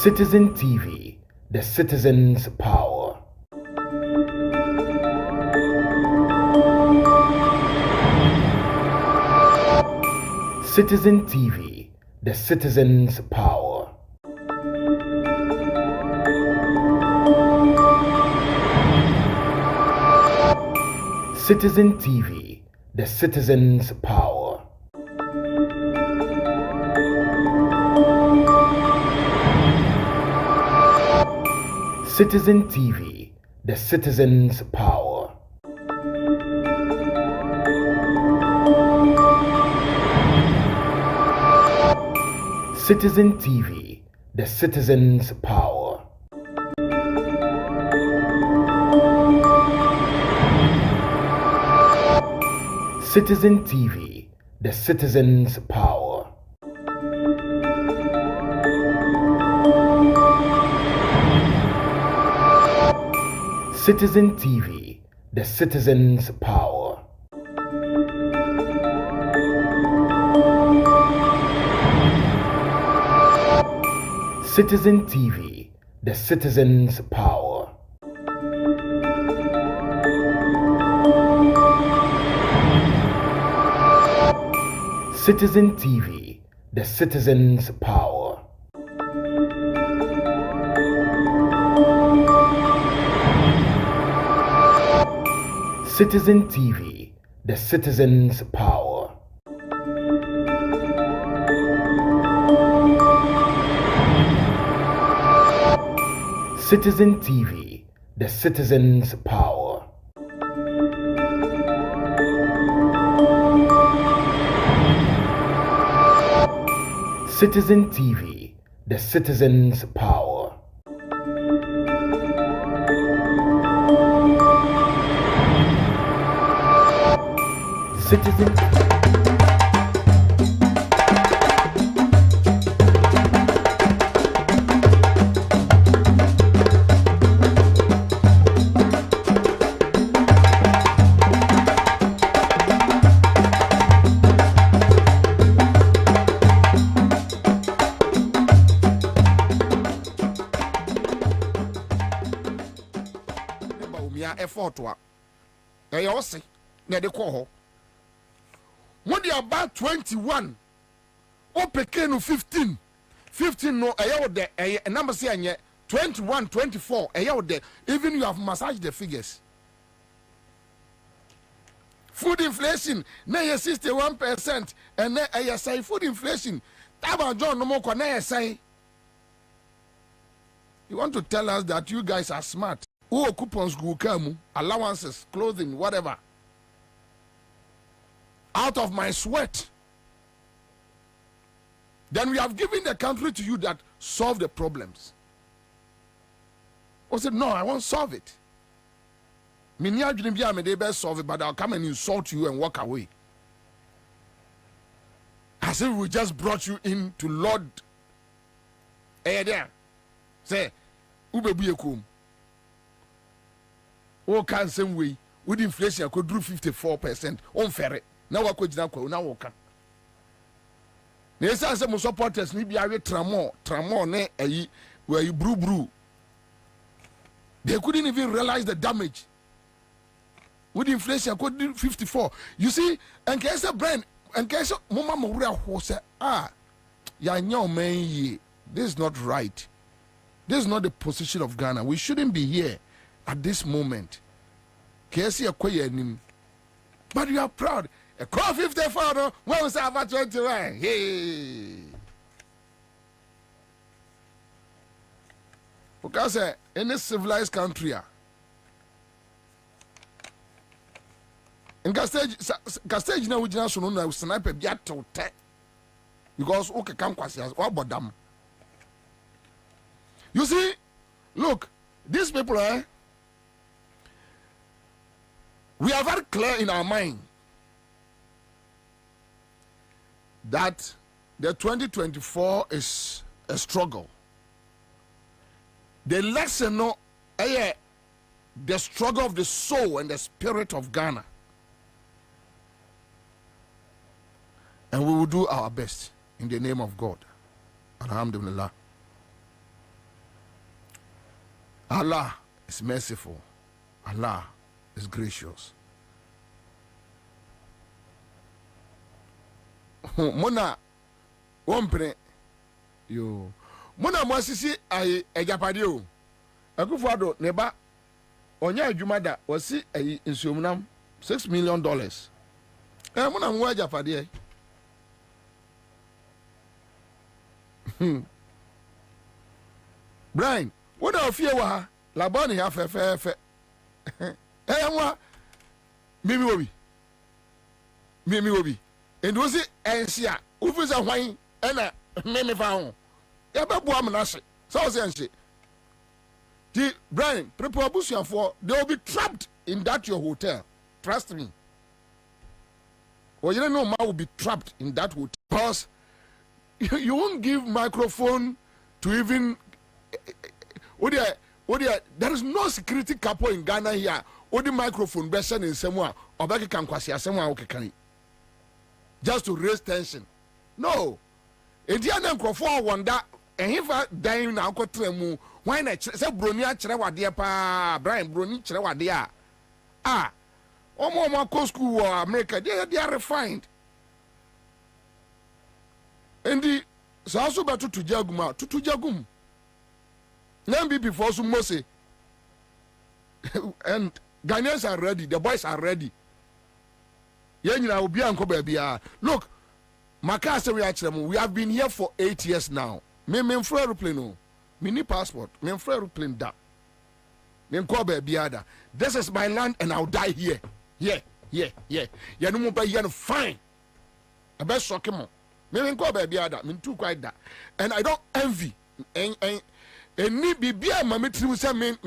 Citizen TV, the citizen's power. Citizen TV, the citizen's power. Citizen TV, the citizen's power. Citizen TV, the citizen's power. Citizen TV, the citizen's power. Citizen TV, the citizen's power. Citizen TV, the citizen's power. Citizen TV, the citizen's power. Citizen TV, the citizen's power. Citizen TV, the citizen's power. Citizen TV, the citizen's power. Citizen TV, the citizen's power. Citizen effort wa say na de call ho when they about 21 o peke no 15 no the number say anye 21 24 the even you have massaged the figures. Food inflation na 61% and na say food inflation taba John no more kwa na say. You want to tell us that you guys are smart? Who coupons go come, allowances, clothing, whatever. Out of my sweat. Then we have given the country to you that solve the problems. I said, no, I won't solve it. I didn't solve it, but I'll come and insult you and walk away. As if we just brought you in to Lord. Hey, there. Say, Ubebuyekum. Oh, can same way with inflation I could do 54% on fair. Now I could now walk. Yes, I said, my supporters need be a tramor, ne a where you brew. They couldn't even realize the damage. With inflation, I could do 54. You see, and case a brand, and case Mama Moria who said, ya man, this is not right. This is not the position of Ghana. We shouldn't be here at this moment. But you are proud. A call 54, no? When was I 21? Hey. Because in a civilized country, in Castage now, we just know sniper biato tech. Because okay, come kwasias, what about them? You see, look, these people, we are very clear in our mind that the 2024 is a struggle. The lesson, the struggle of the soul and the spirit of Ghana. And we will do our best in the name of God. Alhamdulillah. Allah is merciful. Allah is gracious. Mona wompre yo. Mona mwasisi ai ejapade o. Akufado neba onya adwuma da wasi ai nsuomnam $6 million. Mona mwa ejapade Brian, what are fear wa labani ha fe. Mwa Mimi Bobie. And was it Ansah? Ufisa hwan ena meme fa ho. Ya bebu amnase. So say nse. The Brian, prepare for they will be trapped in that your hotel. Trust me. Or you don't know, man will be trapped in that hotel because you won't give microphone to even. There is no security couple in Ghana here. The microphone version in somewhere or back can kwasi somewhere okay. Just to raise tension. No. Indiana Crawford wonder and if I dying now got tremu. Why not say Bronia Cherewa dear pa Brian Broni Cherewa dear. More co school or America, they are refined. And the so also better to Jaguma to Jagum. Then be before some Mose. And Ghanaians are ready, the boys are ready. Look, we have been here for 8 years now. Me free aeroplane, mini passport, me free aeroplane da. Me biada. This is my land and I'll die here. Yeah. Ya no mo ba here fine. I best shock him. Me biada, me too quite that. And I don't envy. And ni bibia mama trimu say me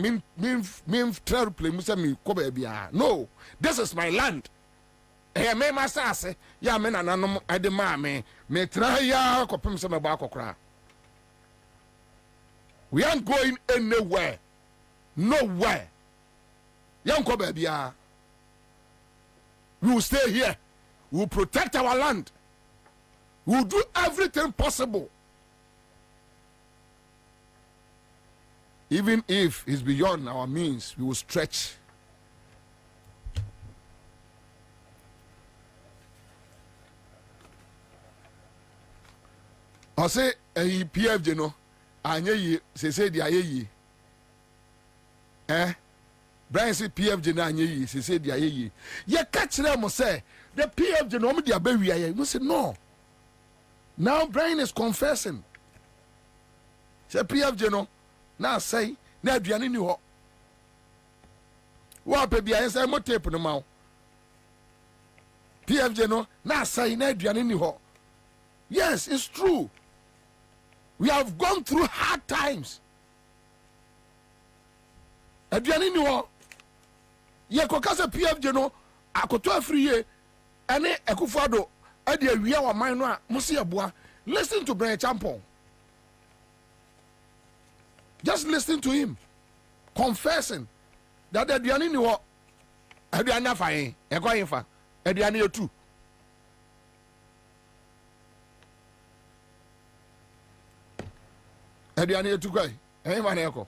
aeroplane say me ko biada. No, this is my land. Me masase ya me nananom ade ma me tra ya kopem se me ba akokra. We aren't going anywhere. Nowhere. Young Kwabena. We will stay here. We will protect our land. We will do everything possible. Even if it's beyond our means, we will stretch. I say, PFJ no, anye say the aye. Brian say PFJ na anye say the aye. Ye catch them say the PFJ no me dia be wi aye. No say no. Now Brian is confessing. Say PFJ no na say na aduane ni ho. Wa pe bia say mo tape no ma. PFJ no na say na aduane ni ho. Yes, it's true. We have gone through hard times. Aduane ni ho. Ye kokasa PFJ no akoto afriye ene ekufado ade awia wa man no a musi aboa. Listen to Brian Champon. Just listen to him confessing that aduane ni ho. Aduane afayin e kwa yinfa. Aduane etu. Aduane etu kwa man eko.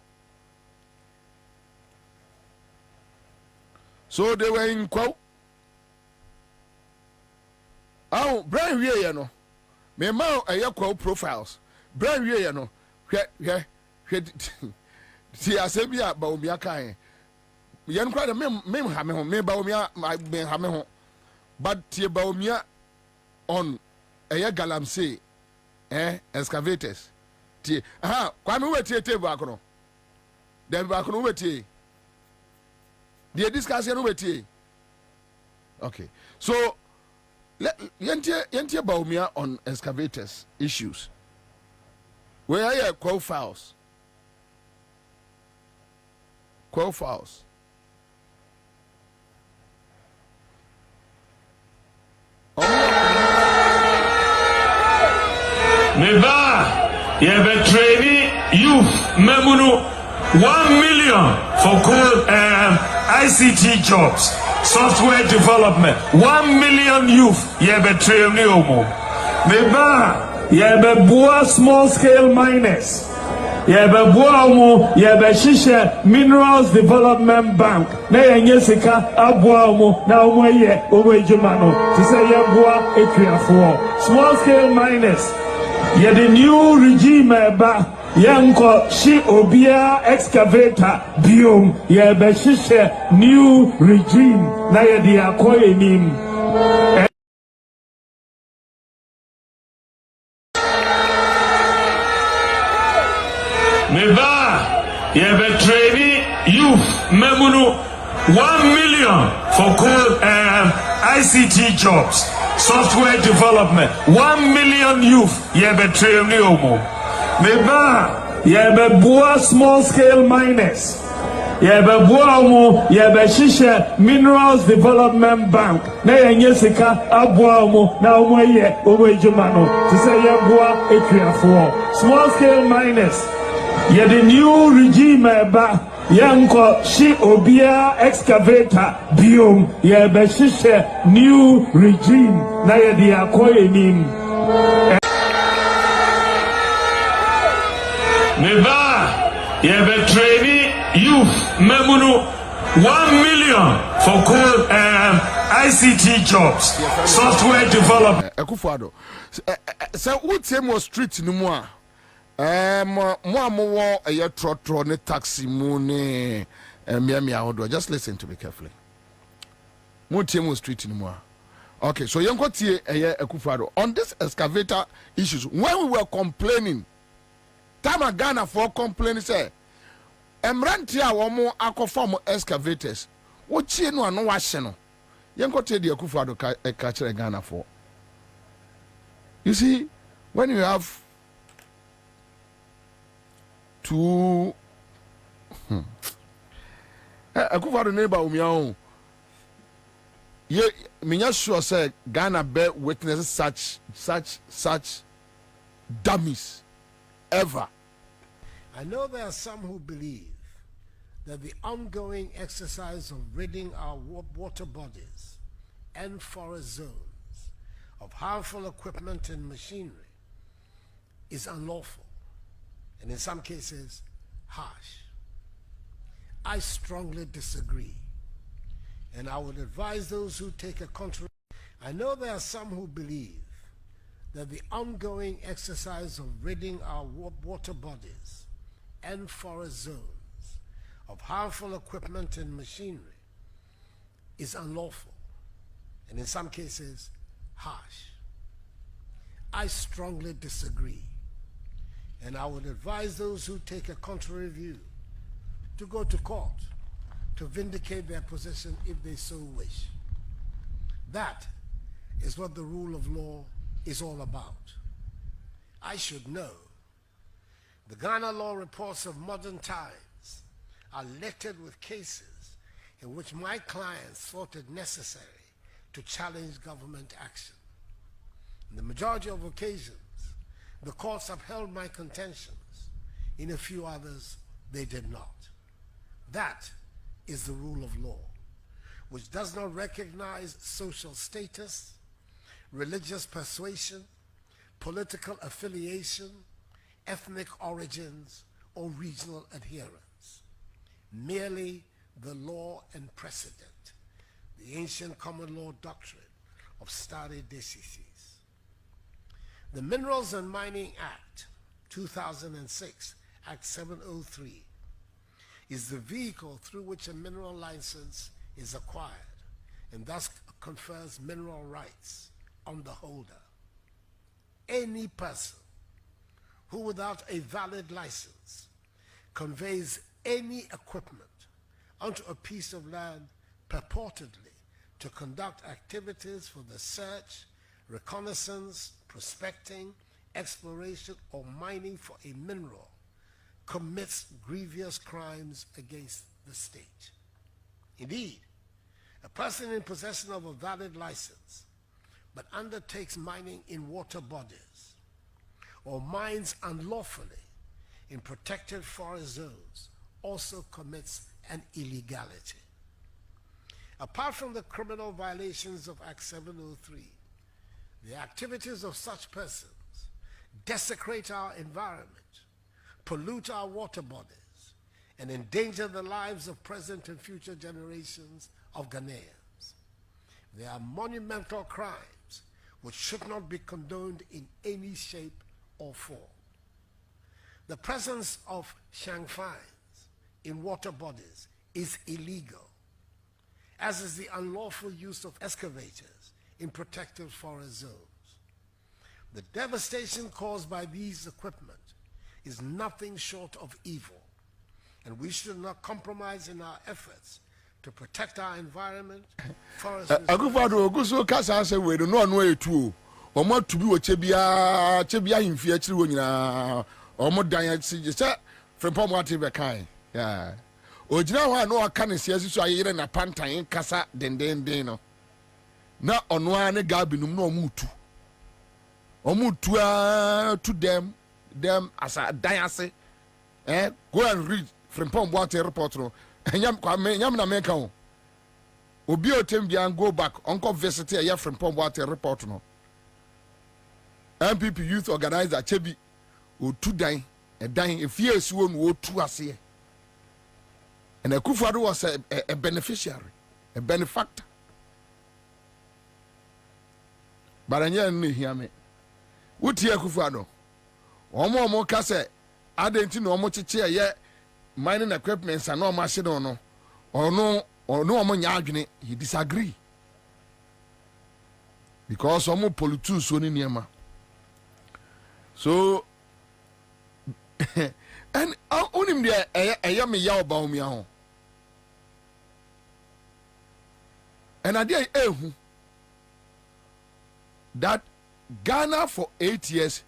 So they were in quote. Oh, Brian Rie, no. Me ma a quote profiles. Brian Rie, no. See, I said, yeah, Baumia Kai. Yan quite a mem hammer, me Baumia, my ben hammer. But Tia Baumia on a galam say, excavators. Kwame weti ete bakono. Dem bakono weti. The discussion weti. Okay. So yentie Baumia on excavators issues. Where are your quote files? Quote files. Neva. You have a trainee youth, Memunu, 1 million for cool ICT jobs, software development. 1 million youth, you have a trainee. Meba, you have a boa small scale miners. Yebebuamu, Yebeshisha Minerals Development Bank. Na Yesika, Abuamu, na Umweye, Uwejumano. To say Yabua, Equiafo. Small scale miners. Ye the new regime ba. Yanko Shi Obia excavator biom. Yebeshisha new regime. Na Yedi Akoye Nim. Meba, Yebe training youth, Memunu, 1 million for cool ICT jobs, software development, 1 million youth, Yebe training Omo. Meba, Yebe Bua small scale miners, Yebe Buamu, Yebe Shisha Minerals Development Bank, Na Yesika, Abuamu, na Umweye, Uwejumano, to say Yabua, Equiafo, small scale miners. Ye the new regime ba yanko Shi Obia excavator biom Yebeshisha new regime na Yedi Akoye Nim. Meba Yebe training youth Memunu 1 million for cool ICT jobs, software development. Ekufuado. So what same was street no more? Mo a trotro ne taxi mune miami just listen to me carefully. Mo team street anymore. Okay, so you got here a Kufado on this excavator issues. When we were complaining, time Ghana for complaining say Emrantia womo akofom excavators. What chie no ano wahye no. You got here the Kufado catch Ghana for. You see, when you have to Akufado neighbor umiao ye minya sure say Ghana bear witnesses such dummies ever. I know there are some who believe that the ongoing exercise of ridding our water bodies and forest zones of harmful equipment and machinery is unlawful, and in some cases, harsh. I strongly disagree, and I would advise those who take a contrary. I know there are some who believe that the ongoing exercise of ridding our water bodies and forest zones of harmful equipment and machinery is unlawful, and in some cases, harsh. I strongly disagree, and I would advise those who take a contrary view to go to court to vindicate their position if they so wish. That is what the rule of law is all about. I should know. The Ghana law reports of modern times are littered with cases in which my clients thought it necessary to challenge government action. In the majority of occasions, the courts upheld my contentions. In a few others, they did not. That is the rule of law, which does not recognize social status, religious persuasion, political affiliation, ethnic origins, or regional adherence. Merely the law and precedent, the ancient common law doctrine of stare decisis. The Minerals and Mining Act, 2006, Act 703, is the vehicle through which a mineral license is acquired and thus confers mineral rights on the holder. Any person who without a valid license conveys any equipment onto a piece of land purportedly to conduct activities for the search, reconnaissance, prospecting, exploration, or mining for a mineral commits grievous crimes against the state. Indeed, a person in possession of a valid license but undertakes mining in water bodies or mines unlawfully in protected forest zones also commits an illegality. Apart from the criminal violations of Act 703, the activities of such persons desecrate our environment, pollute our water bodies, and endanger the lives of present and future generations of Ghanaians. They are monumental crimes which should not be condoned in any shape or form. The presence of shangfines in water bodies is illegal, as is the unlawful use of excavators in protected forest zones. The devastation caused by these equipment is nothing short of evil, and we should not compromise in our efforts to protect our environment, forests. Agufado oguso kasa se we no no etu o mo tubi wo chebia himfi akiri wo nyina o mo dan akiri se frempom wate be kan yeah ogina ho a no aka ne sia siso ayere na pantan kasa denden no na ono a ne gabinum na o mu tu to them asa dan ase go and read frempom wate report no nyam na meka ho obi otem bia go back onko visit ya frempom wate report no MPP youth organizer chebi otu dan efie esiwo no otu ase and Akufo-Addo was a beneficiary, a benefactor. But I didn't hear me. What here Akufo-Addo? Omo ka say adenti no omo chiche ye mining equipment and no machine no. Ono omo nya adwene, he disagree. Because omo politics so ni niema. So and onim dia eya me ya oba omi ahụ. And I did that Ghana for 8 years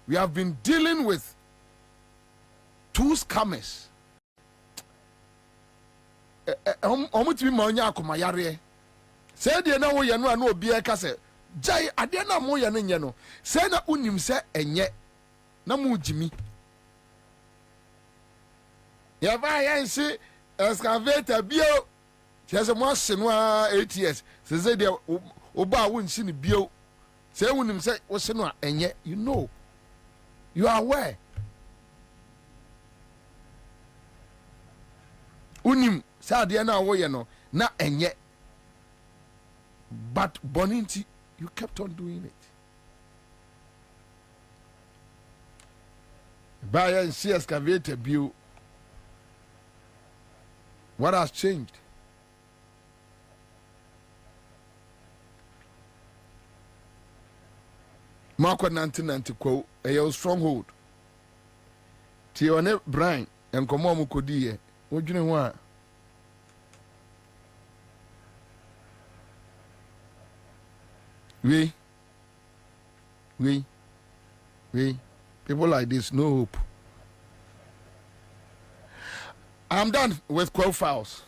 we have been dealing with two scammers. Omutimi ma onya akoma yare. Say de na wo ye no ana obi e ka se jai ade na mo ye no nye no. Say na unim se enye na mo jimi. Ya ba ya nsi excavator bio. There's more than 8 years. Say there oba won see ni bio. Say unim say wo se no enye, you know. You are aware. Unim say de na wo ye no na enye. But Boninti, you kept on doing it. Buy and see excavator bio. What has changed? Marco 1990 quo a stronghold. Tione Brian and Komomu Kodie. What do you want? We people like this, no hope. I'm done with quote files.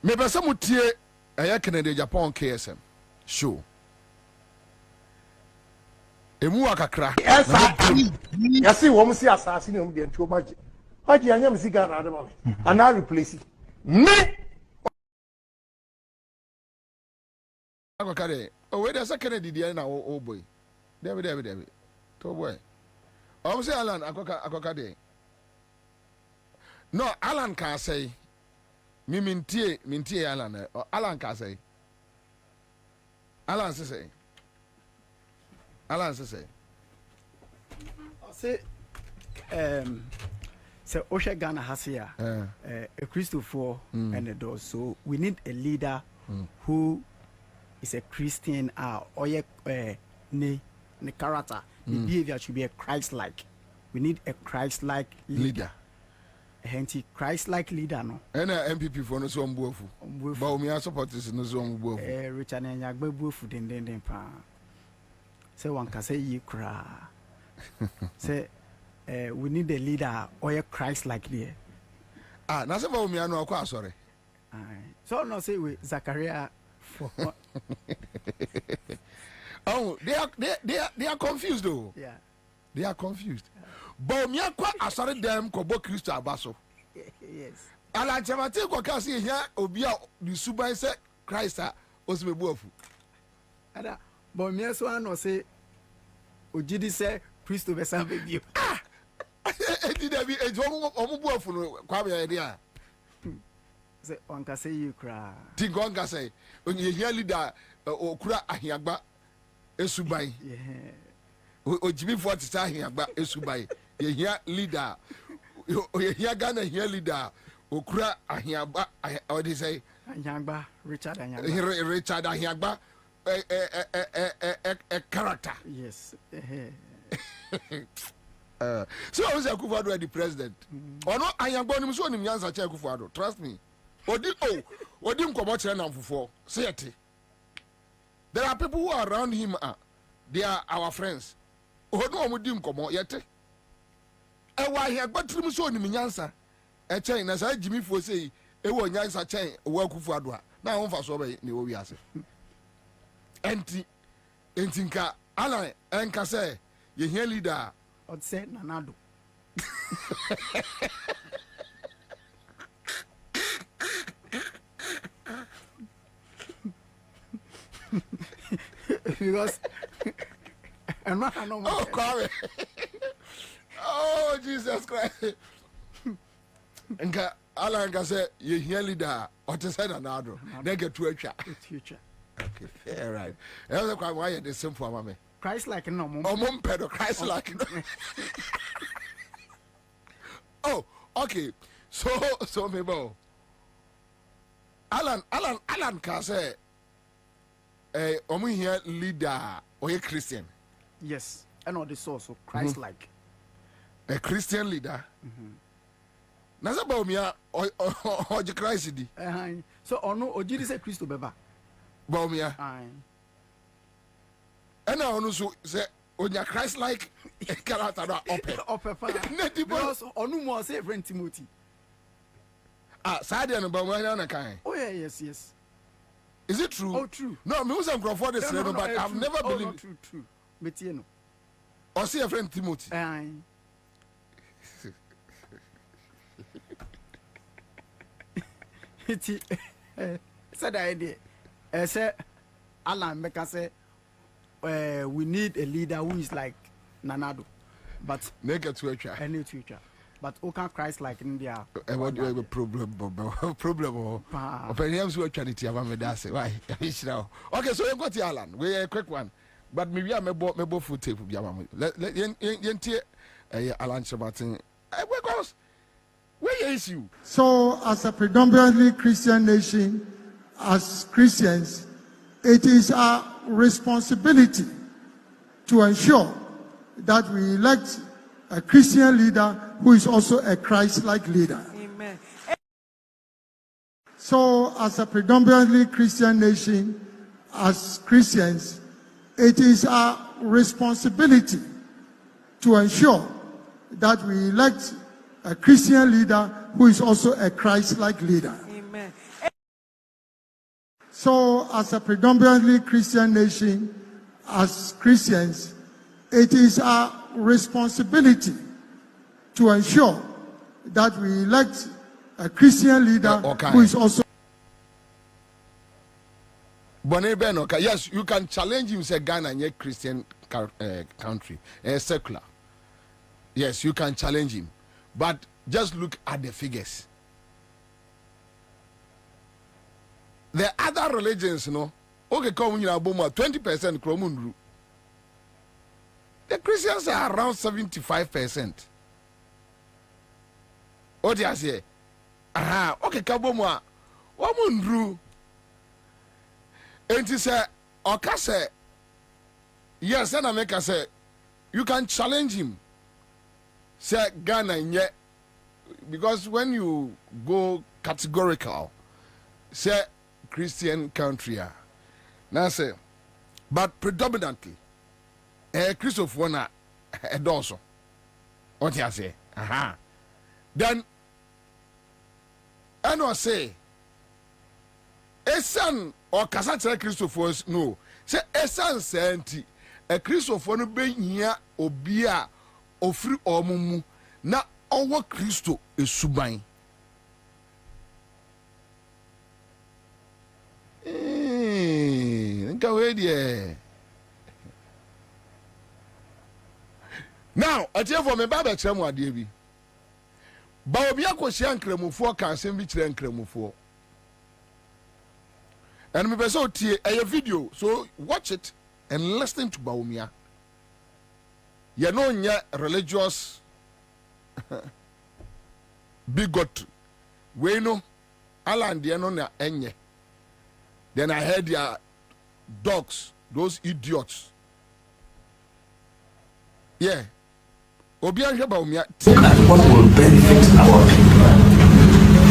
Maybe some would tear a Canada Japan KSM. Sure. Emu akakra. Ya see wo msi assassin no de nto maji. Maji anya msi Ghana ade ma. And I replace it. Me akakare. Oh wait, there's a Kennedy there now oh boy. David. To boy. I say Alan akakade. No, Alan can say me mintie Alan. Alan can say. Alan say. I say so Osha Ghana has here a Christopher and a door. So we need a leader who is a Christian or ne character. The behavior should be a Christ-like. We need a Christ-like leader. Hence, Christ-like leader, no. And MPP for no so mbuofu. But we are supporters no so mbuofu. Richard and Yagbe buofu den pa. Say one can say you cry. Say we need a leader or a Christ-like leader. Na se ba me anu akwa sorry. So no say we Zachariah for. Oh, they are confused though. Yeah. They are confused. But me akwa asore dem ko bo Kristo abaso. Yes. Ala chamate ko ka se hia obi a di suban se Christ a osmebu afu. Ada but me so an say ojidi say Christo besa baby. Enti da bi omo buafu no Kwabena de a. Say on ka say you cry. Think on ka say onye hia leader okura ahiagba esuban. Yeah. Ojimi 40 sa ahiagba esuban. Ye hia leader. Ye hia Ghana hia leader okura ahiagba what they say Anyagba Richard Anyagba. Richard ahiagba a character. Yes. So I was a Akufo-Addo the president. Or no, I am going to show him Ansah Akufo-Addo. Trust me. Odi nkomo chere na mfufo. Say it. There are people who are around him. They are our friends. Odo omudi nkomo yete. Ewa here gbatrim so him Ansah. E chen na say Jimmy fo say e wo Ansah chen wo Akufo-Addo a. Na won fa so be ne wo wi ase. Enti nka ala enka say ye here leader I'd say Nanado. Because I'm not I know. Oh, Kwame. Oh, Jesus Christ. Nka ala nka say ye here leader or to say Nanado. They get to a chat. Future. Okay, fair right. That's why why the same for mama. Christ like no more. Pedo Christ like. Oh, okay. So maybe Alan can say omu here leader or a Christian. Yes. And all the source of Christ like. A Christian leader. Nasa ba omia o je Christ di. So ono ojiri say Christo beba. Ba omia. And I also say onya Christ like character that open. Because onu mo say friend Timothy. Sadia no ba mo na kan. Oh yeah, yes. Is it true? Oh, true. No, me was Crawford this no, but I've never believed. No, true. Metie no. Or see a friend Timothy. Said the idea. Say Alan Meka say we need a leader who is like Nanado, but naked to a child. Any future. But who can Christ like in India? What do you have a problem? Problem. Perhaps we are trying to have a say. Why? Okay, so you got the Alan. We a quick one, but maybe I'm a both foot tape. Let Alan Shabatin. Where is you? So, as a predominantly Christian nation, as Christians, it is our responsibility to ensure that we elect a Christian leader who is also a Christ-like leader. Amen. So, as a predominantly Christian nation, as Christians, it is our responsibility to ensure that we elect a Christian leader who is also a Christ-like leader. Amen. So, as a predominantly Christian nation, as Christians, it is our responsibility to ensure that we elect a Christian leader who is also. Yes, you can challenge him, say Ghana and a Christian country, secular. Yes, you can challenge him. But just look at the figures. The other religions, okay, come in 20% Kromundru. The Christians are around 75%. What do you say? Okay, Kabomwa, Wamundru. And he said, Okase, yes, and America say, you can challenge him. Say Ghana, yet, because when you go categorical, say Christian country, now say, but predominantly, a Christopher a Dawson. What you say? Then, I know say, a son or Cassandra Christopher's no, say a son senti a Christopher no be here obia. Ofri omumu na owo Kristo esuban nka we die Now, I tell you for me, Baba Chamo Adebi. Bobie akosia nkramofo ka asem bi kire nkramofo. And me beso tie a video, so watch it and listen to Bobie. You know nya religious bigot. We know Alan de no na enye. Then I heard their dogs, those idiots. Yeah. Obian Hebamia. Look at what will benefit our people.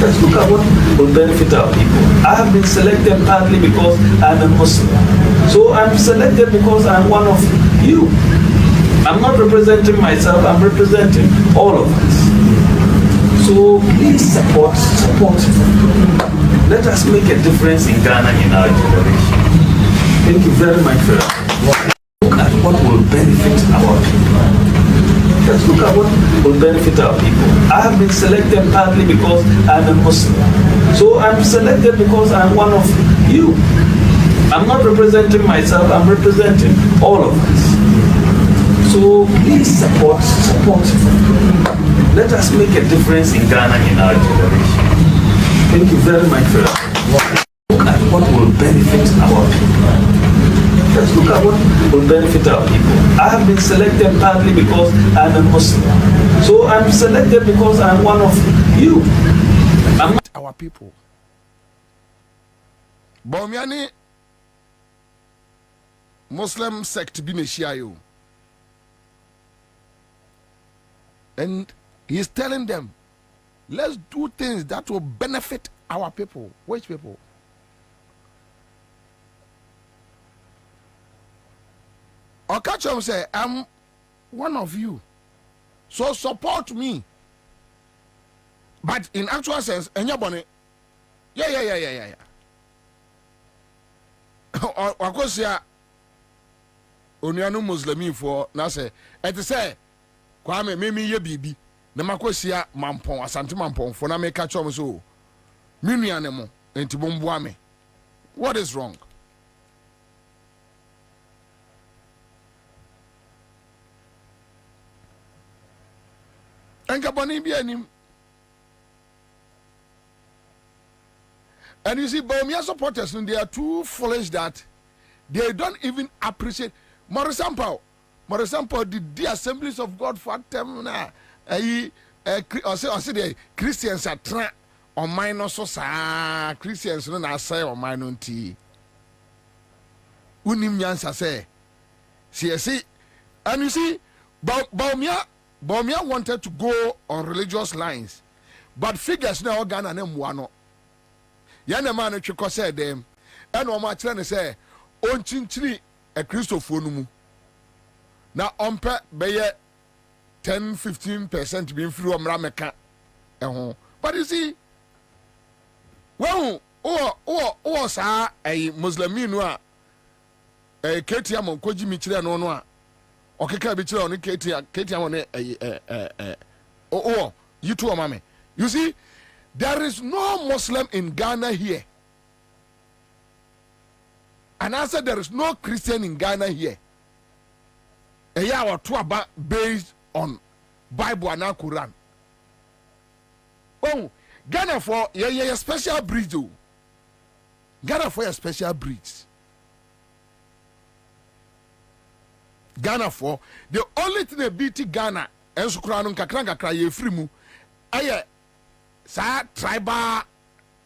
Let's look at what will benefit our people. I have been selected partly because I'm a Muslim. So I'm selected because I'm one of you. I'm not representing myself, I'm representing all of us. So please support. Let us make a difference in Ghana in our generation. Thank you very much for that. Look at what will benefit our people. Let's look at what will benefit our people. I have been selected partly because I'm a Muslim. So I'm selected because I'm one of you. I'm not representing myself, I'm representing all of us. So please support. Let us make a difference in Ghana in our generation. Thank you very much for that. Look at what will benefit our people. Let's look at what will benefit our people. I have been selected partly because I'm a Muslim. So I'm selected because I'm one of you. I'm not our people. Bomiani Muslim sect Bineshiayo. And he's telling them, let's do things that will benefit our people. Which people? Or catch him say, I'm one of you. So support me. But in actual sense, anybody, yeah. Of course, yeah. Onyanu Muslimi for na say, et say, Kwame memi ye bibi. Na makosia mampon asante mampon for na me catch him so. Minuane mo enti bomboa me. What is wrong? And you see, Bawumia supporters, they are too foolish that they don't even appreciate. Morisampo did the Assemblies of God for them now. The Christians are trying on minor so Christians no say on minor tea. Unim Yansa say, see, and you see, Bawumia wanted to go on religious lines, but figures now Ghana name one. Yana man chiko said them, and Oma Chene say, on chinchini a Christopher numu. Now umpe beye 10-15% being free of Rameka. But you see, well, sa a Muslimino a Katia Monkoji Michel no. Okay, Kabichel on Katia on you too, mammy. You see, there is no Muslim in Ghana here. And I said there is no Christian in Ghana here. A year or two about based on Bible and Quran. Oh, Ghana for a special breed. Ghana for a special breed. Ghana for the only thing that beat Ghana and Sukranum Kakranka ye free mu. Aye, sa tribal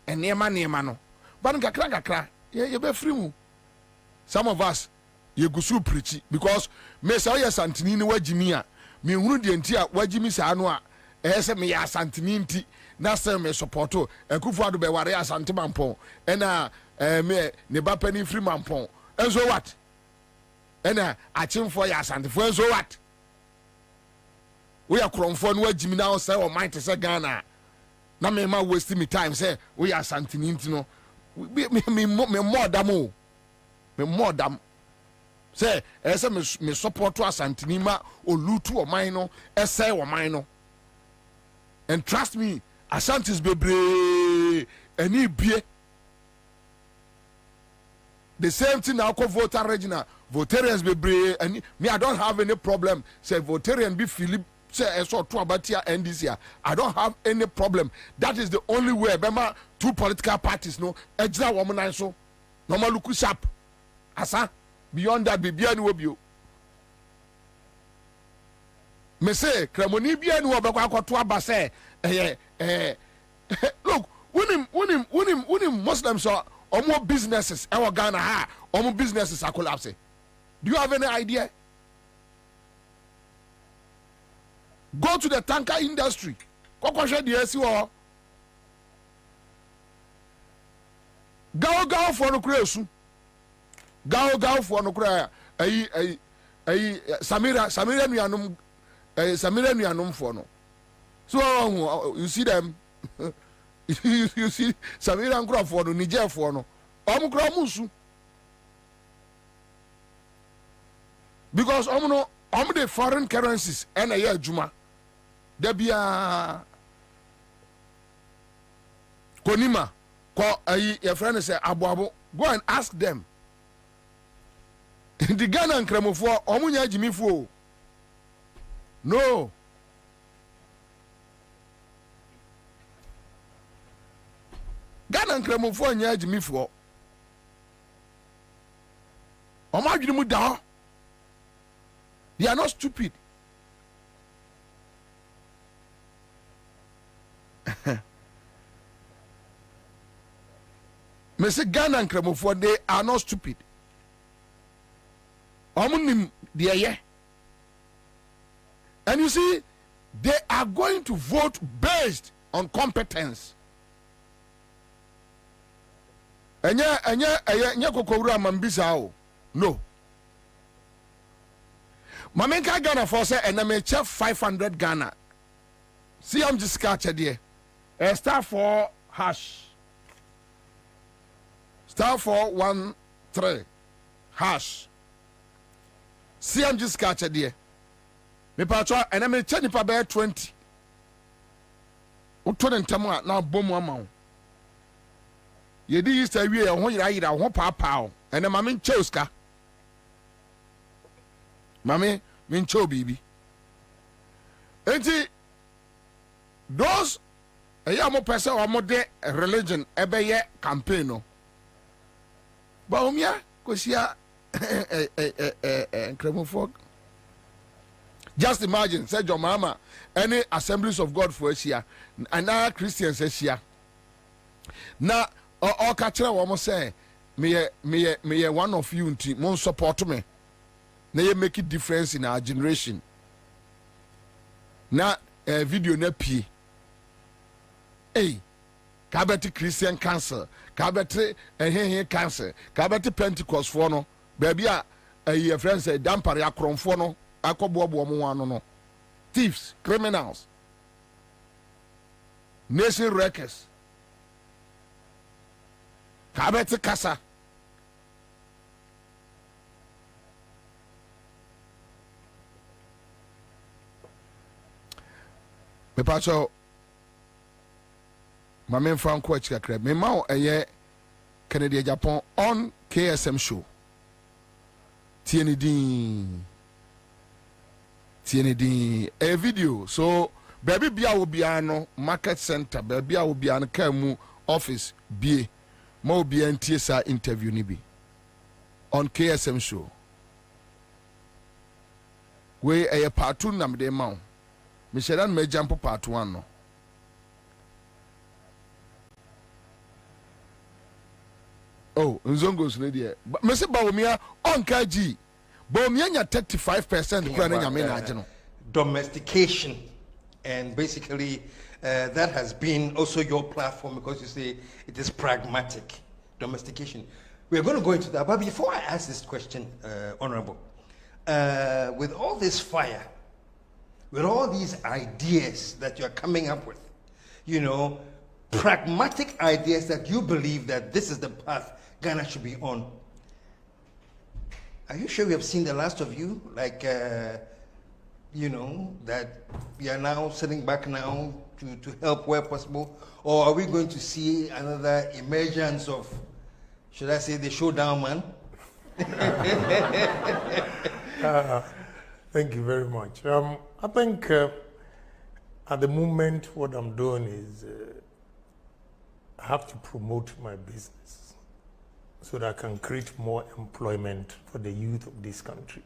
and Nema no. But Kakranka, ye be free mu. Some of us ye go so preachy because me say ya santini ni wajimia. Me hunu de ntia wajimi sa anu a ehse me ya santini nti na se me supporto Akufo Addo be ware asante mampon ena me ne ba pani free mampon. And so what? And achimfo ya asante for so what? We are kromfo no wajimi na say o mind say Ghana. Na me ma waste me time say we are santini nti no. Me more damo. Me more dam. Say ese me support to asantini ma olutu o mine ese o mine. And trust me, Asante's bebre any bie. The same thing now called voter regional votarians be brave, and me I don't have any problem. Say votarian be Philip. Say I saw two about here and this year. I don't have any problem. That is the only way. Remember, two political parties, no, extra woman and so. Normal look sharp. Asa, beyond that, be beyond you. Me say, Kremoni beyond what to abase. Look, when him Muslims are more businesses, our Ghana ha, more businesses are collapsing. Do you have any idea? Go to the tanker industry. Go share the SEO. Go for no creation. Go for no cry. Samira Nuanum for no. So you see them. you see Samira and Crawford for no Niger for no. Kramusu. Because the foreign currencies and a year Juma. There be a Konima, your friend say Abu. Go and ask them. The Ghana and Kremofo, Omunya Jimmy Fo. No. Ghana and Kremofo and Jimmy Fo. Omajinu da. They are not stupid. Me say Ghana and Kremofo, they are not stupid. And you see, they are going to vote based on competence. No. Mamenka Ghana for say and I may check 500 Ghana. See, I'm just scratched there. Star 4 hash. Star 413 hash. See, I'm just scratched there. Me patcha and I may check nipa bear 20. Utton and Tamwa now bomb amount. Ye di used to be a one year, one pow, and a mammy choska. Mammy, mean cho baby. Ain't those a young person or more de religion ebe ye campaign no. Baumia, Kosia Kremofog. Just imagine, said your mama, any assemblies of God for a year, and now Christians says here. Now, all catcher woman say, me one of you won't support me. Now you make a difference in our generation. Now, a video na pie. Hey, kabeti Christian Council, kabeti Council, kabeti Pentecost for no, baby, your friends say, dampari akron for no, no. Thieves, criminals, nation wreckers, kabeti Kasa. Me pacho my main fan coach kakra me ma eye Kennedy Japan on KSM show tieni din a video so baby bia will be no market center baby will be an kamu office bie ma will be NTSA interview ni bi on KSM show we a part 2 na me de ma Michelan me jump part 1 no. Oh, Nzongo's lady. But Mr. Baumia on KG. Baumia 35% domestication. And basically that has been also your platform because you say it is pragmatic. Domestication. We are going to go into that. But before I ask this question, Honorable, with all this fire, with all these ideas that you're coming up with, you know, pragmatic ideas that you believe that this is the path Ghana should be on. Are you sure we have seen the last of you? Like, you know, that we are now sitting back now to help where possible? Or are we going to see another emergence of, should I say, the showdown man? Thank you very much. I think at the moment what I'm doing is I have to promote my business so that I can create more employment for the youth of this country.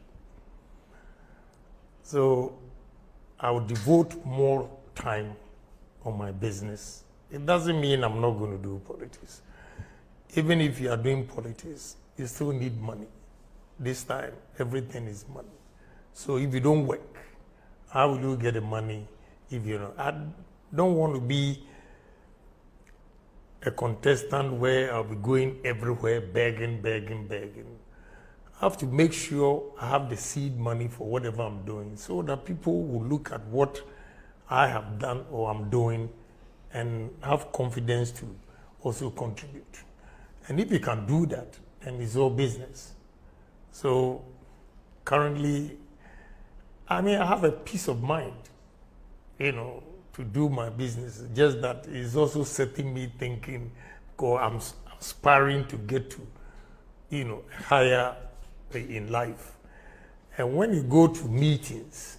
So I will devote more time on my business. It doesn't mean I'm not going to do politics. Even if you are doing politics, you still need money. This time, everything is money. So if you don't work, how will you get the money if you know? I don't want to be a contestant where I'll be going everywhere begging. I have to make sure I have the seed money for whatever I'm doing so that people will look at what I have done or I'm doing and have confidence to also contribute. And if you can do that, then it's all business. So currently, I have a peace of mind, to do my business. Just that is also setting me thinking, I'm aspiring to get to, higher in life. And when you go to meetings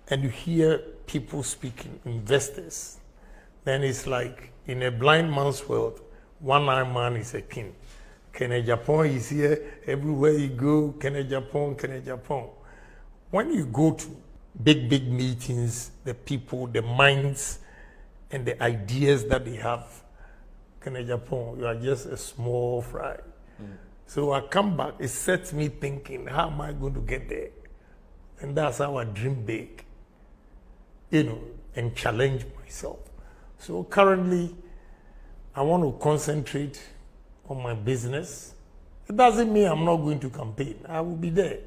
and you hear people speaking, investors, then it's like in a blind man's world, one-eyed man is a king. Kene Japan is here, everywhere you go, Kene Japan. When you go to big meetings, the people, the minds, and the ideas that they have, Kene Japan, you are just a small fry. So I come back, it sets me thinking, how am I going to get there? And that's how I dream big, and challenge myself. So currently, I want to concentrate on my business. It doesn't mean I'm not going to campaign. I will be there.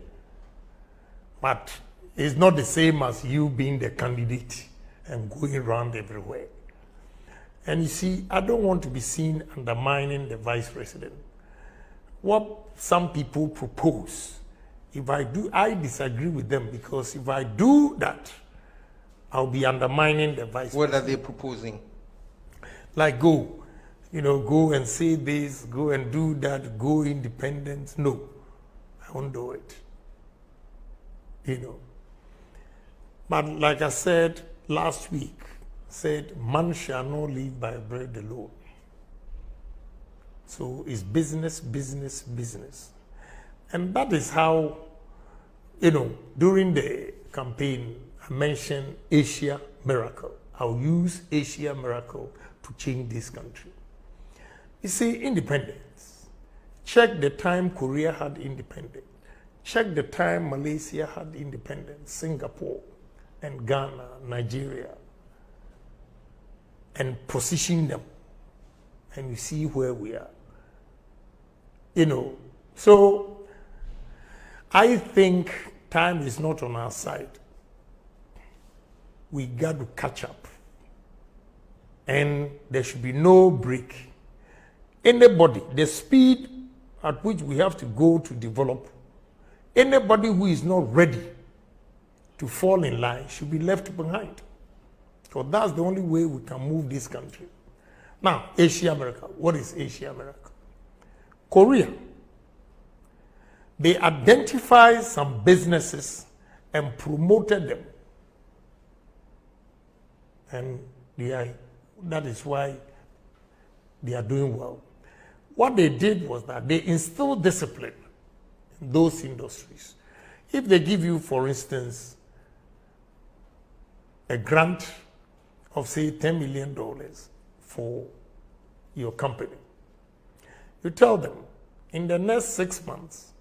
But it's not the same as you being the candidate and going around everywhere. And you see, I don't want to be seen undermining the vice president. What some people propose, if I do, I disagree with them, because if I do that, I'll be undermining the vice president. What are they proposing? Like go and say this, go and do that, go independent. No, I won't do it. But like I said last week, man shall not live by bread alone. So it's business. And that is how, during the campaign, I mentioned Asia Miracle. I'll use Asia Miracle to change this country. You see, independence. Check the time Korea had independence. Check the time Malaysia had independence, Singapore and Ghana, Nigeria, and position them. And you see where we are. So I think time is not on our side. We got to catch up. And there should be no break. Anybody, the speed at which we have to go to develop, anybody who is not ready to fall in line should be left behind. So that's the only way we can move this country. Now, Asia America. What is Asia America? Korea. They identified some businesses and promoted them. And that is why they are doing well. What they did was that they instilled discipline in those industries. If they give you, for instance, a grant of, say, $10 million for your company, you tell them, in the next 6 months,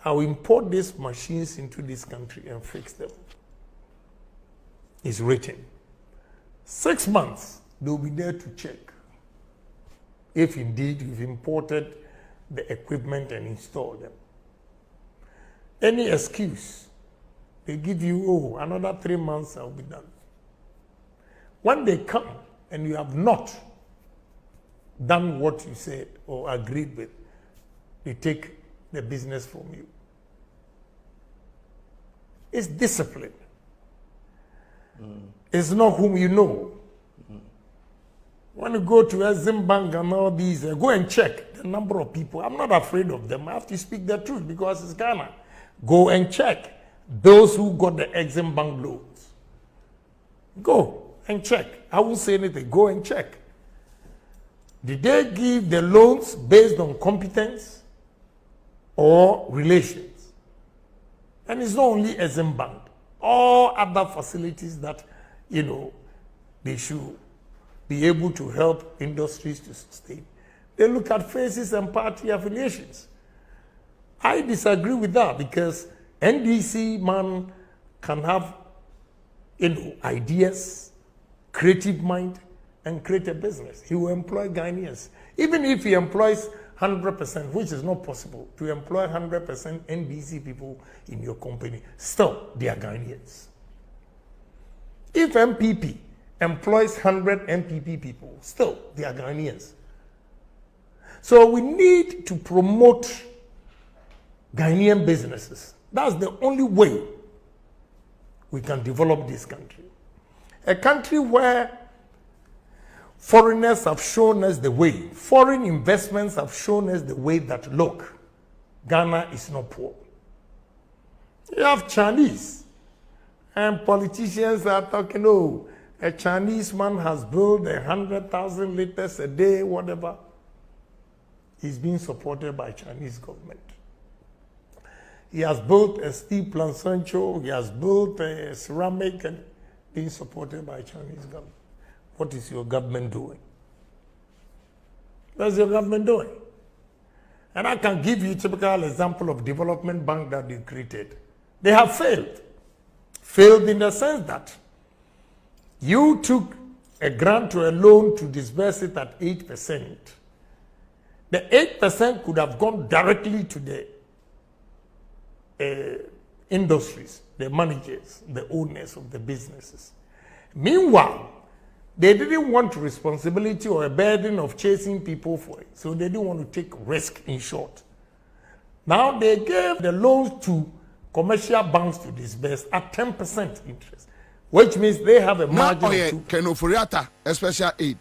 I will import these machines into this country and fix them. It's written. 6 months, they'll be there to check if indeed you've imported the equipment and installed them. Any excuse, they give you, another 3 months I'll be done. When they come and you have not done what you said or agreed with, they take the business from you. It's discipline. It's not whom you know. When you go to Exim Bank and all these, go and check. a number of people. I'm not afraid of them. I have to speak the truth because it's Ghana. Go and check those who got the Exim Bank loans. Go and check. I won't say anything. Go and check. Did they give the loans based on competence or relations? And it's not only Exim Bank. All other facilities that, they should be able to help industries to sustain. They look at faces and party affiliations. I disagree with that because NDC man can have, ideas, creative mind, and create a business. He will employ Ghanaians. Even if he employs 100%, which is not possible, to employ 100% NDC people in your company, still, they are Ghanaians. If MPP employs 100 MPP people, still, they are Ghanaians. So we need to promote Ghanaian businesses. That's the only way we can develop this country. A country where foreigners have shown us the way. Foreign investments have shown us the way that, look, Ghana is not poor. You have Chinese, and politicians are talking, oh, a Chinese man has built 100,000 liters a day, whatever. He's being supported by Chinese government. He has built a steel plant, Sancho. He has built a ceramic and being supported by Chinese government. What is your government doing? What's your government doing? And I can give you a typical example of development bank that they created. They have failed. Failed in the sense that you took a grant or a loan to disburse it at 8%. The 8% could have gone directly to the industries, the managers, the owners of the businesses. Meanwhile, they didn't want responsibility or a burden of chasing people for it. So they didn't want to take risk, in short. Now they gave the loans to commercial banks to disburse at 10% interest, which means they have a margin of 2%. Kenoforiata, special aid.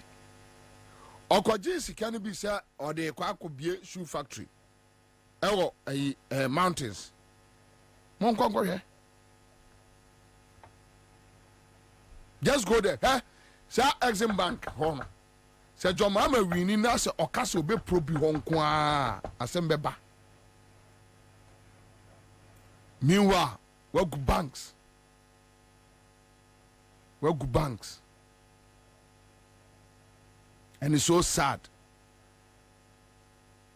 Okoji can be sir or the Kwakubie shoe factory. Mountains. Monkongo here. Just go there. Huh? Sir Exim Bank. Home. Sir John Mama winning us or castle be probi honkwa. Asembeba. Meanwhile, what good banks? What good banks? And it's so sad.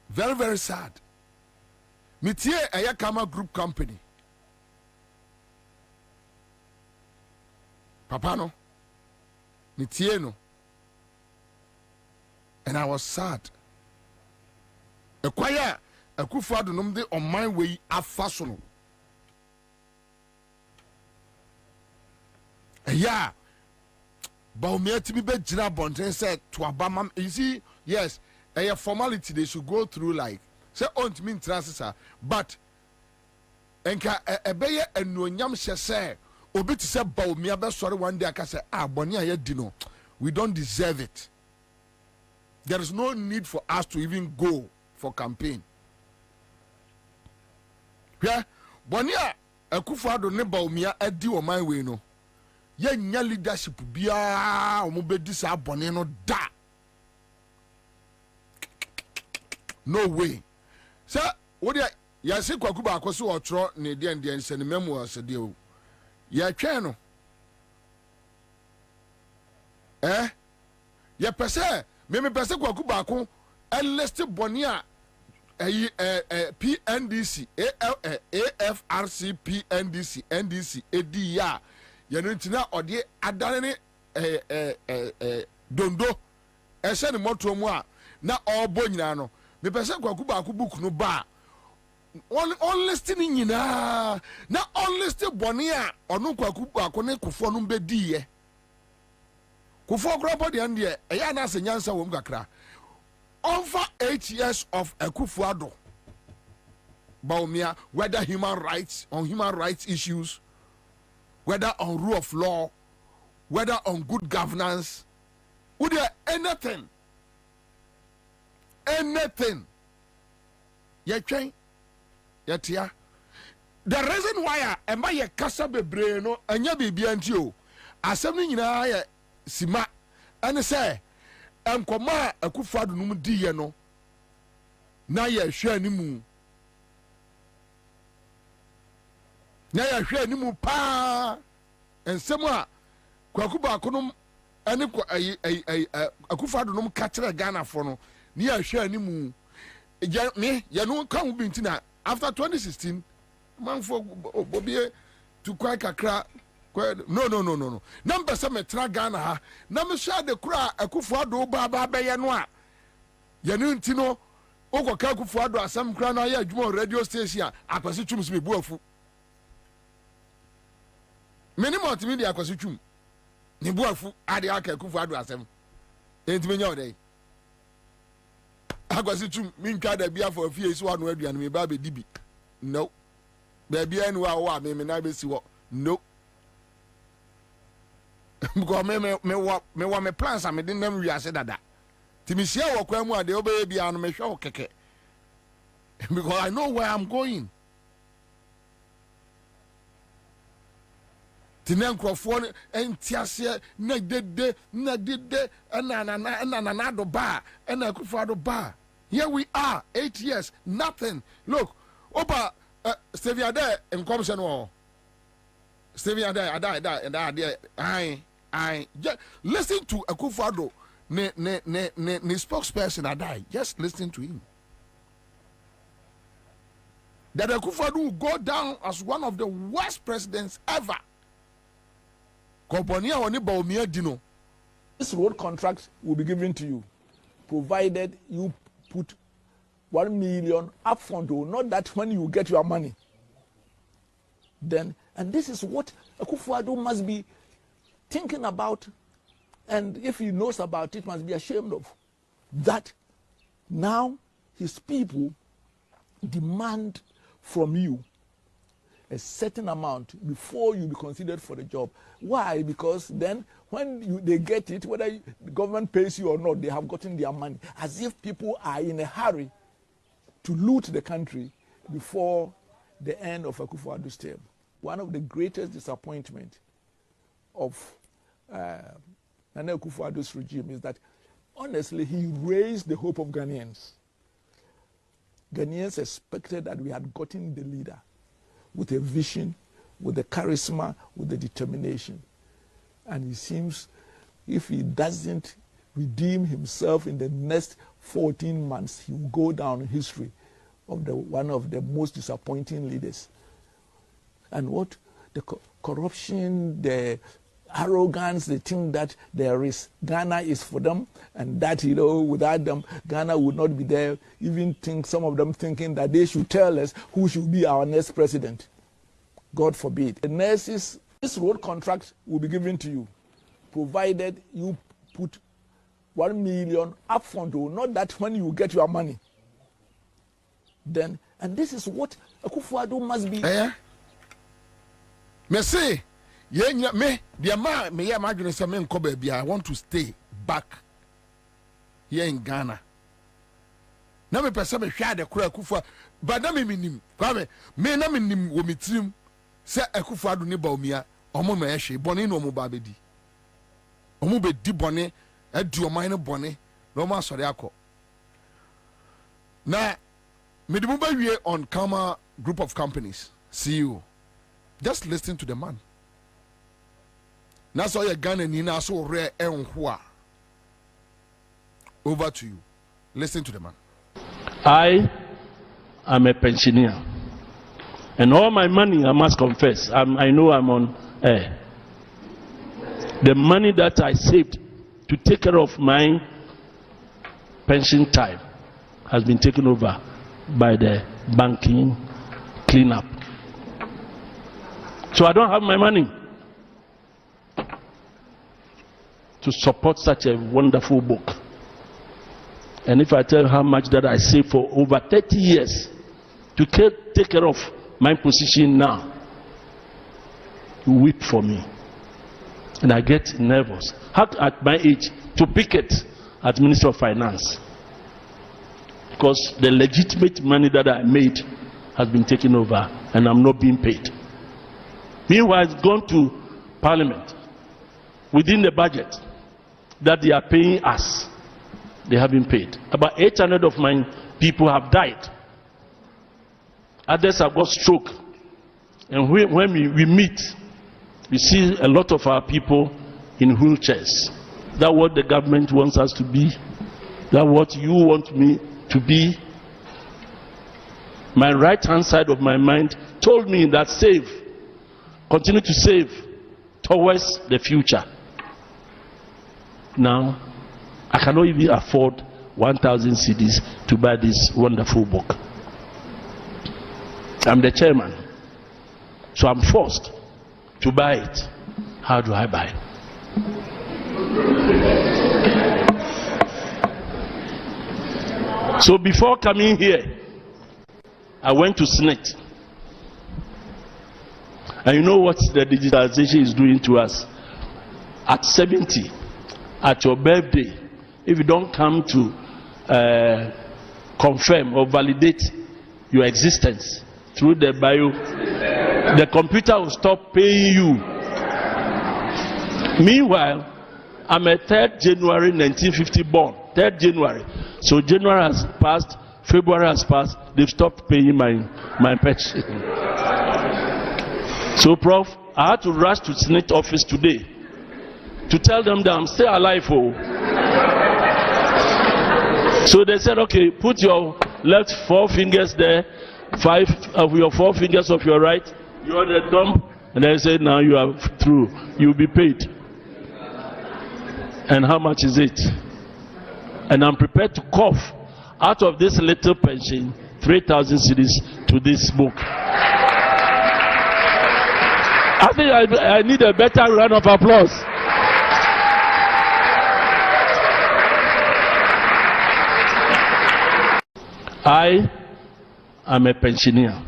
Very, very sad. Mitie Ayakama Group Company. Papa no. Mitie no. And I was sad. A choir, a kufadu numde on my way afasono. Yeah. But me to be jira bonten said to Abama. You see, yes, a formality they should go through like say on to mean transfer, but enka a beye and no yam say obi to say bow me about sorry one day I can say bonia ye dino. We don't deserve it. There is no need for us to even go for campaign. Yeah, bonia a kufado ne bow me a di my way no. Ye nya leadership bia omobedi sa abone no da. No way. Sir, what ya se kwaku ba akoso otro ne de ande nse ne memoirs de o. Ya twa no. Ya pese me pese kwaku ba ko enlist bone a PNDC AFRC PNDC NDC edi ya yenuntina ode adane dondo ehye ne moto mu a na obo nyina no me pese kwaku ba ko book no ba on listing nyina na on list bone a ono kwaku ba ko ne kofo no bedi ye kofo gro body ande eya na asenyansa wo mkakra over 8 years of Akufo-Addo Baumia, whether human rights issues, whether on rule of law, whether on good governance, would there anything ye twen ye tia. The reason why am I kasa bebre no anya bibia nti o. Asem ni nyina ye sima ane say enkoma Akufo-Addo num di ye no na ye hwe animu. Na ye hwe animu pa ensem a kwaku ba konom ane Akufo-Addo num ka kire Ghana for no ni ye hwe animu. Me ye no kan wo binti na after 2016 manfo Bobie to kwai kakra no. Number some metra Ghana ha. Na me sha de kura Akufo-Addo ba be ye no a. Ye no ntino ogo ka Akufo-Addo asam kura na ye adwuma radio station akwase twum se bebu afu. Meni multimedia akwase twum. Ni bu afu ade aka Akufo-Addo asam. Enti nya odai. Akwase twum min twa da bia for afie so anu aduane me ba be dibi. No. Baby anywhere wa me na be si wo. No. Because me plans am dey nam wiase dada. Ti me share wo kwa mu ade obey bia no me hwe wo keke. Because I know where I'm going. Ti na nkrofo entiase na dede na na do ba na Akufo-Addo ba. Here we are 8 years nothing. Look, oba Stevia there in commission war. Stevia there, I just listen to Akufo-Addo, ne spokesperson. I die. Just listen to him. That Akufo-Addo will go down as one of the worst presidents ever. Company oni baumia dino. This road contract will be given to you, provided you put 1 million upfront, or not that when you get your money. Then, and this is what Akufo-Addo must be thinking about, and if he knows about it, must be ashamed of. That now his people demand from you a certain amount before you be considered for the job. Why? Because then when they get it, whether the government pays you or not, they have gotten their money. As if people are in a hurry to loot the country before the end of Akufo-Addo's term. One of the greatest disappointment of Nana Akufo-Addo's regime is that, honestly, he raised the hope of Ghanaians. Ghanaians expected that we had gotten the leader with a vision, with the charisma, with the determination. And it seems if he doesn't redeem himself in the next 14 months, he will go down in history of one of the most disappointing leaders. And what the corruption, the arrogance, they think that there is Ghana is for them, and that without them Ghana would not be there. Even some of them thinking that they should tell us who should be our next president. God forbid. The nurses, this road contract will be given to you, provided you put 1 million upfront, or not that when you get your money. Then, and this is what Akufo-Addo must be. Me say, me imagine say me nko baby. I want to stay back here in Ghana. Na me pese me hwa de kura Akufo, but na me nim. Kwame, me na me nim wo mitrim say Akufo-Addo ni ba omia, omo me ehwe, boni no omo ba bedi. Omo be di boni, edi oman ne boni, no ma sori akọ. Na me di mo ba wie on Kama group of companies, CEO. Just listen to the man. That's all you're Ghana ni na so rare enhua. Over to you. Listen to the man. I am a pensioner. And all my money, I must confess, I know I'm on air. The money that I saved to take care of my pension time has been taken over by the banking cleanup. So I don't have my money to support such a wonderful book. And if I tell you how much that I saved for over 30 years to take care of my position now, you weep for me. And I get nervous. How at my age to picket as Minister of Finance? because the legitimate money that I made has been taken over and I'm not being paid. Meanwhile, it's gone to Parliament. Within the budget that they are paying us, they have been paid. About 800 of my people have died. Others have got stroke. And when we meet, we see a lot of our people in wheelchairs. That's what the government wants us to be. That's what you want me to be. My right-hand side of my mind told me that save, continue to save towards the future. Now, I cannot even afford 1,000 cedis to buy this wonderful book. I'm the chairman, so I'm forced to buy it. How do I buy? So before coming here, I went to SNET. And you know what the digitalization is doing to us? At 70, at your birthday, if you don't come to confirm or validate your existence through the bio, the computer will stop paying you. Meanwhile, I'm a 3rd January 1950 born. 3rd January. So January has passed, February has passed, they've stopped paying my pension. So, Prof, I had to rush to Senate office today to tell them that I'm still alive. Oh. So they said, okay, put your left 4 fingers there, 5 of your 4 fingers of your right, you're the thumb, and they said, now you are through, you'll be paid. And how much is it? And I'm prepared to cough out of this little pension 3,000 cedis to this book. I think I need a better round of applause. I am a pensioner,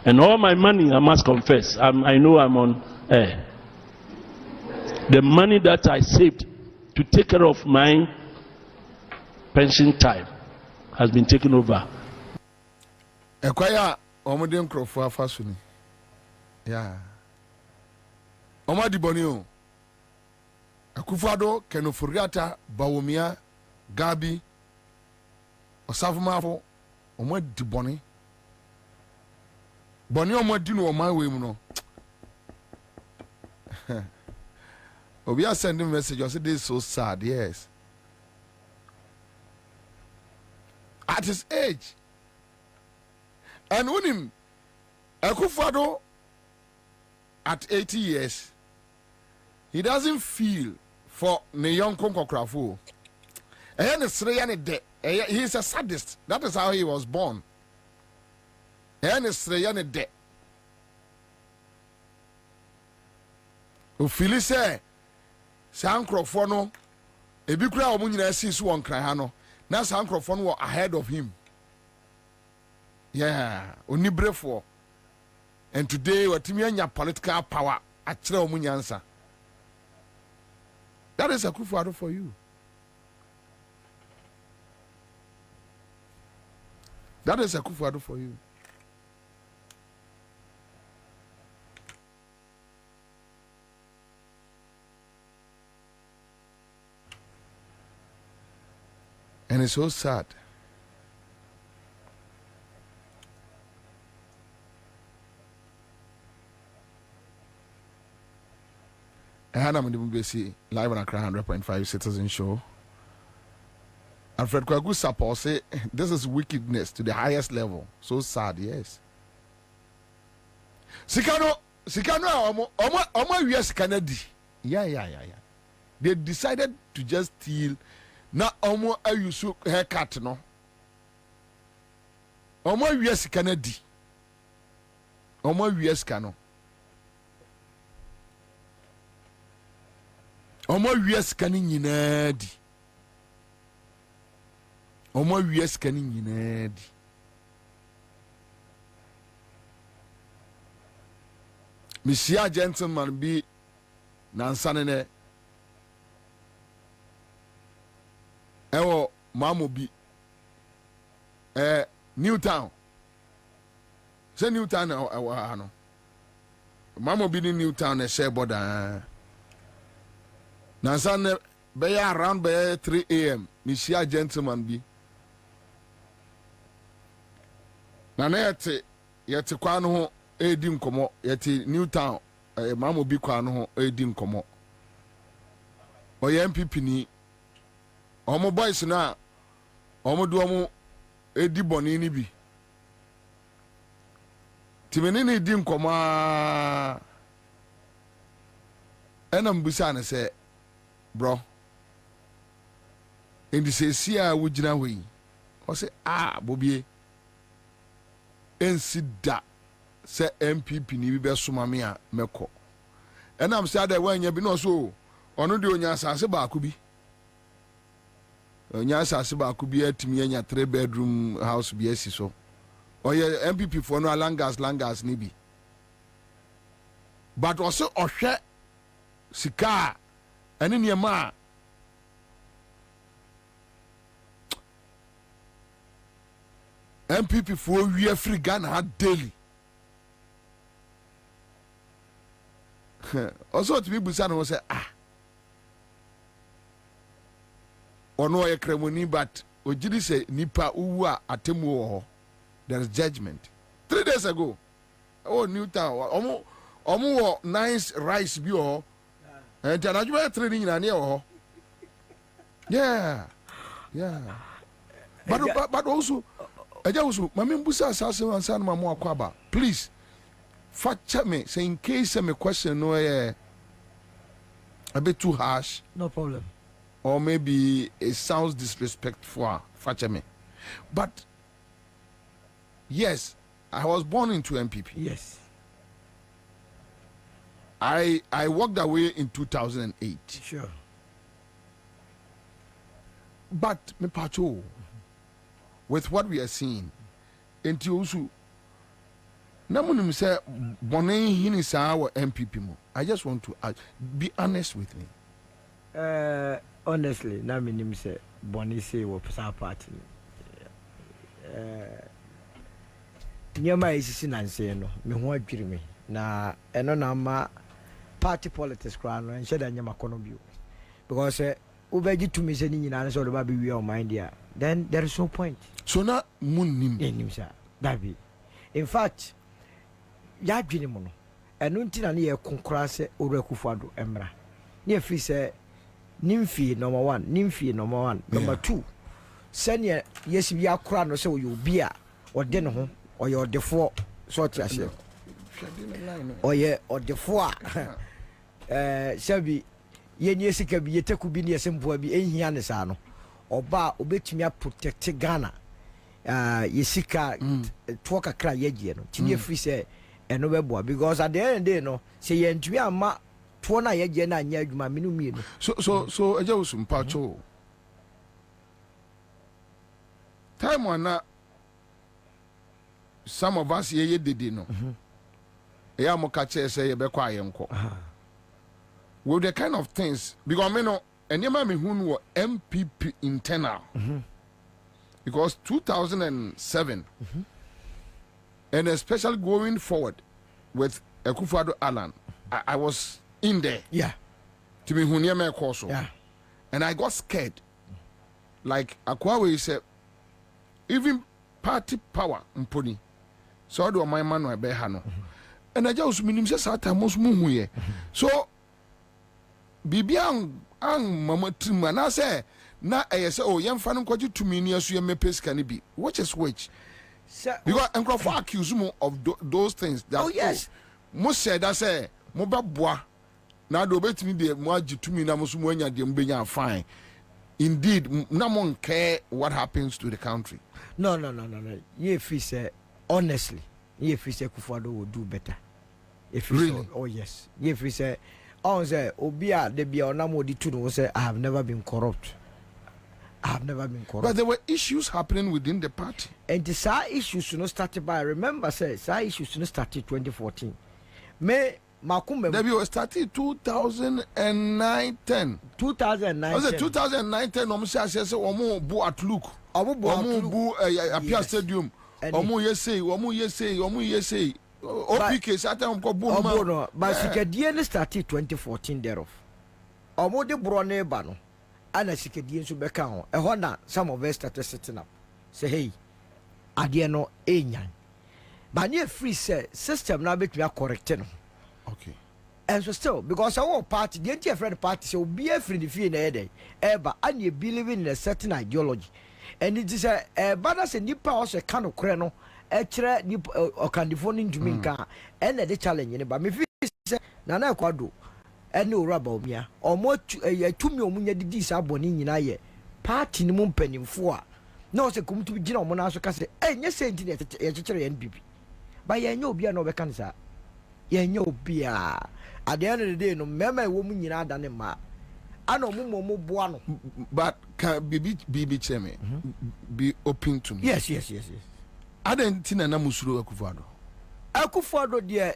and all my money, I must confess, I know I'm on air. The money that I saved to take care of my pension time has been taken over. Ekwaya omode nkrofo afaso ni. Yeah. Omadi boni o. Akufado kenofuriata bawomia Gabi osafumafo omadi boni. Boni omadi no man we mu no. We are sending a message. I said, this is so sad. Yes. At his age. And when him, Akufado, at 80 years, he doesn't feel for the young Konko Krafo. He's a sadist. That is how he was born. And it's de. Ufili say, Sankrofo no ebi kura omu nyina si so won kran ha no na Sankrofo no ahead of him. Yeah, onibrefo. And today watimi anya political power akire omu nyansa. That is a Akufo-Addo for you. That is a Akufo-Addo for you. And it's so sad. And I'm in the BBC live on Accra 100.5 Citizen Show. Alfred Kwagu Sapo say this is wickedness to the highest level. So sad, yes. Sikano omo US Canada. Yeah. They decided to just steal. Na omo ayusu haircut no. Omo US Canada. Omo US Cano. Omo US Cani nyina di. Omo US Cani nyina di. Monsieur gentleman bi Ansah ne ewo mamo bi Newtown. Say Newtown no. Mama be in Newtown and share border. Now Sunday be around by 3 a.m. Nishia gentleman be. Na yete kwa no ho edi nkomo yete Newtown mama bi kwa no ho edi nkomo. Oye MPP ni omo boys na omo do omo edi boni ni bi. Timene ni di nkomo ena mbusa na se bro indi se sia wugina we o se Bobie ensida se MPP ni bi be soma me a meko enam se ada wanya bi no so ono de onya asase ba ko bi onya asase ba ko bi atimi anya 3 bedroom house bi asi so oye MPP for no langas ni bi but also ohwe sika ene niema MPP for we free Ghana had daily. Also to people say no say ono ye kremoni but ojidi say nipa uwu a atemu ho there is judgment. 3 days ago Newtown omo nice rice bi ho and anajuma training na ne ho yeah but also mami mbusa asase wansa na mamo akwaba please factor me say in case me question no a bit too harsh, no problem, or maybe it sounds disrespectful, factor me, but yes, I was born into MPP. Yes, I walked away in 2008. Sure, but me pacho with what we are seeing into also namunum say bone hini sa wa MPP mo. I just want to be honest with me. Honestly na minim say bone say wo sa party nyama isisi nanse no me ho adwiri me na eno na ma party politics kra no enche da nyama kono bio because ubeji to me say ni nyina so do ba be we on mind there, then there is no point. So na munim sir that be in fact ya dwene mu no eno ntina na ye konkora se orakufado emra na ye fi se nimfi number 1 nimfi number 1 number 2 senior yes bi akora no se oyo bi a ode ne ho oye odefo so tiase oye odefo a shabi ye ni esika bi yeteku bi ne yesemboa bi ehia ne sa no oba obetumi a protect Ghana yesika to kakra yegie no tini free say eno beboa because at the end of the day no say yentumi ama to na yegie na anya adwuma menu mienu so eja usum pacho time wana some of us ye dede no ya mo ka che say ye be kwa yenko with the kind of things because me no enema me hu no MPP internal because 2007 and especially going forward with Akufo-Addo Alan, I was in there. Yeah. To be who near me also. Yeah. And I got scared. Like Akwawe said, even party power mponi. So I do my man no be hano. And I just minim say sata mos mu hu So bibian ang mama trim na say na say oh yemfa no kwaji tumi ni aso yem peska ni bi which is which because encrofa accuse mo of those things that yes mo said that say mo ba boa na do betimi de mo agi tumi na mo so mo anya de mbenya fine indeed na mo care what happens to the country. No ye fi say honestly ye fi say Akufo-Addo will do better if really so, oh yes ye fi say on say obia de bia onamo di tu no say I have never been corrupt. But there were issues happening within the party. And the issues not started by, remember, say, issues not started 2014. Me, makumem Debbie was started 2009-10. 2009. Was it 2009-10? Omo say omo bu at look. Omo bu Apia Stadium. Omo yesay. OPK Saturn ko bu no. But sikadie ne started 2014 thereof. Omo de bro ne ba no. Ana sikadie nso beka ho. Ehọ na some of us started setting up. Say hey, adie no enyan. But near free say system now bet me correct no. Okay. And so still, because our party, the anti-friend party, so be a free fee in a day, ever, and you believe in a certain ideology. And it is a bad as a nipper or a kind of crano, a chair or candiphone to me, and the challenge. But me say, Nana Quado, and no rubber me, or more to a 2 million didis aboning in a party in moon penny for. No, se come to be General Monaso Casse, and yes, saying to a teacher and BB. By a no be an overcancer. Yenyo bia at the end of the day no mema woman yina dane ma ano mo boa no but can be cheme be open to me. Yes adentina na musuro akufuado de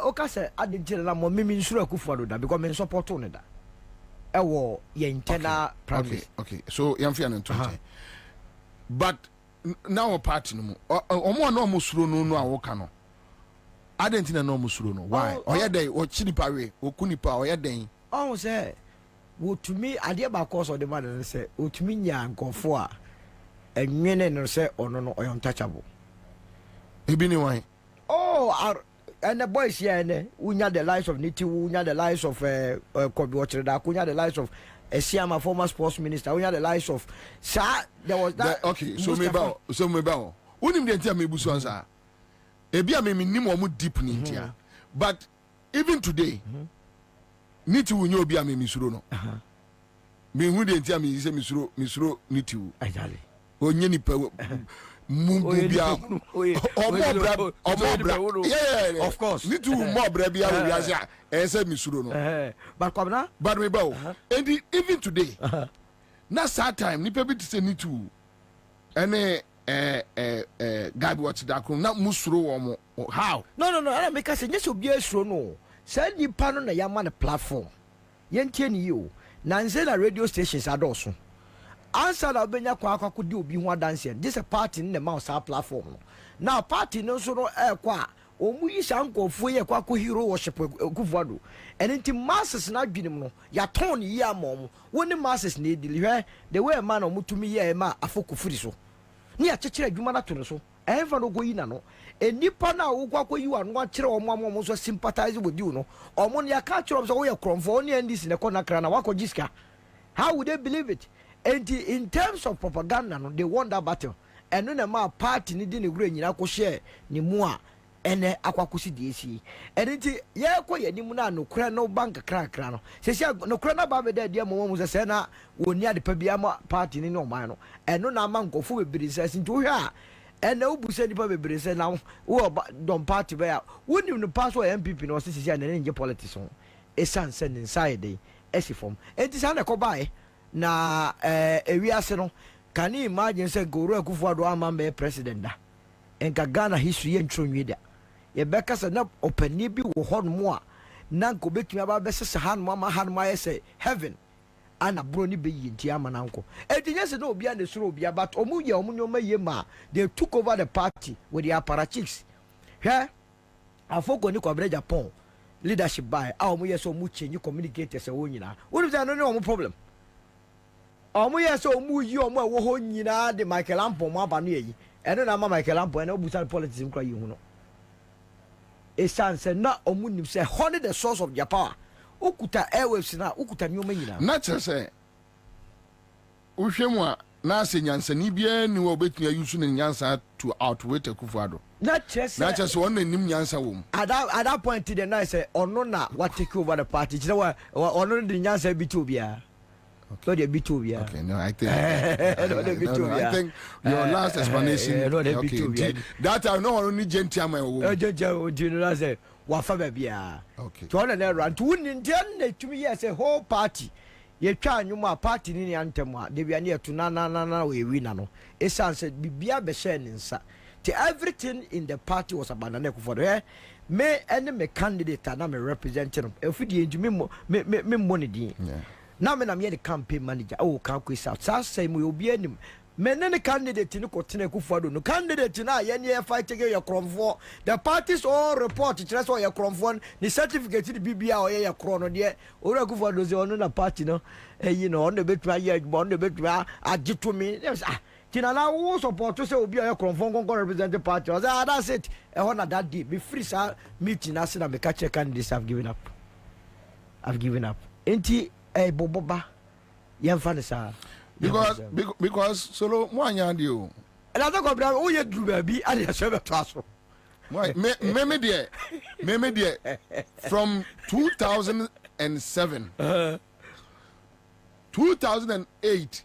oka se adentina na mo mimi nsuro akufuado da because me support no da ewo ye internal practice. Okay so yamfia no ntonte but now party no mo omo na musuro no awoka no adentina no musuro no why oyeden o chinipa we okunipa oyeden on say wo to me ade ba course of the man say o to me nya nkofo a enwene no say ono no untouchable ebi ni why and the boys here unya the lives of Niti, unya the lives of Kobi Ochireda, unya the lives of Esiama, former sports minister, unya the lives of there was that okay so maybe unim de ntia me busu ansa ebi am me nim omo deep ni ntia but even today Niti unyo obi am me suro no me hu de ntia me se me suro Niti u ajale onye ni pa mumbu bia omo yeah of course Niti u mo bra bia we asia e se me suro no but Kwabena but me ba and even today na sad time ni pe bi to say Niti u ene Gabi watch that na musuro wo how no I make us just obi asuro no say nipa no na yama na platform yentie ni yo na nze na radio stations adoso Ansah na obenya kwa di obi ho dance this a party in the mouse platform no now party no so no kwa omu yi shankofo ye kwa hero worship kufuado enti masses na dwenem no ya ton yi amom woni masses na edili hwe the way man omutumi ye ma afokufuri so ni akekere adwuma na to so enfa no goyi na no enipa na wo yi wa no akere omo so sympathize with you no omo ne aka akere so wo ye kromfo oni ndis ne kona kra na wako jiska how would they believe it and in terms of propaganda no they won that battle and no na ma party ni di ne gura nyina ko share ni mu a ene akwakosi DSC enti ye ko ye nimu na no kra no bank kra no sesi no kra na ba be da dia mo se na woni ade pa bia ma party ni no man no eno na ma nkofo bebiri se nti wo hwa ene wo busa ni pa bebiri se na wo don party be ya woni no pass wo MPP no sesi ya ne nje politics on esanse ni inside esi form enti sa na ko bae na ewiase no can you imagine say Goro Akufo-Addo amambe president da enka Ghana history entronwe da ye beka se na opani bi wo hon mo a na nko betumi aba be se han mo ma han ma say heaven ana bro ni be yinti ama na nko etinye se na obi a ne suro obi but omu ye omu nyoma ye ma they took over the party with the apparatchiks he afoko ni Kwabena Japan leadership by omu ye so omu change communicate se wo nyina wonu say no omu problem omu ye so omu yi omu a wo ho nyina de Michael Ampon mo aba no yi eno na ma Michael Ampon eno busa politics nkra yi hu no esanse na omunim say honey the source of their power okuta airwaves na okuta nyoma nyina na chese uhwemu a na asenyansa ni bia ni wo betua yusu ne nyansa to outweigh Akufo-Addo na chese won nim nyansa wo at that point the night say ono na what take over the party you know what ono the nyansa bi to bia okay. Okay, no, I think I think your last explanation. Okay, that I know only gentleman. General say wafa bia. Okay. To na run to win to me yes a whole party. Ye twa nyuma party ni antem a de bia na to na we win no. Esan said bibia be share nsa. Everything in the party was abandoned for there. me any me candidate na me representing if the me money din na me na me the campaign manager oh kan ko south say me obi anim me ne candidate ni ko tena Akufo-Addo no candidate na ye ne fight against your kromfo the parties all report kire so your kromfo ni certificate the bibia o ye kro no de ora Akufo-Addo say ono na party no you know on the betwa ye on the betwa agito me tina na wo support to say obi a kromfo kon represent the party I say that's it e ho na that day be free sa meeting na say na me catch candidates I've given up enti boboba ye mfa ne sa because solo mwanya dio and I don't go oh you do baby and you serve to me there from 2007 2008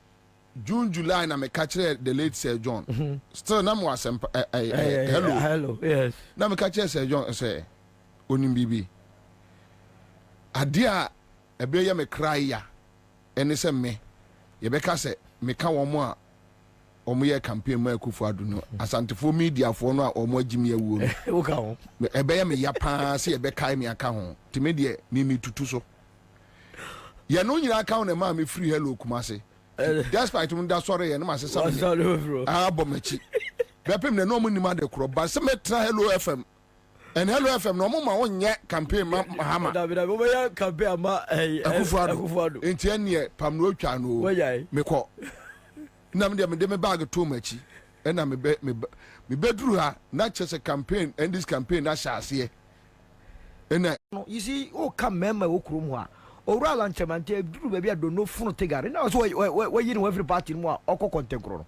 June July na me catch the late Sir John still na mo asem hello yes na me catch Sir John say onim bibi adia ebe ya me cry ya ene se me ye beka se me ka wo mo a omo ye campaign ma Akufo-Addo no asantefo media fo no a omo agimi awuo no wo ka ho ebe ya me ya pa se ye beka me aka ho ti me de mi tutu so ye no nyina aka ho na ma me free hello Kumase despite mun da sorry ye no ma se sam abomachi bepem na no mo nima de kro ba se me tra hello FM and hello FM no mo ma wonye campaign ma hama da bo ya campaign ma Akufo-Addo enti ene pam no twa no me ko na me de me bag to machi na me bedru ha na chese campaign and this campaign na shaase ena you see o come member wo krum ho a owura lanchemante duru ba bia do no funu tegare na so we yin every party mu a okọ contemporary no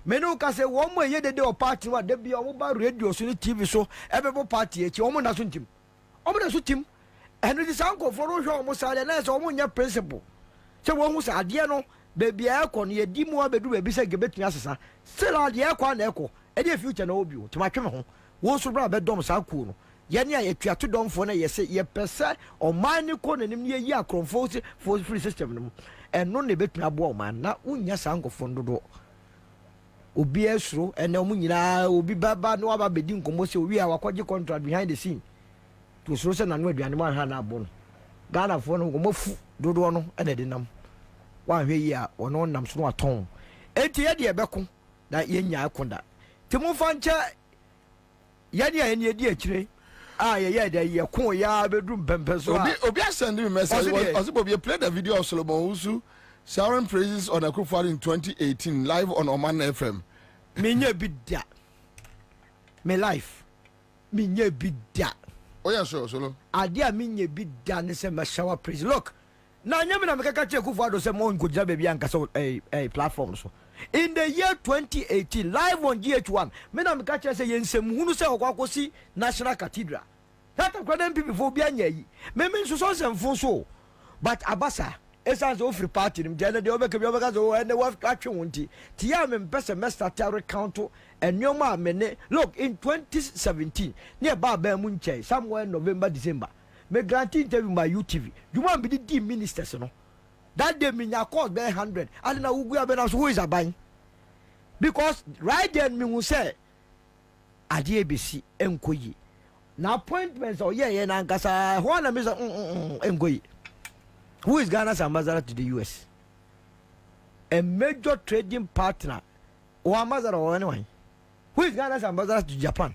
menu ka se wo mo ye de o party wa de bia o ba radio so ni TV so ebebo party echi o mo na so ntim enu di sanko for no hwe o mo sale na so o mo nya principle se wo hu sa ade no be bia ekọ no ye di mu abedu ba bi se gebetu asesa still ade ekọ na ekọ e dey future na obi o ti ma twe me ho wo so bra be dom sa ku no ye ne ye tuato domfo na ye se ye pese o man ni ko nanim ye yi akromfo for free system no eno ne betu abo o man na unya sanko fo ndodo obi esro ene omu nyina obi baba no aba bedi nkomo se owi a wakwaje contract behind the scene to so se na no aduane ma ha na abo no Ghana fo no nkomo fu dodo no ene de nam wa hwe yi a ono nam so no aton enti ye de beko na ye nya akonda timu fanche ye de ye di akire ye de ye ko ya bedum pempeso obi send me message also Bobie play the video of Solomon Usu showering praises on Akufo-Addo in 2018 live on Oman FM. Minye bidda. Me life. Minye bidda. Oh yeah, sure, solo. Adia minye bidda ne se ma shower praise. Look. Na nyame na mekaka che Akufo-Addo se mo ngodja baby anka so platform so. In the year 2018 live on GH1, me na mekaka se yensem hunu se okwakosi National Cathedral. That kwada people for bia nya yi. Me nso so semfo so. But abasa essence of free party nim de de obeka bi obeka so and we atwe wonti ti ya me mpese mesta tare count and nyoma amene look in 2017 near ba mu nche somewhere November December me grant interview my UTV you want be the ministers no that day me nya cost be 100 and na ugu abena so who is aban because right then me who say ade ebesi enkoyi na appointments or yeah na nkasa ho na me say enkoyi. Who is Ghana's ambassador to the US? A major trading partner or ambassador or anyone? Who is Ghana's ambassador to Japan?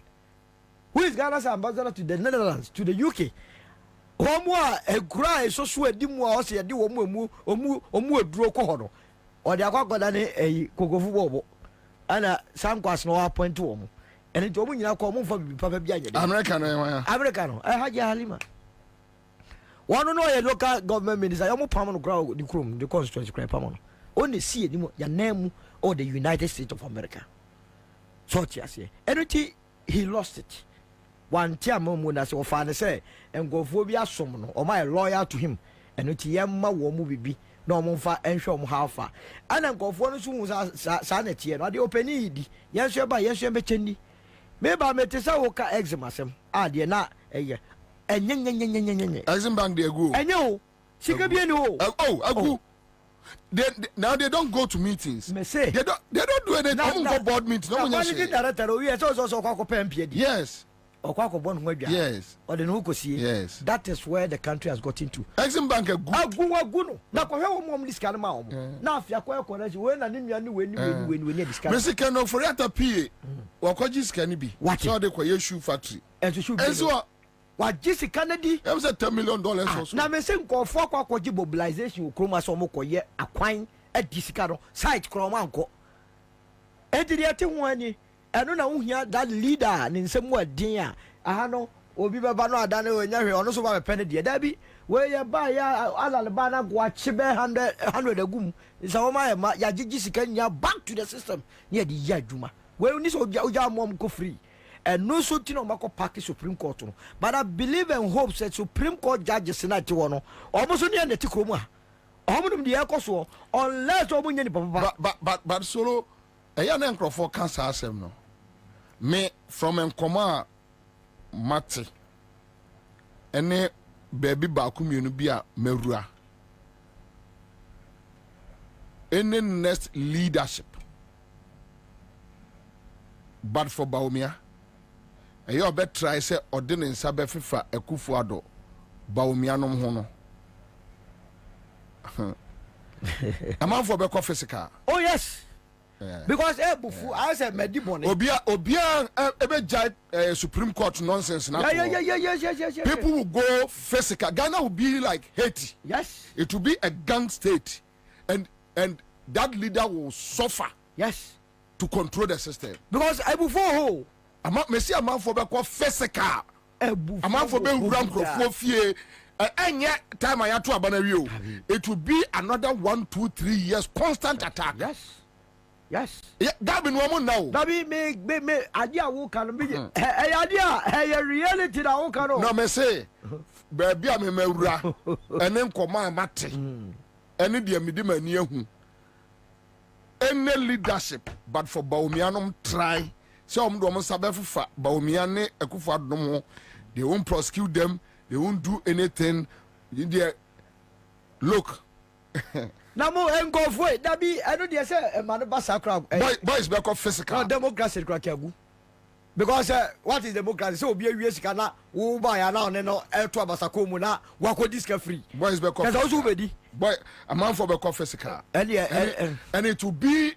Who is Ghana's ambassador to the Netherlands, to the UK? Omwa a cry so sweet dimwa ose di omu eduro ko hono. O de akwa dane e kokofu bobo. Ana sam kwas no appoint to omu. Ene to omu nyina ko omu fa bi papa bi anya de. America no. Haji Halima. One no a local government minister, you permanent crowd the chrome, the constituency cry permanent. Only see anymore your name or the United States of America. So say, anything he lost it. One time when I saw father say, and go for be a summon or my lawyer to him, and it's yamma woman be no more far and show him how far. And then go for soon sanity and the open need. Yes, you're by yes, you're betting. Maybe I met this oka eczema, dear not a year. And Eximbank they go. And you, she could be no. Oh, now they don't go to meetings. They don't do anything. No board meetings. No one director. Yes, also yes. Yes. Yes. That is where the country has gotten to. Exim Bank a good. Now, this kind of now, if you acquire connection, when I need this kind of Mr. Kano for that PA, or Kojis can be. What? So they call shoe factory. And to shoot. And so, what Jesse Kennedy? That was $10 million or so. Now, I say, call for mobilization, chromosomal, a quine, a discaro, site chromanco. And the other one, I don't know here that leader and in some way, dear. I know, Obi Babano, Dano, and Yari, also by a penny, dear Debbie, where you buy Alabama, watch 100 a goom. It's all my Yajisi back to the system near the Yajuma. Where this old mom go free. And no so tino mako party Supreme Court. But I believe and hope that Supreme Court judges in that one almost near the Tikroma. Almost the Ecoso, unless but solo a young uncle for cancer asem no. Me from Nkoma Mate ene baby bakumunu bia merua any next leadership but for Baumia you bet try say ordinance sabe fifa Ekufuado Baumia nom ho no a man for be physical. Oh yes. Because I said Medibone. Obia ebe Supreme Court nonsense now. Yes. People will go physical. Ghana will be like Haiti. Yes. It will be a gang state, and that leader will suffer. Yes. To control the system. Because before Messi a man for be physical. A man for be run crofofie. And yet time I had to abandon. It will be another 1, 2, 3 years constant attack. Yes. Yeah, that be no more now. That be me idea who can be idea reality that who can. No me say baby am me wura ene nkoma mate ene de me de mani ehu any leadership but for Baumianom try say do sabe fufa Baumia ne Ekufuado they won't prosecute them, they won't do anything. Look. Now more go for it. That be I know they say a man basakra. Boys back of physical. No democracy crack. Because what is democracy? So be a US kana who buy now no to basakomu na wako disc free. Boys back of. That's also ready. Boy, a man for back of physical. And it will be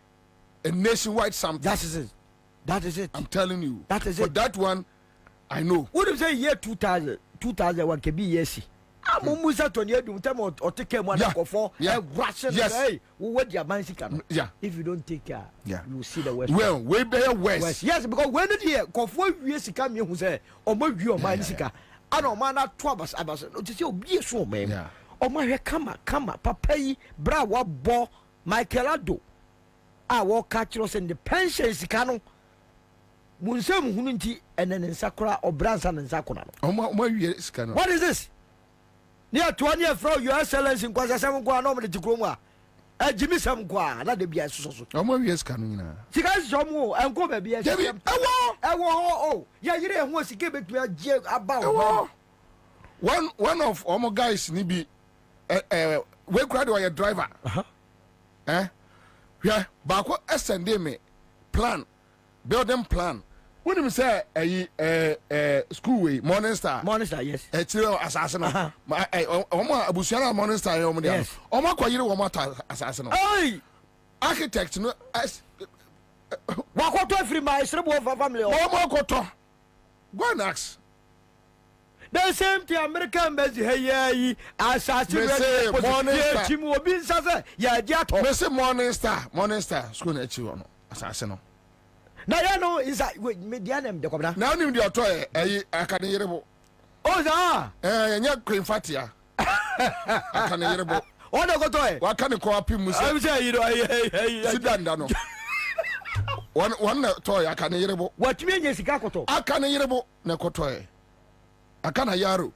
a nationwide something. That is it. I'm telling you. That is for it. That one, I know. What do you say year 2001 can be yes. Musa to near do time or take care one for Russian. Hey, what your man can. Yeah. If you don't take care, you will see the West. Well, way better West. Yes, because when the year for years come here who say, or my view of my sika. I don't mind that troubles. I was not to see be so man. Oh my come papa bra bo Michaelado. I walk catch us in the pensions cano. Munsem hununti and then in Sakura or Branson and Sakura. Oh my yes, what is this? Near 20 years from your excellence in Kwasa 7 kwa normally to Groma. Jimmy Sam kwa, not the BS. Oh my yes, Canina. She guys some more and go baby. Oh, yeah, you didn't want to give it to a jail about one of my guys, Nibi, we cried while a driver. Yeah, but what SND me plan, build them plan. When you say a school way, Morning Star, yes. A chill assassin. Abusiana Morning Star, yes. Oma Kwayiro assassin. Hey, architect, no, as what every my family. Go and ask. The same thing American base hey assassin Morning Star. Chimo bin sasa ya diato. Me say Morning Star, school na chiwo no assassin. Now you know is that with medianum de Kwabena. Now nim the otoy akane yerebo. Oh za. Nya Queen Fatia. Akane yerebo. O de go toy. Wa kan ko apim mu say. I say you know hey. Sidanda no. One toy akane yerebo. What me nya sika koto. Akane yerebo na kotoy. Akana yaro.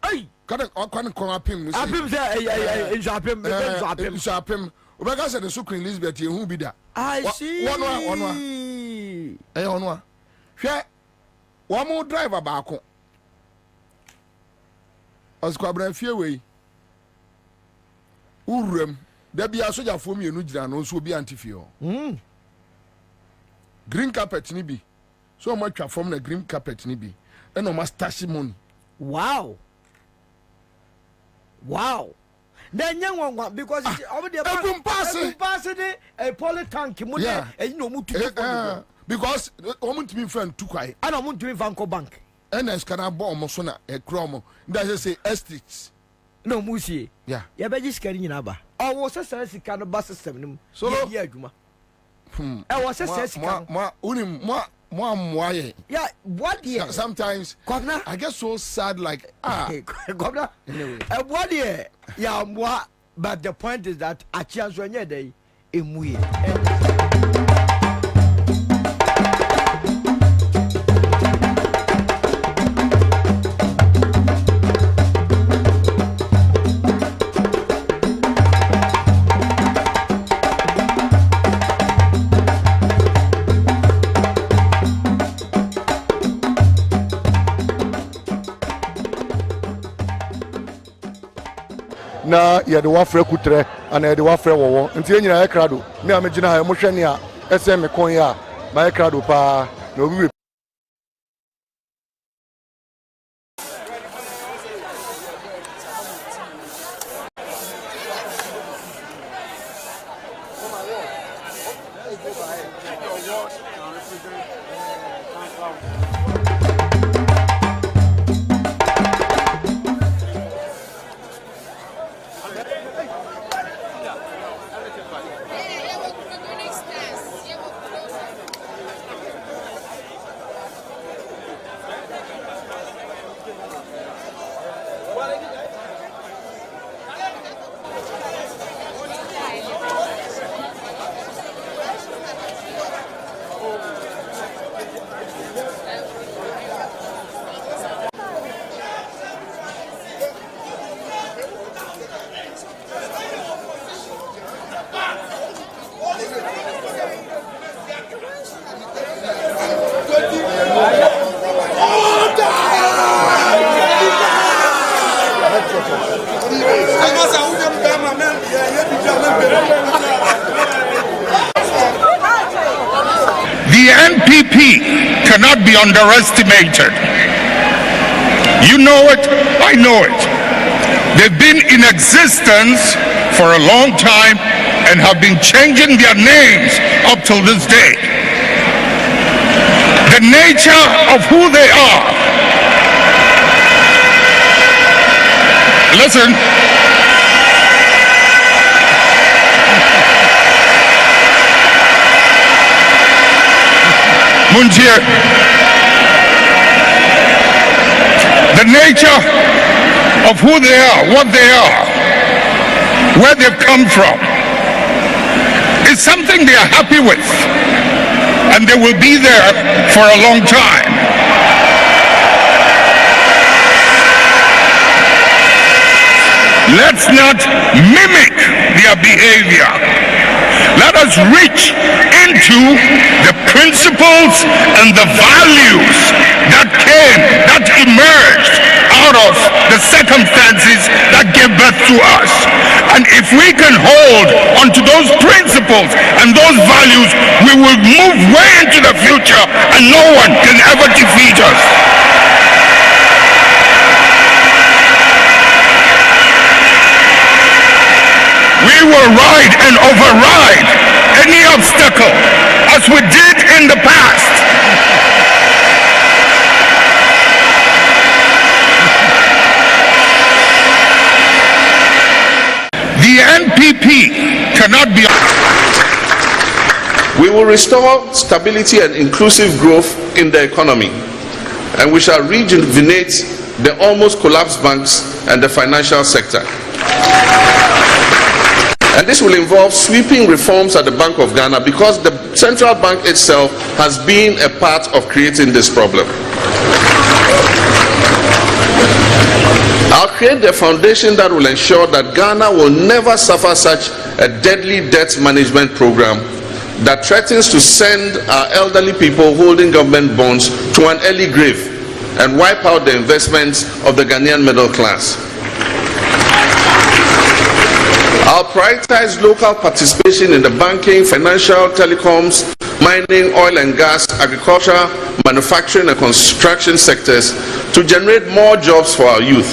Hey, kan ko apim mu say. Apim say apim. Obega say the Queen Elizabeth hu bi da. I see. One. Onwa hwe wo mo driver baako Kwabena fie wei uruem da bia sojafo mienu gira no so bi antifie ho green carpet ni bi so mo atwa form na green carpet ni bi and no stash money. Wow. Then young one because over there a poly tank and you know because woman to be friend too quiet. I don't want to Vanco Bank. And as can I bomb Mosona a chromo. That's say estates. No musi. Yeah. Ya be just carrying naba. I was a sense kind of bus system. So yeah, Juma. I was a sense more. Yeah, what year? Sometimes Kwabena, I get so sad like Kwabena. What year? Yeah, moi. But the point is that a chance when you're there, na yɛde wafrɛ kutrɛ ana yɛde wafrɛ wɔwɔ nti yɛn nyinaa yɛ krado me a megyina ha yɛ mohwɛ ne a ɛsɛ me kɔn yɛ a ma yɛ krado paa na obi The NPP cannot be underestimated. You know it, I know it. They've been in existence for a long time and have been changing their names up till this day. The nature of who they are. Listen. Munjir, the nature of who they are, what they are, where they've come from, is something they are happy with, and they will be there for a long time. Let's not mimic their behavior. Let us reach into the principles and the values that emerged out of the circumstances that gave birth to us. And if we can hold onto those principles and those values, we will move way into the future and no one can ever defeat us. We will ride and override any obstacle as we did in the past. The NPP cannot be. We will restore stability and inclusive growth in the economy, and we shall rejuvenate the almost collapsed banks and the financial sector. And this will involve sweeping reforms at the Bank of Ghana, because the central bank itself has been a part of creating this problem. I'll create the foundation that will ensure that Ghana will never suffer such a deadly debt management program that threatens to send our elderly people holding government bonds to an early grave and wipe out the investments of the Ghanaian middle class. I'll prioritize local participation in the banking, financial, telecoms, mining, oil and gas, agriculture, manufacturing and construction sectors to generate more jobs for our youth.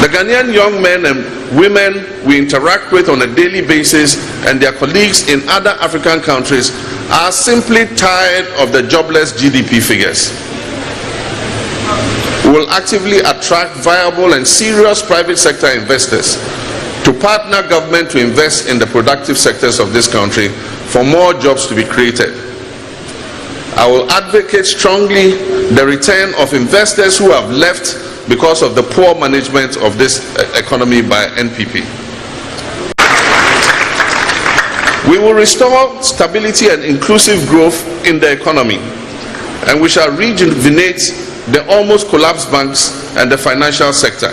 The Ghanaian young men and women we interact with on a daily basis and their colleagues in other African countries are simply tired of the jobless GDP figures. We will actively attract viable and serious private sector investors to partner government to invest in the productive sectors of this country for more jobs to be created. I will advocate strongly the return of investors who have left because of the poor management of this economy by NPP. We will restore stability and inclusive growth in the economy, and we shall rejuvenate the almost collapsed banks and the financial sector.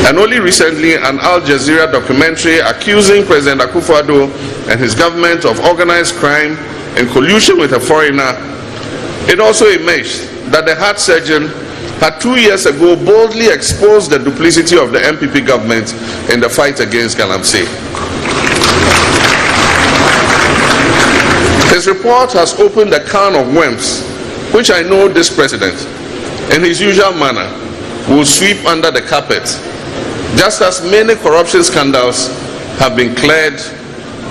And only recently, an Al Jazeera documentary accusing President Akufo-Addo and his government of organized crime in collusion with a foreigner, it also emerged that the heart surgeon had 2 years ago boldly exposed the duplicity of the MPP government in the fight against Galamsey. His report has opened a can of worms, which I know this president, in his usual manner, will sweep under the carpet, just as many corruption scandals have been cleared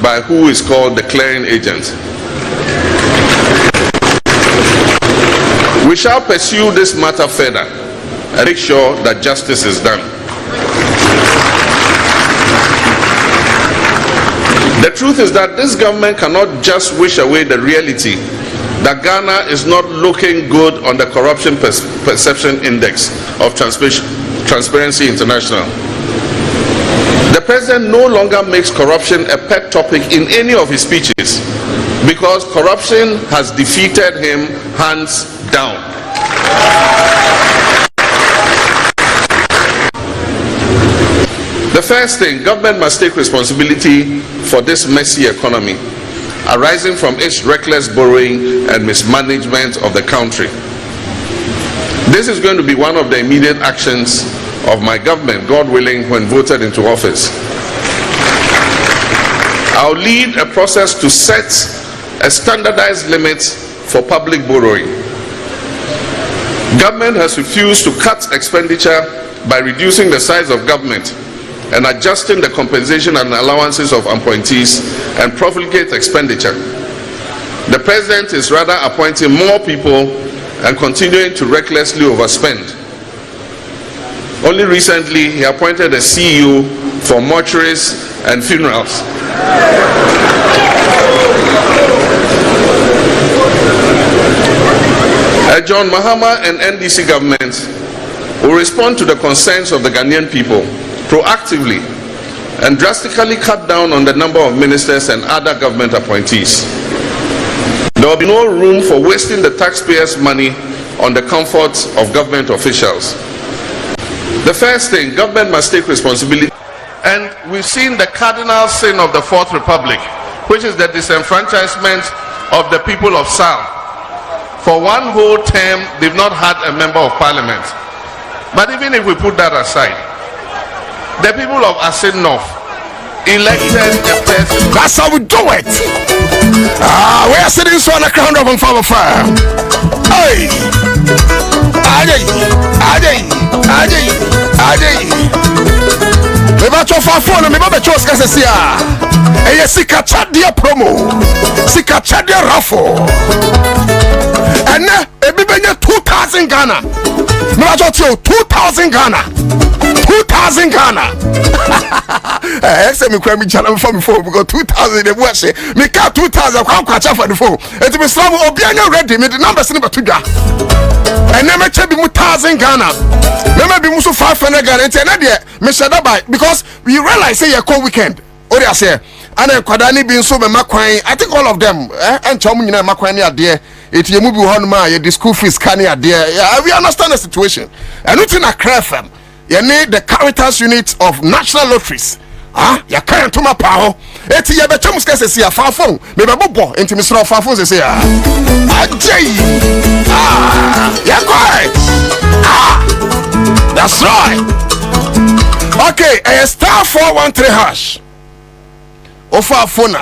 by who is called the clearing agent. We shall pursue this matter further and make sure that justice is done. The truth is that this government cannot just wish away the reality that Ghana is not looking good on the Corruption Perception Index of Transparency International. The president no longer makes corruption a pet topic in any of his speeches because corruption has defeated him hands down. The first thing, government must take responsibility for this messy economy arising from its reckless borrowing and mismanagement of the country. This is going to be one of the immediate actions of my government, God willing, when voted into office. I'll lead a process to set a standardized limit for public borrowing. Government has refused to cut expenditure by reducing the size of government and adjusting the compensation and allowances of appointees and profligate expenditure. The president is rather appointing more people and continuing to recklessly overspend. Only recently, he appointed a CEO for mortuaries and funerals. John Mahama and NDC government will respond to the concerns of the Ghanaian people proactively and drastically cut down on the number of ministers and other government appointees. There will be no room for wasting the taxpayers' money on the comfort of government officials. The first thing, government must take responsibility. And we've seen the cardinal sin of the Fourth Republic, which is the disenfranchisement of the people of South. For one whole term, they've not had a member of parliament. But even if we put that aside, the people of Asin North elected a person. That's how we do it. We are sitting so on a crown of fire. Hey, me ba cho fa phone me ba be cho ska se sia e ye sika chadia promo sika chadia rafo ene e bi benye 2000 Ghana me ba cho 2000 Ghana 2000 Ghana eh se me kwa mi chala for me phone because 2000 e bo se me ka 2000 kwa cha for the phone et me slam obi anya ready me the numbers ni beto dwa ene me che bi mu 1000 Ghana me ma bi mu so 500 Ghana enti ene de me shada by because we realize say your weekend o dey say ana kwada ni bi nso be makwan I think all of them encho mu nyina makwan ni ade eti emu bi ho no ma ye the school fees kan ni ade we understand the situation and nothing na crafm you need the Caritas unit of national lotteries ya kan to ma pa ho eti ye be chemu ska se sia fa phone me be bobo enti me sro fa phone se sia ajay ya kwai that's right. Okay, a star 413 hash. Offer phone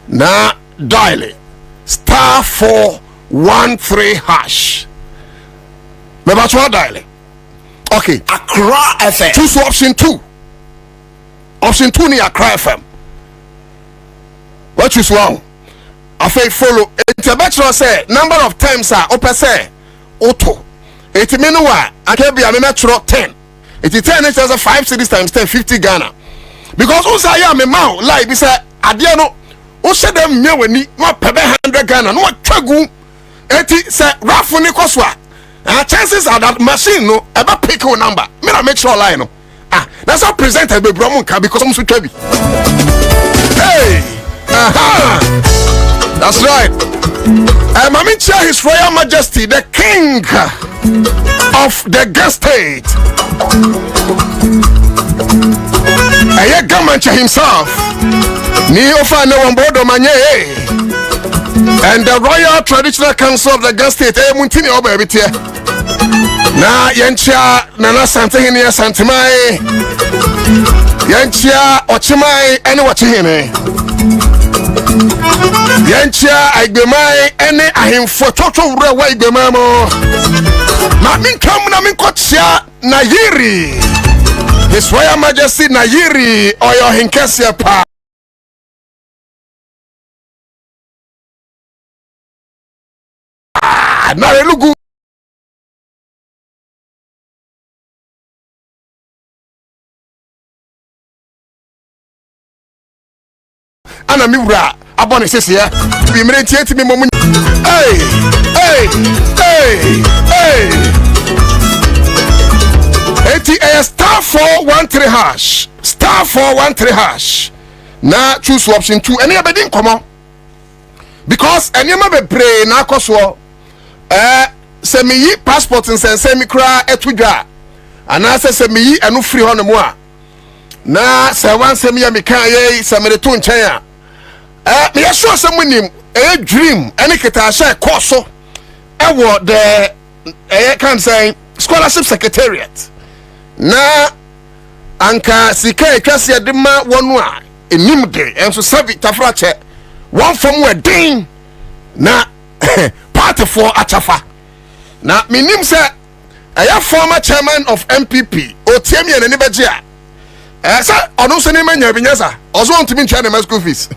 na dial star 413 hash. Me ba twa dial. Okay, Accra FM. Choose option 2. Option 2 ni Accra FM. What choose one? I follow. It's a better say number of times are open say auto. It mean what? I can be a metro 10. It is 10 inches of 5 cities times 10, 50 Ghana. Because also I am a mount like this. Adiano, who said them near when not pay 100 Ghana, no tragu. It say Rafuni Koswa. Chances are that machine no ever pick a number. Me not make sure line no. That's how presented by Bromonka because I'm so heavy. Hey, that's right. Mami Chair, His Royal Majesty, the King of the Gas State. Aye, government himself. Ni ofa ne wambodo manye. And the Royal Traditional Council of the Gas State. Muntini oba ebitie. Na yenchia nana sante hini ya santimai. Yenchia ochimai eni wachihini. Yenchia aigbemai eni ahimfo toto ure wa aigbemamo. Ma minkamu na minkochia na yiri. His Royal Majesty na yiri oyo hinkesia pa. Na relugu. Ana miura abone sisi ya bi mire tieti mi momu. Hey ATA star 413 hash star 413 hash na choose option 2 any abedin komo because anyama be pray na akoso se me yi passport nsense mi kra etudwa ana se me yi anu free ho no mo a na se wan se me ya me kan ye se me to nchen a me yeso se munim dream any kita sha koso wo the can say scholarship secretariat na anka sika etwase de ma wonu a enim de enso sabi tafrache one from wedding na party for achafa na minim se aya former chairman of MPP otiemi ene beje a sa onu se ni manya binyasa ozo ntimi ntia na school fees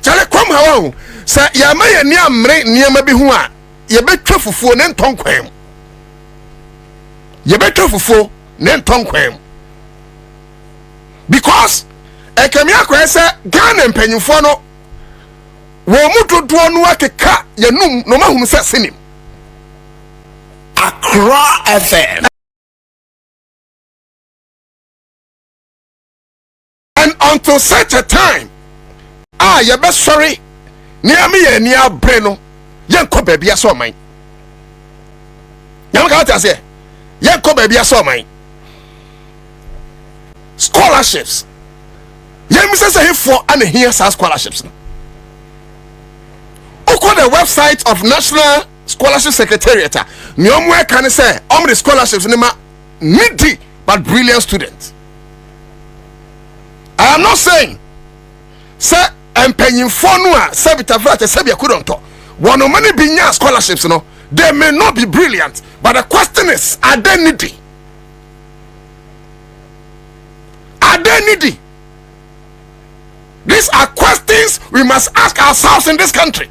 chale kom hawo sa ya maye ni amre niema bi hu a ye betwa fufuo ne ntonkwam ye betwa fufuo ne ntonkwam because ekemi akwese Ghana mpanyimfo no wo mudodo no akeka yanum no mahunu se sinim Accra FM. And until such a time you be sorry near me and near Breno yanko baby aso mine yanko what I say yanko baby aso mine scholarships yemi say for and here scholarships oko the website of National Scholarship Secretariat nyomwe can say the scholarships nema needy but brilliant students. I am not saying say empanyimfo no a sabitafrate sabia kudonto one many binya scholarships no they may not be brilliant but the question is are they needy? Are they needy? These are questions we must ask ourselves in this country.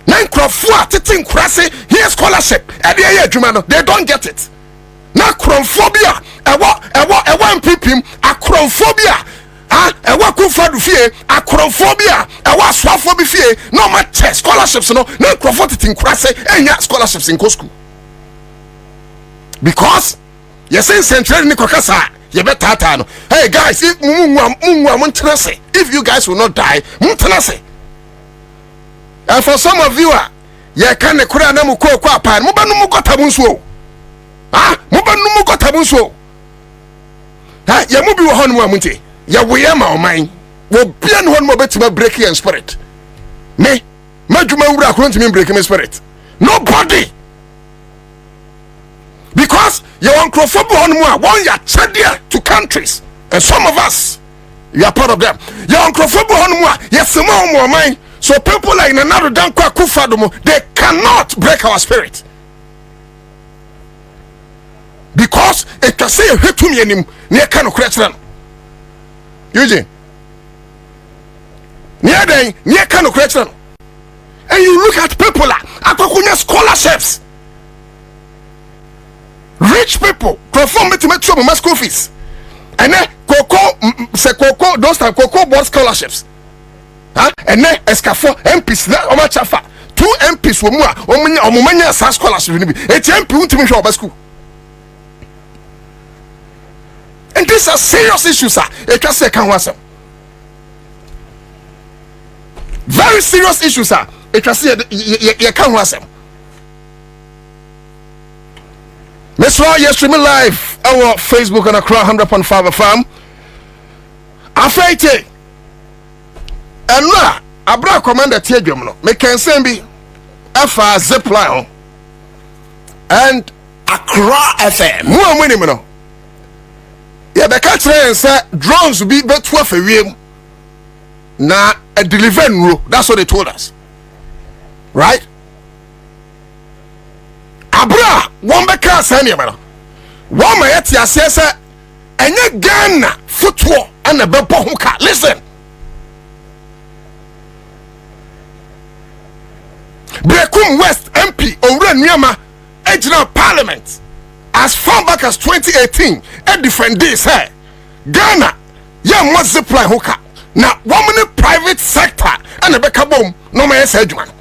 Nan krofua titin krase here scholarship and they don't get it. Na kronphobia ewa mpipim akronphobia ewa kufadu fie akronphobia ewa swafobi fie no ma scholarships no na krofo titin krase enya scholarships in school because you say central ni kokasa you better no hey guys if if you guys will not die and for some of you you can kura na mu ko kwa pan mu banu mu kotabu nso mu banu mu kotabu nso ya mu bi wo honu amunte ya wo ye ma oman wo bia no honu betima break your spirit me madwuma wura akrontimi break my spirit nobody because you want crofobia honu a one ya chadia to countries and some of us You are part of them. Your uncle yes, more mine. So people like Nanado Dankwa Kufadomo, they cannot break our spirit. Because it can say hit to me and near Kano Christian. Eugene. Near Kano Christian. And you look at people like scholarships. Rich people perform to make trouble my school fees. And then Coco, those time Coco board scholarships. And then Escafo MPs na chafa. 2 MPs were more or Mumania scholarship. It's MP to me show school. And these are serious issues, sir. It can say can was very serious issues, sir. It can say you can was Miss Law, you're streaming live our Facebook and Accra 100.5 FM. Afraid and now, I brought commander Tiagum. Me can send me F zip line and Accra FM. More winning, you know. Yeah, the country say drones will be better for you. Now, a delivery rule. That's what they told us. Right? Abra, one beka send you, man. One my yet ya say, and you Ghana football and a bebo hookah. Listen. Brekum West MP Owura Nneoma Regional Parliament as far back as 2018 a different day say Ghana ya mo zipline hookah na woman private sector and a beka boom no man say adwuma.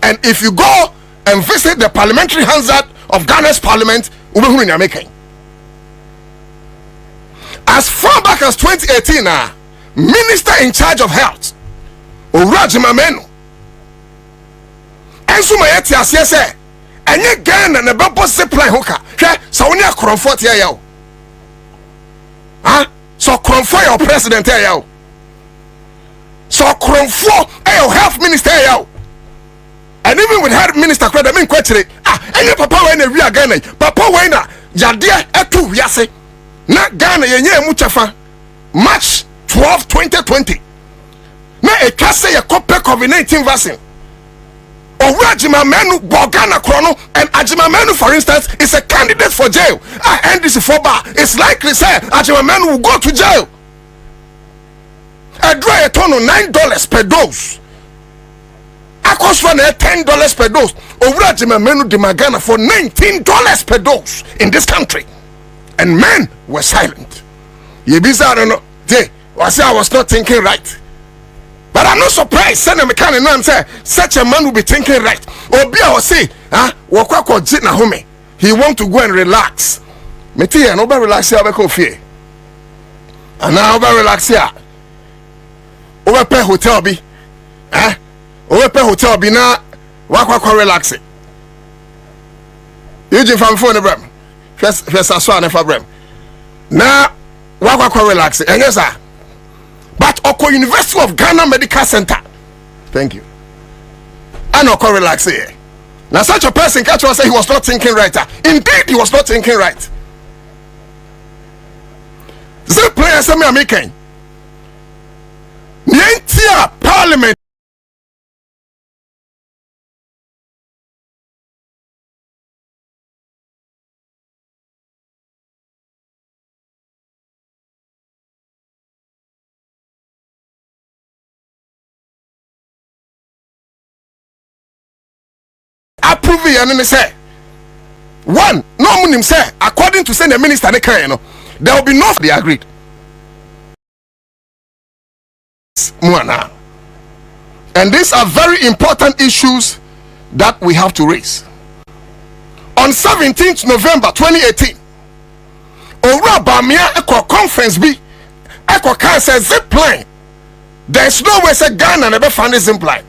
And if you go and visit the parliamentary Hansard of Ghana's parliament, ubehunu nya making. As far back as 2018 minister in charge of health Owura Jimamenu Ansah mayeti asiye se enye Ghana na bebo zipline hookah hwe so woni akromfo tie yawo so kromfo your president yawo so kromfo your health minister yawo. And even with health minister kwada me nkwachire enye papa we na wi Ghana papa we na yade etu wiase na Ghana yenye emu chafa March 12 2020 na ekase ye kope COVID-19 vaccine. Owura Jimamenu Bogana Chrono and Ajimamenu, for instance, is a candidate for jail. NDC for bar. It's likely say Ajimamenu will go to jail. A dry a ton of $9 per dose. I cost for $10 per dose. Owura Jimamenu de Magana for $19 per dose in this country. And men were silent. You bizarre, I don't know. I was not thinking right. But I'm not surprised. Send me can and say such a man will be thinking right. Or be or say, he want to go and relax. Metia no be relax here be fear. And now be relax here. Over pay hotel be. Over pay hotel be na wakwa relax. You just from phone bram. First aswa na for bram. Na wakwa relax. And yes sir. But Oko University of Ghana Medical Center, thank you, and Oko relax here. Now such a person catch us say he was not thinking right. Indeed, he was not thinking right. The players say me are making. Nientia Parliament. Approve it and say one no munim say according to say the minister they can there will be no they agreed. And these are very important issues that we have to raise. On 17th November 2018, Owura Bamia Eco Conference B Eco Can say zip line. There's no way say Ghana never found a zip line.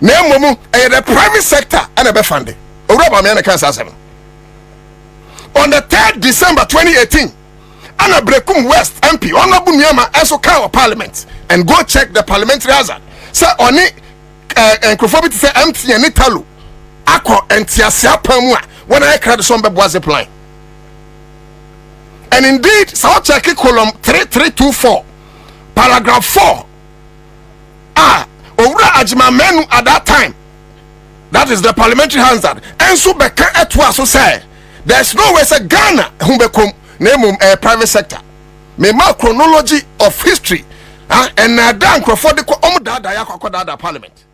Nemomu the private sector and a befande. Owura Bamia Cancer 7. On the 3rd December 2018, Anna Brekum West MP Honorable Nyama also came to Parliament and go check the parliamentary hazard. Say oni enkrofobit say empty and Italu. Ako entiasia pamwa when I cried some bebo zip line. And indeed, South check column 3324. paragraph 4 Owura Ajima Menu at that time, that is the parliamentary Hansard, and so beka etwa so say there's no way say Ghana humbekom name a private sector me ma chronology of history and na dan crofo de ko omdada ya kwakoda parliament,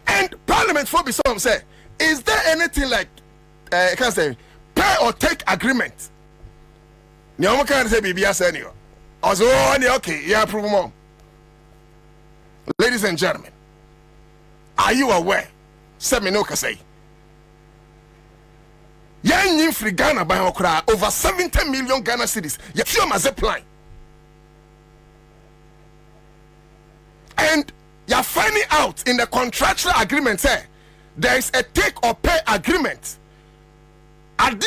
and parliament for be some say, is there anything like I can say pay or take agreement? Ni omo kan say bibia say ni o so okay yeah approve more. Ladies and gentlemen, are you aware? Seminoka say, Yan free Ghana by Okra over 70 million Ghana cedis. You feel my zip line. And you're finding out in the contractual agreement, there is a take or pay agreement. There's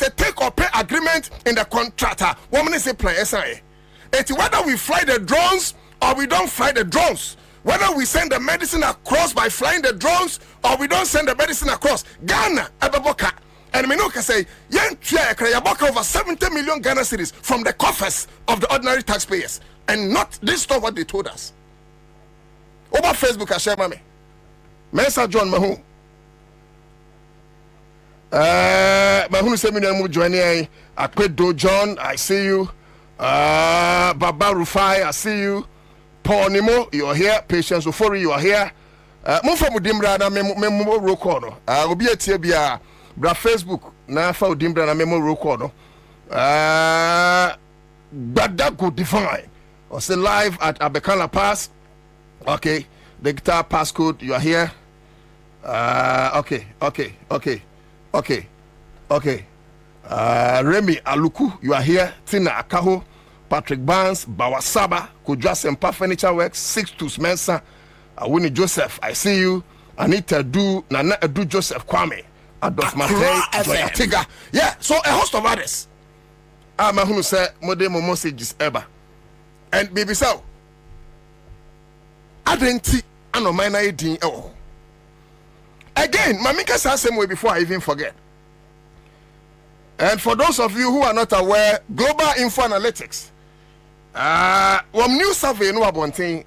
a take or pay agreement in the contractor. Woman is a plan. It's whether we fly the drones or we don't fly the drones, whether we send the medicine across by flying the drones or we don't send the medicine across. Ghana, Ebeboka, and Minoka say, Yan Yaboka over 70 million Ghana cedis from the coffers of the ordinary taxpayers. And not this stuff what they told us. Over Facebook, I share me. Mensa John Mahu. Mahu Semina joining Akwedo John, I see you. Baba Rufai, I see you. Paul Nimo, you are here. Patience Ofori, you are here. Mufa Mudimbra na memo rokono. Obi etie bia bra Facebook na fa Udimbra na memo rokono. Badago Divine. Or say live at Abekala Pass. Okay. The guitar passcode, you are here. Okay. Remy Aluku, you are here. Tina Akaho. Patrick Barnes, Bawasaba, Kudra Sempa Furniture Works, 62 Mensa, Winnie Joseph, I see you. Anita Du, Nana Du Joseph Kwame, Adolf Mate, Joya Tiga. Yeah, so a host of others. I'm a who say, Modemo messages ever. And baby, so I didn't see, I know my idea. Again, Mamika said same way before I even forget. And for those of you who are not aware, Global Info Analytics. One new survey no about thing.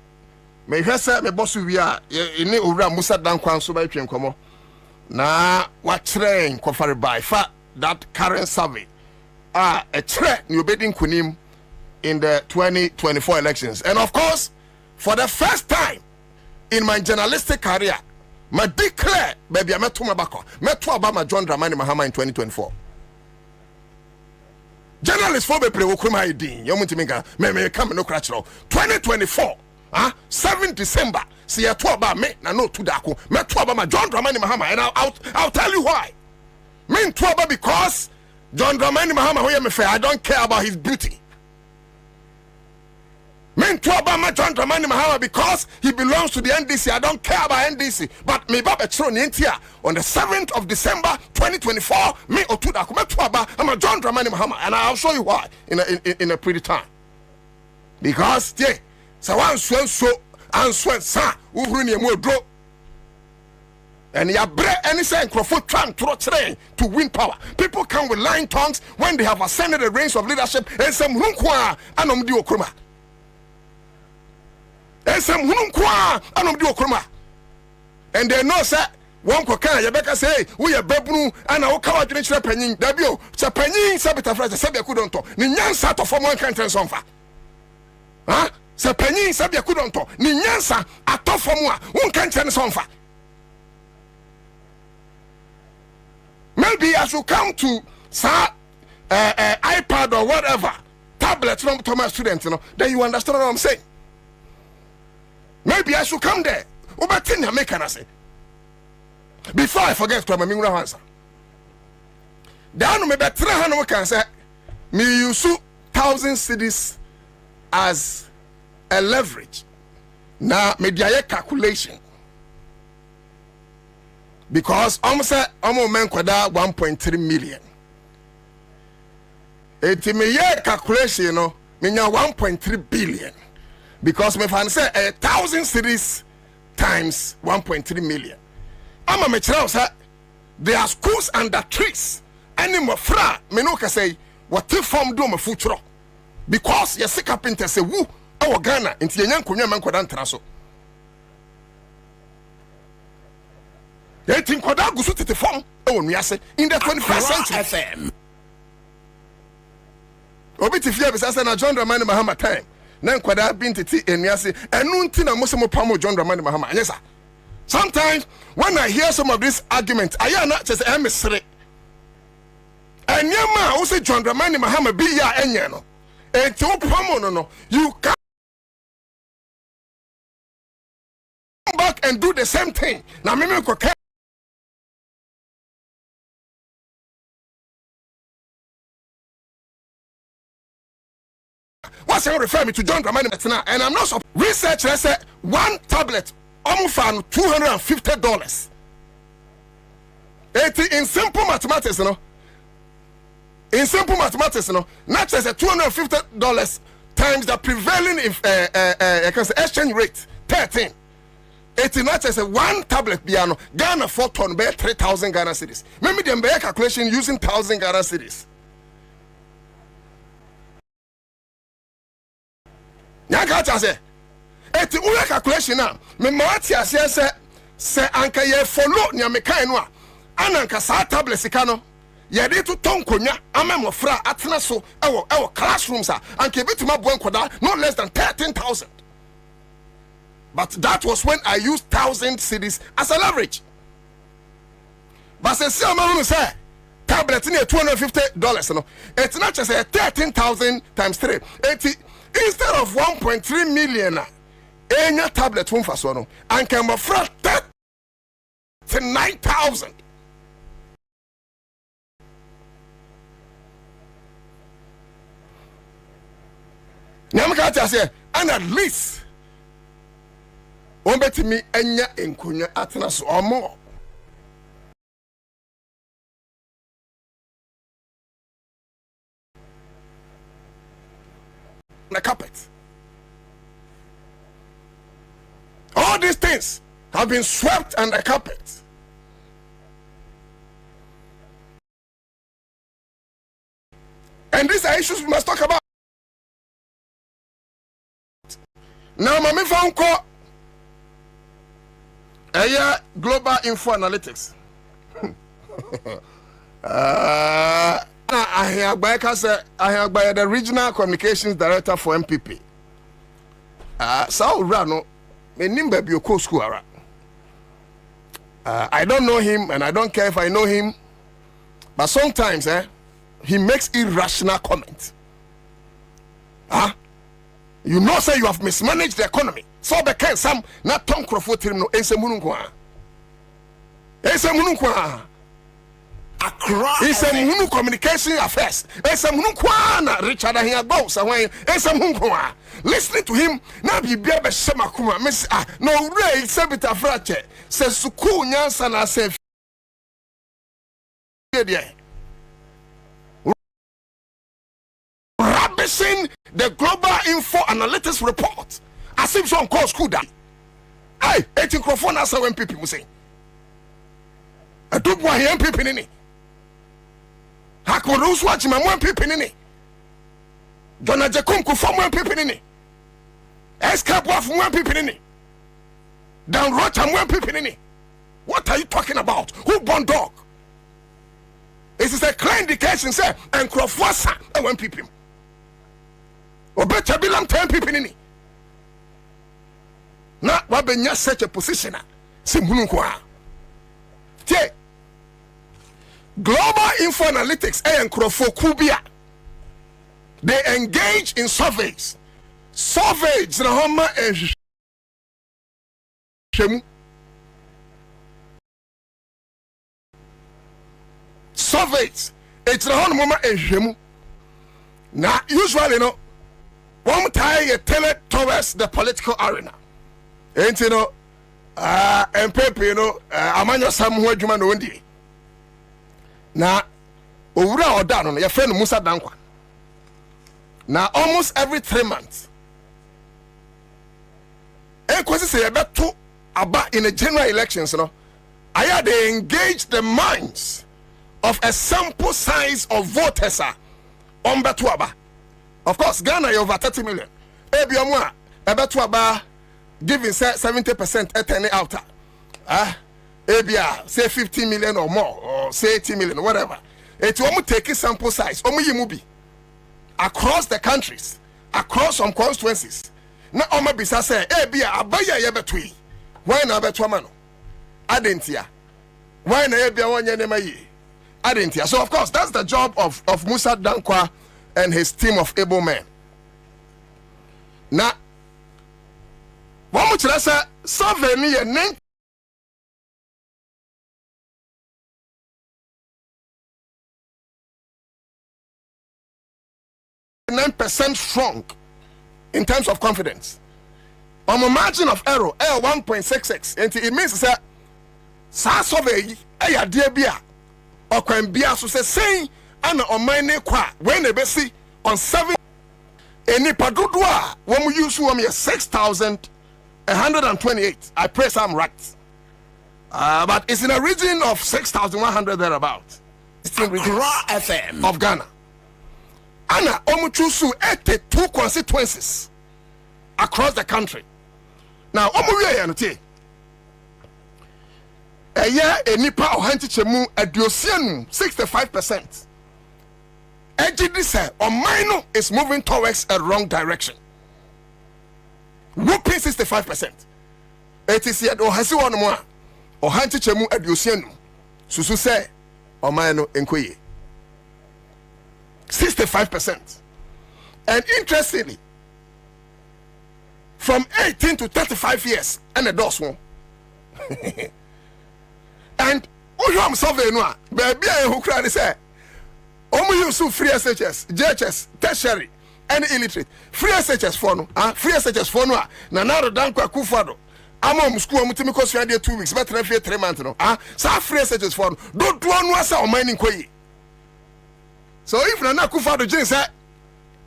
Me hwese me boss wi a ni owura Musa Dankwan so ba twem komo. Na wa train kwafare by fa that current survey. A tre ni obedin kunim in the 2024 elections. And of course, for the first time in my journalistic career, I declare baby I meto mabako. Meto Obama John Dramani Mahama in 2024. Journalists for be play okuma idin yomutimika me come no crachro 2024 7 December see ya to about me na no to dako me to about my John Dramani Mahama, and I'll tell you why. Me to about because John Dramani Mahama who me fair, I don't care about his beauty. Me to about my John Dramani Mahama because he belongs to the NDC. I don't care about NDC, but me baba tron intia on the 7th of December 2024 me otuda me to about I'm a John Dramani Mahama, and I'll show you why in a pretty time. Because yeah, so one so sa uhuru ni emu odro, and ya bre any say microphone trying to win power. People come with lying tongues when they have ascended the ranks of leadership, and some hunkwa anom di okroma. And they know sir one kokan yebeka say we are bebunu and I kawa dwene kire panyin dabio se panyin se betafra se be kudonto ni nyansa to form one country sonfa se panyin se be kudonto ni nyansa ato form a one country sonfa. Maybe I should come to iPad or whatever tablet from my students, then you understand what I'm saying. Maybe I should come there. Before I forget, Ansah. Down me better hand can say me use 1,000 cities as a leverage. Now me dia calculation. Because almost men kwada 1.3 million. Eti me ye calculation me nya 1.3 billion. Because me fan say 1,000 cities times 1.3 million. Ama me tell say there are schools under trees. Any more fra me no can say what form do me futuro. because yɛse carpenter sɛ wu ɛwɔ Ghana nti yɛnya nkonnwa ma nkɔda ntena so yɛnti nkɔda agu so tete fam ɛwɔ nnuase in the 21st century FM obi te fie bisa sɛ na John Dramani Mahama time na nkɔda bi ntete nnuase ɛnu nti na mo sɛ mo pam John Dramani Mahama anyɛ sa. Sometimes when I hear some of these arguments I am not just emissary and yama also John Dramani Mahama be ya enyano and to no you come back and do the same thing now me what's I refer me to John Dramani Mahama and I'm not research I said one tablet almost $250. In simple mathematics, you know. In simple mathematics, you know, not just $250 times the prevailing exchange rate 13. It's not just one tablet piano. Ghana 4 ton bear 3,000 Ghana cedis. Maybe them bear calculation using 1,000 Ghana cedis. Nyaka say. Eti uya calculation na me mati ase se anka ye follow nya me kan no a ananka sa tablet sika no ye de to tonkonya amamofra atena so ewo classrooms a anka betuma bo enkoda no less than 13,000. But that was when I used 1,000 cedis as a leverage. But se see amanu say tablet ni $250 no it's not just 13,000 times 3 80 instead of 1.3 million enya tablet one for so no and can be frat 9,000. Nyamaka say and at least one bet me enya enkonya atena so or more. The carpet. All these things have been swept under the carpet. And these are issues we must talk about. Now, Mami found call Global Info Analytics. I hear by the Regional Communications Director for MPP. Sao Rano. I don't know him and I don't care if I know him, but sometimes he makes irrational comments. You know, say you have mismanaged the economy. So the can some not Tom Crawford no Ensemunkwa. It's a Munu communication affairs. It's a Munkwana, Richard here goes away. It's a Munkwa. Listening to him, now be Bebe Semakuma, Miss no Ray, Sabita Frate, says Suku Nyansana said, rubbishing the Global Info Analytics report as if some cause could die. Aye, 18 microphone as when people say, I don't want him people in it. I could also watch my one people in it. Donna Jacunco from one people in it. Escape off one people in it. Down Rocham one people in it. What are you talking about? Who born dog? This is a clear indication, sir, and Crawford and one people. Or better Bilam 10 people in it. Not what been just such a position. Simunukwa. Global Info Analytics and Crawford Kubia. They engage in surveys. Surveys na homa shemu. Surveys. It's na homa shemu. Now usually no one tie you tell it towards the political arena. Ain't you know MPP you know amanyo samho adwuma no ndi. Na owura oda no your friend Musa Dankwa. Now almost every 3 months say to about in the general elections, you know, they engage the minds of a sample size of voters on Batuaba. Of course, Ghana is over 30 million. Ebiomwa, ebetu aba giving say 70% etene outer. Ebia say 50 million or more, or say 80 million, whatever. It will take a sample size. Yimubi across the countries, across some constituencies. Na Oma Bisa say, Ebia abaya yebetui. Why na betu mano? Adentia. Why na ebia wanya nemayi? Adentia. So of course, that's the job of Musa Dankwa and his team of able men. Now, one much less survey me a 9% strong in terms of confidence. On a margin of error, 1.66, and it means that sa survey a dear beer or can be so say and on my name when they see on 7 any padudwa when we use 6,128. I pray I'm right. But it's in a region of 6,100 thereabout. It's in region FM of Ghana. Anna Omuchusu 82 constituencies across the country. Now Omuwe Yanute. A year a nipa or hantichemu a diosianu 65%. Ejidise or minor is moving towards a wrong direction. Whooping 65%. It is yet or has one more or hantichemu a diosianu. Susu say or minor enquiry. 65%. And interestingly, from 18 to 35 years, and a dose one. And who am survey no, baby, who cried say, use free SHS, JHS, tertiary, and illiterate. Free SHS for no, free SHS for no, Nanaro Dankwa Kufado. I'm school, I'm 2 weeks, better than 3 months. No, so free SHS for no, don't do one was our mining quay. So if Nana Kufado Jane said,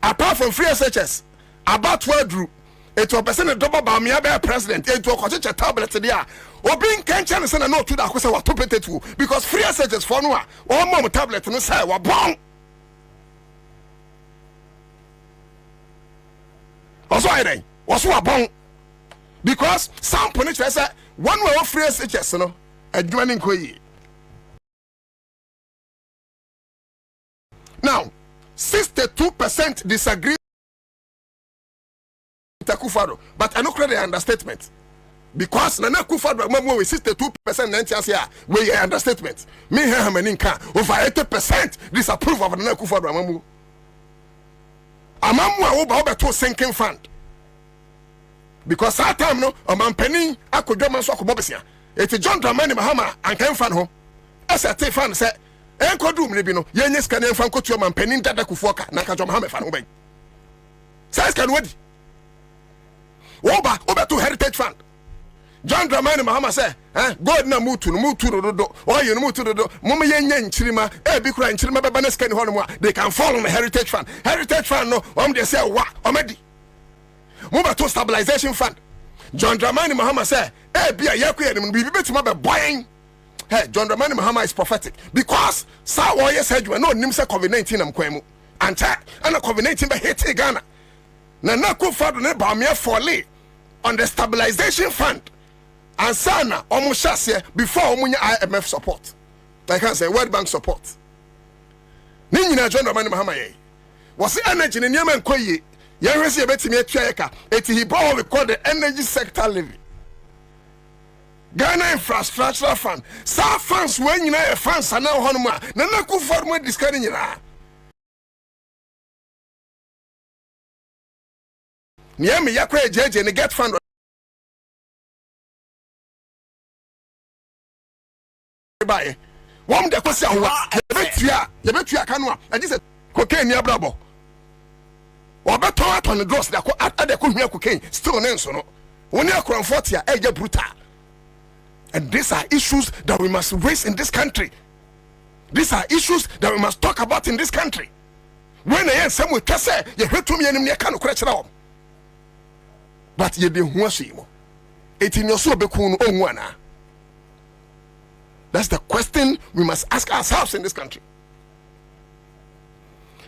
apart from free SHS, about 12 drew, it was a double by me president, it was a tablet there. Or being can't send a note to the Akusa was to because free SHS for no, or more tablet no say, were born. Also, I was what born because some punish said, one way of free SHS, no, a joining Koyi. Now, 62% disagree with Akufado, but I don't credit the understatement. Because Nana Akufado, with 62% here, we are understatement. Me here, over 80% disapprove of Nana Akufado. Amamu over to sinking fund. Because that time, no, a man penny, I could do my sock Bobisia. It's a John Dramani Mahama and came fan home. As I take fan said, Enko do me bino yenye scan en fan ko tuo man panin dada kufuoka na ka jom ha me fan oben sai scan wedi oba to heritage fund John Dramani Mahama say god na mutu do o ye no mutu do mom yenye nchirima bi kura nchirima beba na scan ho no they can fall on the heritage fund no they say wa omedi mo to stabilization fund John Dramani Mahama say bia yakuye no bibi betima be boyen. Hey, John Dramani Mahama is prophetic because Sa warrior said you are not nimsa COVID-19 am kwemu. And COVID-19 be hit Ghana. Na Akufado ne ba me folly on the stabilization fund. Ansah na omushase before omunya IMF support. Like I say World Bank support. Ni nyina John Dramani Mahama ye. Was energy ne nyama nkoyi. Ye hwese ye betimi atua eka. Eti he bought we call the energy sector levy. Ghana Infrastructure Fund. Sa funds when you know a funds are now honoma. Nana Akufado mo discarding ya. Niami yakwe jeje ne get fund. Bye. One de kwesi awa. Yebetua kanwa. I just said cocaine ni abrabo. Obeto aton drugs da ko ade ko hia cocaine still nenso no. Woni akron 40 a eje brutal. And these are issues that we must raise in this country. These are issues that we must talk about in this country. When I am some with say you heard to me and me can correct now. But you be huashimo. It in your so be kun onwana. That's the question we must ask ourselves in this country.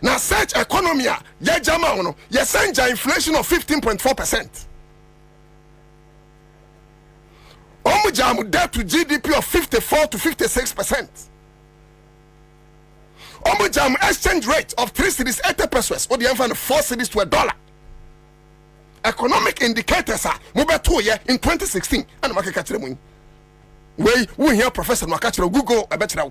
Now such economy ye jama no ye send inflation of 15.4%. Omu debt to GDP of 54 to 56%. Omu exchange rate of 3 cedis 80 pesos or the envan 4 cedis to $1. Economic indicators are move year in 2016 and market catch them. We hear Professor Makachiro Google a better.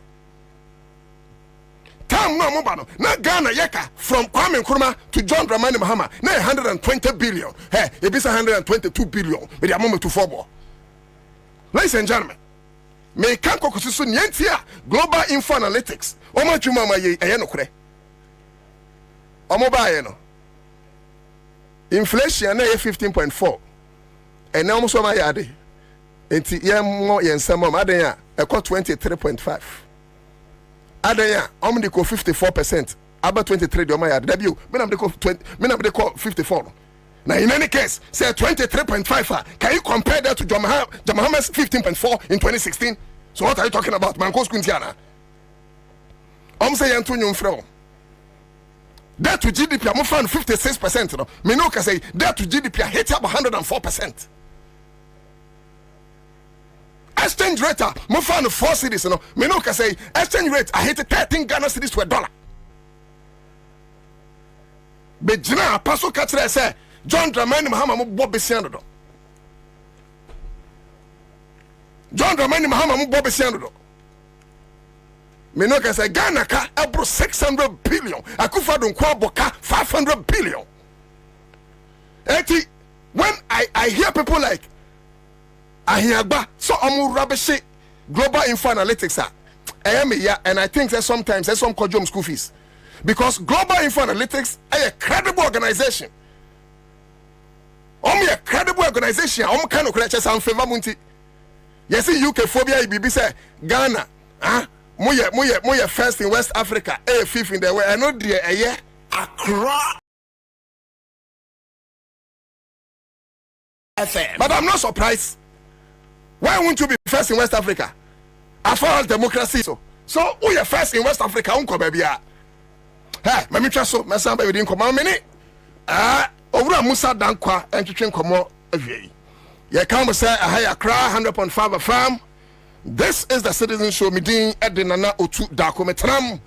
Time no mobano na Ghana yeka from Kwame Nkrumah to John Dramani Mahama na 120 billion. Hey, it is 122 billion. With the moment to football. Ladies and gentlemen, me kan kokususu nyentia global info analytics. Omo juma ma ye no kure. Omo ba ye no. Inflation na 15.4. And now so ma yade. Enti ye mo ye nsam ma adan ya e ko 23.5. Adan ya omo de ko 54%. About 23 de o ma yade. Da bio, me na de ko 20, me na de ko 54. Now, in any case, say 23.5. Can you compare that to Jamaha's 15.4 in 2016? So what are you talking about? Mankos Kuntiana. Say Antonio Fro. That to GDP, I'm found 56%. No, Minoka say that to GDP, I hit up 104%. Exchange rate, I'm found 4 cities. No, Minoka say exchange rate, I hit 13 Ghana cities to $1. But Jina, Paso Katra say. John Dramani Mahama mo Bobie siando. John Dramani Mahama mo Bobie siando. Me no can say Ghana ka ebro 600 billion. Akufa don kwa boka 500 billion. Eti when I hear people like Ahiagba so amu rubbish global info analytics and I think that sometimes there's some kojom school fees because global info analytics is a credible organization. A credible organization. Kind of creatures and favor munti. Yes, UK phobia BB say Ghana. Moye first in West Africa, fifth in the world. I know the year Accra FM. But I'm not surprised. Why won't you be first in West Africa? After all democracy, so we are first in West Africa. Unko baby. Hey, my mistress, so my son baby didn't come out many. Over Musa Dankwa and to train Komo Avier. You come say a higher cry 100.5 FM. This is the Citizen Show meeting at the Nana Otu Dakometram.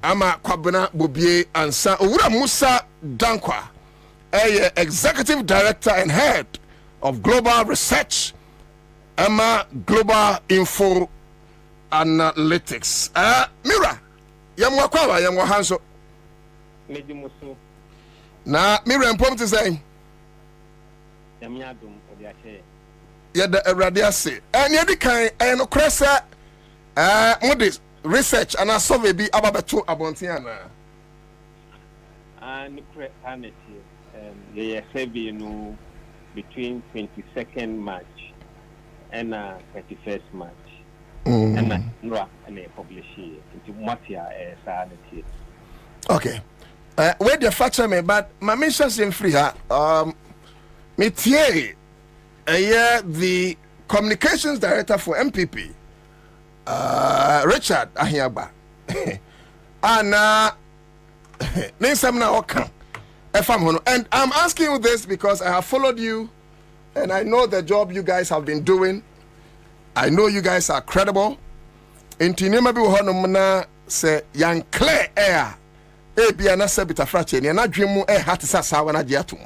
Ama Kwabena Bobie Ansah. Over Musa Dankwa, Executive Director and Head of Global Research. Ama Global Info Analytics. Mira, Yamwa Kwawa, Yamwa Hanso. Na Miriam Pomti say Yada Radia say and yadi kind and cressa modest research and a survey be about two abontiana and the survey no between 22nd March and 31st March and and publish it into Matia sanity. Okay. Where the factor me, but my mission is free. Me tie the communications director for MPP, Richard Ahiagba, and and I'm asking you this because I have followed you, and I know the job you guys have been doing. I know you guys are credible. In Tinema bi honomna say yan clear air. Bia na se bita frache ne na dwemu hat sasa wana je atom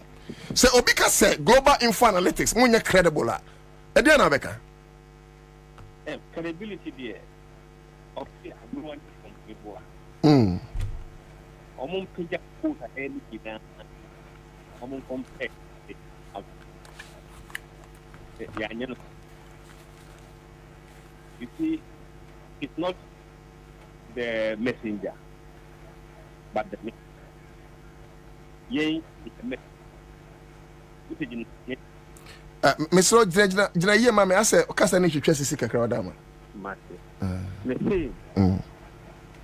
se obika se global info analytics munya credible a e dia na beka credibility there of the everyone people omon pija ko ta any gidan omon compare you see it's not the messenger but the Mr. Jina ye mama ase okasa ne hwehwe sisi kakra oda ma mate me say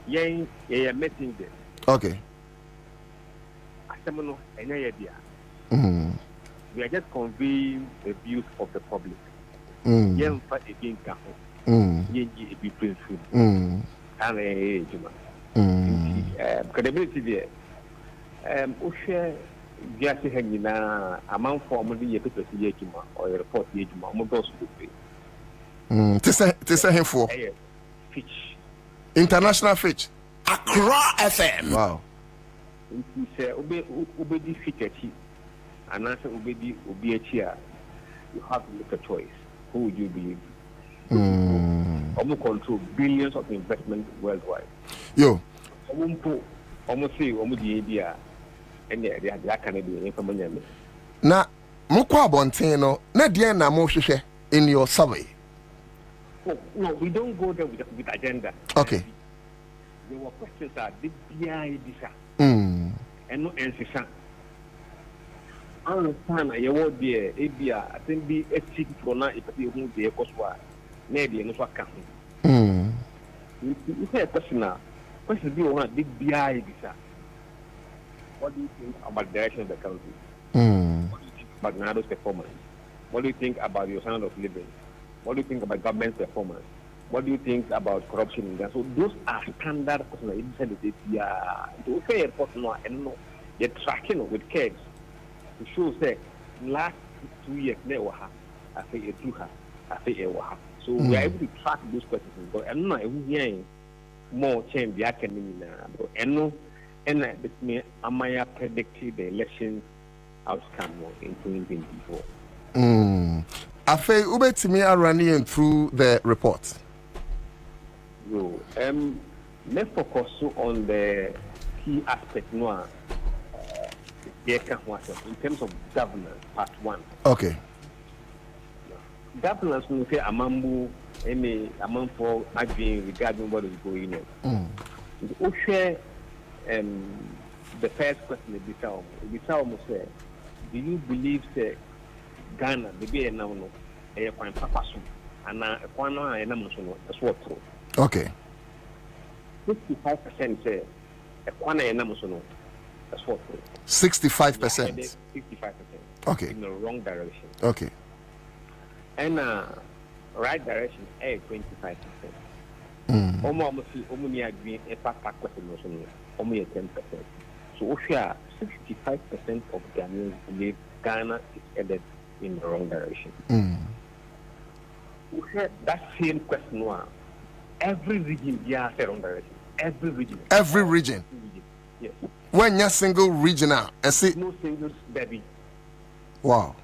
ye messenger okay asemono enya ye dia we are just conveying the views of the public ye mfa again ka ho ye be principle juma credibility there Oshe Biasi Hangina, among formerly Yapita Yajima or report Yajima, Mogos would be. To say him for Fitch. International Fitch. Accra FM. Wow. He said, Obedi Fitch, and answer Obedi Obiachia. You have to make a choice. Who would you believe? Almost control billions of investment worldwide. Yo. Almost say, almost the idea, and that can be information. Na Mukwa Bonteno, Nadia Namoshe in your survey. No, we don't go there with agenda. Okay. Your questions are the BI and no answer. I understand you want the ABA, I think be a seat for now if you move the Ekoswa, maybe no swag. You say a question now. Question be one the BI visa. What do you think about the direction of the country? What do you think about Nado's performance? What do you think about your standard of living? What do you think about government performance? What do you think about corruption in there? So those are standard questions. You said that they are okay airport no and no. You're tracking with kids to show say last 2 years never have. I say it through her. I say it was. So we are able to track those questions. But I'm not hearing more change the academy now. And no, and that me Amaya predicted the election outcome in 2024. Afe ubetimi running through the report. No, let's focus on the key aspect now. In terms of governance, part 1. Okay. Governance will say amambu any amount for arguing regarding what is going on. We share the first question Bisao say, do you believe say Ghana the be now no a point papa so and a quano and namusono that's what true. Okay. 55% say a quana and namusono that's what true. 65%. 65%. Okay. In the wrong direction. Okay. And right direction 25%. Almost only agree a papa question only 10%. So if you are 65% of Ghanaians believe Ghana is headed in the wrong direction. That same question every region has the wrong direction. Every region. Yes. When you're single regional, I see no single baby. Wow.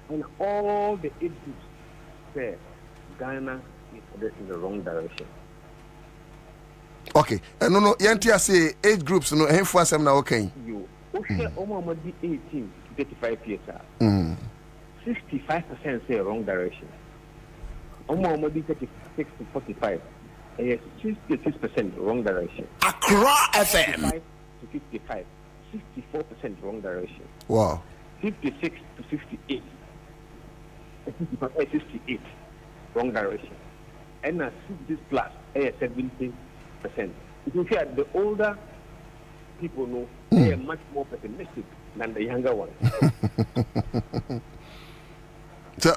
And all the age groups say Ghana is headed in the wrong direction. Okay. And no, Yantia say age groups no hen for some now okay. You almost 18 to 35 years. 65% say wrong direction. Almost 36 to 45. 66% wrong direction. Accra FM. 55 to 55. 64% wrong direction. Wow. 56 to 58. 68 wrong direction. And 60 plus 70%. If you hear the older people know they are much more pessimistic than the younger ones. So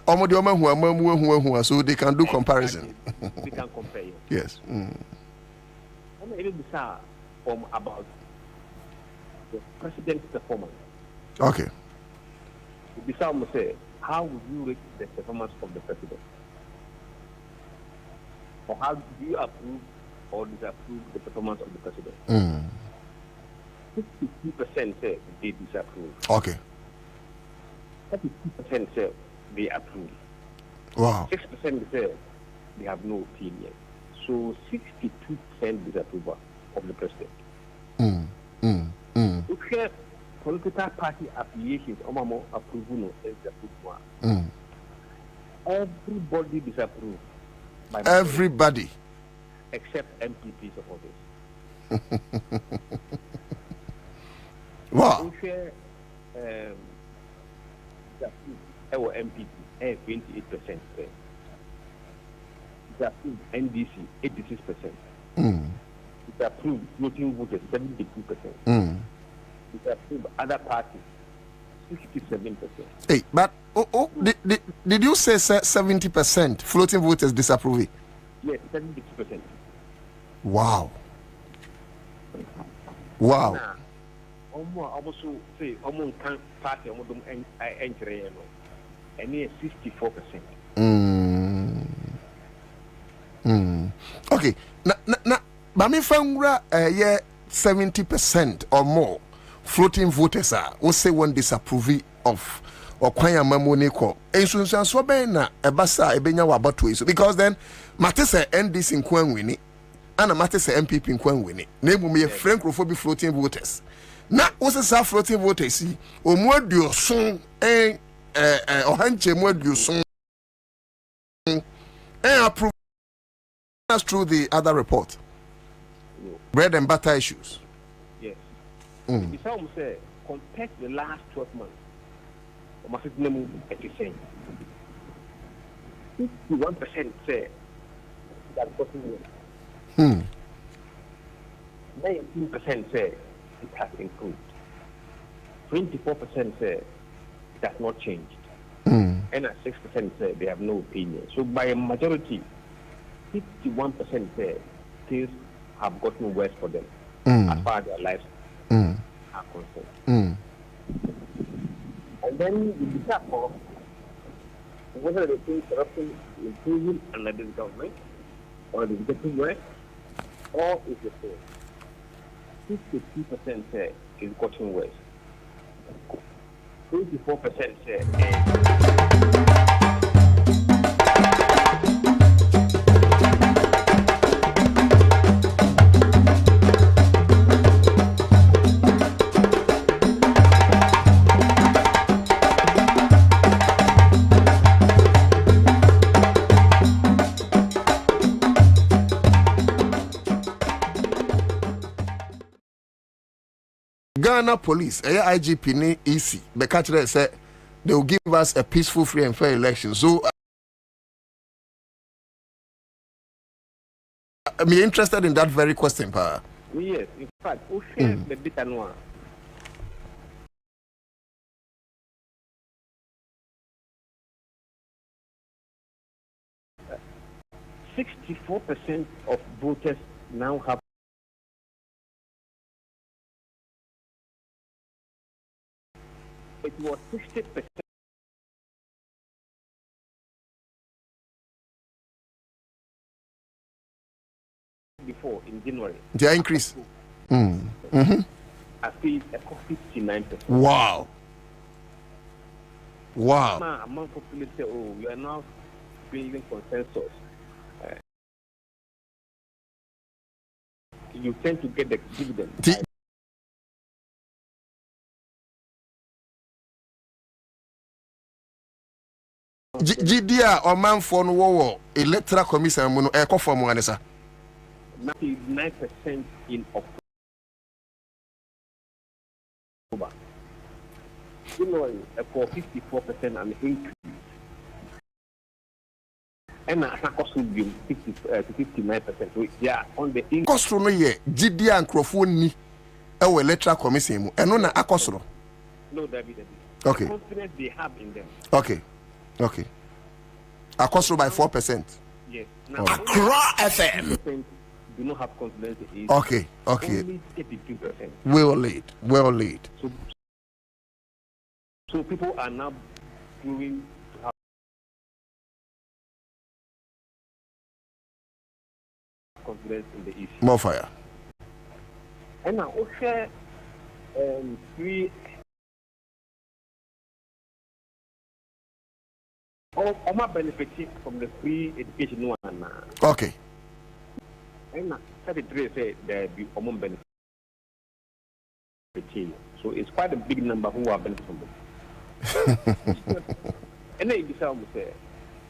so they can do comparison. They can compare. Yes. I'm from about the president's performance. Okay. Bisa must say, how would you rate the performance of the president? Or how do you approve or disapprove the performance of the president? 52% say they disapprove. Okay. 32% say they approve. Wow. 6% say they have no opinion. So 62% disapproval of the president. If you have political party affiliations, approval is disapproval. Everybody disapprove. Everybody. Except MPP supporters. Wow. If you have MPP, 28%. Disapprove NDC, 86%. Disapprove floating voters, 72%. Disapprove other parties, 67%. Hey, but did you say 70% floating voters disapprove it? Yes, 72%. Wow. Wow. Almost say almost can't party almost entry and near 64%. Okay. But me found 70% or more floating voters are who say one disapprove of or kwanya mamoni ko. Ensunsan so ben na ebasa ebenya wabato so because then mate say NDC nkwan wini ana mate say MPP nkwan wini. Na emu me frankophobic floating voters. Na wose sa floating voters yi omu aduoson ohanche mu aduoson approve us through the other report. Bread and butter issues. Yes. Besides, say compared to the last 12 months, I must say 51% say that gotten worse. 19% say it has improved. 24% say it has not changed. And 6% say they have no opinion. So by a majority, 51% say things have gotten worse for them as far as their lives are concerned. And then we decide for whether they think corruption is improving under this government or it is getting worse or is the same. 52% say it's gotten worse. 24% say Ghana police, IGP ni EC, Bekatre said they will give us a peaceful, free and fair election. So I'm interested in that very question, Pa. Yes, in fact, who shares the data noir? Uh, 64% of voters now have it was 60% before in January. The increase. I feel 59%. Wow. Wow. Among population say, oh, we are now building consensus. You tend to get the dividend. GDA or man for no war electoral commission mono echo form one sir. 99% in October. January for 54% and increase. And I cost will be 50 to 59%. So yeah, on the increase. Cost no ye GDA and microphone ni e electoral commission mu eno na akosoro. No, David. Okay. The confidence they have in them. Okay. Across by 4%. Yes. Now, Accra FM. Do not have confidence in it. Okay. Only 32%. Well laid. So people are now proving to have confidence in the issue. More fire. And now, okay, free. Oma benefiting from the free education one. Okay. And 33 say there be Oma benefit. So it's quite a big number who are benefiting from it. And then this almost say,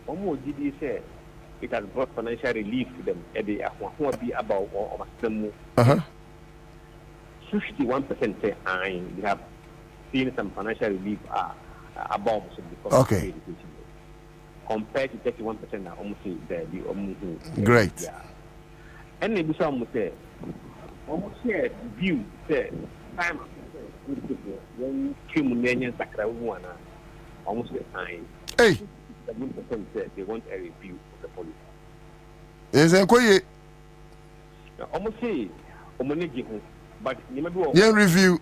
Omo GD say it has brought financial relief to them. And they are be about or 61% say they have seen some financial relief above because of education. Compared to 31% now, almost there be almost great. Yeah. And maybe some say almost here view say time when Kimunian Sakra one almost the time. Hey, 7% say they want a review of the policy. Is it almost say but yeah, review.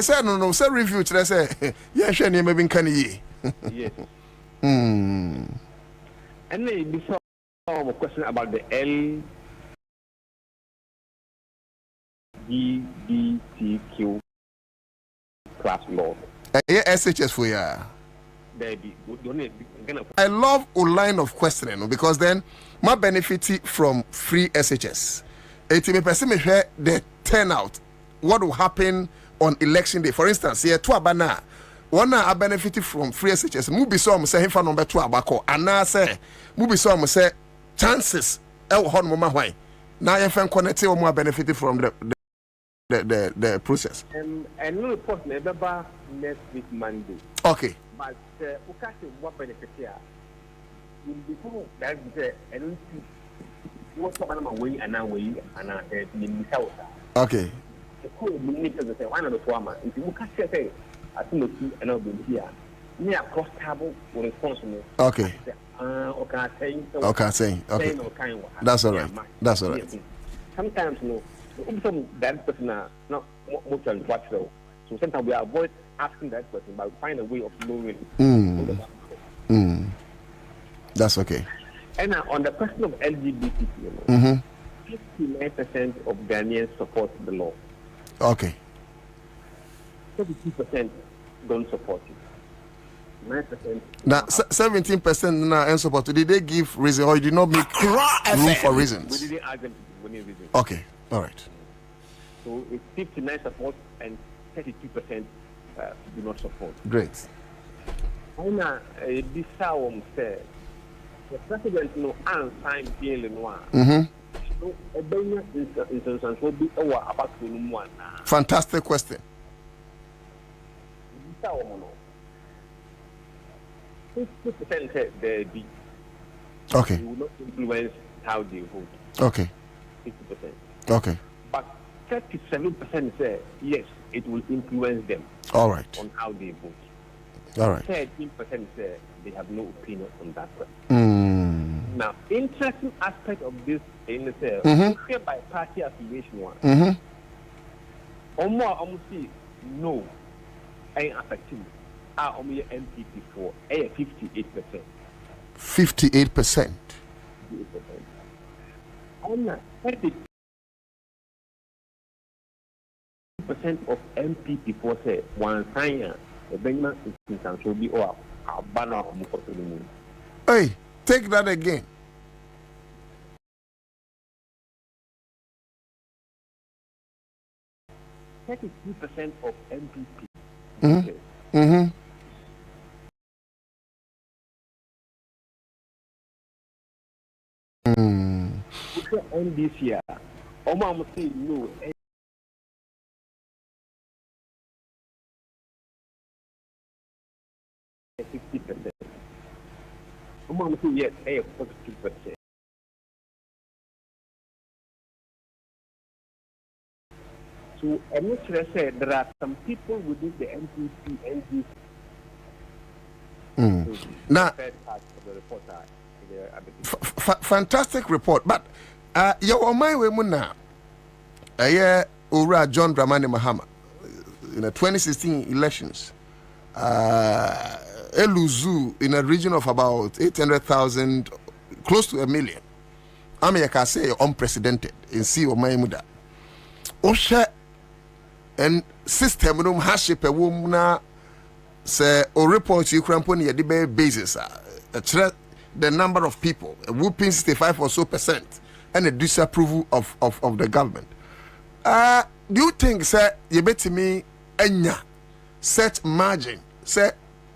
Say no, say review. Today say yeah, share name maybe can ye. Yes. Hmm. And then before a question about the LGBTQ plus law. Yeah, SHS for ya. I love a line of questioning because then my benefit from free SHS. It may person the turnout. What will happen on election day? For instance, here to Abana, one I benefited from free SHS. Mubi some say him for number 2 abako, and now say Mubi some say chances. Hon mama why? Now you can connect or more benefited from the process. And no report never next week Monday. Okay. But what benefit here? Before that, I don't see what's going away and now way and in the house. Okay. The cool minister say one of the former. If you look at say, I think and I'll be here. Near cross table or responsible. Okay. Okay, saying. Okay. That's all right. That's all right. Sometimes no. Some that person are not much on what so. So sometimes we avoid asking that question, but we find a way of knowing. That's okay. And on the question of LGBT, 59% of Ghanaians support the law. Okay. 32% don't support it. 9%. Now, 17% now and support. Did they give reason or you did not make room for reasons? We didn't ask them to give any reason. Okay. All right. So it's 59 support and 32% do not support. Great. And this how said the president no Ansah bill no. So Obama instance will be about one. Fantastic question. This how 50% said they be. Okay. It will not influence how they vote. Okay. 50%. Okay. But 37% say yes, it will influence them. All right. On how they vote. All right. 13% say they have no opinion on that question. Now, interesting aspect of this in the cell, by party affiliation one. Almost no, ain't affected. Only MPP for 58%. 58%. On 30% of MPP for say one sign the Benjamin instance will be or a banner of Mukotomu. Hey, take that again. % of MPP. And this year, Omar say no. 60%. Omar say yes, 42%. So, I'm not sure say there are some people within the NPP, NDC. Now, fantastic report, but you on my way now. Ura John Dramani Mahama in the 2016 elections. Eluzu in a region of about 800,000, close to 1 million. I mean, I can say unprecedented in see or my muda. Osha and system room has shape a woman say or report you crampon your debate basis. The number of people, a whooping 65 or so % and a disapproval of the government. Do you think, sir, you bet me enya set margin, say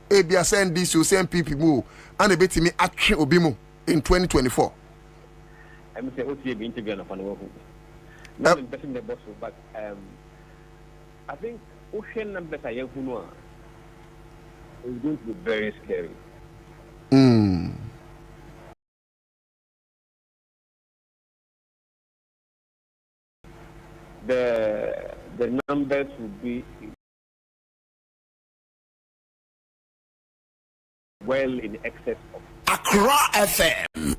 ABS and this you send people move and a bet me action obimu in 2024? I'm saying OTA be interviewed on the work. Not investing the boss, but I think ocean numbers are young who is going to be very scary. The numbers will be well in excess of Accra FM.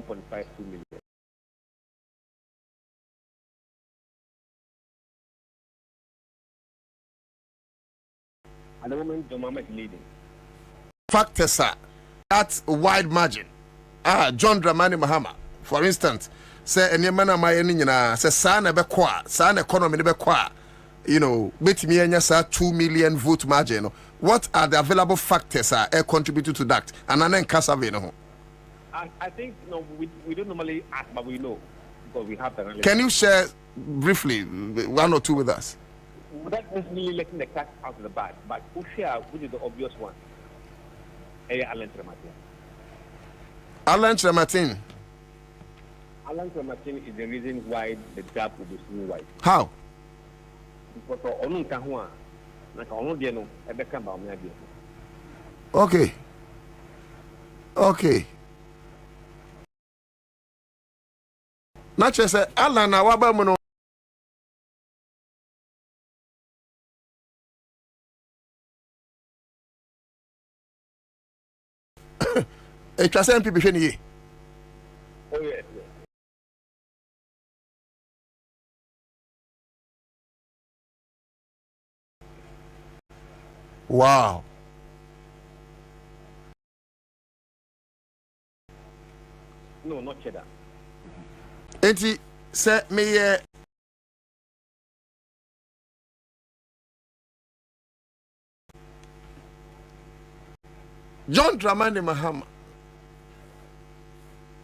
1.52 million. At the moment, John Mahama is leading. Factors are that wide margin. John Dramani Mahama, for instance, say any man of my enina say sana be kwa, sana economy be kwa, you know, bet me enya 2 million vote margin. What are the available factors contributing to that? And then Kasavino. I think we don't normally ask, but we know because we have the knowledge. Can you share briefly 1 or 2 with us? Without necessarily letting the cat out of the bag, but who share which is the obvious one? Alan Trematin. Alan Trematin. Alan Trematin is the reason why the gap will be so wide. How? Because on Kahua, like on Diano, I become Baumia. Okay. Okay. Not just Alan Awabamono. It was MPP. Oh, yes. Wow. No, not cheddar. Enti say me John Dramani Mahama.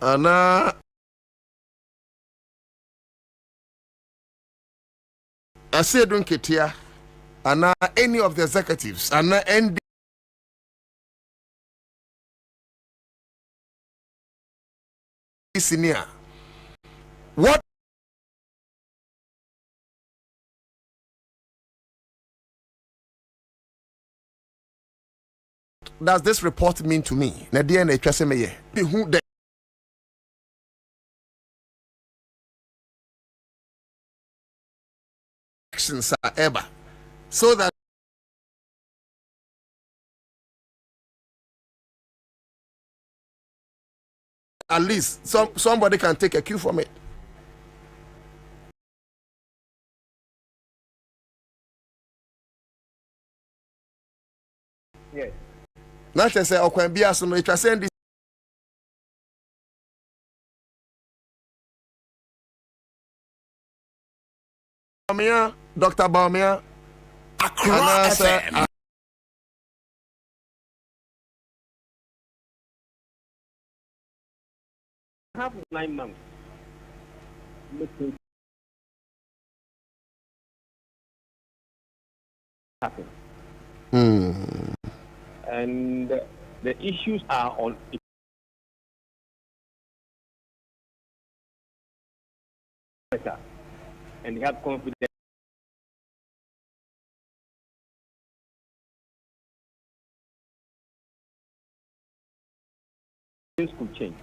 Ana I say don't ketia ana any of the executives ana ND senior. What does this report mean to me? Na dia na twase me ye. Who the actions are ever so that at least somebody can take a cue from it. Yes. Not just say Okwambia so no it was saying this Dr. Baumia Accra FM. Have 9 months. Happen. And the issues are on and they have confidence. Things could change,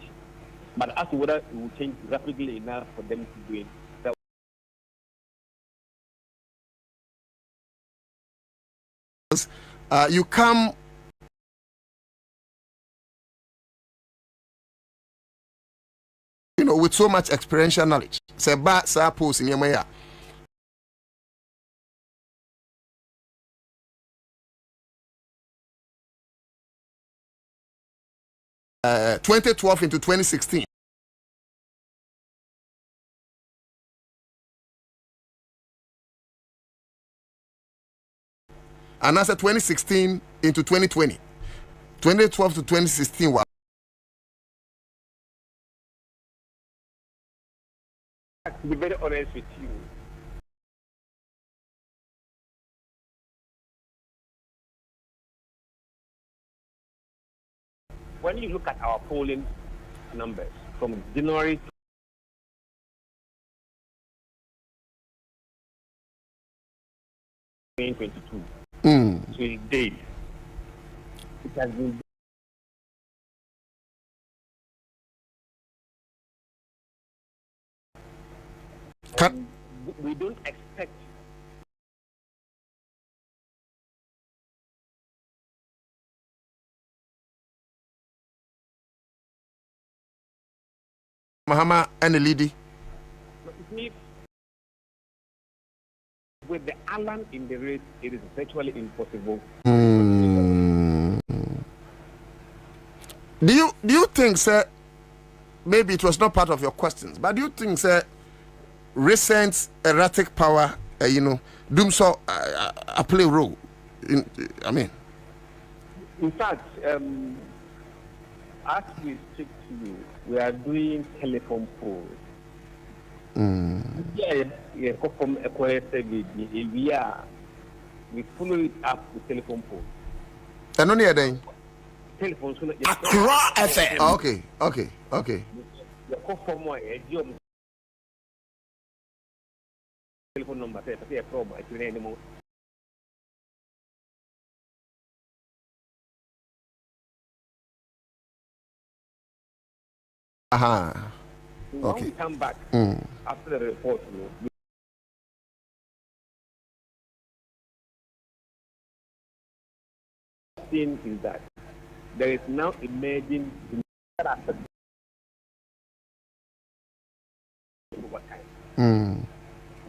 but as to whether it will change rapidly enough for them to do it, you come with so much experiential knowledge. Say ba sa post in your 2012 into 2016. And that's 2016 into 2020. 2012 to 2016. To be very honest with you, when you look at our polling numbers from January to 2022, so it's days. It has been we don't expect Mahama and the lady. With the Alan in the race, it is virtually impossible. Do you think, sir? Maybe it was not part of your questions, but do you think, sir, recent erratic power, doom so play a role? In fact, as we speak to you, we are doing telephone polls. We follow it up with telephone polls. And only a day. Telephone Accra FM. Okay. Telephone number. When we come back after the report, thing is that there is now emerging over time.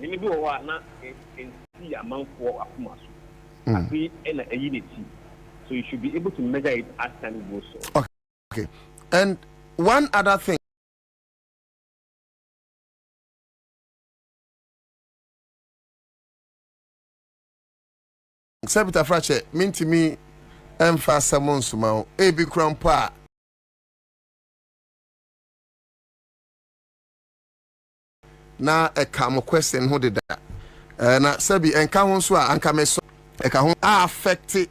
Maybe we are not in see amount for akumasu. A unity, so you should be able to measure it as time goes on. Okay. And one other thing. Sabita Frache, mean to me, Ansah Monsuma, Ebi Crampa. Na a camo question who did that. Na Sabi and Kahonswa and Kameso are affected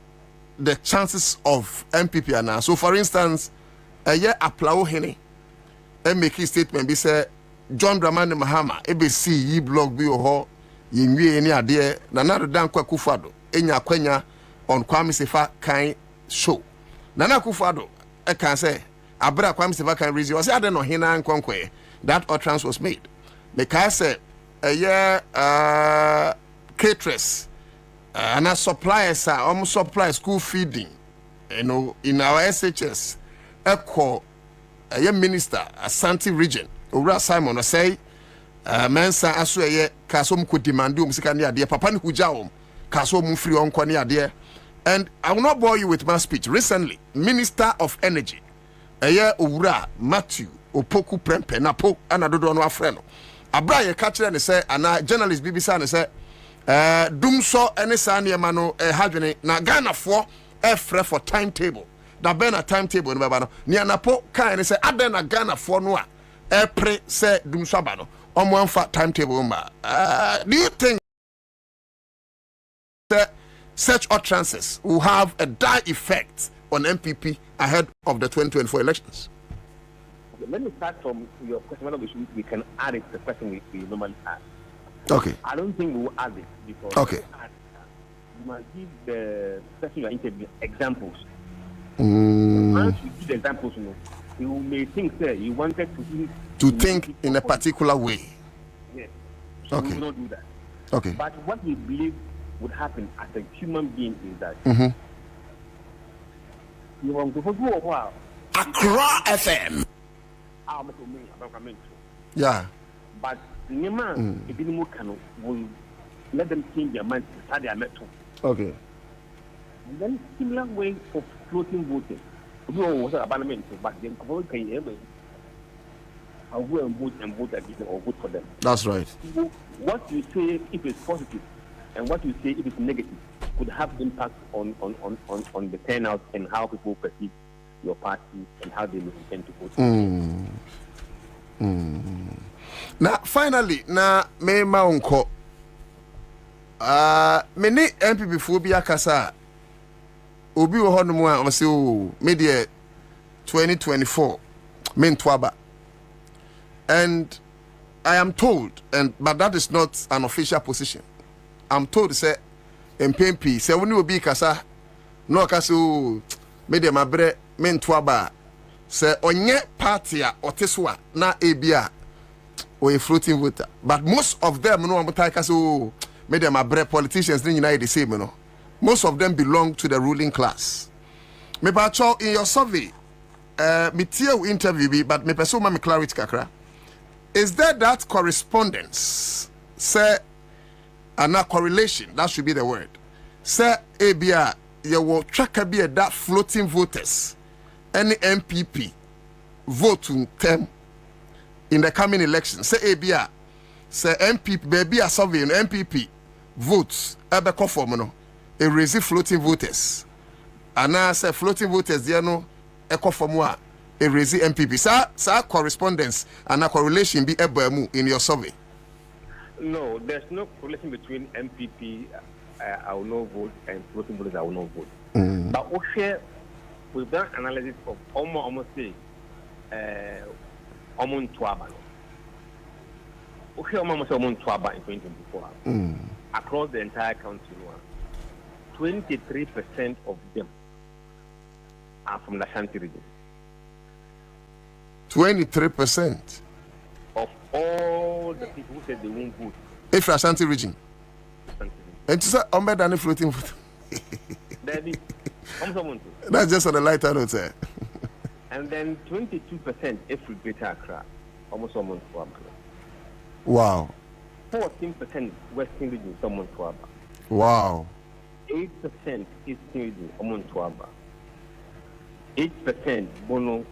the chances of MPP now. So for instance, a year applaud Henny and make his statement be said John Dramani Mahama, ABC ye blog be or ye any idea, Nana Dan Kwakufado. Enya kwenya on Kwame Sefa kind show. Nana Kufado, I can say, Abra Kwame Sefa kind reason was I don't know Hina and Kwankwe. That utterance was made. Because say a year caterers and our suppliers are almost supply school feeding, in our SHS, Echo a year minister, Asante region, Ura Simon, I say, Mensa Asway, Kasum could demand Sikania, dear Papa Hujawum. Kaso Mufri on Kwani dear. And I will not bore you with my speech. Recently, Minister of Energy, Aya Ura Matthew Opoku Prempe Napo Anadodo no friend. Abra catcher and say, and a journalist BBC and say, Doom so any sani mano hadwene na Ghana for for timetable. Da ben a timetable no baba no. Ni anapo kan say aden na Ghana for no a pre say Doom so ba no. Omo amfa timetable ma. Do you think such utterances will have a dire effect on MPP ahead of the 2024 elections? Let me start from your question. Whether we can add it to the question we normally ask. Okay. I don't think we will add it because you must give the person you are interviewing examples. Once you give the examples, you may think that you wanted to think in a particular way. Yes. So we will not do that. Okay. But what we believe would happen as a human being is that you want to do a while. Accra FM. Yeah. But Nema, if you will let them change their minds to start their metal. Okay. And then similar way of floating voting. We was a parliament, but then can ever I'll go and vote against or vote for them. That's right. What you say if it's positive and what you say if it's negative could have impact on the turnout and how people perceive your party and how they will intend to vote. Now finally, na me ma unko many MPP phobia kasa obi wo hono mu a o se o media 2024 men twaba. And I am told, but that is not an official position. I'm told say MPP say when you be kasa no kasa media mabre men twaba say onye party a oteswa na ebia or a floating voter. But most of them no amutaka so media mabre politicians in the same no. Most of them belong to the ruling class. Me pacho in your survey me tie interview bi but me person ma me clarity kakra. is there that correspondence, say, and a correlation, that should be the word, say, ABR, you will track a bit that floating voters, any MPP vote to them in the coming election, say, ABR, say, MPP, baby, a survey, MPP votes, ebe conform, a raise floating voters, and I say, floating voters, you know, a conform a raise MPP. Sir, correspondence and a correlation be able in your survey. No, there's no correlation between MPP, I will not vote, and floating voters, I will not vote. But we've done analysis of almost say, almost Twaba. Almost Twaba in 2024. Across the entire country, 23% of them are from the Ashanti region. 23% of all the people who said they won't vote. If Ashanti region. And to say, I'm better than floating vote. That's just on the lighter note, sir. And then 22% if we Greater Accra, almost someone for Wow. 14% Western region, someone for Wow. 8% Eastern region, someone for 8% Bono,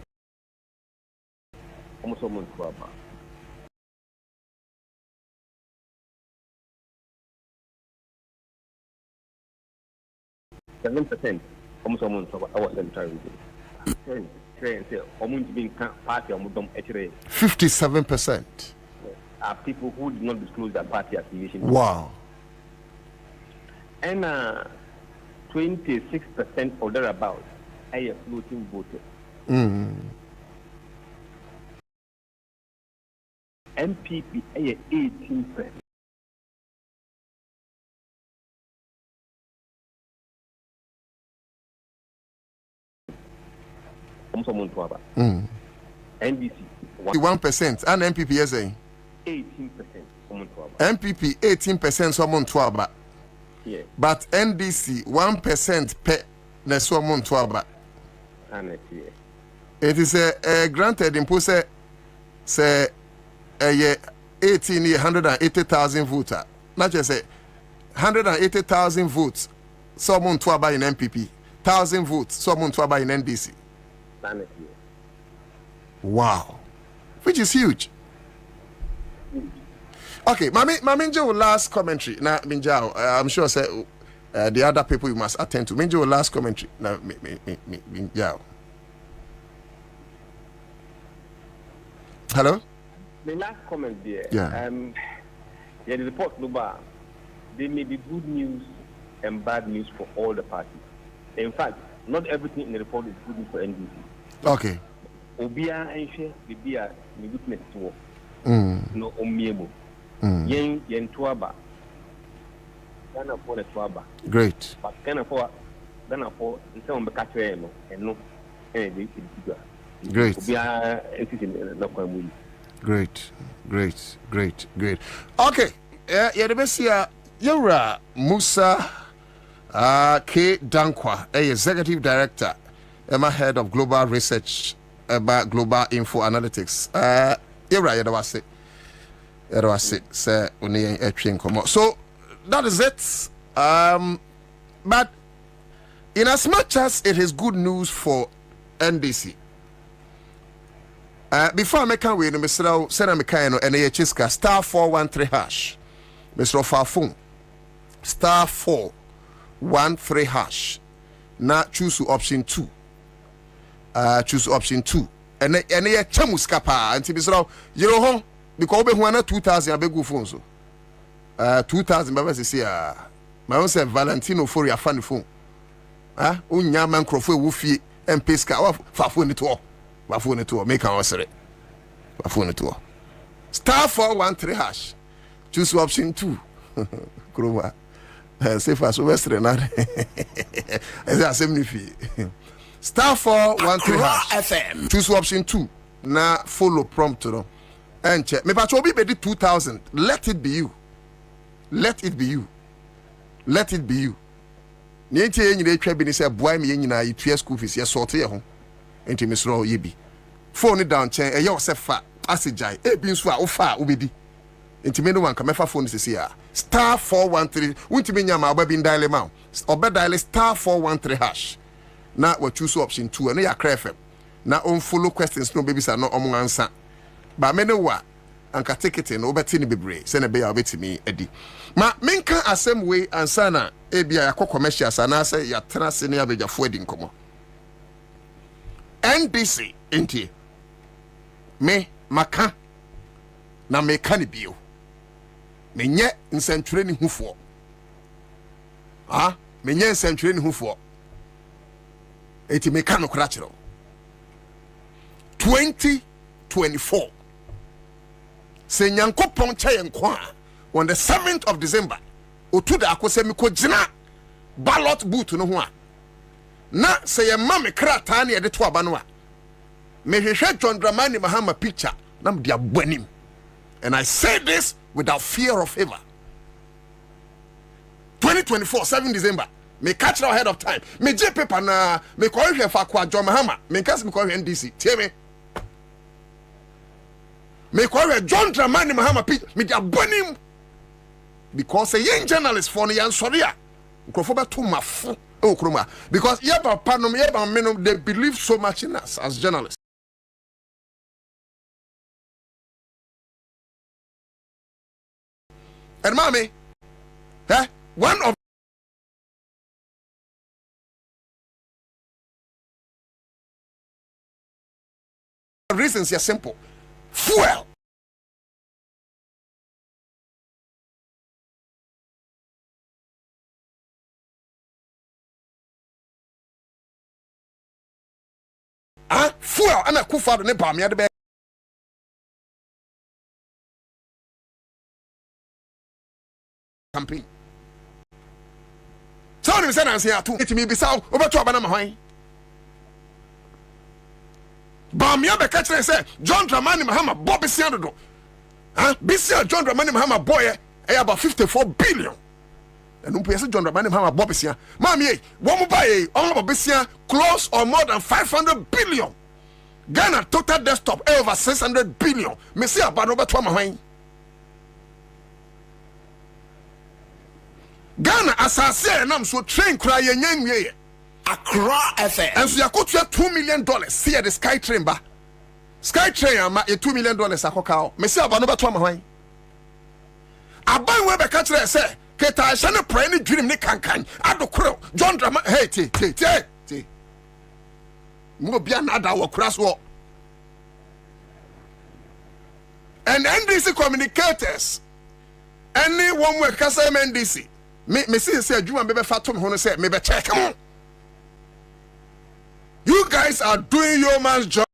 almost someone for 7% almost almost our central region. 57% are people who did not disclose their party affiliation. Wow. And 26% or thereabouts are floating voters. MPP are 18%. NDC 1% and MPP is 18%. MPP 18% someone twaba. Yeah. But NDC 1% per nesomun twaba. It is a granted impose say a 180,000 voter. Not just say 180,000 votes someone twaba in MPP. 1,000 votes someone twaba in NDC. Wow, which is huge. Okay, Minjo, last commentary. Now, Minjo, I'm sure say the other people you must attend to. Minjo, last commentary. Now, Minjo. Hello. The last comment there. Yeah. The report Luba. There may be good news and bad news for all the parties. In fact, not everything in the report is good news for NDC. Okay. Obia and Bibia, the witness to no Omiemo. Yen Tuaba. Ghana for the Tuaba. Great. But Ghana for some Bacatano and no any great. Obia Great. Okay. Yeah, the best here. Yura Musa K. Dankwa, Executive Director, Emma Head of Global Research about Global Info Analytics. Yura, say, so that is it. But in as much as it is good news for NDC, before I make a way, Mr. Senamikano and Chiska star 413 hash, Mr. Fafun star 413 hash. Now choose option 2. Choose option 2. And a chamuskapa and Mr. You know, because we want 2,000 abegu phones. 2,000 babas is here. My own say Valentino for your funny phone. Unya man crofo wufi and pesca fafun it all. Phone to make our sorry. Phone to star 413 hash. Choose option 2. Kroma. Say fast Western. Star 413 hash. FM. Choose option 2. Na follow prompt no. And check. Me pacho be 2,000. Let it be you. Let it be you. Let it be you. Niente yenyi de twa bi ni say boy me yenyi na yitua school fees ye sort ye ho. Enti misro ye bi. Phone down chain e yo se fa asijai ebi nso a ofa obedi ntimi no wanka mefa phone sisi a star 413 untimi nya ma obabi dial ma obe dial star 413 hash na wa choose option 2 no ya kra fm na on follow questions no baby sa no omo ansa ba me ne wa anka ticket no obeti ni bebre se na be ya obetimi edi ma menka asem we ansa na ebia ya commercial sana se ya tena se ne abegyafo edi nkomo NDC inti me maka na meka ne bio menye nsentwere ni hufo menye nsentwere ni hufo eti meka no kra kiro 2024 se nyankopon chaye nkwa on the 7th of December otuda akose mi ko gina ballot booth no ho a na se ye ma me krata na ye de to aba no a me hwehwe John Dramani Mahama picture na me de abonim. And I say this without fear of favor. 2024 7 December me catch ahead of time me je paper na me ko hwehwe fa kwa John Mahama me kasi me ko hwehwe NDC tie me ko hwehwe John Dramani Mahama picture me de abonim because a young journalist for yan soria nkofo beto mafo okroma because yeba panom yeba menom they believe so much in us as journalists. And mommy, one of the reasons are simple. Fuel. Fuel. I'm a kufa ne ba me ade campaign. So him say Ansah to it me be saw obeto abana mahwan. Ba me be ka kire say John Dramani Mahama Bobie siadodo. Bisia John Dramani Mahama boy about 54 billion. And no person John Dramani Mahama Bobie sia. Mami wo mo buy on Bobie sia close or more than 500 billion. Ghana total desktop over 600 billion. Me see about obeto mahwan. Ghana asase nam so train kra ye nyanwie Accra FM and so yakotua $2 million see the sky train ba sky train ama $2 million akoka me see aba no beto amahwan aban we be ka kire se keta ahye ne prayer ne dwirim ne kankan adokoro John Drama hey ti mo bia na da wo kura so and NDC communicators anyone we ka say NDC me see say adwuma me be fato me ho no say me be check am. You guys are doing your man's job,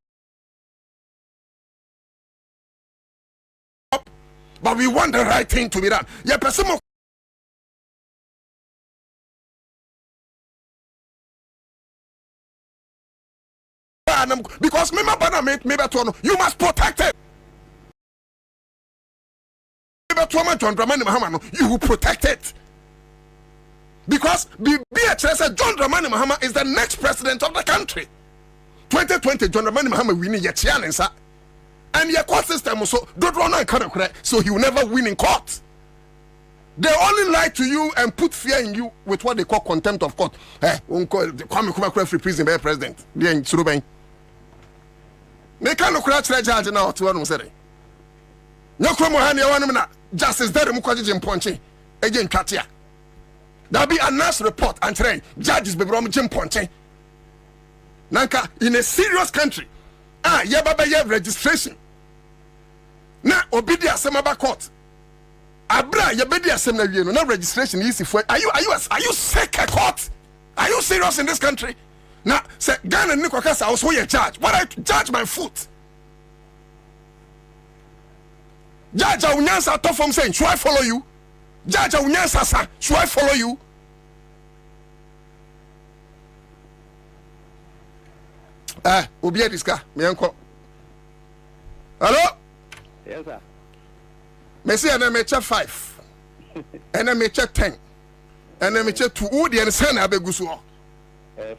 but we want the right thing to be done. Yeah, person because me you must protect it. You will protect it. Because John Dramani Mahama is the next president of the country. 2020 John Dramani Mahama winning yet Ansah. And your court system so don't run on so he will never win in court. They only lie to you and put fear in you with what they call contempt of court. Come free prison by president. They can't crash judge now to one say. No come justice there mukwaji mponche agent katia. There be a nurse report and train judges be brom Jim Ponche. Nanka in a serious country. Yababa registration. Na obidi asema court. Abra yabedi asema na no registration easy for. Are you sick at court? Are you serious in this country? Now say Ghana ni kwakasa also your judge. What I judge my foot? Judge Unyansa to from saying, should I follow you? Judge Unyansa, should I follow you? Obiya diska, me uncle. Hello? Yes, sir. Me say na me check 5. And me check 10. And me check 2. Who the understand abeguso?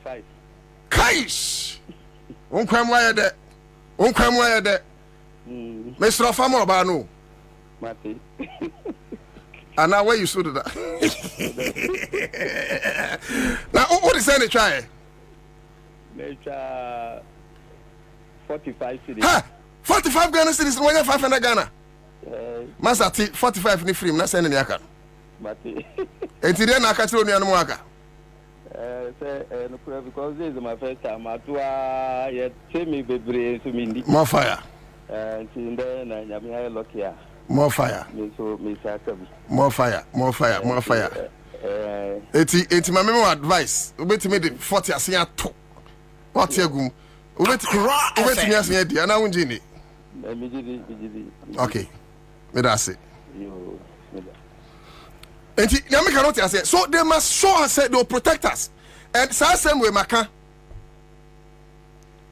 5. Kaish. Unkwam why there? Mr. Famo Bano. Mate. And now where you stood that? Now what is any try? 45 cities. Ha! 45 Ghana cities, 500 Ghana. Master 45 ni free, na send ni aka. Mate. Enti dey na aka tiro ni anu aka. Because this is my first time. Atua yet see me bebre so me. More fire. And then I am lucky. More fire. More fire. More fire. More fire. Eti my memo advice. Ubeti me the 40 asia to. What yegum? Ubeti me asia di ana unjini. Okay. Me da say. Enti nyame cannot say. So they must show us they will protect us. And same way maka.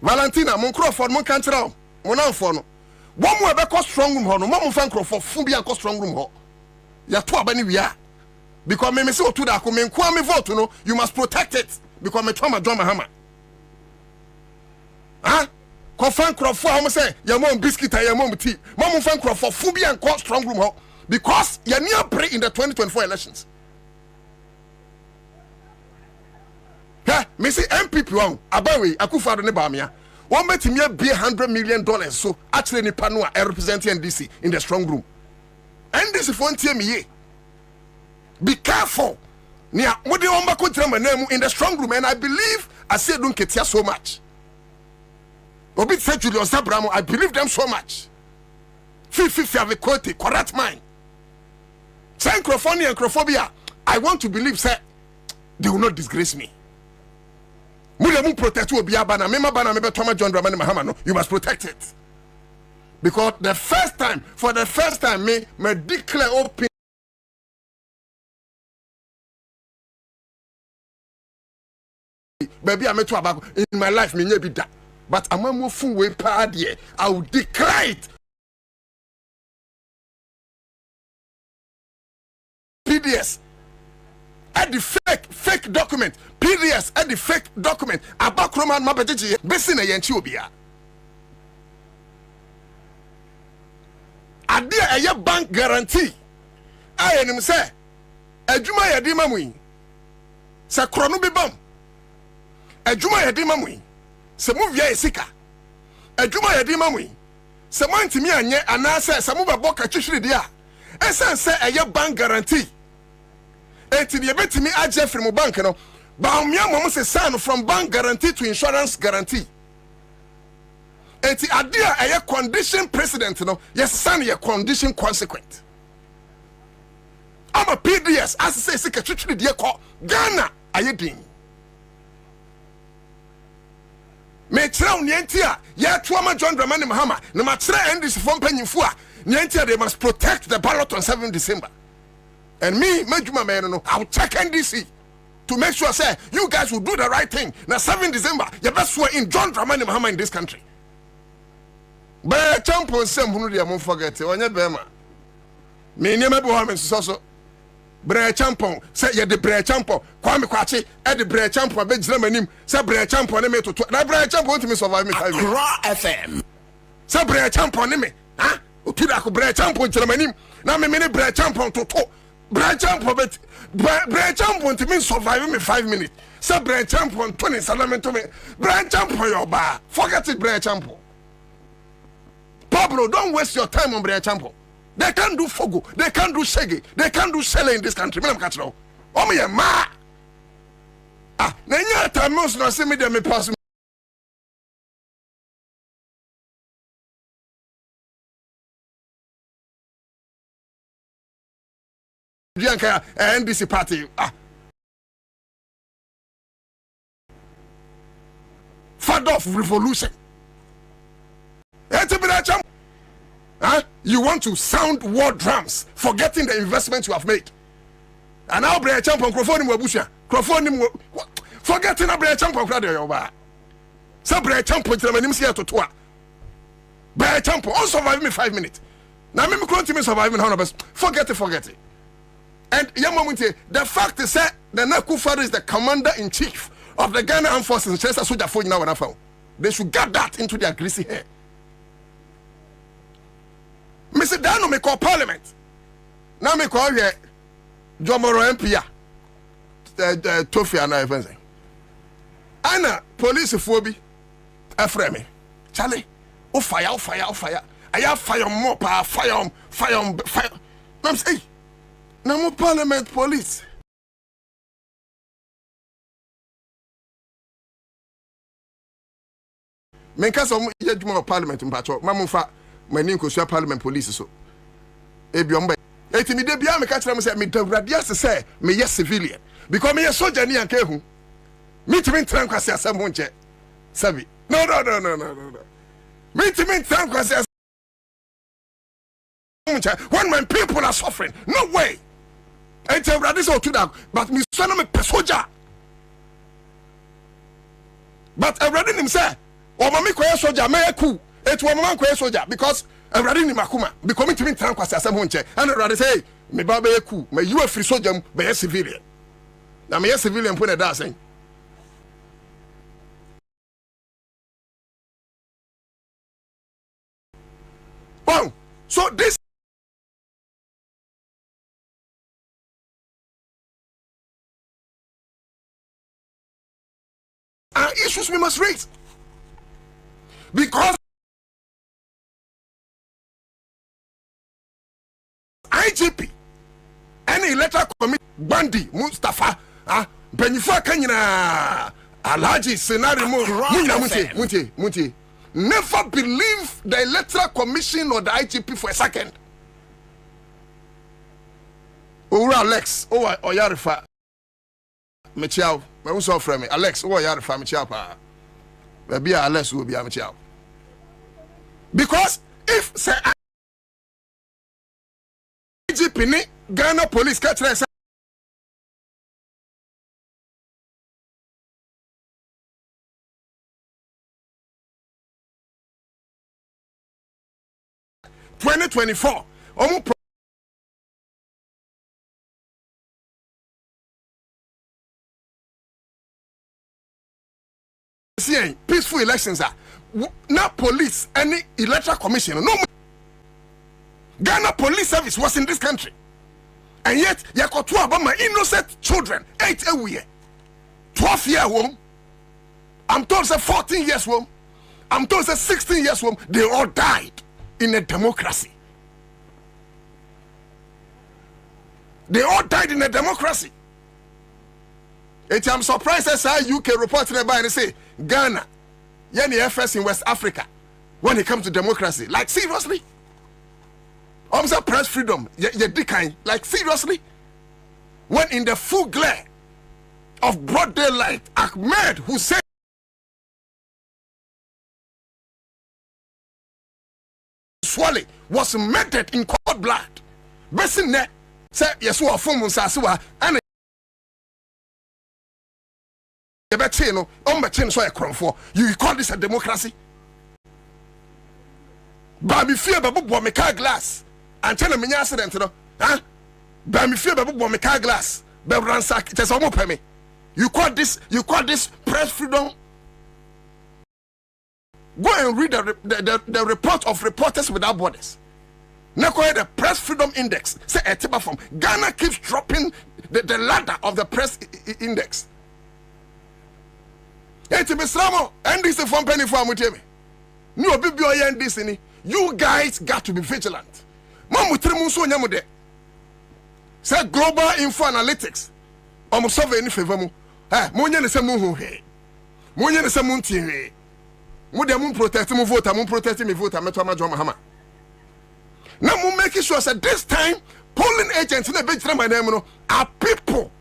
Valentina mon Crawford mon kantra. Mon anfo no. One more be strong room ho no. Mo fan Crawford fu bia ko strong room ho. Ya to aba ni wia. Because me say otu da ko me nko me vote no, you must protect it because me to my drum hammer. Huh? Ko fan Crawford ho say ya mom biscuit ya mom tea. Mo fan Crawford fu bia ko strong room ho because ya near pray in the 2024 elections. Yeah, me say MPP one abawe Akufo-Addo ne ba mea. One bet me be $100 million so actually ni panua representing NDC in the strong room. NDC for tie me ye. Be careful. Nia mo de on ba ko tira name in the strong room and I believe I say don't ketia so much. Obi say Julius Abramo, I believe them so much. 50 have a quality, correct mind. Syncrophony and Crophobia, I want to believe say they will not disgrace me. Mu protect you bana me Thomas John Dramani Mahama no, you must protect it. Because for the first time me declare open baby I met to about in my life me be that. But I'm a full way party. I will declare it. PDS at the fake document. PDS at the fake document. About Roman Mabetiji, Bessin a Yanchubia. A dear a bank guarantee. I am say, a Juma Yadimamui. Sakronubi bum. A Juma Yadimamui. Samuvia Sika. A Juma Yadimamui. Samanti me and ye and I say Samuba Boka Chishri dia. Esan say a bank guarantee. Eti the bet me aje from bank no. Ba umia mom say sign from bank guarantee to insurance guarantee. Eti adia a condition precedent no. Yes sign a condition consequent. I'm a PDS as say secretary dia call Ghana ayedin. Me tell nientia ya tuama John Dramani Mahama no ma tell NDC from penyimfo a nientia they must protect the ballot on 7 December. And me, Majuma man, no, I'll check NDC to make sure, say, you guys will do the right thing. Now, 7 December, you best swear in John Dramani Mahama in this country. But champion, some who won't forget it. When you bema, me never be woman so. Bre champion, say you the bre champion. Kwame Kwachi, the bre champion. Be Germany, say bre champion. Me to na bre champion to me survive me 5 minutes. Raw FM. Say bre champion me, huh? Utuda ko bre champion Germany. Na me bre champion to. Branch champion, branch champion to me survive me 5 minutes. Say branch champion 20 salament to me. Branch champion your bar. Forget it, branch champion. Pablo, don't waste your time on branch champion. They can't do fogo, they can't do shaggy, they can't do selling in this country. Me catch now. Oh me ma. Ah, nanya time most no see me dem me pass. NDC party. Father of revolution. You want to sound war drums, forgetting the investment you have made. And now Brea Champion Crofoni Wabusha. Crofoni forgetting a Brea Champion Crowder. So Brea Champion to the to Toa. Brea Champion also survive me 5 minutes. Now me me surviving 100%. Forget it. And the fact is that the Akufo-Addo is the commander-in-chief of the Ghana Armed Forces. They should get that into their greasy hair. Mr. Dano me call parliament. Now me call here Jomoro MP Tofi and everything. Anna police phobia Efreme. Charlie, oh fire. I have fire more power, fire. I'm saying, now parliament police. Menka some yeduma parliament mpacho mamufa mani nkosia parliament police so ebiomba etimi de bia me ka kire me say me dawrade asese me yes civilian because me yes soldier ni anka ehu me timi tran kwase asem ho nche sabi no me timi tran kwase when my people are suffering no way and dawrade so to that but me so no me soldier but already him say o mama koye soldier me ku etu o mama koye soldier because already ni makuma because me timi tran kwase asem ho nche and already say me ba be ku me you free soldier be civilian na me civilian put that saying oh so this are issues we must raise because IGP any electoral committee Bandi Mustafa Benifa Kanyina Alhaji scenario Munti never believe the electoral commission or the IGP for a second. Ora Alex Oyarifa Michel me unso frame me Alex Oyarifa Michel pa be Alex will be Michel because if say IGP ni Ghana police catch them 2024 peaceful elections are not police any electoral commission no Ghana police service was in this country and yet yakotu abama innocent children 8 a year 12 year home I'm told say 14 years home I'm told say 16 years home they all died in a democracy. They all died in a democracy. I'm surprised as UK reported about and say Ghana, yani FS in West Africa, when it comes to democracy. Like seriously? Also press freedom, like seriously? When in the full glare of broad daylight, Ahmed Hussein Swally was murdered in cold blood. Besin ne say yes wa form nsase and you better no on betin so ekronfo you call this a democracy? Ba me fear babo me car glass and tell me accident no ba me fear babo me car glass be ransack just omo pay you call this press freedom? Go and read the report of Reporters Without Borders. Now the Press Freedom Index. Say a from Ghana keeps dropping the ladder of the press index. NDC from penny for Mutemi. No baby NDC. You guys got to be vigilant. Say Global Info Analytics. Almost solve any favor. Monya ne se mu he. Monya ne se mu ntie. Mun protect me vote, mun protect me vote, I'm not Mahama. Now, mun make sure that this time, polling agents in the big my name are people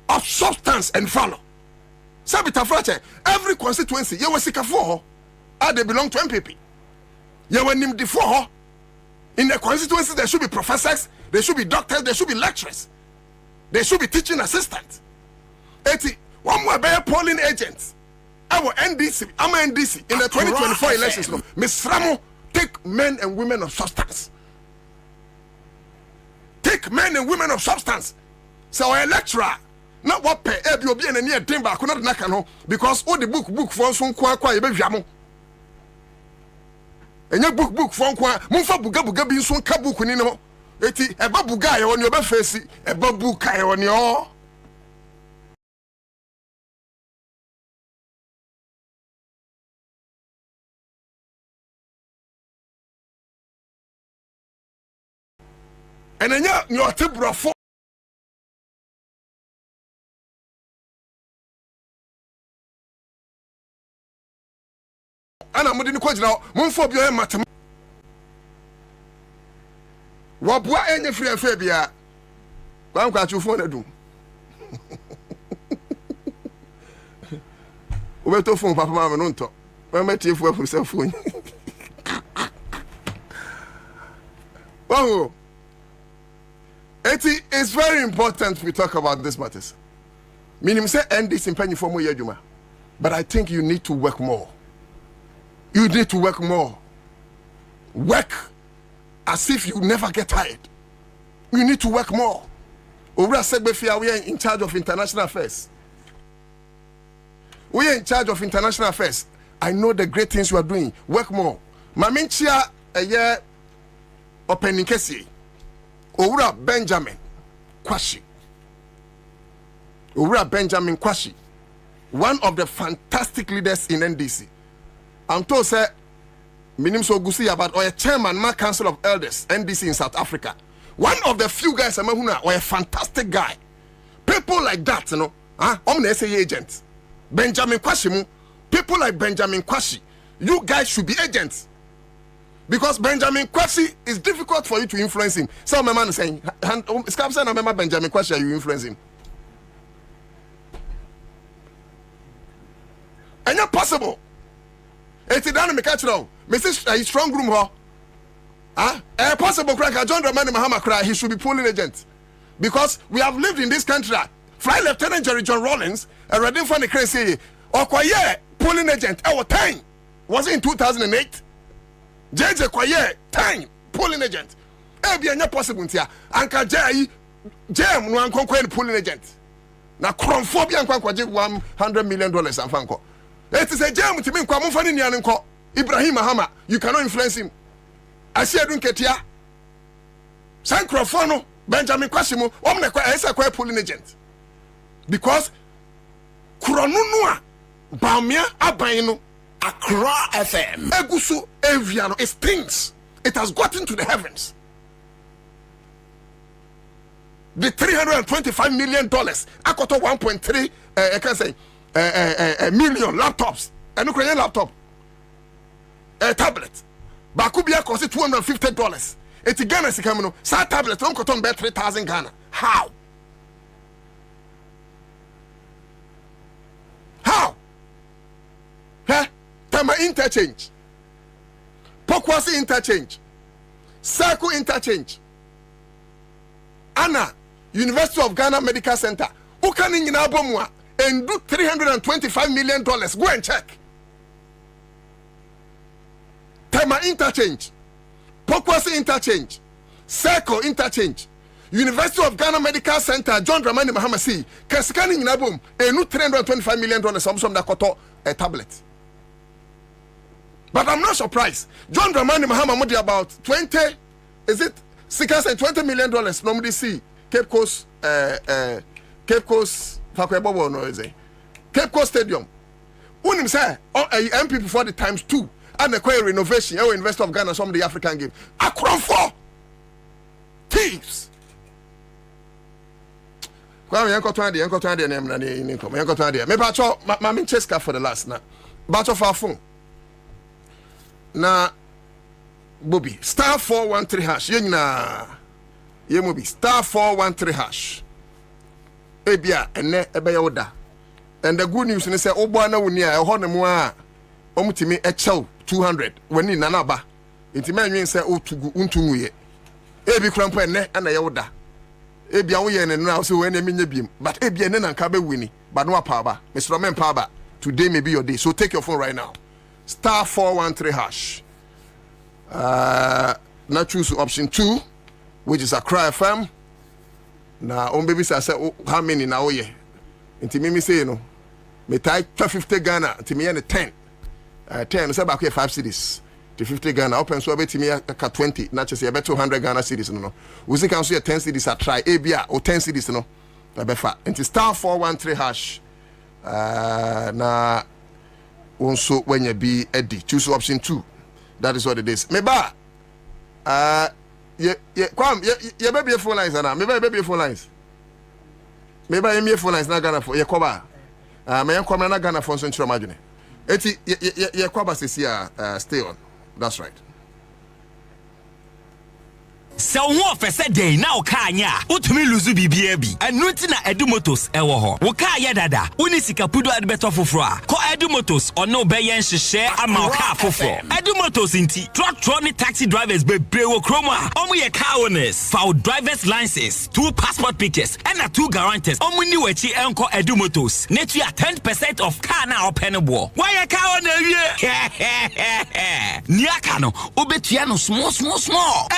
of substance and value. Sabita Frache, every constituency, you were sick of for they belong to MPP. You were named before in the constituency, there should be professors, there should be doctors, there should be lecturers, there should be teaching assistants. 80, one more better polling agents. Our NDC, I'm NDC in the 2024 elections. Miss Ramo, take men and women of substance. Take men and women of substance. So our lecturer, not what pay be and near Timber, could not nakano because all the book for some kwa Enya book for nkwa mumfa buga bi nso ka book ni no eti eba buga ye woni oba face eba book ye woni o enenya nyote brofo ana mudi ni kwagina mumfa obi o matem wabua enye free afa bia kwa chufu na dum obeto fun papa ma no nto ma tiefu afurisa fun oh it is very important we talk about this matters. Meaning say end this in penny for more yeduma. But I think you need to work more. You need to work more. Work as if you never get tired. You need to work more. Over Segbefia, we are in charge of international affairs. We are in charge of international affairs. I know the great things you are doing. Work more. Maminchia a year opening kesi. Owura Benjamin Kwashi. Owura Benjamin Kwashi, one of the fantastic leaders in NDC. I'm told, sir, minim so gusi about or a chairman, my council of elders, NDC in South Africa. One of the few guys or a fantastic guy. People like that, you know, I'm an SA agent. Benjamin Kwashi, people like Benjamin Kwashi, you guys should be agents. Because Benjamin Kwashi is difficult for you to influence him. Some man is saying, Scapson, I remember Benjamin Kwashi, you influence him. And not possible. It's done in the catch now. Mrs. Strong room, possible cracker, John Dramani Mahama cry, he should be polling agent. Because we have lived in this country. Flight Lieutenant Jerry John Rawlins, a reading for the crazy, or quite polling agent, our time. Was it in 2008? JJ Kwaye time polling agent. Be not possible here. Anka Jam no ankonko polling agent. Na Kronphobia ankonko $100 million and fanko. It is a jam to me kwa mufani ni anko. Ibrahim Mahama, you cannot influence him. Asia dun ketia. San Kronfono Benjamin Kwasimo omne kwa esa kwa polling agent. Because Kronunua Bamia Abaino Accra FM. Egusu Aviano, it stinks. It has gotten to the heavens. The $325 million, I got 1.3, I can say, million laptops. A Ukrainian laptop. A tablet. Bakubia cost $250. It's Ghana Sikamino. Sa tablet, don't got on 3,000 Ghana. How? How? Huh? Tama interchange. Pokwasi interchange. Circle interchange. Anna, University of Ghana Medical Center. Ukani in Abomwa and do $325 million. Go and check. Tama interchange. Pokwasi interchange. Circle interchange. University of Ghana Medical Center. John Dramani Mahama C. Kaskani in Abom and do $325 million. Some that got a tablet. But I'm not surprised. John Dramani Mahama Modi about 20, is it $620 million? Normally see Cape Coast, Fakwebobo, no, is it? Cape Coast Stadium. Unim say, MP before the times 2 and the renovation, Investor of Ghana, some of the African game. Akron 4 thieves. Well, Yanko 20, name, Yanko 20. Maybe I saw my Cheska for the last now. Battle for our phone. Na Bobie star 413 hash yena ye mobi star 413 hash ebia ene ebe yoda. And the good news is say obo na woni a ho ne mo a omutimi echew 200 wani nana ba intime anwen say otugu untungu ye ebi krampo ene ana yoda ebia wo ye ne no so we na menye biem but ebia ne nanka be wini but no apa ba Mr. Men pa ba today may be your day, so take your phone right now. Star 413 hash. Now choose option 2, which is Accra FM. Now on baby say how many now ye? Inti me say you know, me type 50 Ghana. Inti me 10. 10 say back here 5 cities. to 50 Ghana open so betimi aka 20 na chese e beto 100 Ghana cedis no we say can so 10 cedis a try e bia o 10 cedis no na befa enti star 413 hash na also when you be eddy choose option 2 that is what it is me ba kwam ye baby phone lines na me ba baby phone lines me ba ye phone lines na Ghana for ye koba me yan kwam na Ghana for so ntiro madwene eti ye kwaba sesi stay on that's right. So wo fese day na o ka anya utumi luzu bibia bi enu ti na Edu Motors ewo ho wo ka ya dada uni sika pudo adbeto foforo a ko Edu Motors ono be yen hihye ama o ka foforo Edu Motors inti truck ni taxi drivers be brewo kroma omo ye car owners for driver's license 2 passport pictures and 2 guarantors omo ni wachi enko Edu Motors netu ya 10% of car na openable why ye car owner wie ni aka no obetua no small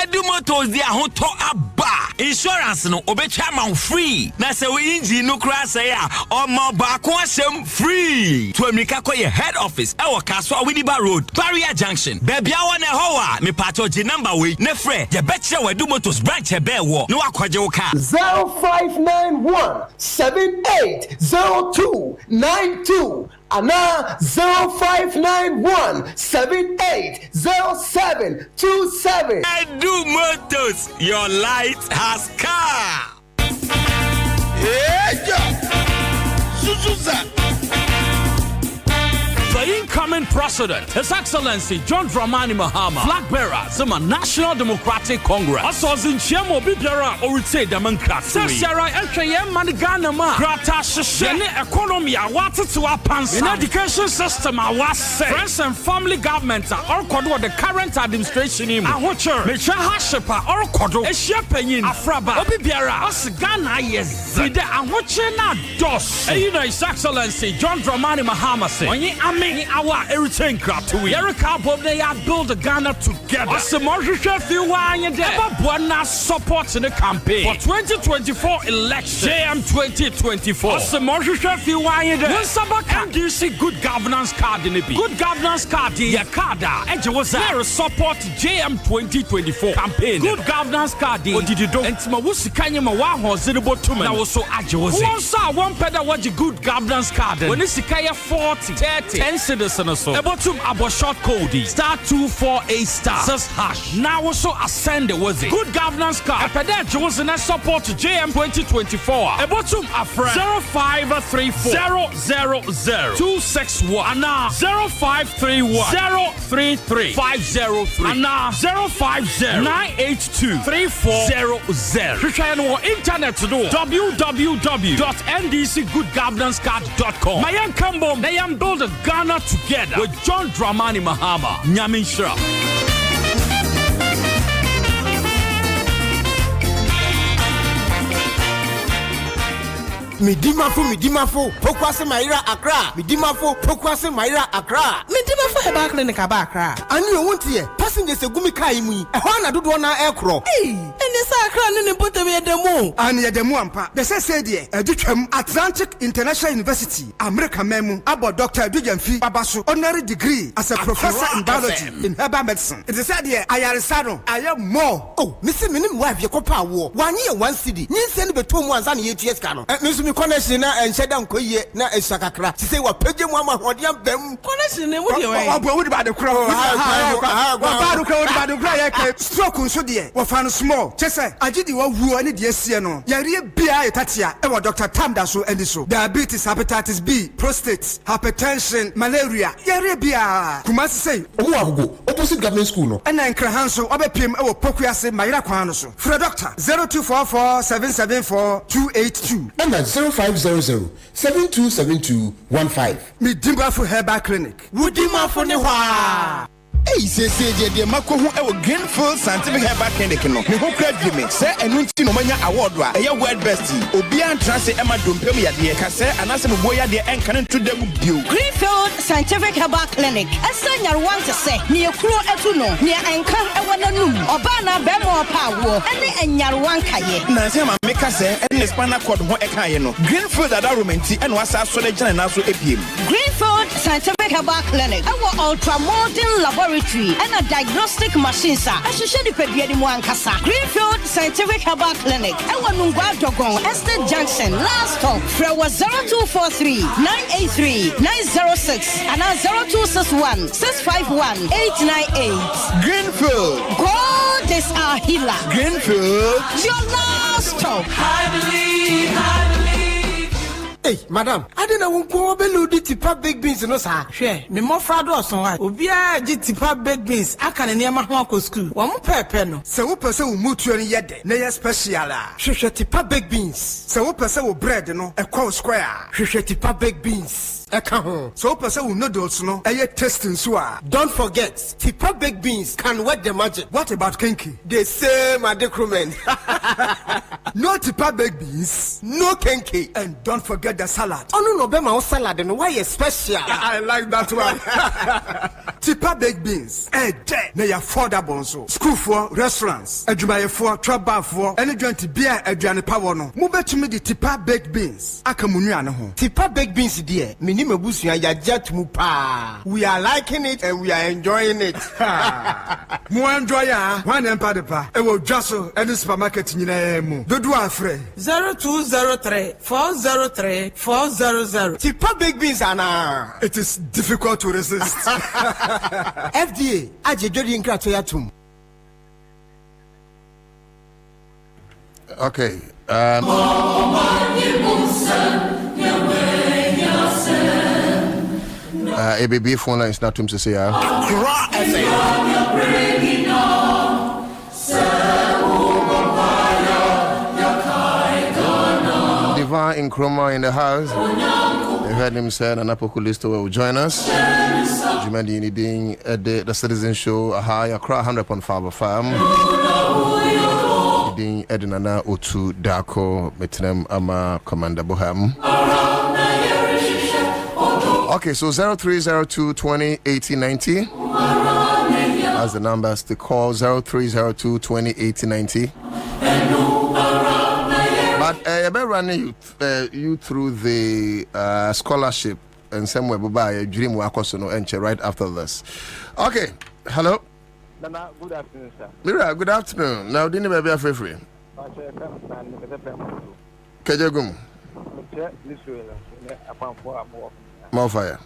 Edu Motors dia ho to aba insurance no obetwa man free na se we engine no kra say a omo ba ko asem free to America koye head office e wo Kaso Widiba Road Barrier Junction bebia wona ho a me pato G number we ne frɛ je betche Edu Motors branch e be wo no akwaje wo ka 0591 780292 Ana 0591 780727 Edu Motors, your light has come. The incoming president, His Excellency John Dramani Mahama, flag bearer, Zuma National Democratic Congress. Also, in Chemo Bibera or say democracy. Sara Nkayem Manigana Ma, Grata Shene economy, what to our pants in education system. I was say friends and family government or Kodo the current administration in Ahocher, Mecha Hashepa or Kodo, a shepherd Afraba, Obibiara, Osgana, yes, the Ahochena dos. His Excellency John Dramani Mahama say, our everything crap to we. Erica Bob, they have built Ghana together. Awesome, Buana support in the campaign for 2024 election. JM 2024. Awesome, NDC good governance card in the B. Good governance card in your card. And you was there support JM 2024 campaign. Good governance card in Odido. And Timawusi Kanyama Waho Zidibo Tuman. Now also Ajose. Once I one pedal what your good governance card. When it's Sikaya 40, 30, 10 citizens or so. Abotum Abo short code *248* says hash. Now also ascend the was it. Good governance card. Epeda Johnson and support JM 2024. Abotum Afra 0534 000 261 and now 0531 033 503 and now 050 982 3400. Try no internet to do www.ndcgoodgovernancecard.com. Mayan Kambo, they am build a Ghana together with John Dramani Mahama. Nyamin Shra. Midimafo, Pokwase Maira Accra. Midimafo, Pokwase Maira Accra. Midimafo Heba Clinic Accra. And you won't hear passengers a gumi kaimi. A Hana do one aircraw. Hey, and the Accra and put away the moon. And the Demuampa. The said here, a Dukem Atlantic International University, America Memu, about Dr. Dujanfi Babasu, honorary degree as a professor in biology in herbal medicine. It is said here, I am Sado, I am more. Oh, Mr. Minim wife, your copa war. 1 year, 1 city. You send me 2 months and 8 years. Connection and shut down Koye na Esakakra. She say what Peggy Mama or them connection. What about the crowd? Stroke so dear. What fan small. Chessa, I did you who any dear Siano. Yari Bia Tatia, ever Dr. Tamdaso and so. Diabetes, hepatitis B, prostate, hypertension, malaria. Yari Bia. Kumasi say, go opposite government school. And then Krahanso, Obepim, or Pokuase, Maira Kwanoso. For a doctor 0244 774 282. And that's 0500-727215. Midimafo Herbal Clinic. Woodimafo Newa. Hey, say the Mako who Greenfield Scientific Herbal Clinic. No, me who credit me. Say and no mania award. A word bestie. Obian Transit Emma Dumpemia, dear Cassa, and as a boy, dear, and cannon to them you. Greenfield Scientific Herbal Clinic. As son, you want to say, near Kuro Etuno, near Anchor, Ewananu, Obana, Bemo, Power, and Yarwankaye. Nazima make us say, and the Spana called Moekayano. Greenfield Adarumenti, and was our solution and also APM. Greenfield Scientific Herbal Clinic. Our ultra modern laboratory. laboratory and a diagnostic machine sa ehwehwe nipadua ni mu ankasa Greenfield Scientific Herbal Clinic ewanungwa dogon Estate Junction last stop Frewa 0243 983 906 and 0261 651 898 Greenfield. God is our healer. Greenfield. Your last stop. I believe. Hey, madam, I don't know who will do tipa big beans no sir. Share, me more fraud or so. Obia tipa big beans. I can near my home school. One more no. So who person will move to any yet? Nay special. Share tipa big beans. So who person will bread no a cow square. Share tipa big beans. So person will noodles no a testing so. Don't forget, tipa big beans can work the magic. What about kinky? The same decrement. No tipa big beans, no kinky, and don't forget the salad. Oh no, Bema salad and why is special? I like that one. Tipa baked beans. They are affordable so. School for restaurants. Edumaye for trouble for any joint beer eduane power no. Move to me the tipa baked beans. Akamunyu ho. Tipa baked beans dear. Minime busuya ya jet mupa. We are liking it and we are enjoying it. Mo enjoy ya. One empire depa. E wo dwaso any supermarket nyina mu. Dodo afre. 0203 403 400. Tipa big beans ana. It is difficult to resist. FDA ajejodi nkrato yatum. Okay. ABB phone line is not to say Divine in Chroma in the house. You heard him say an Apocalypse will join us. Jumandi needing the Citizen Show, a high Accra 100.5 FM. Needing Edinana Otu Dako, Metnem Ama Commander Boham. Okay, so 0302 20 80 90. That's the numbers to call 0302 20 80 90. But I've been running you through the scholarship and somewhere by dream work also no entry right after this. Okay, hello. Nana, good afternoon, sir. Mira, good afternoon. Now, didn't you be free? Kajagum. More fire.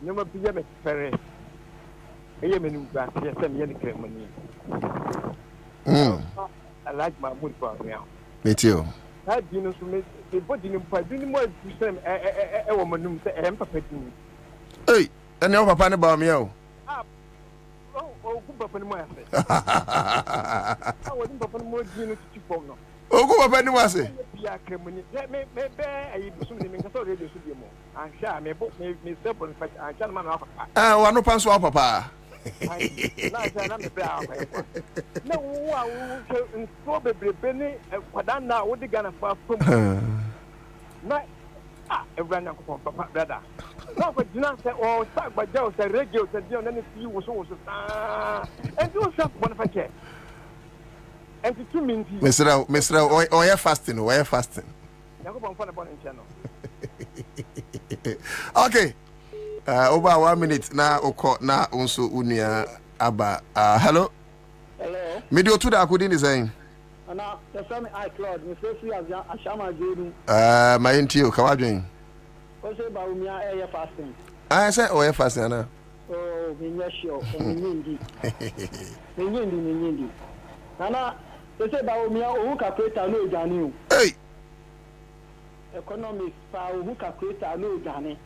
You must be a ferry. I like my mood for now. Me too. I didn't submit the body in more a woman say, I am perpetuating. Hey, and your papa about me. Oh, good papa, I wasn't papa more genus to phone. Oh, go up and was it? One no pants papa. No, probably Benny, Quadana, what the gun of a random papa, brother. No, but do not say, oh, start by Joe, the radio said, you know, you was also, and do some one of a check. And to 2 minutes, Mr. Oh, you're fasting, oh, you're fasting. Okay. Over 1 minute now, Oko na unso unia aba. Hello. Hello. Medio to da kudi ni saying. Ana, the same I Claude, me say free as Ashama Jedu. My intio, kawadwin. O say ba umia e fasting. I say oh, you're fasting na. Oh, me nyesho, me nyindi. Me nyindi. Ana, they say ba umia o calculator no jani o. Hey. Economics pa o calculator no jani.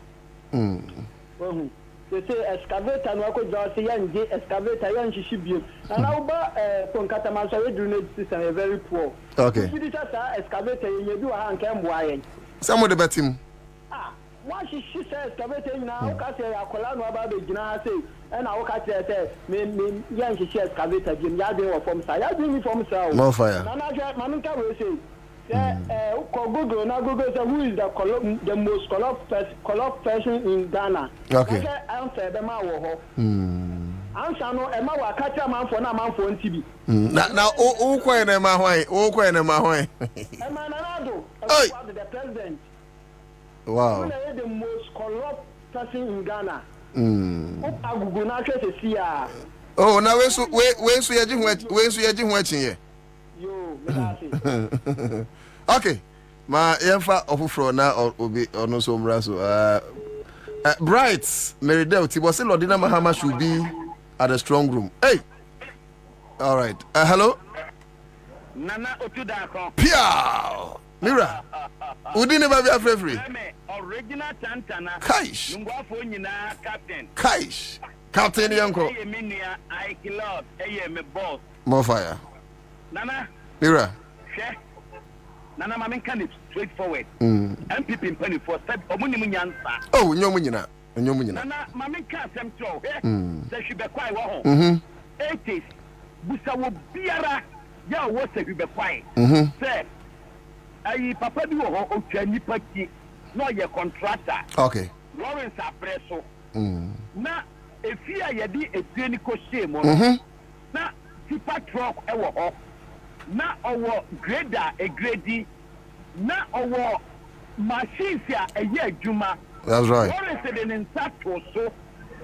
They say excavator no ko just yan excavator yan shishibio. And oba ponkata manso we drainage system is very poor. Okay. If you just excavator you do ha nka mboa yen. Some of the betim. Why she says excavator na o ka say akola no aba be gina say and I ka say me yan shishi excavator jim ya dey form sa ya dey form sa. No fire. Na manunka we say Google say who is the most corrupt person in Ghana. Okay. Ansah Bema wo ho. Ansah no e ma wa kacha man for na man for ntibi. Na o ko na ma hwan. O ko na ma hwan. E ma Nanado, the president. Wow. Who is the most corrupt person in Ghana? Agugu na hwe se sia. Oh, na we so ye ji ho achin ye. Yo, me da se. Okay. Ma yemfa ofufro na obi ono so mra so Bright Meridel Tibosi Lordina Mahama should be at the strong room. Hey. All right. Hello. Nana Otudako. Pia. Mira. Udi never be afraid free. Original Tantana. Kaish. Ngwafo nyina captain. Kaish. Captain Yanko. Eye minia I killed. Eye me boss. More fire. Nana. Mira. She. Nana mamen can it straightforward. MPP in penny for said omuni munyansa. Oh, nyomu nyina. Nana mamen can sem tro. Say she be kwai wo ho. 80s. Busa wo biara ya wo se be kwai. Say ayi papa bi wo ho otwa nipa ki no ye contractor. Okay. Lawrence Apreso. Na efi a ye di edue ni ko shame na tipa truck e wo ho. Na owo grader a grady na owo machines a eye adwuma. That's right. Lawrence de nsa to so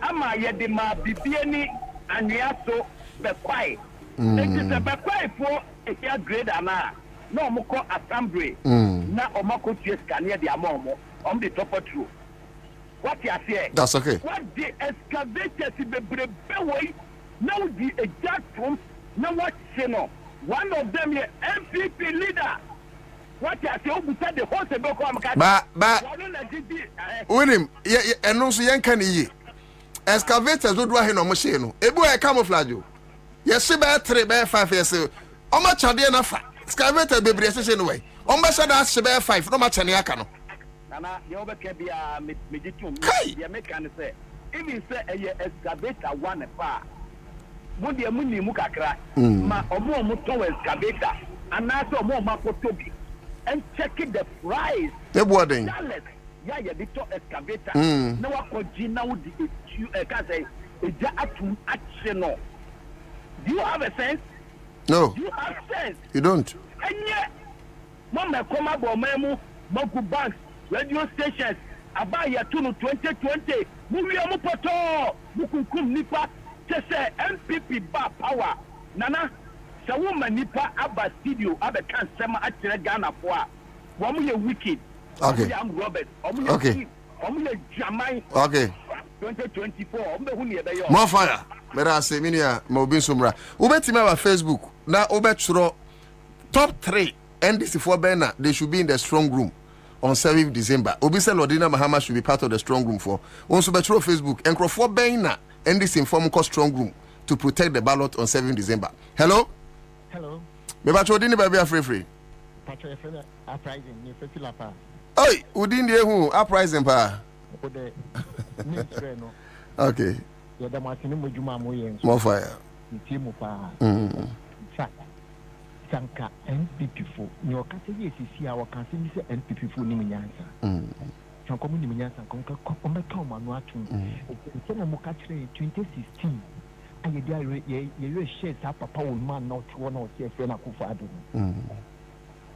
ama ye de ma bibie ni anwea so be kwai. It is a be kwai for a here grader na omoko assembly na omako tie scanner de amomo the top true. What you say? That's okay. What the excavators be brebe now the exact from now what channel. One of them is MPP leader. What you say? Who said the whole Sebeko Amaka? Ba. William, eno so yenka ne yi. Excavators do ha no mo hye no. Ebu e camouflage. Yes be 3 be 5 years. O ma chade na fa. Excavator bebre hye no way. O ma hye da hye be 5 no ma chane aka no. Nana, you obeke bia mejitum. Ya make an say. Even say a excavator one fa. Mudi muni mu kakra. Ma omo mo to excavator. Anaso omo ma kotobi. And check the price. The boarding. Yeah, the excavator. No wa koji na wudi ka say eja atum action. Do you have a sense? No. Do you have sense? You don't. And yet, Mama Koma Bomemu, Moku Banks, radio stations, Abaya Tunu 2020, Muriamu Poto, Mukukum Nipa, Tese, MPP Bar Power, Nana, Sawuma Nipa, Abba Studio, Abba Kansema, Achire Ghana Poa, Wamuye Wicked, okay. Robert, okay. Jamai, okay. 2024, more fire. Mera se minia Mobin Sumra. Ubeti me Facebook. Na ubetro top 3 NDC for Bena, they should be in the strong room on 7th December. Obisa Lordina Mahama should be part of the strong room for. Also betro Facebook. And for Bena, NDC inform ko strong room to protect the ballot on 7th December. Hello? Hello. Me ba chodini ba bia free. Pacho e fela uprising ni fetila pa. Oi, udindi ehu uprising pa. Ode ni no. Okay. More fire. Sanka NPP for your Cassie see our country NPP for Niminyansa. Some community Niminyansa come come and watch him. It's a Mokatre 2016. And you share Papa will man not one or say Fena Kufadu.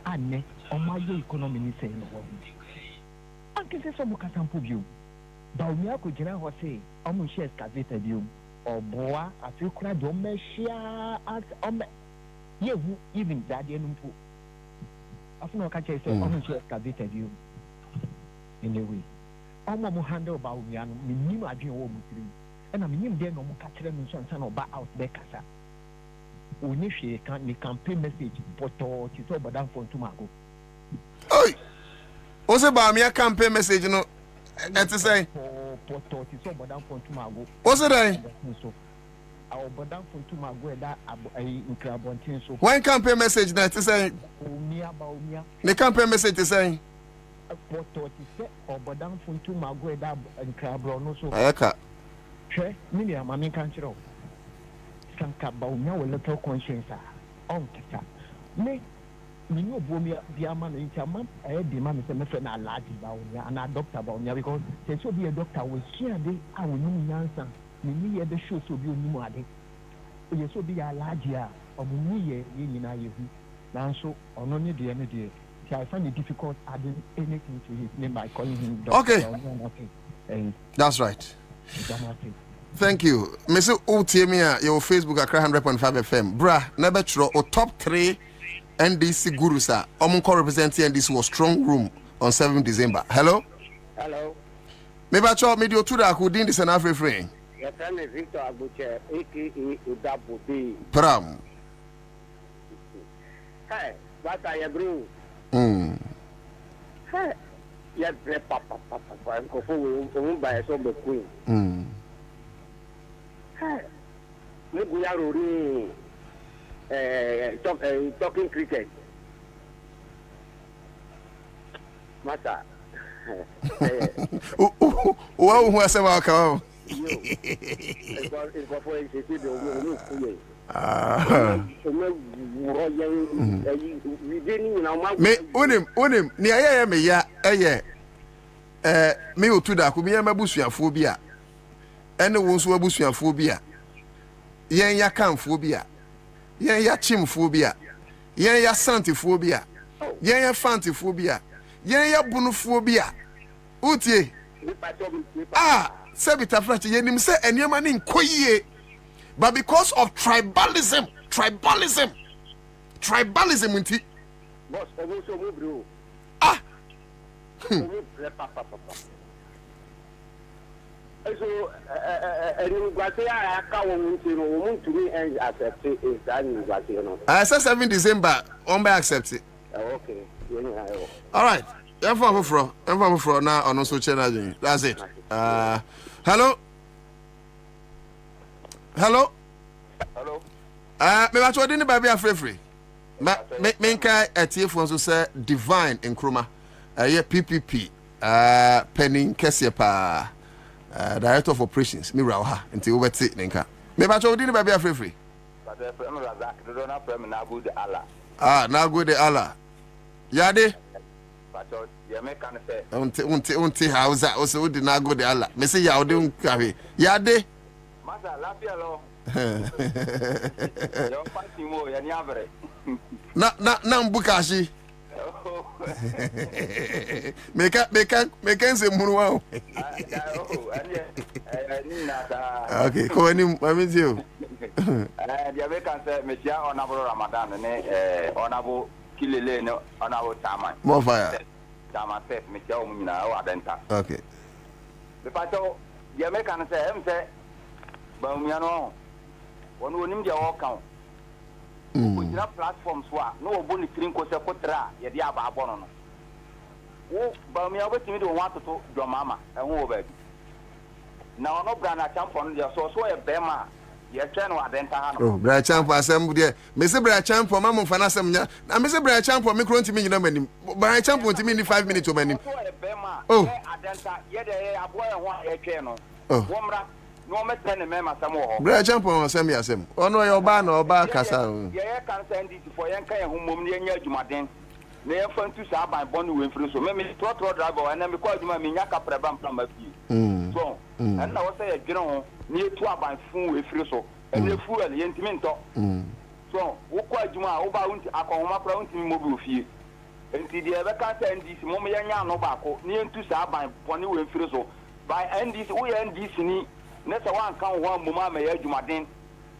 And on my economy say in the world. Uncle says some Mokasampu view. Baumia could general say, I'm share excavated you, or boa, I feel cried on me share as on me. You even that you know. After no catch, I say, I'm share excavated you. In a way, I'm a handle Baumia, minimum I do home and I'm in there no more catching and son or back out there, Casa. When she can't campaign message, but to talk about that for tomorrow. Oh, also, Baumia campaign message, you know. And to say, what's it? One campaign message that to say, the campaign message is saying, Minu Bobie Biaman in Chaman, I had the man is a na large about and a doctor about me because there should be a doctor will share the I will know answer. Me the show so be new ade. You so be a large year of me in I now so on only the end day. I find it difficult adding anything to his name by calling him doctor. Okay. That's right. Thank you. Mr. Otiemia, your Facebook Accra 100.5 FM. Bra, never true or top 3 NDC Gurusa. Omunko representing NDC was strong room on 7th December. Hello? Hello. Maybe I saw media to that who didn't send a free. Your friend is Victor Abuche, aka Udabubi. Pram. Hey, what are you doing? Hey, yes, papa, I'm going by a sober queen. Hey, we are already talking cricket. Mata. Wow, who has ever come? Me unim ni aya me ya me otuda ko me ya mabusuafo bi a ene wo nso abusuafo bi a yen ya kanfo bi a yen ya chimfo bi a yen ya santifo bi a yen ya fantifo bi a yen ya bunufo bi a utie Sebita French yenim say eniema ni nkoyie, but because of tribalism nti boss oboso mo bro so eni gwate ya aka wo nti no wo ntumi accept is that ni gwate no say 7 December on by accept it. Okay all right. Everyone for now on also channel. That's it. Hello. Me ba to dey ba free. Me nka atiefo so say divine nkroma. PPP. Penning Kesia pa. Director of operations. Me ra ha. Nti wo beti nka. Me ba to dey ba free. But I'm Razak. Do not pray me na good Allah. Na good Allah. Yade. But you make an say. Unti hausa also did not go the Allah. Me say ya ode unkawe. Yade. Masa lafia lo. Yo panti mo ya ni avere. Na mbukashi. Meka se muruwa o. Okay, ko ni mamizi o. You make an say me sia onabo Ramadan ne onabo Kilele no on our time. More fire. Tama set me tell me na wa denta. Okay. The pato you make an say ba mi ano wonu onim dia wo kan. Kujina platforms wa no obo ni krin ko se kotra ye dia ba abono no. Wo ba mi abotimi de won atoto do mama ehun wo ba bi. Na ono bra na champion dia so e bema. Oh, Bra Champ asem de. Me se Bra Champ ma mo fa na asem nya. Na me se Bra Champ me kro ntimi nyina manim. Bra Champ ntimi ni 5 minutes o manim. Oh. Bra Champ asem ya asem. Ono ye oba na oba kasa. Ye kan send it for yen kan ehun mom ne nya adwumaden. Na ye fan tu sa ban bonu we mfiri so. Me trotro driver na me ko adwuma me nya kapra ban plan ma fi. So, and na wo say ye dwene ho ni etu aban fun we firi so ene fuel ye ntimi nto so wo kwa adwuma wo ba wonti akonhoma pra wonti mo bi ofie enti de ebe ka ta ndc mo me nya no ba ko ni entu sa aban boni we firi so by ndc wo ye ndc ni ne sa wan kan ho amuma ma ye adwuma den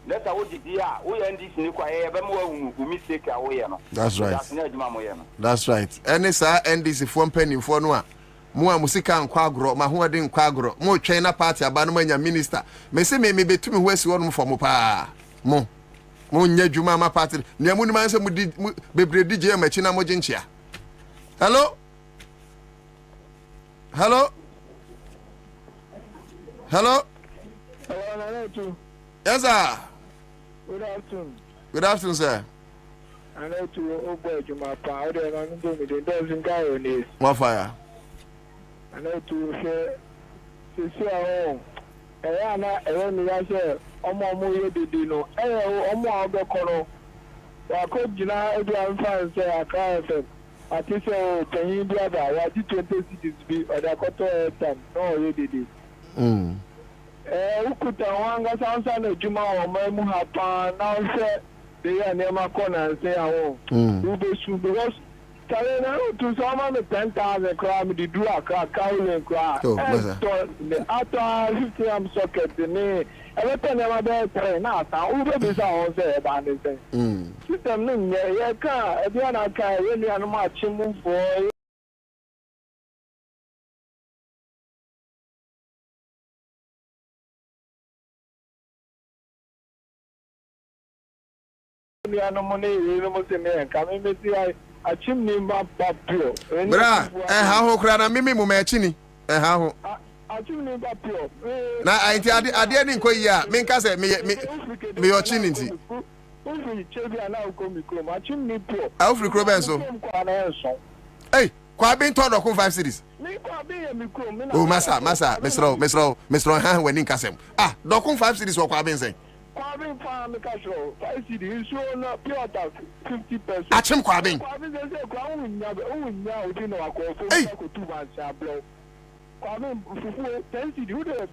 ne sa wo didi a wo ye ndc ni kwa ye be mo hu mistake a wo ye no. That's right. That's right. Ene sa ndc fo mpanimfo no a mo a musika nkwa agro ma ho ade nkwa agro mo twɛn na party aba no manya minister me se me betumi ho asi wono fo mo pa mo nya dwuma ma party ne mu ni man se mu bebre DJ ma chi na mo ginchia. Hello. Yes sir. Good afternoon sir. I know to open Juma powder and go with the dozen guys. What fire? I know to say home. Ayana, I say, Omo Dino, Omo Abocoro. I could Jina, fans say, I can't. I think so, can you do that? I did 20 cities be, or the quarter time. No, you did it. Ukuta wanga sansa na Juma or Mamu Hapa, now say, they are never corner and say, I won't. Because Sorry, now to someone 10,000 crowd, the do a cowling crowd. The after 50 am socket, the name. Everything about that now, who will be so say about this? System, yeah, car, if you are not car, really, I'm marching for. No money, you must say, coming with the chimney papio. Bra, how crana mimi mumechini? How? A chimney papio. Na I didn't quite ya. Minka said me your chinity. Alfred Crobenso. Hey, Kwabena told of 5 cities. Oh, Massa, Mr. Han when in Casem. Ah, Docum 5 cities or Kwabena saying. Kwabena farm the cash roll. 5 cities, so not pure 50%. Achim Kwabena. Hey, 2 months. Kwabena 10 cities, who the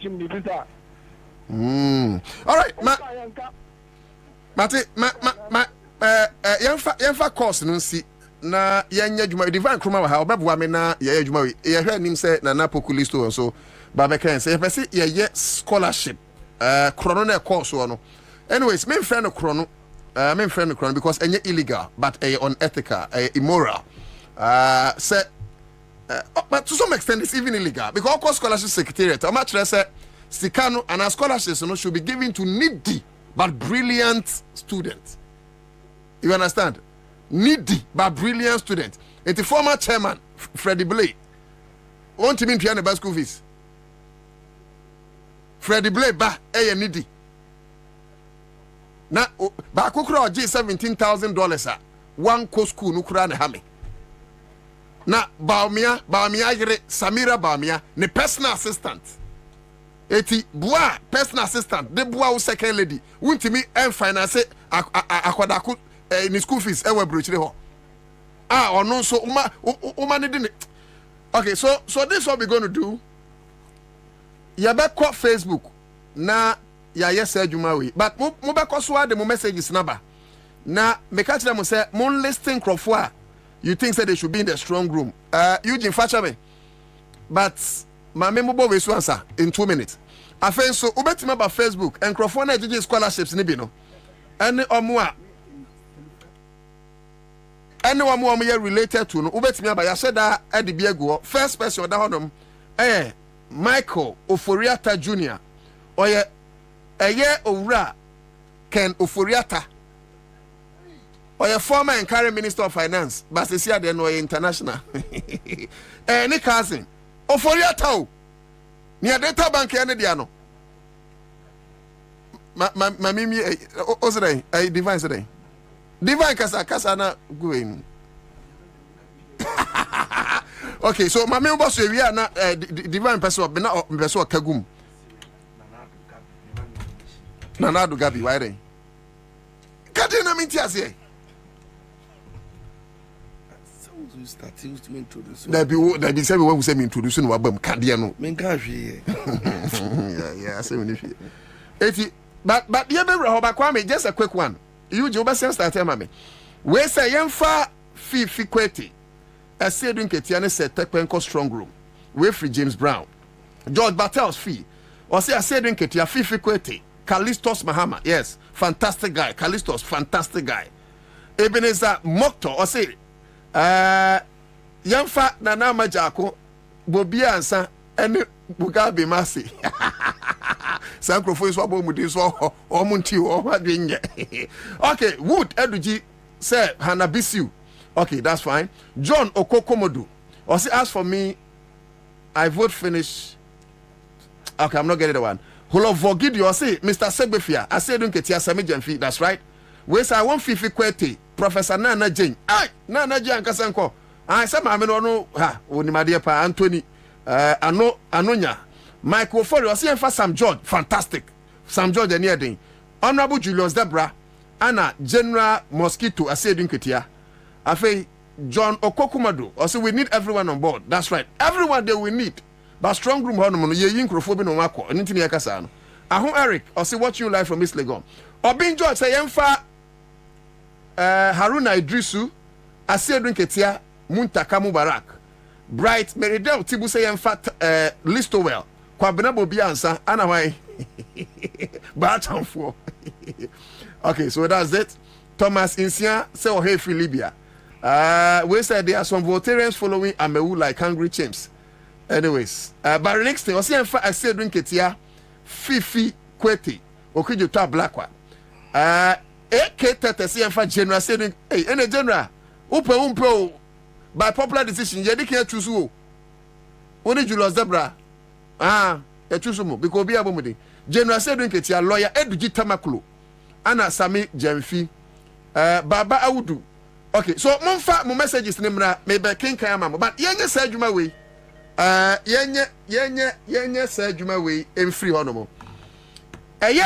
chimney visa. All right, Mate, yɛmfa course no nsi na yɛnyɛ adwuma divine kroma wa ha ɔbɛboa me na yɛyɛ adwuma we yɛhwɛ nim sɛ nana populisto so ba bɛka sɛ yɛpɛ sɛ yɛyɛ scholarship krono na course no anyways me friend no krono because ɛnyɛ illegal but unethical immoral sɛ but to some extent it's even illegal because course scholarship secretariat ɔma kyerɛ sɛ sika no and scholarships no should be given to needy but brilliant students. You understand? Needy but brilliant students. It's the former chairman, Freddie Blay. Want to mean to the school fees? Freddie Blay ba needy. Na ba kukura oji $17,000 one co school nukura ne hame. Na Baumia yire Samira Baumia ne personal assistant. Eti boa personal assistant de boa second lady wuntimi en finance akwadaku ni school fees e we brochire ho ono so uma ne de. Okay, so this is what we're going to do. Ya be call Facebook na ya yes adwuma we but mo be call so ade mo messages number na me catch them say mon listing crofo a you think say they should be in the strong room Eugene Fachame but my memo bo we so answer in 2 minutes. Afen so ubetima about Facebook and crofo na GG scholarships ni bi no ene omo a related to no ubetima about ya said that e de biago first person da honom Michael Oforiata Jr. Oye owura Ken Oforiata oye former and current Minister of Finance but se sia de no international ni cousin Oforiata o ni data bank ya ne dia no mimi ozray divine say divine kasa na goin. Okay, so mami boss we na divine person be na person kagum nana do gabi why then kade na minti ase starting to introduce. There be say we say me introduce no abam kade no. Men ka hwe. Yeah, say we hwe. Eti but you be rehoba kwa me just a quick one. You je oba start tell me. We say yemfa fi kweti. Ase dun ketia ne set tekpenko strong room. We free James Brown. George Bartels fee. Or say ase dun ketia fi kweti. Callistos Mahama. Yes, fantastic guy. Callistos fantastic guy. Ebenezer Mokto or say yamfa nana majako Bobie Ansah ene bugabe masi sankrofo so abomudi so omunti o madwenye. Okay, Wood Eduji say Hanabisiu. Okay, that's fine. John Okokomodu or say as for me I vote finish. Okay, I'm not getting the one. Holovogidi or say Mr. Segbefia I say don't get here Samijanfi. That's right. We say I want Fifi Kwete Professor Nana Jane. Ay, Nana Jane Kasanko. I say ma me no ha onimade pa Anthony Anonya. Michael Ford or say Sam George. Fantastic. Sam George near den. Honorable Julius Debra Anna General Mosquito I say dinketia. Afi John Okokumado or say we need everyone on board. That's right. Everyone that we need. But strong room hono no ye yinkrofobi no mako. Anything ya kasa no. Ahon Eric or say what you like from Miss Legon. Obin George say yemfa Haruna Idrisu Asedun Ketia Muntaka Mubarak Bright Meridel Tibu say fat Listowell Kwabena Bobie Ansah ana why Barton for okay, so that's it. Thomas Insia say oh hey free Libya. We said there are some Voltarians following Amewu like hungry chimps. Anyways, but next thing, I said drink it here. Fifi Kweti, Okujo to black one. AK see for general saying, hey, any general, umpe by popular decision, you can't choose who. When did you lose Zebra? You choose who because be a woman. General said drink it here, lawyer Eduji Tamakulu, Anna Sami Jemfi, Baba Audu. Okay, so my messages name maybe King Kayama, but yenye say juma we yenye say juma we in free honomo.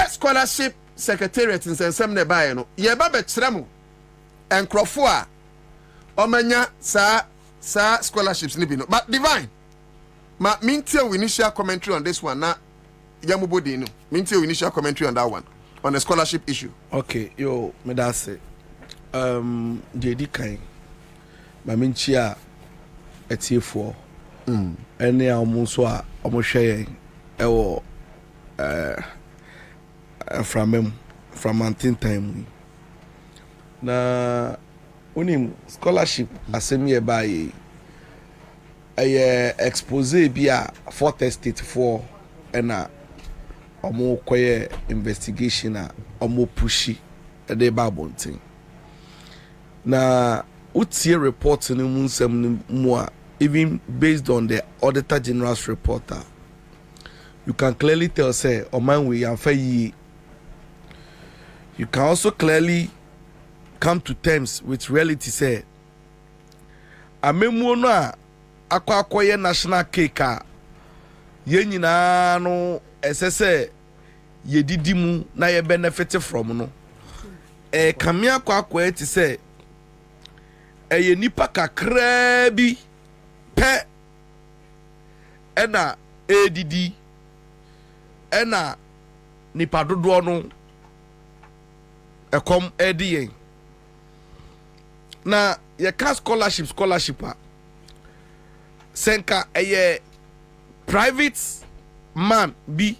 Scholarship secretariat in some ne buy no. Ye ba be kyeremu enkrofo a omanya sa scholarships ni bi no. But divine. Ma mintie initial commentary on this one na yamubodi no. Mintie initial commentary on that one on the scholarship issue. Okay, yo, me da say JD kan maminchia etiefo ene amunso a omohwe ewo from mountain time na unim scholarship asemi e baye expose bi a Fort Estate for ena omo koye investigation a omo pushi e dey babontin na utie report ni munsem mu even based on the Auditor General's report you can clearly tell say oman we am fayi. You can also clearly come to terms with reality say amemu no akwakoye national cake a ye nyina no esese ye didimu na ye benefit from no kamia akwakoye ti say eye nipa kakra bi pe ena edidi ena nipa dodo no ekom edien na ye ka scholarship a senka eye private man bi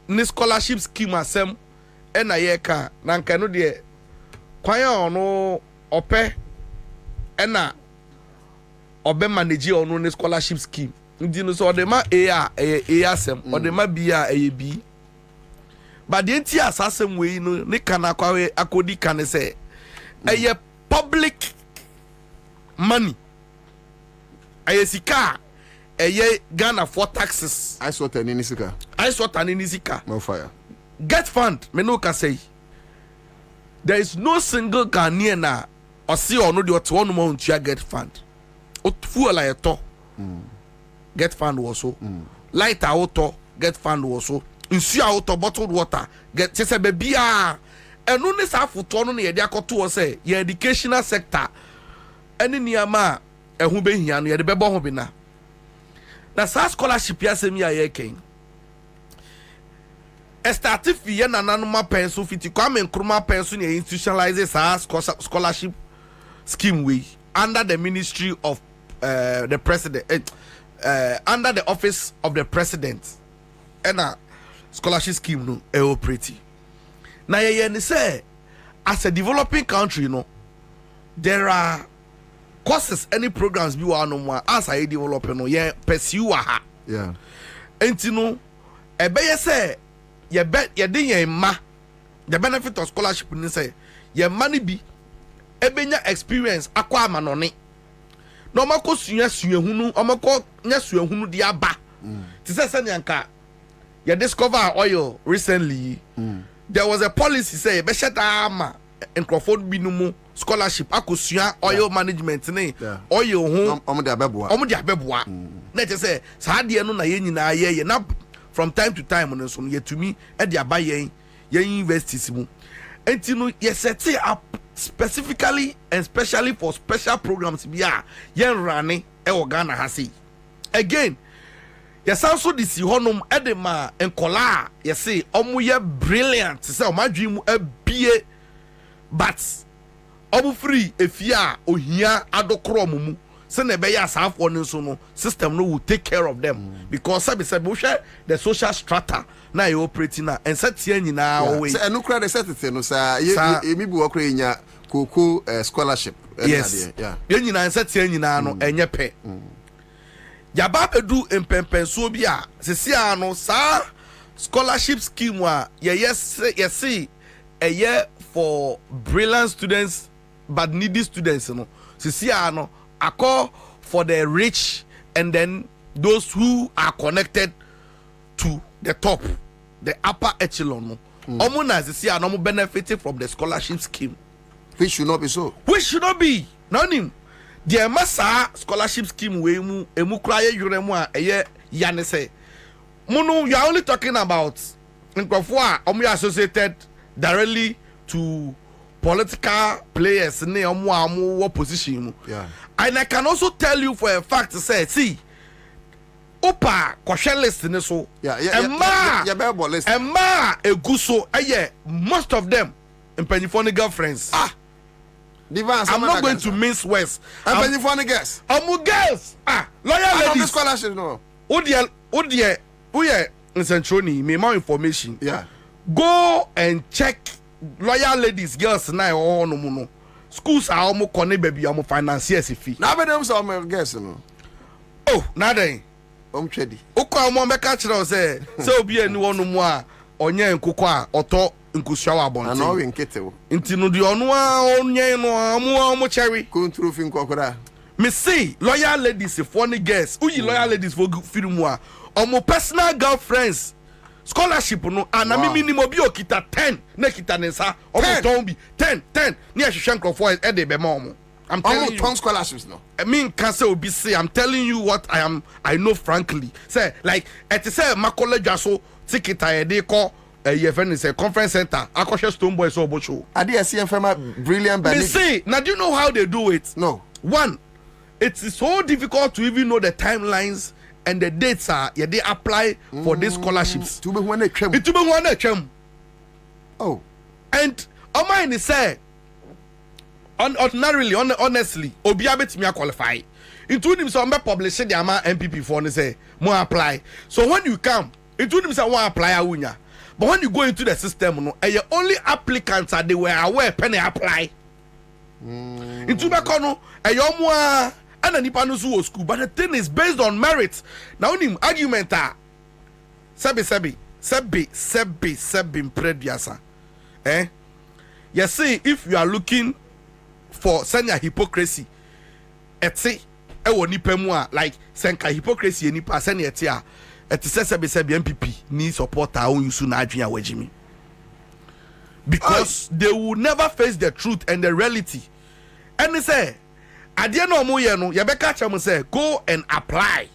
ni scholarship scheme asem ena ye ka na nka no de kwan ono ope ena obe manage ono ni scholarship scheme ndi no so de ma a asem o de ma b a b but the entire assassin way no ne kana kwawe akodi kan say eye public money eye sika eye Ghana for taxes I saw tani ni sika no fire get fund me no ka say there is no single Ghanaian na osi ono de oto no mo ntua get fund fuel like to get fund also light auto get fund also nsu auto bottled water get say baby enu ni sa foto no na ye de akoto o say your educational sector eni niama ehu be hia no ye de bebo ho bi na sa scholarship ya semi aye ken estatif ye nananu ma penso fiti kwame nkruma penso ne institutionalize sa scholarship scheme we under the ministry of the president under the office of the president and a scholarship scheme no e operate na ye ni say as a developing country no there are courses any programs bi wa no mo as I develop no ye pursue ha yeah enti no e be ye say ye de ye ma the benefit of scholarship ni say ye money bi e benya experience akwa amanone no mako suahunu omako nya suahunu di aba ti say nyanka you discover oil recently there was a policy say be sheta ama encroford binumu scholarship akosua oil management ne oil ho omo de abeboa na te say sa de no na ye nyina ye na from time to time no so yetumi e de aba ye universities mu enti no ye set up specifically and especially for special programs bia yen rane e wo Ghana ha sei again yes also this honum edema enkola yes say omo ye brilliant say omadwi mu abie but omu free efia ohia adokro mumu se na be ya asafo ne so no system no will take care of them because sabi we share the social strata na you operating na and set here nyina we say enu kra the set it no sa ye mi bi wo kra nya koko scholarship yes ye nyina set here nyina no enye pe yaba bedu empempenso bi a sesia no sa scholarship scheme wa yes eye for brilliant students but needy students no sesia no I call for the rich and then those who are connected to the top, the upper echelon. Omuna is here no benefiting from the scholarship scheme. Which should not be so. Which should not be. Nonim. The massa scholarship scheme we emu kraye yuremu eye yanese. Munu, you are only talking about in Kwafua omu associated directly to political players in the position. Yeah. And I can also tell you for a fact to say, see, Opa question list in so Emma Eguso, most of them in Pennyphone girlfriends. I'm not going to mince words. And Pennyphone girls. Girls. Lawyer ladies. Scholarship no. Odia, in Centroni, me more information. Yeah. Go and check lawyer ladies, girls now or no. Schools are almost connected, baby. I'm financiers fee. Now, but them some guess no. Oh, nothing. Tredy. Oko mo be catch now say obi eni wonu mu a onye nkoko a oto nkushawa bonte. Na no we nkete wo. Nti no de onu a onye no amu cherry. Control fin kokora. Me see loyal ladies for ni girls. Uyi loyal ladies for film a omo personal girlfriends. Scholarship no ana mi minimum bi okita 10 na kita nensa omo ton bi 10 ni ahwehwe nkrofo e de be ma omo. I'm telling you, ton scholarships no. I mean, can't say obi say. I'm telling you what I know frankly. Say like at say my college aso ticket I dey call your friend is a conference center. Akoshe Stone Boy so bocho. I dey see firma brilliant by. They say now do you know how they do it? No. One, it's so difficult to even know the timelines and the dates are they apply for these scholarships. To be one a chem. To be one a chem. Oh. And on mine is say ordinarily, honestly, Obia betimi qualify. Into him some publish the amount MPP for and say more apply. So when you come, into him say one apply awunya. But when you go into the system, no, only applicants are they were aware penny apply. Into Bacono, a yomwa and a nipanusu school. But the thing is based on merit. Now him argument are Sebi prediasa. You see, if you are looking for senior hypocrisy, eti ewo nipa mu a like senka hypocrisy nipa senior eti a eti sebi MPP ni support our own yusu na adwin awagimi because they will never face the truth and the reality. And they say ade na omo ye no ye be catch am say go and apply.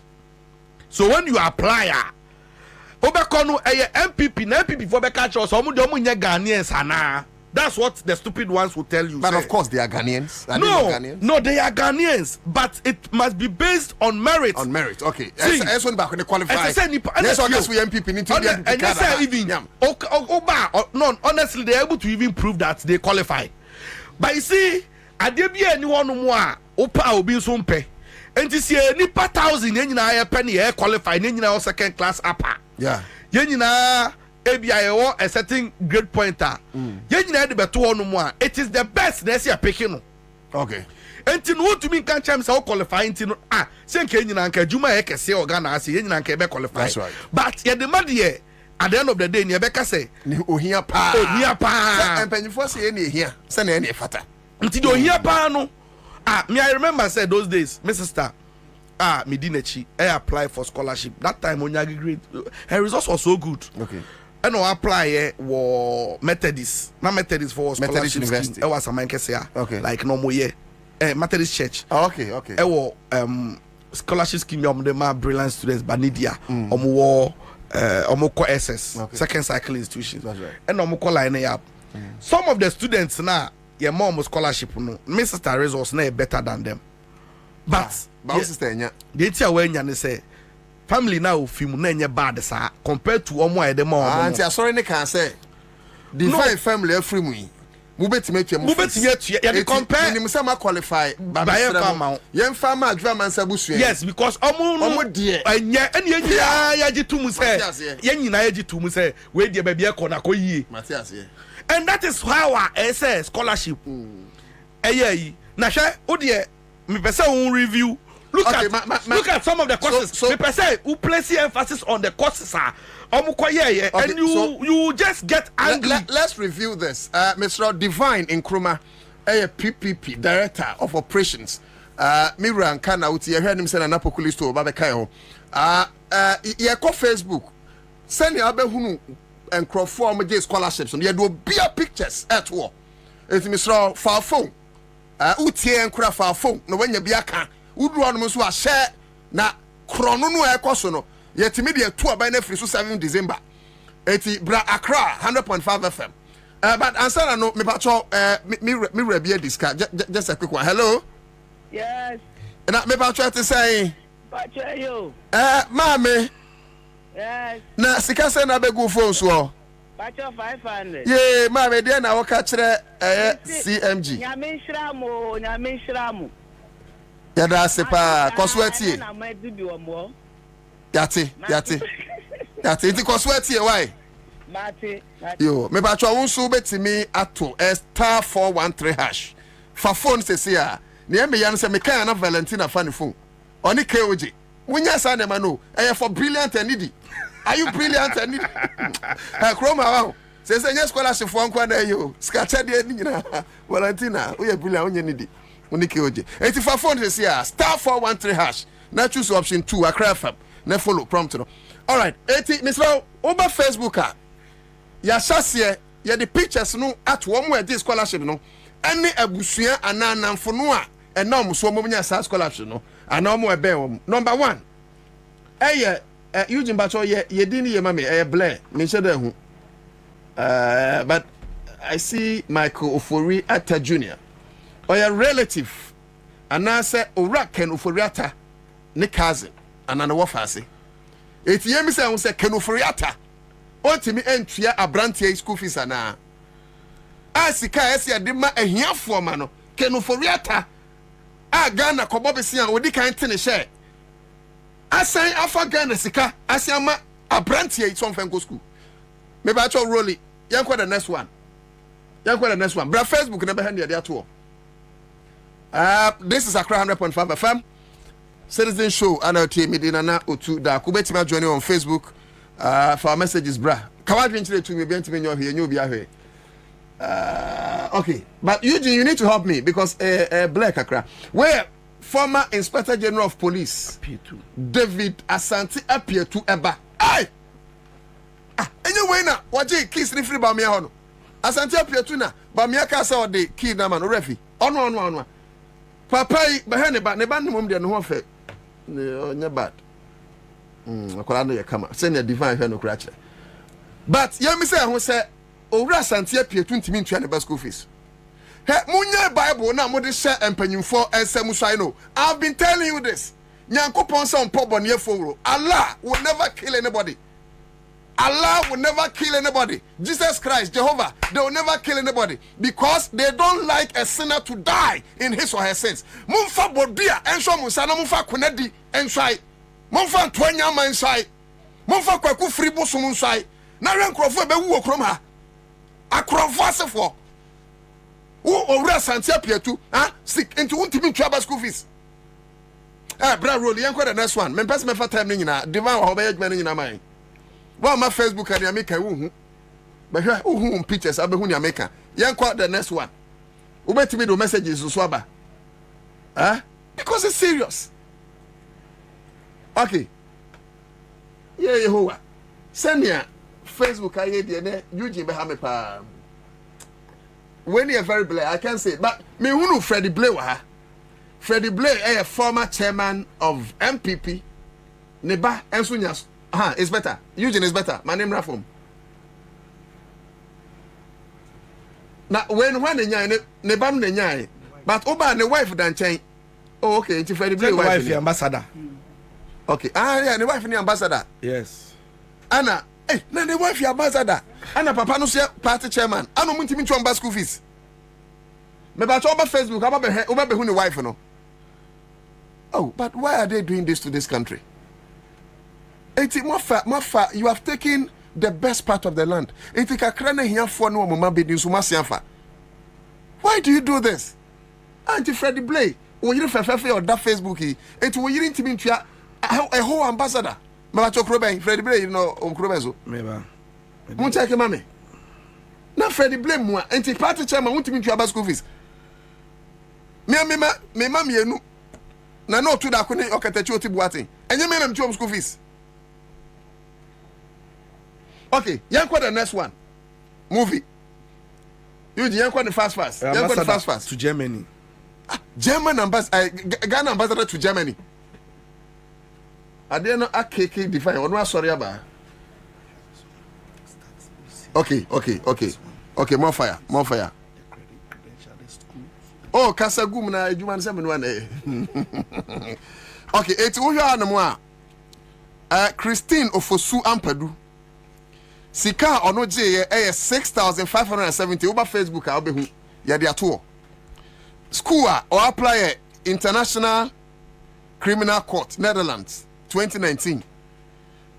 So when you apply obekọ no MPP na MPP for be catch us omo de omo nya Ghanaians ana. That's what the stupid ones will tell you. But of course they are Ghanaians. No, they are Ghanaians. But it must be based on merit. On merit, okay. That's one back when they qualify. Yes, I guess we MPP need to be and they say even no, honestly, they're able to even prove that they qualify. But you see, I did be anyone more opa obi sumpe. And you see, nipa 1,000 yenina penny qualify, yenina second class upper. Yeah. Yenina ABI a certain grade pointer. It is the best next year picking. Okay. And to know to me can't chance how qualifying to send Kenyan Juma Ekese or Ghana, see Yenyan Quebec qualify. That's right. But yet the money at the end of the day, Nebeka say, here pa. And Penny for say any here, send any fatter. Until you hear pa no. Me, I remember I said those days, Mrs. Star. Medinechi, I applied for scholarship. That time when you grade, her results were so good. Okay. And I apply Methodist. Not Methodist for Methodist University. It was a man say okay. Like no more Methodist Church. Oh, okay. It was scholarship scheme the my brilliant students Banidia. Omo SS. Okay. Second cycle institutions. That's right. And omo line up. Some of the students now, your mom scholarship no. My sister results now better than them. But sister nya. They tell when you say family now film na bad sa compared to omo e dem omo. Auntie sorry ne can say define family free mu. mubetime twam you compare ni msama qualify by farmer yen farmer advance abusu yes because omo de anya ene ya gitum say yen nyina ya gitum say we de ba bia kona koyie Matthias and that is how our say scholarship yi na hwe wo de me pese won review look at some of the courses me pese who place emphasis on the courses and you just get angry. Let's review this. Mr. Divine Nkrumah, a PPP director of operations. Mira and Kana uti you heard him say na Napokuli store ba be kai ho. Ye ko Facebook. Send your abehunu enkrofo am get scholarships. Ye do bia pictures at war. It Mr. for phone. Uti enkura for phone. No when ye bia kan. Udu anu so a share na krono no e koso no. Yet media 2 by na free so 7 December. Eti bra Accra 100.5 FM. But Ansah no me pacho me rabia disca just a quick one. Hello? Yes. Na me pacho to say pacho you. Mame. Yes. Na sika say na begu phone so. Pacho 500. Yeah, mame dey na wo ka kire CMG. Nyame nshiramu. Ya da sepa koswetie. Na madubi omo. Yati iti kosweti e why yo me ba twa wonso betimi ato star 413 hash fa phone sesi a ne me yan se me kan na Valentina fa ne phone oni KOG munya sa ne ma no e for brilliant and needy are you brilliant and needy kroma wa se nya scholarship for nkwa na yo skacha de ni nyina Valentina we brilliant onye needy oni KOG iti fa phone sesi a star 413 hash na choose option 2 Accra FM na follow prompt no. All right, Mr. Over Facebook ya shase ya the pictures no at one where this scholarship no any abusua ananamfo no a enom so momnya sa scholarship no anom ebe wom. Number 1 Eugene Bacho ye dini ye mame Blair me sheda hu but I see Michael Ofori Atta Jr. or your relative anase Oraken Ofori Atta ne cousin anana wafase eti yemi say won say kenoforiata otimi entua abrantie school fees ana asika ese de ma ahiafo ma no kenoforiata a Ghana kobo besi an odi kan tene share asan afa Ghana sika asiama abrantie so mfenko school me ba cho rolly yanko the next one bra Facebook na be hand dey ato this is Accra 100.5 FM Citizen Show and Medina na otu da kubetima join on Facebook for our messages bra kawadwin chire to me be ntime nyo hwe nyo bia hwe okay but Eugene you need to help me because Black Accra where former Inspector General of Police David Asante Apietu eba anyway na waje kiss ni free ba me ho no Asante Apietu na ba me aka say o de key na man refi ono papa ba ne ba ne mom de no ho fe nya bad akola no ye kama say na divine hwe no kura kire but yemi say ho say owura Asante Apietu ntimi ntua ne ba school fees he munya Bible na mo de share empanyimfo ensem swai no I've been telling you this nyankopon say on pobo ne efowro Allah will never kill anybody. Allah will never kill anybody. Jesus Christ, Jehovah, they will never kill anybody because they don't like a sinner to die in his or her sins. Mumfa bodia ensho musana mumfa kunedi ensai. Mumfa twanya ma ensai. Mumfa kwaku fribo so ensai. Na ren krofo be wu okrom ha. Akrofo asefo. Wo owura Asante Apietu, sick into untimi twaba school fees. Bra roll yanko the next one. Me pass me for time ni nyina. Divine ho be yedman nyina man. Well, my Facebook and America, but who pictures? I be who America. Young quote the next one. Who bet me the messages to Swaba? Because it's serious. Okay. Yeah, Yehovah. Send me Facebook. I hear the Eugene Behame. When you're very black, I can't say it. But me who know Freddie Blair? Freddie Blair, a former chairman of MPP. Neba Ensunyas. It's better. Eugene is better. My name Rafum. Now when the nebam the nyai, but Oba and the wife dan chain. Oh, okay. It's Freddie Blair wife the ambassador. Okay. Yeah, the wife the ambassador. Yes. Anna, na the wife the ambassador. Anna papa no say party chairman. Ano muntimi to amba school fees. Me ba cho ba Facebook, aba be hu ni wife no. Oh, but why are they doing this to this country? Enti mafa, you have taken the best part of the land. Enti kakra na hiafo no mama be din so masiafa. Why do you do this? Auntie Freddie Blay, when you fefe or that Facebook he, enti wo yiri ntimi ntua a whole ambassador. Mama cho kroben, Freddie Blay, you know, krobenzo. Meba. Mo check mame. Na Freddie Blay mo, enti party chairman ntimi ntua ba school fees. Me enu. Na no to da ko ne okatachi oti buatin. Enye me na mtuom school fees. Okay, yanko the next one. Movie. You yanko the fast. Yanko the fast. To Germany. German ambassador, Ghana ambassador to Germany. I didn't know AKK define. Ono sorry aba. Okay. More fire. Oh, kasagum na ejuman se menwa na. Okay, eti wo hwa anamo a Christine Ofosu Ampadu. Sika ono je ye 6,570 over Facebook a obehu ya de ato. School or apply International Criminal Court Netherlands 2019.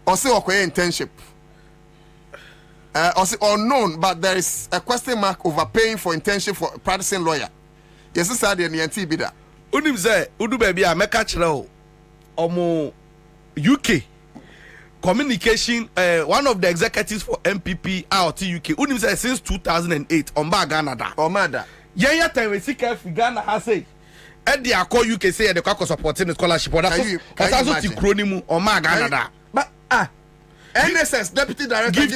Or say okoye internship. Or say unknown, but there is a question mark over paying for internship for practicing lawyer. Yes, sir, the NT be that. Unim say udu baby a meka kire o. Omo UK communication one of the executives for MPP out UK. Unim say since 2008 on ba Ghana da. Omada. Yeah, time we see Ghana has say. E dey call UK say they kwa supporting the scholarship. That's also ti kroni mu on ma Ghana da. But NSS deputy director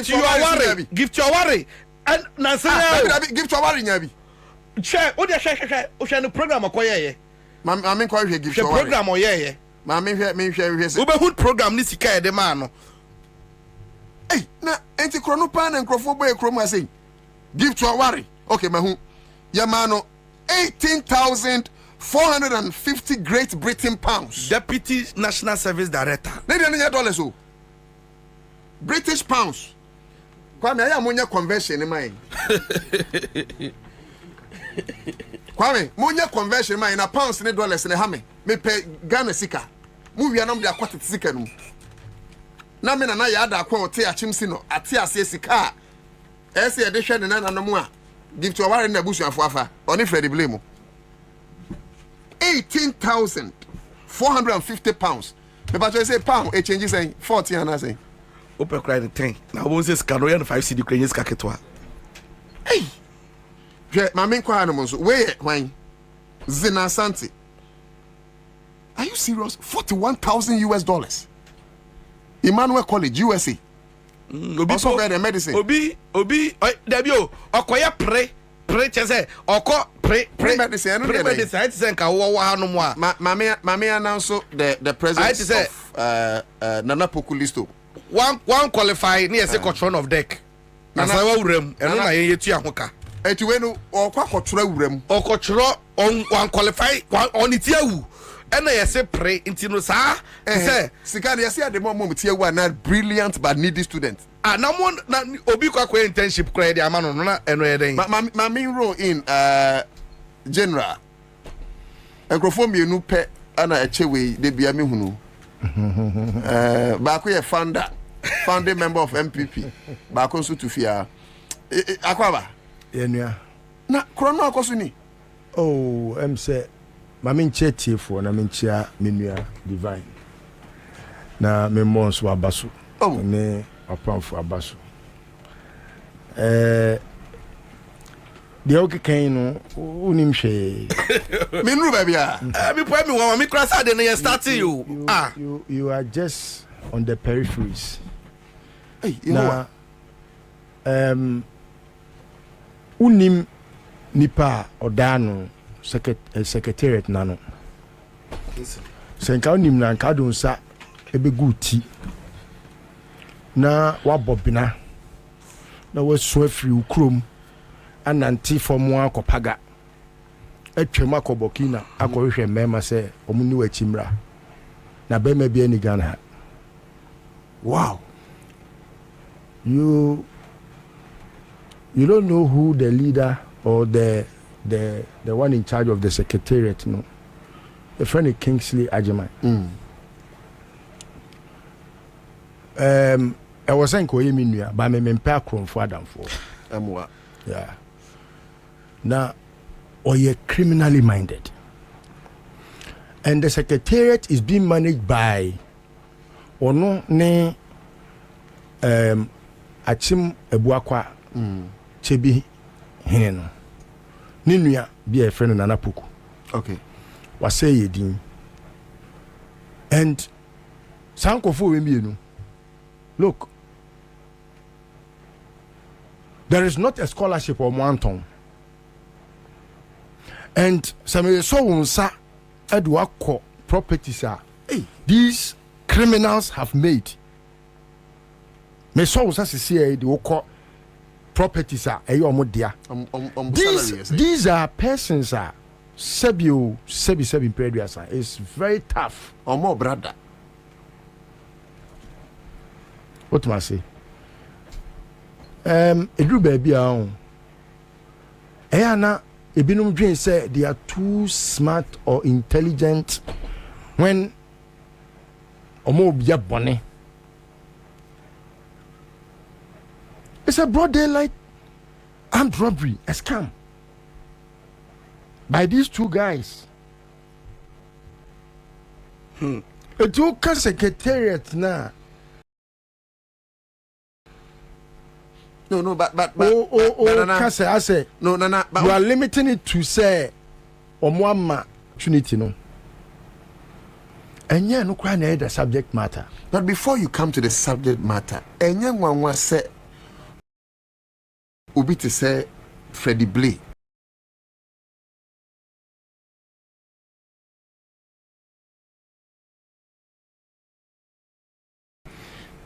give to your worry. And na say give to your worry nyabi. Share, o dey share no program akoye. Ma me kwa hwe give to program oyeye. Ma me hwe se. Ubehud program ni sika e de ma no. Hey, na enti krono pa na nkrofo boy krom ase. Give to your worry. Okay, ma hu. Ya ma no 18,450 Great Britain pounds. Deputy National Service Director. Na dey nya dollars o. British pounds. Kwame aya monya conversion ni mai. Kwame monya conversion mai na pounds ni dollars ni ha me pay Ghana sika. Mu wi anam de akwate sika no. Na me na ya ada akwa ote achimsi no ate ase sika. Ese ye de hwe ne na mu a give to our na busuafo afa. Oni Freddie Blame. 18,450 pounds. Me ba say pound e change say 40 and say. Open cry the 10. Now won't say scan no 5 CD Ukrainian skaketwa. Hey. Je ma men kwa no so. We when Zina Santi. Are you serious? $41,000. Emmanuel College, USA. Also for the medicine. Obi, Debio, okoya pre chese, oko pre medicine. Pre medicine. I say ka wo no mo a. Mame announce the presence of Nana Pokulisto. One qualify near say control of deck. Na say wa wurem, eno na ye yetu ahoka. Eti we no okwa kotra wurem. Okochro on one qualify on itiawu. Ena ye say pre intino sa say sika ye say the mom tiawu na brilliant but needy student. Na obi kwa internship kra dey ama no na eno ye den. My main role in general. Enkrofo mienu pe ana echewe de bia me hunu. Baako ye founding member of MPP. Baako so to fia. Akwaba. Yenua. Na krono akoso ni. Oh, say mami nchetie for na menchia menua divine. Na memonso abaso. Oh, ne apamfo abaso. De okekan no unim hwe. Menu babia. Me po me wa me krasa de na start you. You are just on the peripheries. Hey, na unim nipa odano secretariat nano. Senka unim na nka do nsa ebegu ti. Na wa Bobina. Na we so afri ukrom ananti fomo akopaga. Etwem akobokina akohwe mema se omuni wachimra. Na bema bia ni Ghana. Wow. You don't know who the leader or the the one in charge of the secretariat, no, a friend Kingsley Ajiman. I was saying Koyeminia, but I'm in for Adam for. Yeah. Now, or you're criminally minded. And the secretariat is being managed by Ono ne Achim Ebuakwa Chebi Heno. Ninuya be a friend of Nanapuku. Okay. Was say ye din. And Sankofu Wimbienu. Look, there is not a scholarship or Moanton. And some so sa Edwako properties are these criminals have made. Me so sa see the oko properties are these are persons are sebi periods are. It's very tough. Or more brother. What must I say? Edru baby Ayana Ebinum Dream said they are too smart or intelligent when Omo Bia Bonnet. It's a broad daylight armed robbery, a scam by these two guys. A two secretariat now. No, but I say no, but you are limiting it to say Omwama Trinity, no. And yeah, no cry the subject matter. But before you come to the subject matter, and young one was said Ubi to say Freddie Blee.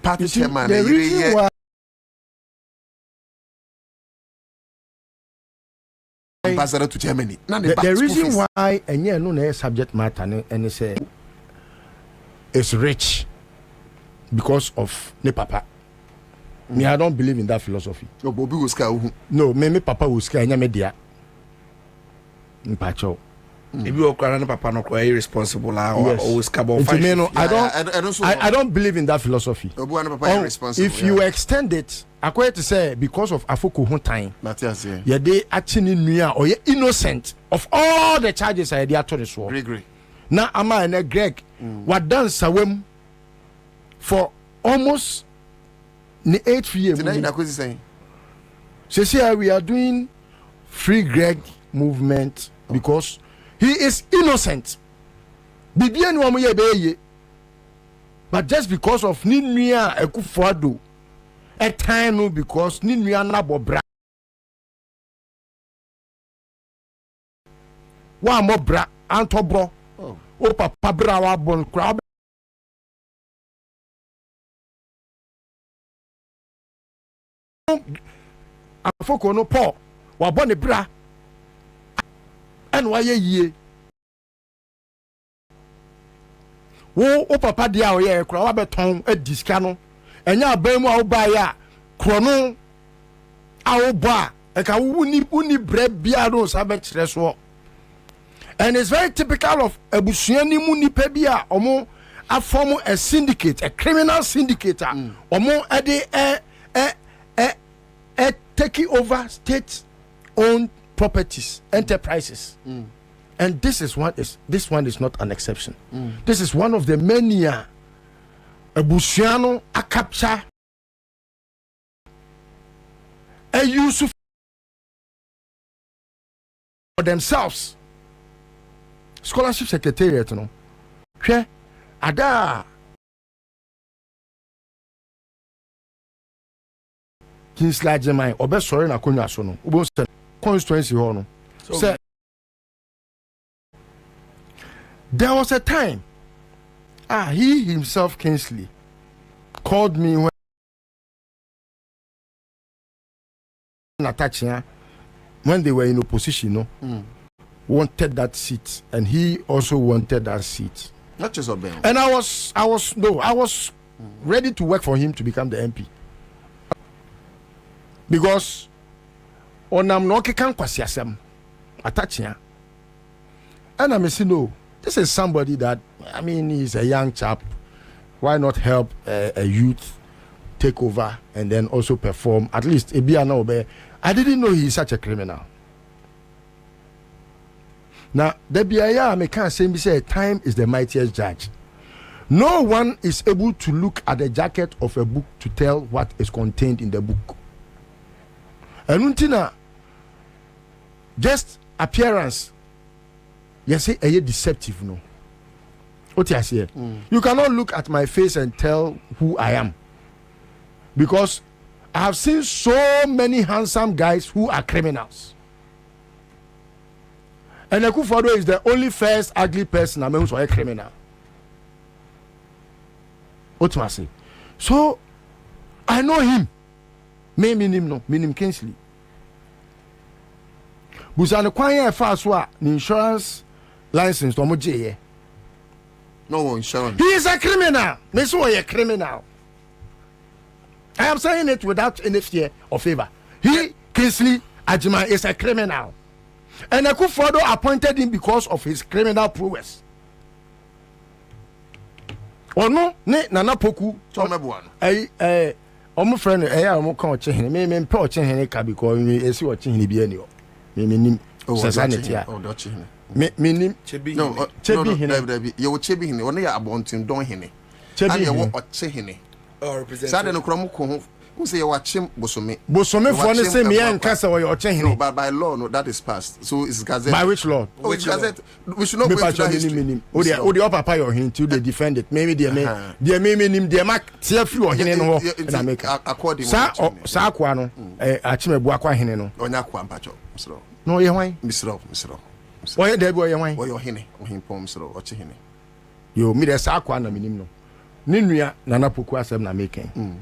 Party chairman, the reason why ambassador to Germany. The reason why and yeah no subject matter and they say it's rich because of ne papa. Me, I don't believe in that philosophy. No, Bobie was no, me papa was sky and media. Mpacho. If you are papa no irresponsible or always cabo. I don't believe in that philosophy. If you extend it, according to say because of Afoko home time, yeah, they actually knew or you're innocent of all the charges I had to the sword. Now am I and Greg what done Sawem for almost 8 years. So we are doing Free Greg movement because he is innocent. But just because of Ninia Ekufuado, a time because Ninia Nabobra. One more bra, Antobro, Opa Pabra, Bon Crab. Afoko no Paul, Wabone bra. And why ye wo o papa dia o ye kura wa beton ediska no enya aban mu a wo ba ya krono a wo ba e ka uni bre bia no sa be kire so. And it's very typical of ebusuani mu nipa bia omo a form a syndicate, a criminal syndicate omo taking over state owned properties, enterprises. And this one is not an exception. This is one of the many Ebusiano a capture a use for themselves. Scholarship secretariat, no. Ada Kingsley Ajiman obe sorry na konya so no. Obo constituency ho no. So there was a time he himself Kingsley called me when they were in opposition, no, wanted that seat, and he also wanted that seat. Not just Obey. And I was ready to work for him to become the MP because onam no kekan kwasiasem attaching. And I'm saying, no, this is somebody that, I mean, he's a young chap. Why not help a youth take over and then also perform? At least, I didn't know he's such a criminal. Now, the BIA, I can't say, time is the mightiest judge. No one is able to look at the jacket of a book to tell what is contained in the book. And untina, just appearance, you say, are you deceptive? No. What you say? You cannot look at my face and tell who I am. Because I have seen so many handsome guys who are criminals. And Akufo-Addo is the only first ugly person I mean who's a criminal. What you say? So I know him. Meaning Kingsley. Busano kwanya faswa ni insurance license to moje. No insurance. He is a criminal. Me so a criminal. I am saying it without any fear or favor. He, Kingsley Ajima, is a criminal. And Akufo-Addo appointed him because of his criminal prowess. Or no, ne Nana Poku. Omo friend, omo kan oche hene. Me pe oche hene ka because me esi oche hene bi ani o. Me nim society a. Oh, doche hene. Me nim Chebi. No, Chebi hene. You Chebi hene. One ya abontin don hene. Chebi hene. Oche hene. Oh, represent. Sada no kromo ko who say you watching Bosome for the same year and cancer or your chain. No, but by law, no, that is passed. So it's gazette. By which law? Oh, which gazette? We should not go into that history. Oh, the upper pie or hint to they defend it. Maybe they may name their mark, tear through or hine no in America. According to Saquano, a Chimabuaqua hine or Naquam Pacho. No, you why? Misro. Why there boy, why? Or your hine or him poems or chihine. You meet a Saquana minimum. Ninuya Nana Pukua Sam na making.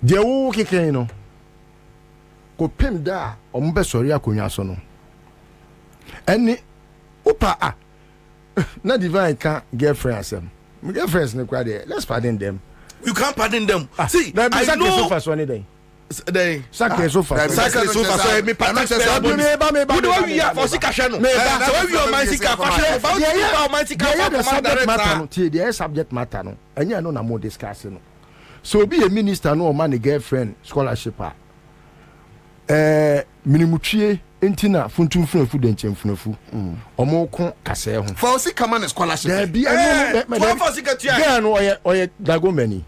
The old kicking, you know, go pim da or Mbessoria Cunyasono. And Opa, not divine can't girlfriends them. Girlfriends, no crowd. Let's pardon them. You can't pardon them. See, I know so fast one day. They Sacre so fast. Sacre so fast. So me pardon them. Who do we have for Sikashano? So we are my Sikashano. About my Sikashano. The subject matter, no. And you know, no more discussing. So be a minister, no man, a girlfriend, scholarship. Minimuchie, Entina, Funtun Food and Chemfunofu. Omo con Caseo. For Sikaman scholarship. There be a or a Dagomeni.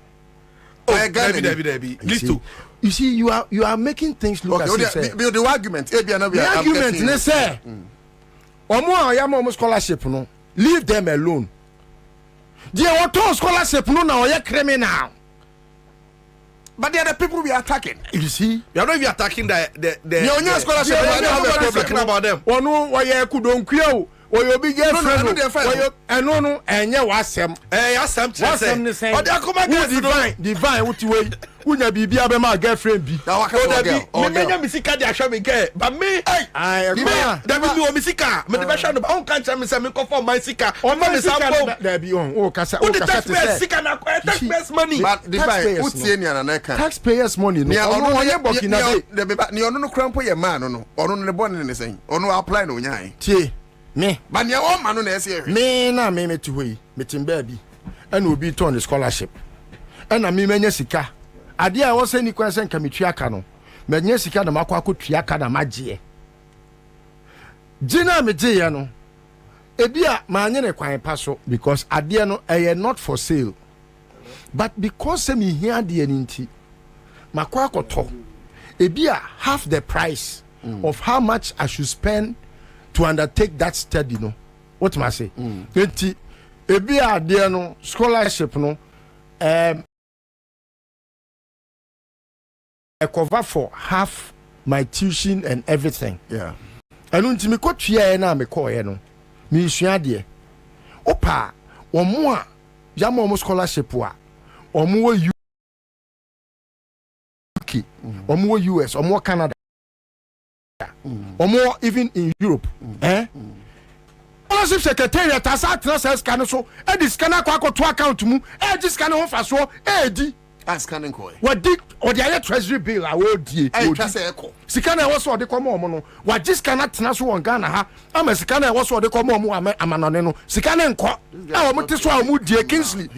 Oh, Debbie. Listen. You see, you are making things look as if the argument. The argument, they say. Omo ayamo scholarship, no. Leave them alone. They want scholarship, no, now you're criminal. But they are the people we are attacking. You see, we are not even attacking the scholarship. Talking about them. Oh no, why you could don't kill? Or your big girlfriend? No, and you was some. Wasam say. Oh, they are coming divine. What you wait? Who na be my girlfriend be? Now I can't go. Me misika dey show me get. But me, I there be me misika. Me dey show no. I can't tell me say me come for my sika. On my sika there be on. Oh, kasa. Oh, taxpayers sika na taxpayers money. But divine. Who tie ni ananeka? Taxpayers money. No. Ono ye boki na dey. Ni ono no krampo ye man no. Ono no born ne say. Ono apply no nyai. Tie. Me. But near all man on the me na me to way, meeting baby, and will be torn the scholarship. And I mean, Sika. Adia was any question can be triacano. Menyesika the Makwaku triaca da magie. Gina Mediano. Ebia, manene quine passo because Adiano are not for sale. But because me here the ninti, Makwako talk. Ebia half the price of how much I should spend to undertake that study, no. What must I say? Enti ebia there no scholarship no a cover for half my tuition and everything. Yeah. And until me coach here na me call no. Me sua de. Opa, omo a jam omo scholarship wa. Omo UK, omo US, omo Canada. Or more even in Europe. Scholarship secretariat has asked us scan so this scanner to account to mu this scanner of us so scanning coin. What did or the other treasury bill? I will die. Sikana was what they come on. What just cannot transfer on Ghana? I'm a Sikana was what they come on. I'm an anonymous. Sikana and Kwa. I want to swallow Moody Kingsley.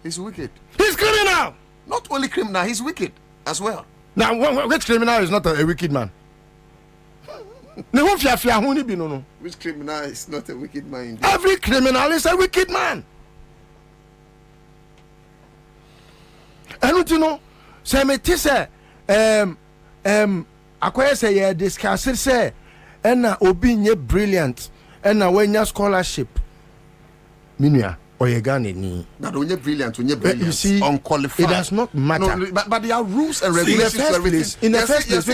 He's wicked. He's criminal. Not only criminal, he's wicked as well. Now, which criminal is not a wicked man? Which criminal is not a wicked man? Indeed? Every criminal is a wicked man. And you know, say me say akwaya say yeah discuss it say and obi nye brilliant and when your scholarship minua oyegane ni that only brilliant you see unqualified. It does not matter. No, but there are rules and regulations in the first place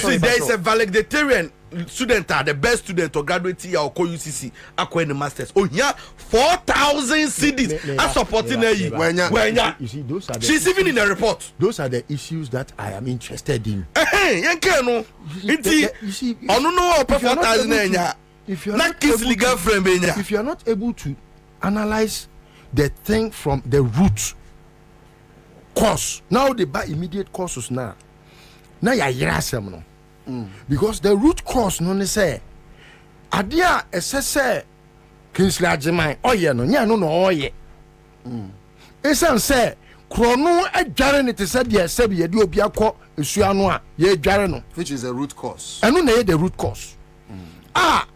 see, there is a valedictorian student, the best student or graduate here or UCC acquiring the masters. Oh yeah, 4,000 CDs are supporting her. You see, those are she's even in the report. Those are the issues that I am interested in. You see, I don't know what 4,000. If you are not able to analyze the thing from the root cause, now they buy immediate causes now you hear some no. Because the root cause no ne say adia say Kingsley Agyeman oye no nya no oye esan say krono adware ne te say de say ye de obi akọ esua no a ye adware no, which is the root cause. Eno na ye the root cause.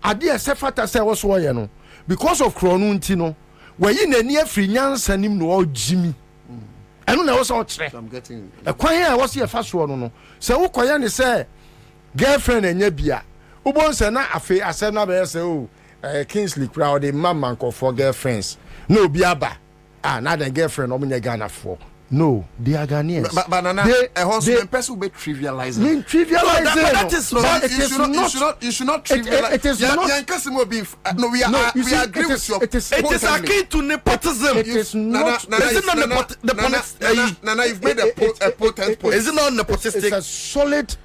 Adia say fata say wo so oye no because of krono nti no wayi nani afri nyansa nim no ogimi. Eno na wo so kire. I'm getting e kwan a wo se fa so no say wo koye ne say girlfriend enya bia ubon se na afi asem na be say oh Kingsley crowd the mama for girlfriends no bi aba na the girlfriend omunya Ghana for no they are Ghanaians but a husband person will be trivializing you should not trivialize it is not no we agree with your it is akin to nepotism. It is not Nana you've made a potent point. Is it not nepotistic? It's a solid.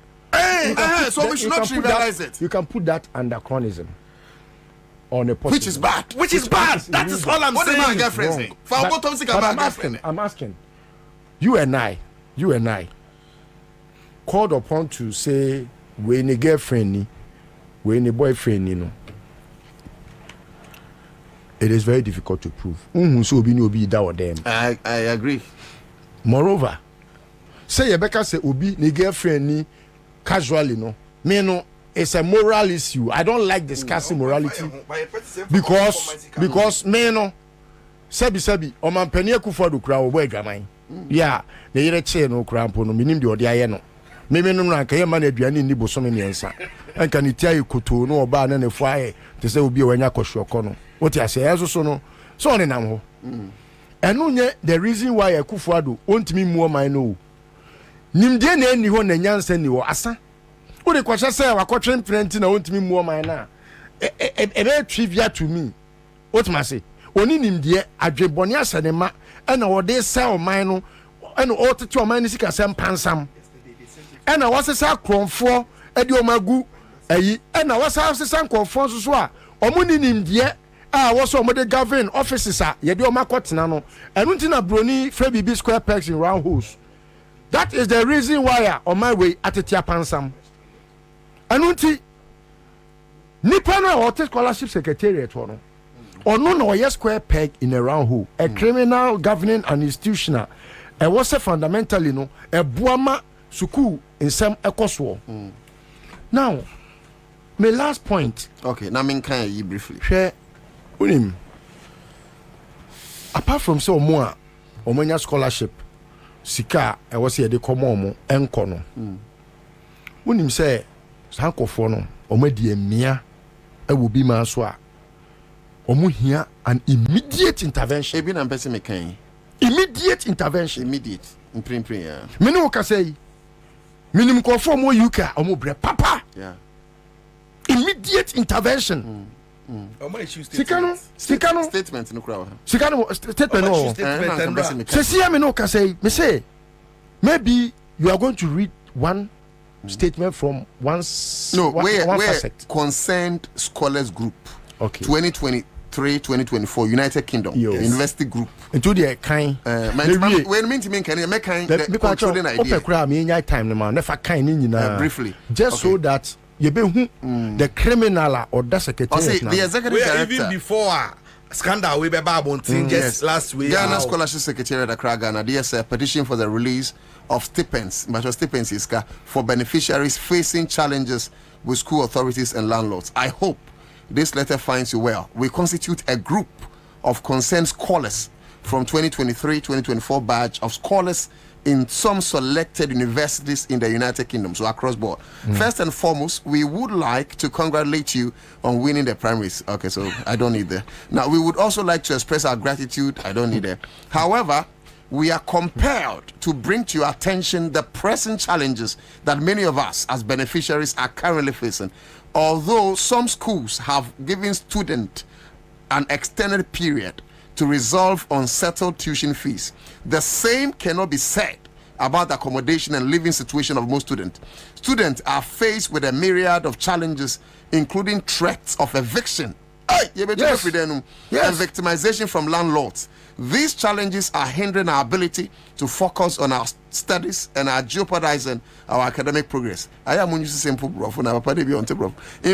So we should not trivialize it. You can put that under chronism. Which is bad. That is all I'm saying. What is my girlfriend saying? I'm asking. You and I called upon to say we any girlfriend, we any boyfriend, you know. It is very difficult to prove. So be that or them. I agree. Moreover, say Rebecca say Obi ni girlfriend ni casually no. Me no, it's a moral issue. I don't like discussing morality because me no sebi oman panie kufodu kura obo adwaman. Yeah, the yere che no kura mpo no minim de ode aye no. Me no na kan yema na aduane ni boso me miensa. Anka ni tia ikoto no oba na nefu aye te say obi wanya kwohweko no. What you say eso so no. So on nam ho. Eno nye the reason why Akufuado ontimi muo man no. Nimde na eni ho na nyansa ni wo asa. Wo de kwahye say wakotwen print na ontimi muo man na. Ebe trivia to me. What must say? Oni nimde adwebone asanema ena wo de sell man no ena o tete o man ni sika sem pansam. Ena wo sesa kronfo edi o magu ayi ena wo sa sesa kronfo so a omuni nimde was some of the government offices are ye do makotena no enu nti na broni FBB square pegs in round holes. That is the reason why on my way at the pansam enu nti nipa na hotel scholarship secretariat no ono no ye square peg in a round hole a criminal governing and institutional e was a fundamentally no e boama suku in some ekoso. Now my last point, okay, now me kan yi briefly unim apart from so more omanya scholarship sika e was here de komo enko no unim say sankofo no omadi emia e wo bi ma so a omo hia an immediate intervention. Ebi na mpese me kan immediate intervention. Immediate imprin ya me no ka say minim kofo mo UK omo bre papa. Yeah, immediate intervention. Sikano statement no crowd. Sikano statement no. Say me no can say me say maybe you are going to read one statement from one concerned scholars group. Okay. 2023 2023-2024 United Kingdom University Group. Into the kind. When mean to mean can you make kind the controlling idea? Briefly. Just so that you be the criminal or the secretary. The executive director. Even before scandal we be about just last week. Ghana Scholarship Secretariat Accra Ghana. There's a petition for the release of stipends, but stipends is for beneficiaries facing challenges with school authorities and landlords. I hope this letter finds you well. We constitute a group of concerned scholars from 2023-2024 batch of scholars in some selected universities in the United Kingdom, so across board. First and foremost, we would like to congratulate you on winning the primaries. Okay, so I don't need that. Now, we would also like to express our gratitude. I don't need that. However, we are compelled to bring to your attention the present challenges that many of us as beneficiaries are currently facing. Although some schools have given students an extended period to resolve unsettled tuition fees, the same cannot be said about the accommodation and living situation of most students. Students are faced with a myriad of challenges, including threats of eviction, and victimization from landlords. These challenges are hindering our ability to focus on our studies and are jeopardizing our academic progress. In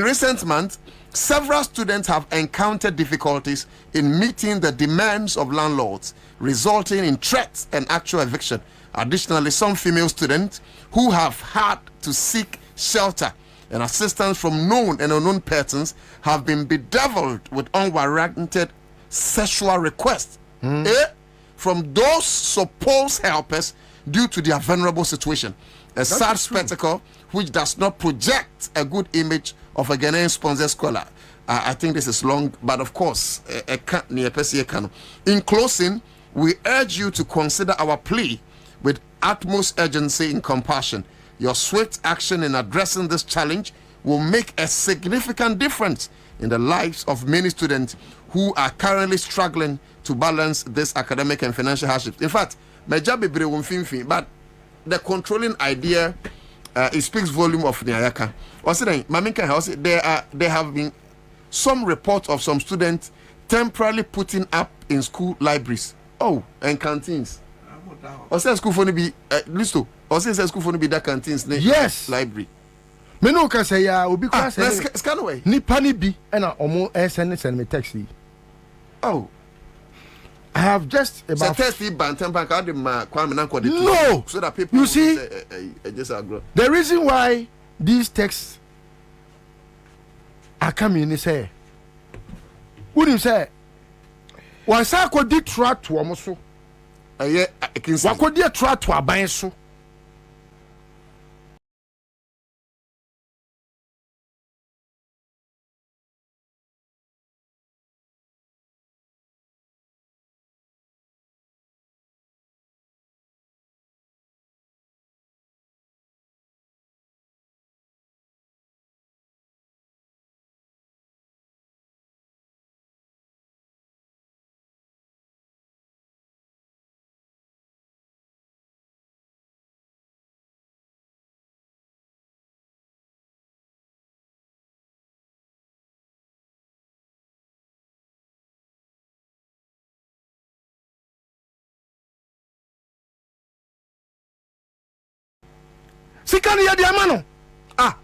recent months, several students have encountered difficulties in meeting the demands of landlords, resulting in threats and actual eviction. Additionally, some female students who have had to seek shelter and assistance from known and unknown persons have been bedeviled with unwarranted sexual requests from those supposed helpers due to their vulnerable situation. That's sad spectacle which does not project a good image of a Ghanaian sponsored scholar. I think this is long, but of course, in closing, we urge you to consider our plea with utmost urgency and compassion. Your swift action in addressing this challenge will make a significant difference in the lives of many students who are currently struggling to balance this academic and financial hardship. In fact, but the controlling idea it speaks volume of Nyayaka. There have been some reports of some students temporarily putting up in school libraries. And canteens. School for be listo. School for be that canteens. Yes. Library. Me no can say ya obi kwa say scan away. Ni pani bi and omo send me taxi. I have just about no. So that people you see just agree. The reason why these texts are coming is say what you say once I could di track to omoso I can see what could di track to aban so Sikano ya diamano.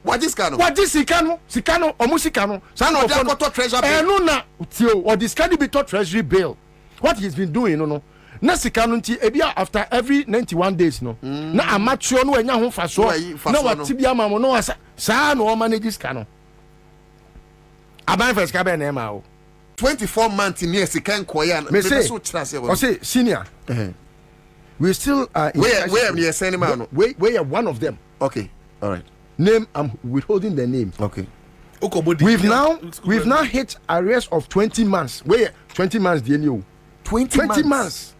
What is Sikano? What is Sikano? Sikano omu Sikano. Sano of treasure bill. No na tio or this can be taught treasury bill. What he's been doing no. Na Sikano nti ebia after every 91 days no. Na amateur no enya ho faso. Na watibia mamo no sa no manage Sikano. Aban first ka be na ma o. 24 months in year Sikan Koyan. Me say senior. We still are in where you sending man? We are one of them. Okay, all right. Name, I'm withholding the name. Okay. We've now hit arrears of 20 months. Where 20 months, DNU? 20 months.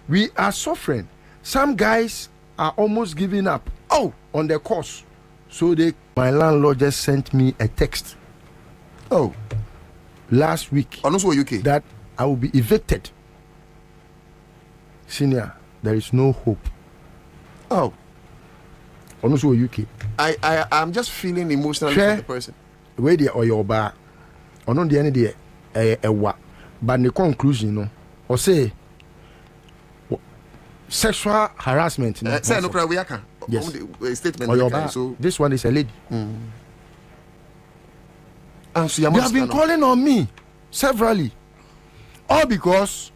We are suffering. Some guys are almost giving up. On their course. So my landlord just sent me a text. Last week. UK. That I will be evicted. Senior, there is no hope. Also UK. I'm just feeling emotionally for the person. Where they or your bar. Or not the end but the conclusion no or say sexual harassment say no cry we aka yes statement so this one is a lady and so they have been calling on me severally, all because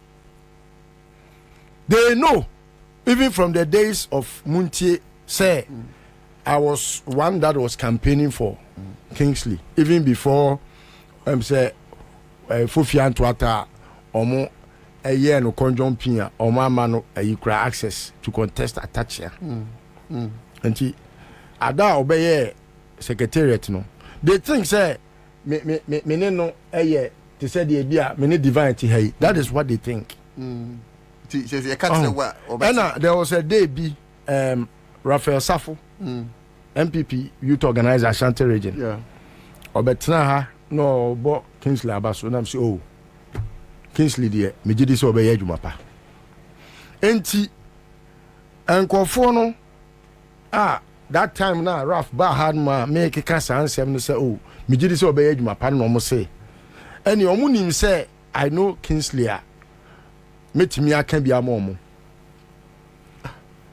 they know even from the days of Muntie say I was one that was campaigning for Kingsley even before say Fufian Tuata omo a year no conjon pia or mama no you cry access to contest attach here. And he ada obey secretariat no. They think say me no a year to say the idea me divine hey. That is what they think. And there was a day be Raphael Safo MPP youth organizer Ashanti region. Yeah. Obetna ha no bo Kingsley abaso na say oh Kingsley there me gidi so obey adwuma pa enti enkofo no that time na Raf ba had ma make kasa ansem no say oh me gidi so obey adwuma pa no mo say any omu nim say I know Kingsley a metimi aka bia ma omo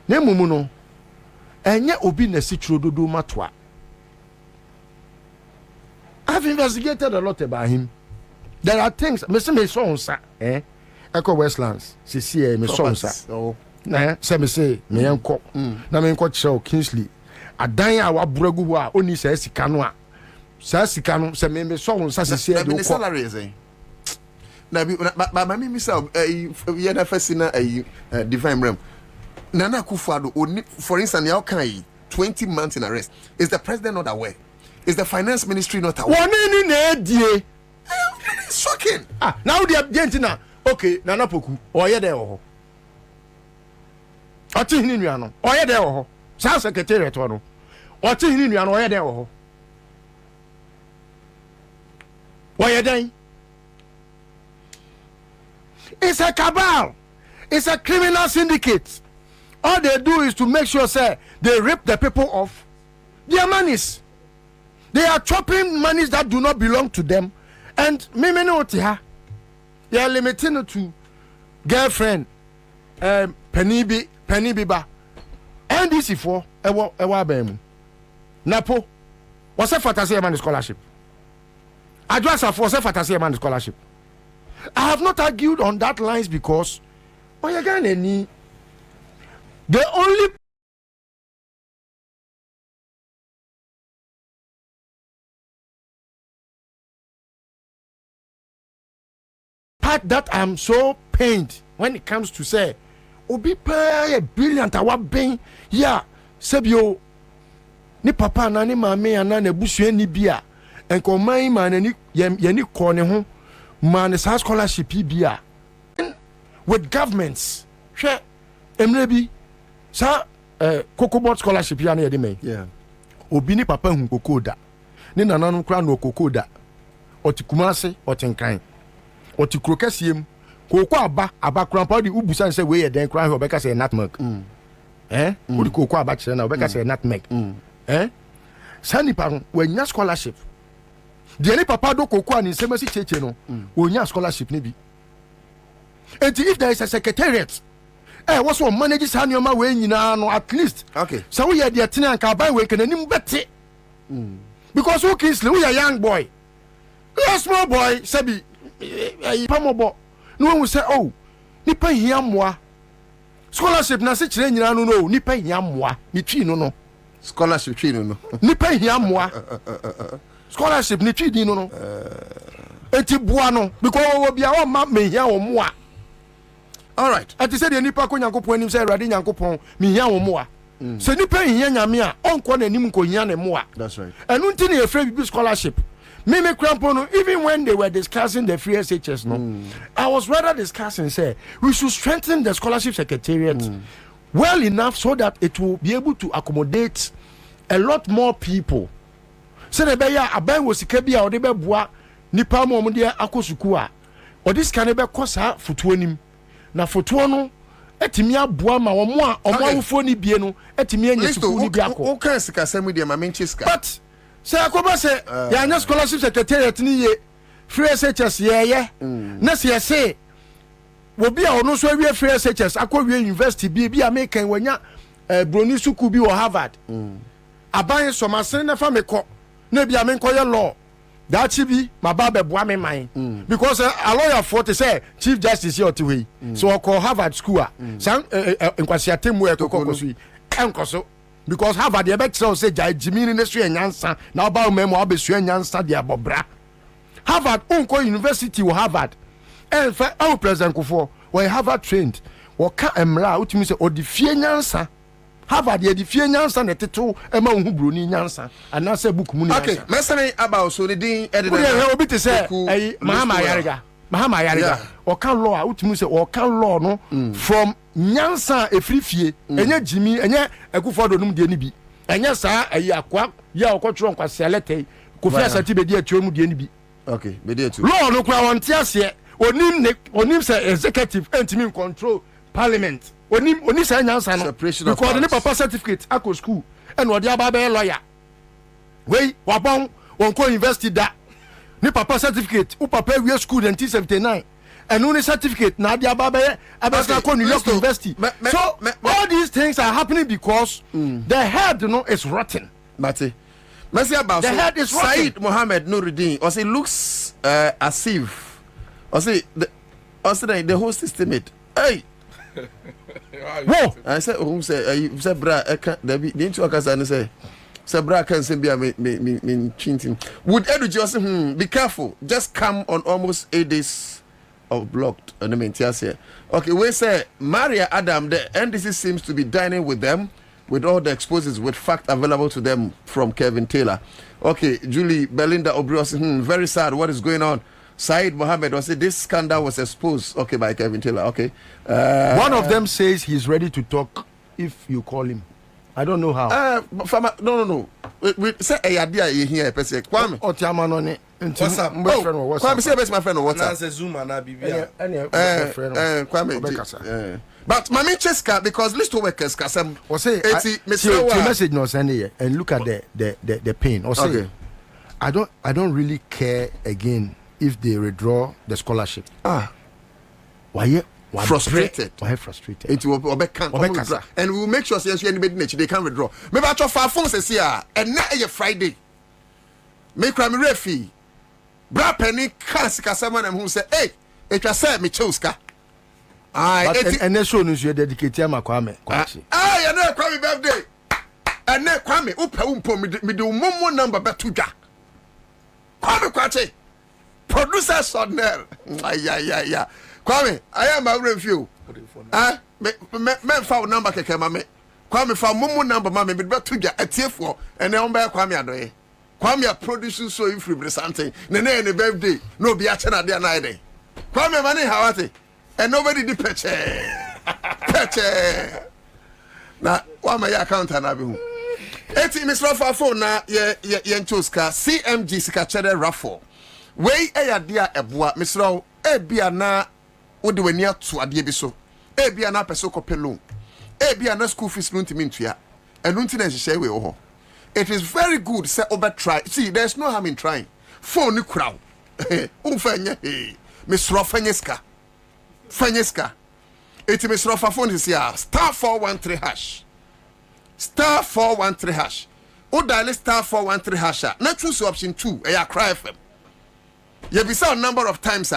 na mumu no enye obi na sichiro dodo matoa. I've investigated a lot about him. There are things. Me so Echo Westlands. See me so say me say me enko. Na me enko show Kingsley. Adan a wa buragu ho a oni say sika no a. Sa sika no say me so say the salary is na me me say ye na first na divine realm. Nana Akufo-Addo for instance how can 20 months in arrest? Is the president not aware? Is the finance ministry not aware? It's shocking. Now the Argentina. Okay, Nana Poku. Oye there oh. Oti hini nuano. Oye there oh. Sa secretary to no. Oti hini nuano oye there oh. Oye there. It's a cabal. It's a criminal syndicate. All they do is to make sure say they rip the people off their monies. They are chopping monies that do not belong to them. And me know here. They are limiting it to girlfriend, Penny Biba. And this is for ewa bem. Napo, what's a fantasy man scholarship? Address a for fantasy man scholarship. I have not argued on that lines because the only part that I'm so pained when it comes to say obi pay brilliant awa ben ya sebio ni papa na ni mama ana na busua ni bia enko man man ni ye ni ko ne ho man sa scholarship bia with governments hwe emrebi sa kokobot scholarship ya na ye de me obi ni papa hu kokoda ni nananom kra no kokoda otikumase otinkan oti krokasiem koko aba krampa di ubusan say we ye den kran ho beka say nutmeg odi koko aba kire na beka say nutmeg sani pa we nya scholarship de ni papa do koko ani semasi cheche no we nya scholarship ni bi and if there is a secretariat what's one manages hanyoma we nyina no at least okay so we ye de tena anka ban we kenanim bete because who Kingsley we a young boy, we a small boy sabi pamobo no one will say oh nipa hia moa scholarship na se kire nyina no no nipa hia moa ni twi no scholarship twi no nipa hia moa scholarship ni twi din no enti boa no because we bia o ma me hia wo moa. All right, ati say the nipa ko nyankopon anim say Awurade nyankopon me hia wo moa se nipa hia nyame a onko na anim ko hia ne moa. That's right. Enu nti na efre bi scholarship me crampono even when they were discussing the free SHS I was rather discussing say we should strengthen the scholarship secretariat well enough so that it will be able to accommodate a lot more people. So the beya aban wo sika bia o de be boa nipa mo de akosuku a o this can be kosa futuo nim na futuo no etimi aboa ma omo a omo awofo ni bie no etimi anya suku ni bia ko o kan sika semu de ma menchi sika but say akoba say ya nya scholarship secretariat ni ye free SHS yeah na say wo bi a ono so awie free SHS akɔwie university bi American wanya broni suku bi wɔ Harvard aban somasen na fa mekɔ na bi amenkɔ yɛ law that bi my baba boa me man because a lawyer for to say chief justice here to we so I call Harvard school san enkwasi atemu ekokɔ enkoso because Harvard dey bet say Jimmy ne so enyansa na ba memo abesu enyansa de abobra Harvard unko university wo Harvard en fa our president kofo we Harvard trained wo ka emra utimi say odifie nyansa Harvard ye difie nyansa na teto ema hu broni nyansa anase book mu nyansa. Okay, mesane about so the din edit. We obi te say Mahama Yariga o kan law utimi say o kan law no from nyansa efrifie enye Jimmy enye Akufo do num de ni bi enye sa ayi akwa ya okotro nkwase lete Kofi Asante be de atuo mu de ni bi. Okay, be de atu. Law no kwa won tiase onim say executive entimi control parliament oni say nyansa no because the papa certificate akọ school and odi ababa lawyer wey wabon wonko university da ni papa certificate u papa we school in 1979 and only certificate na adi ababa abasa New York University. So all these things are happening because the head is rotten. Mate Mercy about the head is rotten. Said Mohammed Nuruddin or say looks as if or say the whole system it hey whoa I said who say bra Debbie didn't you akasa say bra can say be me chinting would Edu just be careful just come on almost 8 days of blocked and I mean here. Okay, we say Maria Adam the NDC seems to be dining with them with all the exposures with fact available to them from Kevin Taylor. Okay, Julie Belinda Obrios very sad what is going on. Said Mohammed was this scandal was exposed by Kevin Taylor. Okay. One of them says he's ready to talk if you call him. I don't know how. No. We say a idea here per se. Kwame. Otiamanone. What's up? Kwame say best my friend what's up? Nancy Zuma na bibia. Kwame. But Mami Cheska because list to workers kasem. O say message no send here and look at the pain. O say I don't really care again if they withdraw the scholarship. Why frustrated? Why frustrated? It will and we will make sure anybody they can withdraw. Maybe I try for phones this year and now a Friday. Make crime refi. Bra penny cast someone who say, hey, it was said me choska. And they show you dedicated my Kwame. You know Kwame birthday. And then Kwame upa me do one number but to ja. Kwame Kwache. Producer Sonel. Yeah. Kwame, I am a review. Me found number keke mame. Kwame found mumu number mame but to ja atiefo and then by Kwame adoye. Kwame producing so if free something. Nene any birthday. No be a channel there night. Kwame money hawate. And nobody did peche. Na wa my account na be hu. Eti Mr. Fafo na ye choska CMG sika chere raffle. Wey dia eboa Mr. Ebia na wode wani ato ade bi so. Ebia na peso kopelo. Ebia na school fees no ntimi ntua. Enu nti na hihye we ho. It is very good say over try. See, there's no harm in trying. Phone ni crowd. Umfanya Mr. Fanyeska. Fanyeska. Eti Mr. Fafo is here. Star 413 hash. Star 413 hash. O dial star 413 hash. Na choose option 2. Eya cry FM. You be a number of times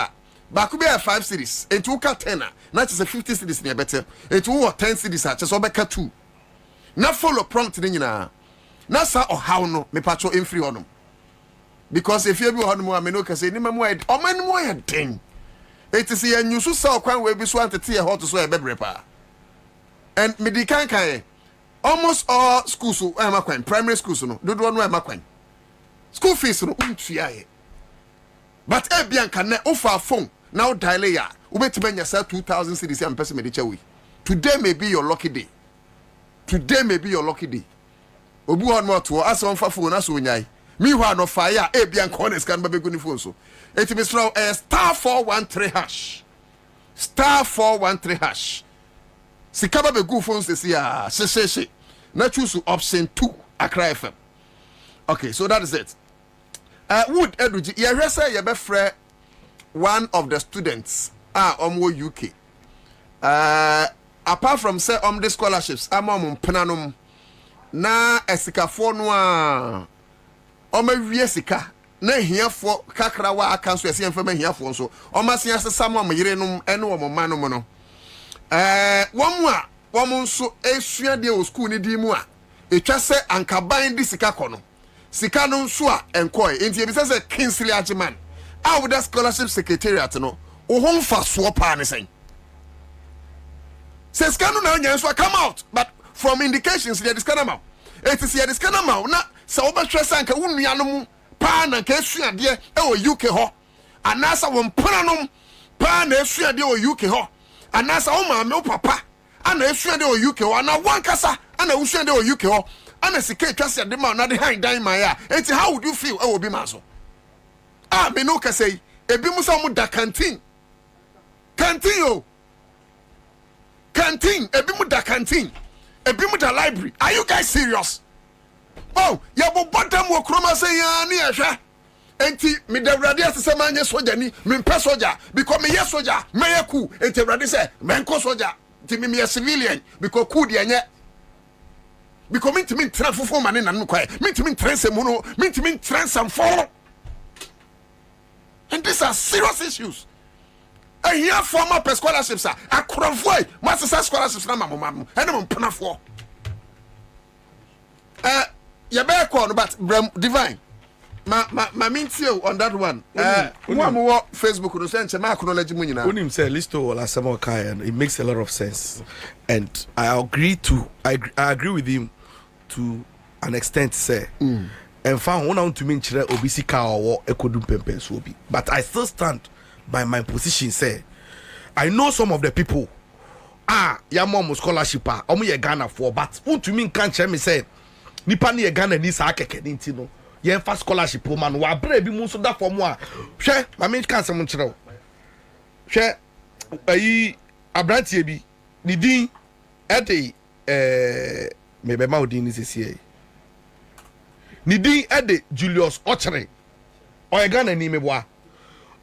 back be a 5 series. It will cut 10. Not just a 50 series near better. It will 10 series just over 2. Not follow prompt in na. Na sa or how no me patrol in free on. Because if you be on more me no can say ni me more or man more thing. It is a new so kwan we be so antete e hot so e bebre pa. And me di kan almost all schools so makwan primary schools no do no makwan. School fees no untua e. But Bianca ne offer phone now dial ya. Ubetime nya say 2000 cedis am person me dey chewe. Today may be your lucky day. Today may be your lucky day. Obu on more to as on fa phone as onyai. Me who no fire Bianca honest can be good phone so. It is from star 413 hash. Star 413 hash. Sikaba be good phones this year. Se. Na choose option 2 Accra FM. Okay, so that is it. Wood Eduji, ye resa ye be frɛ one of the students omo UK apart from say the scholarships amom penanum na esikafo no a omo wie sika na hiafo kakra wa aka so ese emfa ma hiafo so omo se asesa ma yerenum ene wo manom no wɔn nso esua de o school ni di mu a etwa sɛ ankaban di sika kɔ no sika no nso a enkɔe enti ebi sɛ Kingsley Ajiman a with the scholarship secretariat no o ho mfa so pa ne sɛn sɛ sika no na nya nso come out but from indications they discount am it is here discount am na sɛ wo bɛhwɛ sɛ anka wo nuanom pa na ka esua de e o UK hɔ anasa wɔn pananom pa na esua de o UK hɔ anasa wo maame wo papa ana esua de o UK hɔ ana wankasa ana usua de o UK hɔ ana sika twase de ma na de han dan ma ya enti how would you feel e obi ma so me no ka say ebi mu sa mu da canteen o canteen ebi mu da canteen ebi mu da library are you guys serious oh ya bo bottom wo kroma say ya ni ehwe enti me da wrade asese manye soja ni me mpe soja because me yes soja me yaku enti wrade say me nko soja enti me civilian because ku de anye because me ntimi ntra fofo mane na no kwae me ntimi ntrense mu no me ntimi ntrense mfo and these are serious issues and here former scholarships are akrofo master scholarships na mamam ene mo penafo ya be call no but divine ma mintio on that one mo Facebook no say nche ma acknowledge mu nyina onim say listo wala sama kai and it makes a lot of sense and I agree with him to an extent say and found one on to mean chire obisi ka owo ekodum pempen so obi but I still stand by my position say I know some of the people ya mom scholarship omo ye Ghana for but won to mean kan chire me say nipa ne ye Ghana ni sa akeke ni nti no ye fa scholarship man wa bra bi mu so da form a hwe ma me kan se mo chire hwe ayi abrantie bi ni din ede me be ma odin ni sesi ni din ede Julius Ochere oye Ghana ni meboa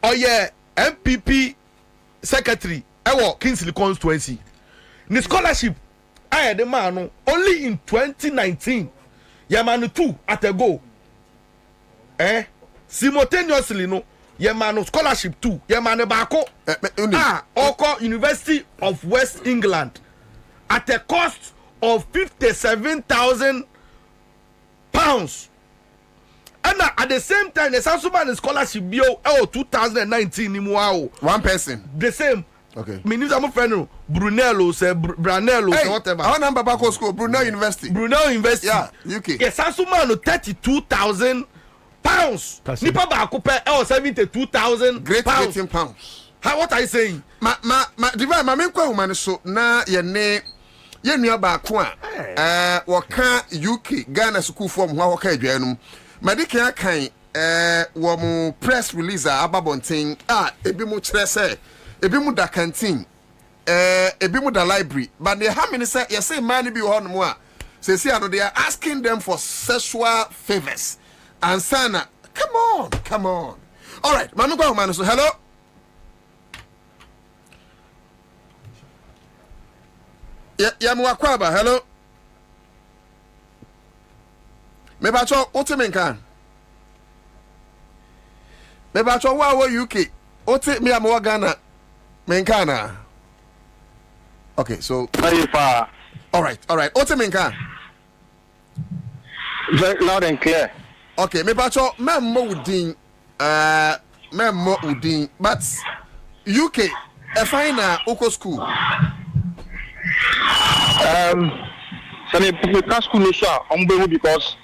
oye MPP secretary ewo Kingsley constituency ni scholarship aye de man no only in 2019 yamanu 2 at a go simultaneously no yamanu scholarship 2 yamanu bako Oko University of West England at a cost of £57,000 and at the same time the Sansuman scholarship bio 2019 ni muao one person the same okay minister I'm friend Brunello say Branello say whatever our number back school Brunel University yeah UK yes Sansuman £32,000 nipa ba ko pe 72,000 great £18 how what are you saying ma divine ma me kwa human so na ye ne ye nua ba ko woka UK Ghana school form ho woka adwanum madika kan wo mu press release ababonten ebi mu kire se ebi mu da canteen ebi mu da library but they how many say you say man bi ho no mu a say they are asking them for sexual favors Ansah come on all right mama kwa man so hello ya mu Kwaba hello me ba cho ote me nkan me ba cho wa UK ote me am wa Ghana me nkan na okay so very far all right ote me nkan very loud and clear okay me ba cho memmo udin but UK a fine oko school so me public school no sha because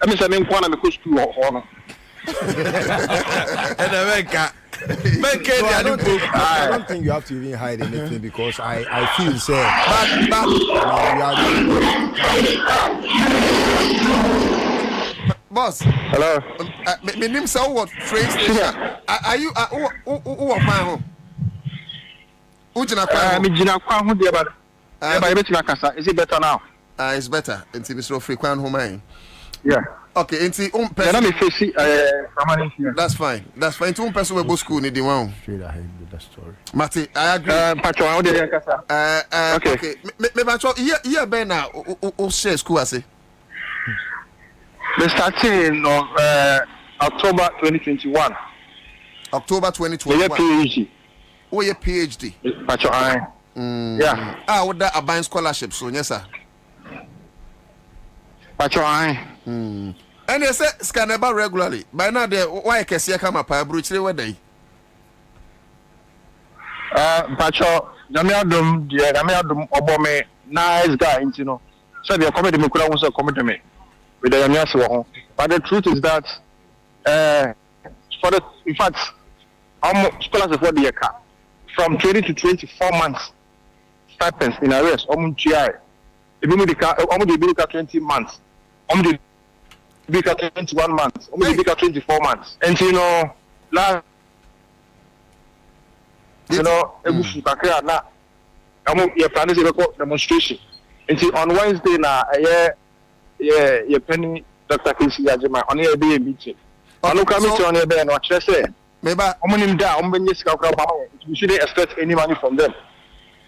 I mean, I'm going to go school or I don't think you have to even hide anything because I feel say boss hello me name say what train station are you who pan home ujina kwa me jina kwa ho de ba e ba e betima kasa is it better now it's better until Mr. Free Kwan home. Yeah. Okay, enti person. Let me face permanent here. That's fine. Enti person we go school ni di one. Straight ahead with the story. Mate, I agree. Pacho, how dey kasa? Okay. Me Pacho, here ben na o share school ase. They starting on October 2021. October 2021. Yeah, PhD. Oh, yeah, PhD. Pacho, yeah. What that a buying scholarship, so yes, sir. Pacho, And they say scan about regularly. By now, they why can see a come up a brooch where they. Pacho, Jamiadum, dear, Jamiadum, Obome, nice guy, you know. So the comedy me could also come to me with the Yamiaso. But the truth is that, in fact, scholars of what they are from 20 to 24 months stipends in arrest, GI. If you make 20 months, 21 months, 24 months. And you know, last, you know, you're planning to record demonstration. And see, on Wednesday now, yeah, penny Dr. Casey Yajima on your day meeting. I look at me on your bed, what should I say? Maybe I'm down, we shouldn't expect any money from them.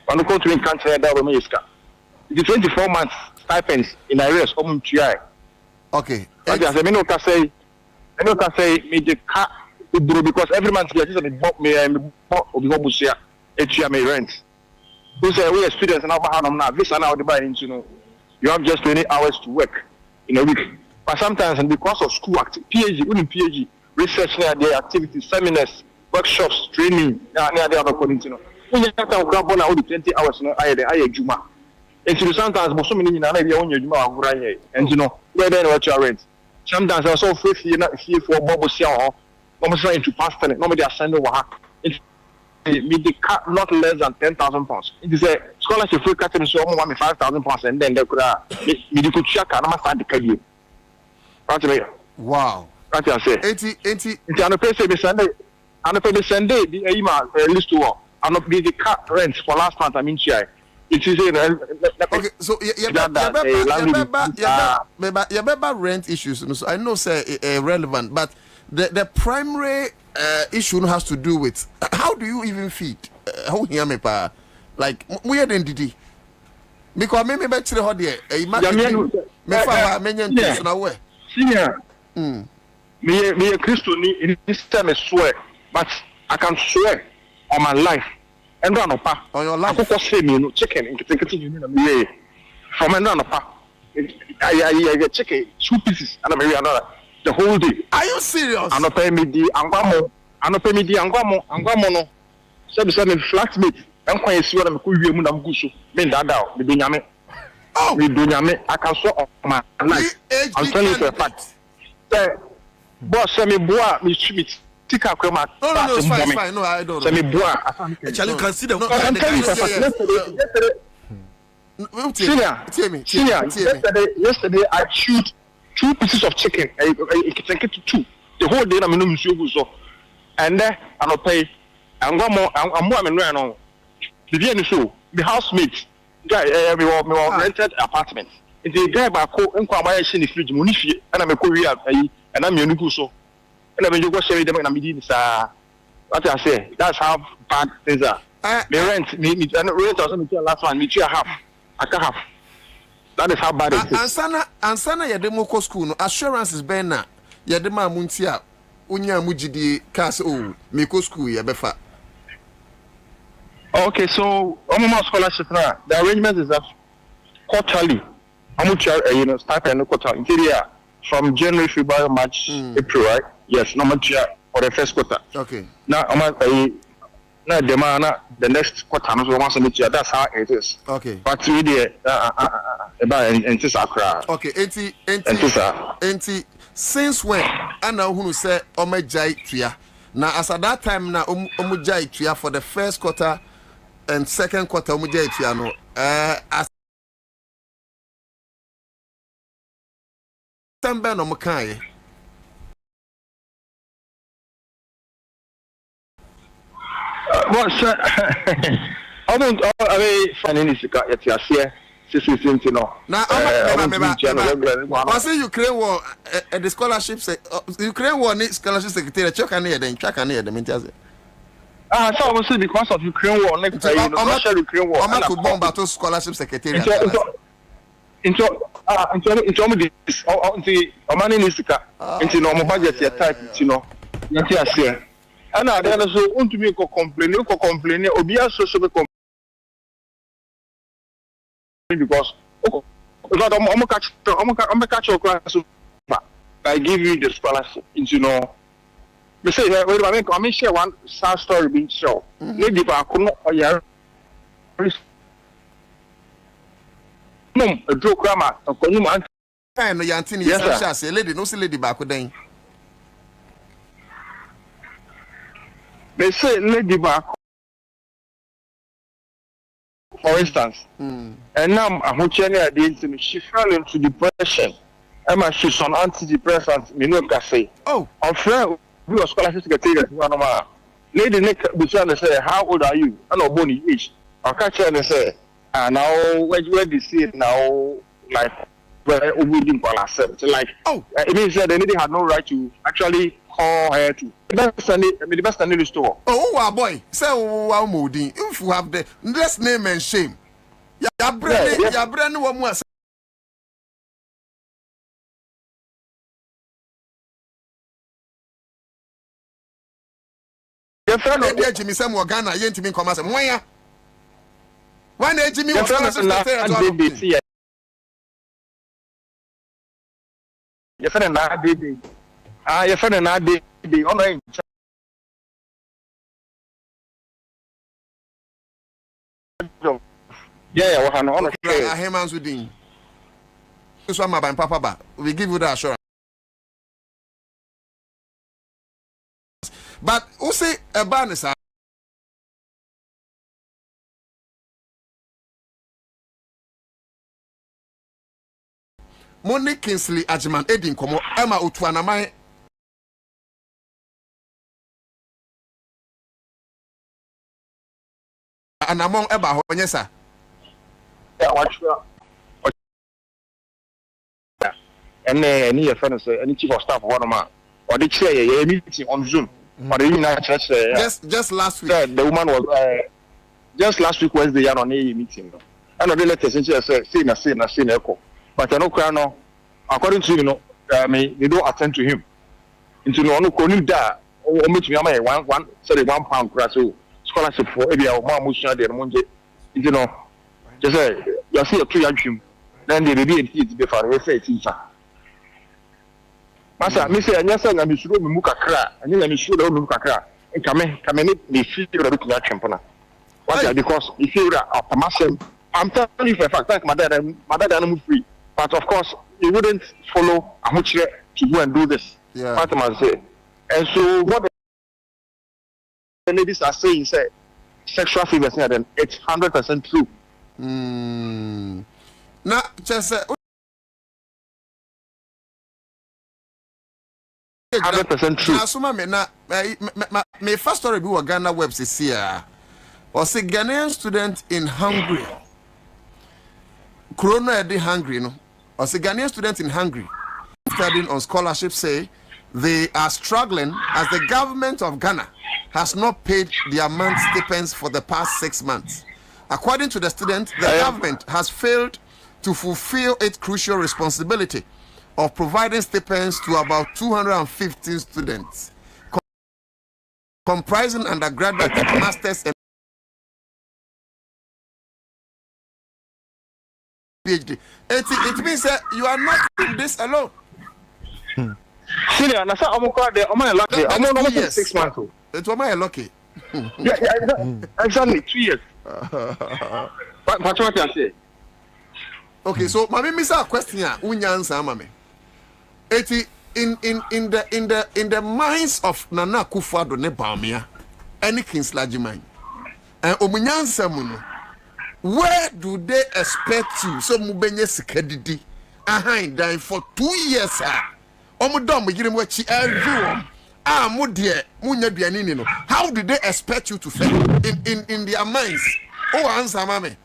I look to me can't say that with me. The 24 months stipends in arrears, GI. Okay. I can say, me the car because every month me rent. Who say we are students and now this and now you have just 20 hours to work in a week. But sometimes and because of school PhD, research their activities, seminars, workshops, training, they are according to when you have to grab on 20 hours, I Juma. And so sometimes most many in Juma and you know where then what you rent. Sometimes I saw free for Bobo Xiao, almost trying to pass it, nobody are sending work. With the cut not less than 10,000 pounds. It is a scholarship free cutting so almost 5,000 pounds and then they could medical check and I'm start the career. Wow. That's what I say. 80. It's an opera Sunday. And if Sunday, the email list to work. I'm not the cut rent for last month. I mean, it is okay. So you remember rent issues. So I know say relevant, but the primary issue has to do with how do you even feed? How hear me pa? Like we are the because maybe back to the hot there. Senior, me a Christian in this time I swear, but I can swear on my life and run up on your life. I say me no chicken in the from and run up. I get chicken 2 pieces and I'm another the whole day. Are you serious? I'm not paying me the Angwamo no. So me flatmate. I'm quite sure I'm cool. I'm good. Me that down. Me do nyame. Oh, me do nyame. I can swear on my life. I'm telling you for a fact. Boss, send me boy, me street. Take a crema. No, it's fine. No, I don't. Send me boy. Shall you consider? I'm telling you for a fact. Senior, yesterday I shoot 2 pieces of chicken. I can get 2. The whole day I'm in so. And then I'll pay. I'm more the housemate guy, we rented apartment. The guy back home and the fridge, Munifi, and I'm a Korea, and I'm your so. And I'm going to share them and I'm doing what I say. That's how bad things are. Me rent, me rent or something last one, me half. I can't have. That is how bad it is. Ansana ya demo school no assurance is ben na ya dema muntia unya mujidi cars me ko school ya befa. Okay, so scholarship now. The arrangement is that quarterly. How much stipend quarter interior from January, February, March, April, right? Yes, no much for the first quarter. Okay. Now the next quarter that's how it is. Okay. But we there okay, since when and now who say omejai tuya. Now as at that time now omejai tuya for the first quarter and second quarter omejai tuya no as September no mukai. I don't finding this here. you know. Now, I say Ukraine war the scholarships. Ukraine war need scholarship secretary. Check on here, then check on here. The means. So obviously because of Ukraine war, next time Russia Ukraine war. I'm to bomb about scholarship secretary. Into this. Omani nisika. Into normal budget your type. You know. Nothing I say. And I then also want to make a complaint. Obia social complaint because I'm catch your class. I give you the scholarship. You know. Me say wait a minute. I mean share one sad story being show. Lady ba kuno oya. No, a joke grammar. Okonu man. Kind no yantini yes say lady no say lady ba ko den. They say lady ba. For instance, and now I'm she fell into depression. Emma, she's on antidepressants. Me no can say. Oh, our friend. We were scholarship secretary. Lady Nick Buchan say, how old are you? I know Bonnie age. I'll catch her and say, now where do you see it now? Like where we didn't call ourselves. Like it means that the lady had no right to actually call her to the best in the store. Oh, boy, say wow moody. If you have the less name and shame, your brand one more. Your friend of Jimmy Sam Ghana, yent me come as a moya. One day Jimmy was your friend and I did. Your friend and I did the honor. Yeah, what honor. I him answer with this one, my papa ba. We give you that assurance. But who say a ban sir? Money Kingsley Ajiman Edin Komo Emma Utuanamai and among Eba Honyesa. And any friend any chief of staff one man or they say a meeting on Zoom. Or the United Church. Just last week. The woman was just last week Wednesday on a meeting. I know the letter essentially say echo. But I know according to they don't attend to him. Into no one that or meet me one pound grass scholarship for maybe our mom you know. Just say you see a 2 year dream. Then they did it before we say teacher. Masa, me say anya say na me suro me mu kakra, anya na me suro da mu kakra. Kame me feel that we can champion. Why? Because if you are automatic, I'm telling you for a fact, like my dad is free. But of course, you wouldn't follow Amuchire to go and do this. Yeah. What am I saying? And so what the ladies are saying say sexual favors here, then it's 100% true. Now, just 100% true. Now, so my first story be what Ghana website here. Was a Ghanaian student in Hungary. Corona edi Hungary, no. Was a Ghanaian student in Hungary studying on scholarship say they are struggling as the government of Ghana has not paid their month stipends for the past 6 months. According to the student, the government has failed to fulfill its crucial responsibility of providing stipends to about 215 students, comprising undergraduate, masters, and PhD. It means that you are not in this alone. Senior, na sa amukwa de omo lucky. Omo no 6 months. It's omo lucky. Yeah, exactly 2 years. But what you say? Okay, so mami misa question ya unya answer mami. In the minds of Nana Akufo-Addo ne Bawumia, any Kingsley Agyemang, and omunyansa mu no, where do they expect you? So mubenye sikadidi, dying for 2 years, omudom yiri mu chi everyone. Munya duane no. How do they expect you to feel in their minds? Oh, answer mami.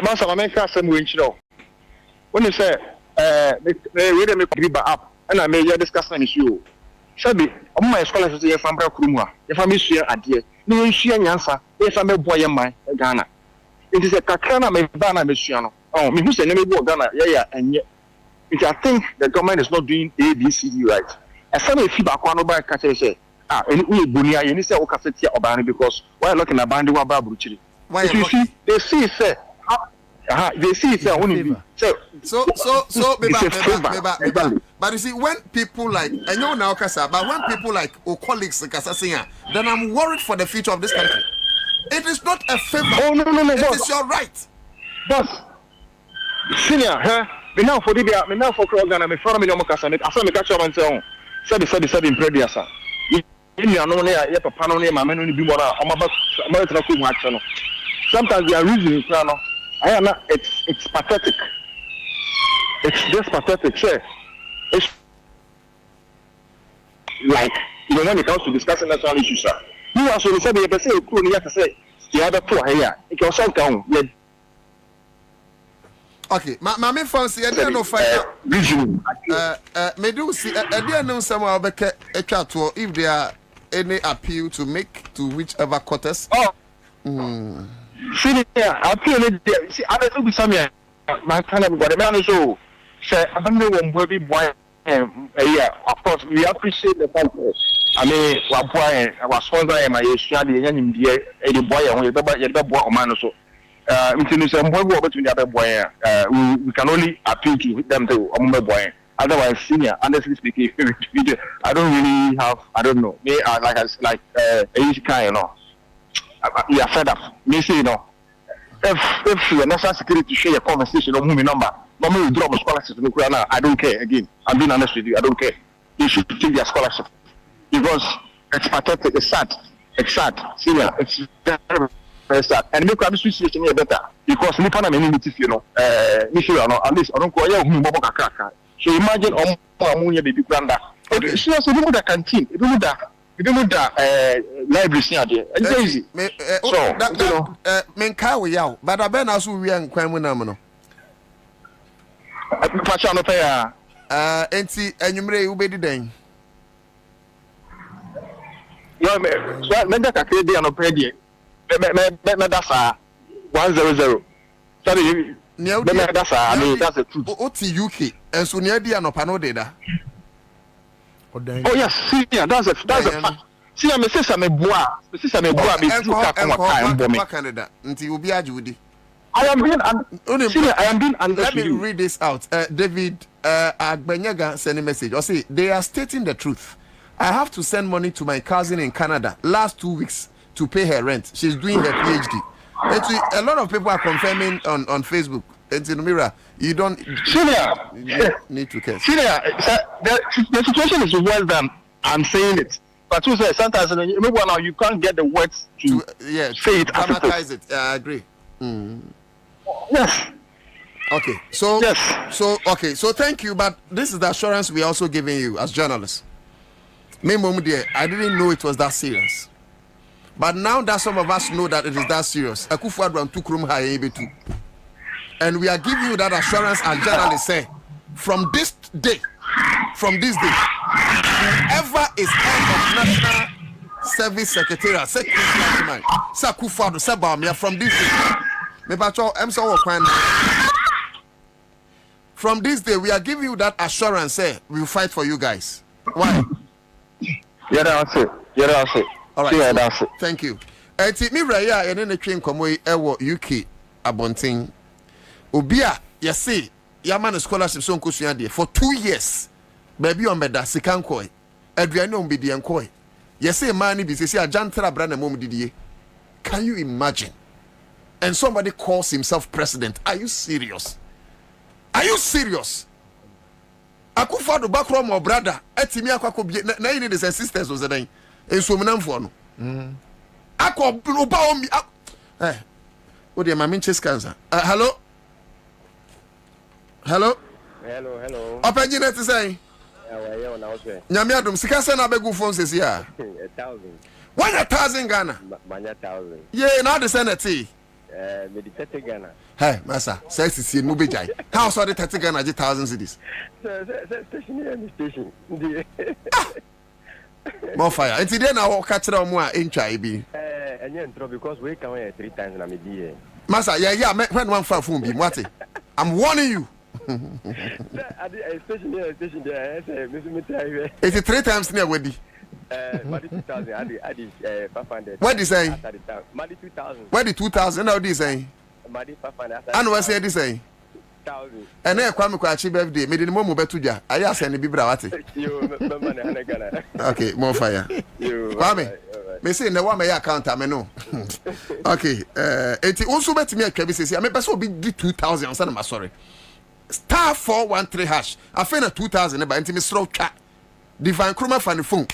Master, I make some winch now. When you say, we make Griba up, and I may discuss an issue. Sabi, on my scholars, if I'm Krumwa, if I'm here at the no issue and answer, if I'm a boy in my Ghana. It is a Kakana, my banner, Missiano. Oh, me who say, never go Ghana, yeah, and yet. I think the government is not doing ABCD right. As some feedback on by Cathay say, and we Bunia, you need to work at Obani because we're looking at Bandu Babuchi. Why you see, they see, say, they see, say, only so, but you see, when people like, I know now, Kasa, but when people like or colleagues like Kasa, then I'm worried for the future of this country. It is not a favor. Oh, no, it is your right. Boss, senior, huh? Me now for Libya, me now for Ghana, me for me no Kasa, me afa me catch up and say, oh, said in prayer, sir. You know, yeah, papa, no name, my men only be more. I'm about to come watch. Sometimes they are reasoning, I am not. It's pathetic. It's just pathetic, sir. It's like when it comes to discussing national issues, sir. You also said you say you have to say the other two here. It can solve down. Okay, my main fancy, I don't know if me do see, I don't know somewhere a chat if there are any appeal to make to whichever quarters. See, appeal it. See, I don't know some my kind of the man is so. Say, I don't know when we boy. Yeah, of course, we appreciate the fact. I mean, our sponsor, my issue, the boy, and we better boy, man, so. We can only appeal to them to boy. Otherwise, senior, honestly speaking, I don't really have, I don't know. Me, like easy kind, you know. We are fed up. Me say, you know, if the national security share a conversation or movie number, normally we drop a scholarship to Ukraine. I don't care. Again, I'm being honest with you. I don't care. You should take their scholarship because it's pathetic. It's sad. It's sad. Senior, it's very. And make a situation here better because we can't have you know, at least I don't call you Bobaka. So imagine on baby granda. Okay, she also do that canteen, you do that library here. It's easy. So, you know, Menka we out, but I ben also we are crime no. Pachano pay enti enyumre you be den. Yo me, so me that ka dey no pay dey. That's 100. Sorry, that's the truth. Oti UK and so near the anopano data. Oh yes, see, that's a fact. See, I'm a sister, me boy, sister, me boy, me Canada until you be a Judy. I am being let me read this out. David Agbenyaga sent a message. Or say they are stating the truth. I have to send money to my cousin in Canada last 2 weeks to pay her rent. She's doing her PhD. A lot of people are confirming on Facebook. It's in the mirror. You don't need to care. The situation is well done. I'm saying it. But you say sometimes you can't get the words to say it. Dramatize it. I agree. Yes. Okay. So thank you. But this is the assurance we are also giving you as journalists. Me mom dear, I didn't know it was that serious. But now that some of us know that it is that serious, and we are giving you that assurance as journalists say, from this day, whoever is head of National Service Secretariat, from this day, from this day, we are giving you that assurance, say, we will fight for you guys. Why? Yeah, that's it. All right, so, thank you. Me raya and then the train come away UK abonting. Obia, you see, Yaman scholarship so for 2 years. Baby on beda sikan koi. Adriano be the ankoi. You say money be say a jantra brand mom didier. Can you imagine? And somebody calls himself president. Are you serious? Akufado backroom or brother. Etimi akwako bi na you need his sisters was the in so mnamfo no akọ oba omi o de ma menches cancer. Hello opagine to say nyame adom sika se na begu phone sesi a 1,000 Ghana 1,000 ye na de senate Meditated Ghana. Hey, Massa, says it's in Mubijai. How saw the 30 Ghana 1,000 cities? Station. More fire. And today now catch it on more in Chaibi. And you intro because we come here 3 times in a media. Massa, yeah, when one far from me, what? I'm warning you. Station there, it's 3 times near Weddy. Money 2,000, I did 500. What is saying? Money 2,000. What the 2,000 now this saying? Money 500. And what say this saying? 1,000. And then Kwame Kwachi birthday, made the moment betuja. I asked any bibrawati. Okay, more fire. Kwame, me say the one my account I know. Okay, it also bet me a KBC. I may person be 2,000 on Sunday, sorry. Star 413 hash. I find a 2,000 but intimate straw chat. Divine Kruma fan the phone.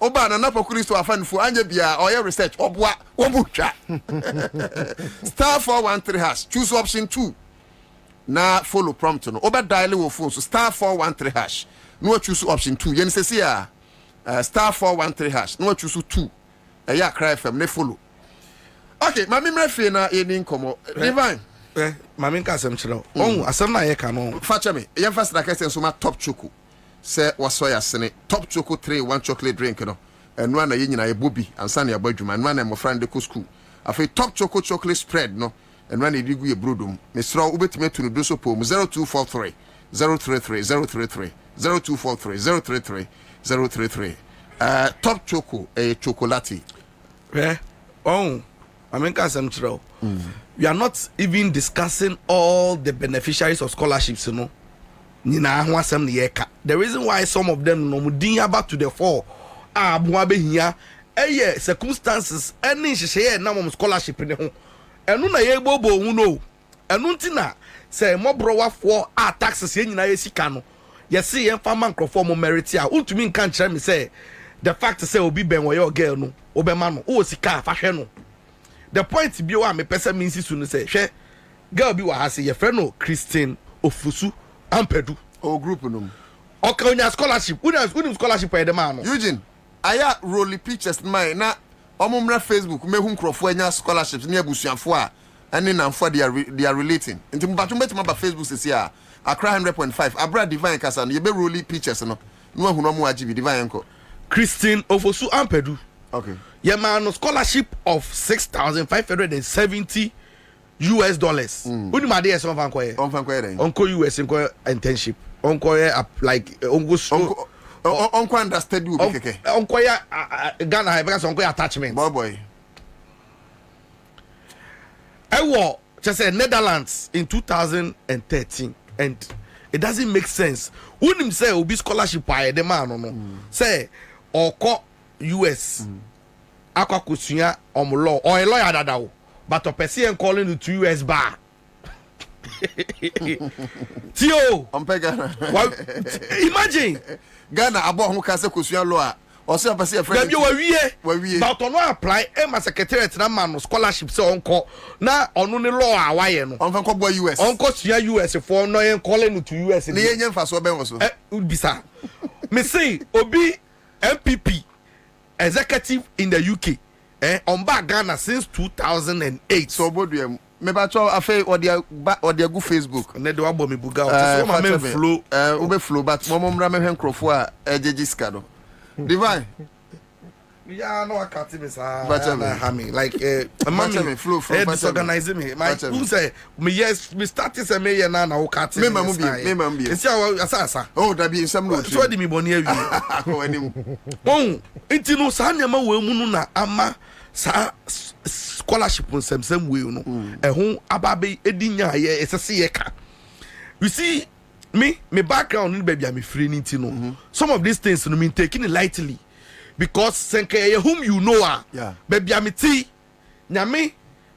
Oba na napo Kristo afan fu anya bia or research obwa obucha. Star 413 hash. Choose option 2. Na follow prompt no. Oba dial wo phone so star 413 hash. No choose option 2. Yen se sia star 413 hash. No choose 2. Ya cry FM ne follow. Okay, mami mrefi na eni nkomo. Divine. Mami nka asem chiro. On asem na ye ka no. Facha me. Yen fast na kesen so ma top choco. Say wasoya sene top choco 3-1 chocolate drink no enu na ye nyina ye Bobie Ansah na abadwuma enu na mo friend de school afi top choco chocolate spread no enu na edigu ye brodom mesro ubetime to no do so pom 0243 033 033 0243 033 033 top choco chocolate oh I mean kasem chiro we are not even discussing all the beneficiaries of scholarships, you know. The reason why some of them no mudin about to the fore here circumstances any share na scholarship in the home enu na ye bobo hu no enu ntina say mo browa for taxes ye nyina ye sika no ye see ye farmer crofo mo merit a untumi nka nkyere me say the fact say obi ben wo your girl no obema no o sika fa hwe no the point bi wa me pesa me nsi su no say hwe girl bi wa ha say ye friend no Christine Ofusu Ampedu o group no okay on your scholarship unim scholarship for the man Eugene aya roly pictures my na omumra Facebook mehu nkrofo anya scholarships ne abusuafo a ene namfo they are relating nti mbato betima ba Facebook sisi a Accra 100.5 abra divine kasa no ye be roly pictures no no ahuno mo agibi divine enko Christine Ofosu Ampedu okay ye man scholarship of $6,570 unim ade yes on fankoye onko US onko internship onko like onko understand you keke onko ya Ghana because onko attachment boy I just say Netherlands in 2013 and it doesn't make sense unim say obi scholarship by the man no say oko US akwa kusua omlo or a lawyer dadawo but a person calling it to US bar. Tio, imagine Ghana abo ho kase kosua law or say person friend we but on apply my secretariat na man scholarship say onko na onu ne law awaye no on fanko boy US onko tua US for no yen calling to US ne yen fa so ben wo so bisa me say obi MPP executive in the UK on back Ghana since 2008. So bodu me ba cho afa or dia go Facebook ne de wabo me buga so ma me flow ube flow but mo mra me hwenkrofo a ejeji ska do divine yeah no akati me sa hami like me flow from disorganize me my who say me yes me started say me na wo kati me mamu bi esi asa oh da bi nsam no so di me boni awi ko anim bon enti no sa nyama we mu no na ama sa scholarship on some way no ehun ababe edinya ye esese ye ka you see me background in baby am free nti no some of these things no mean taking it lightly because senke whom you know baby am ti nyame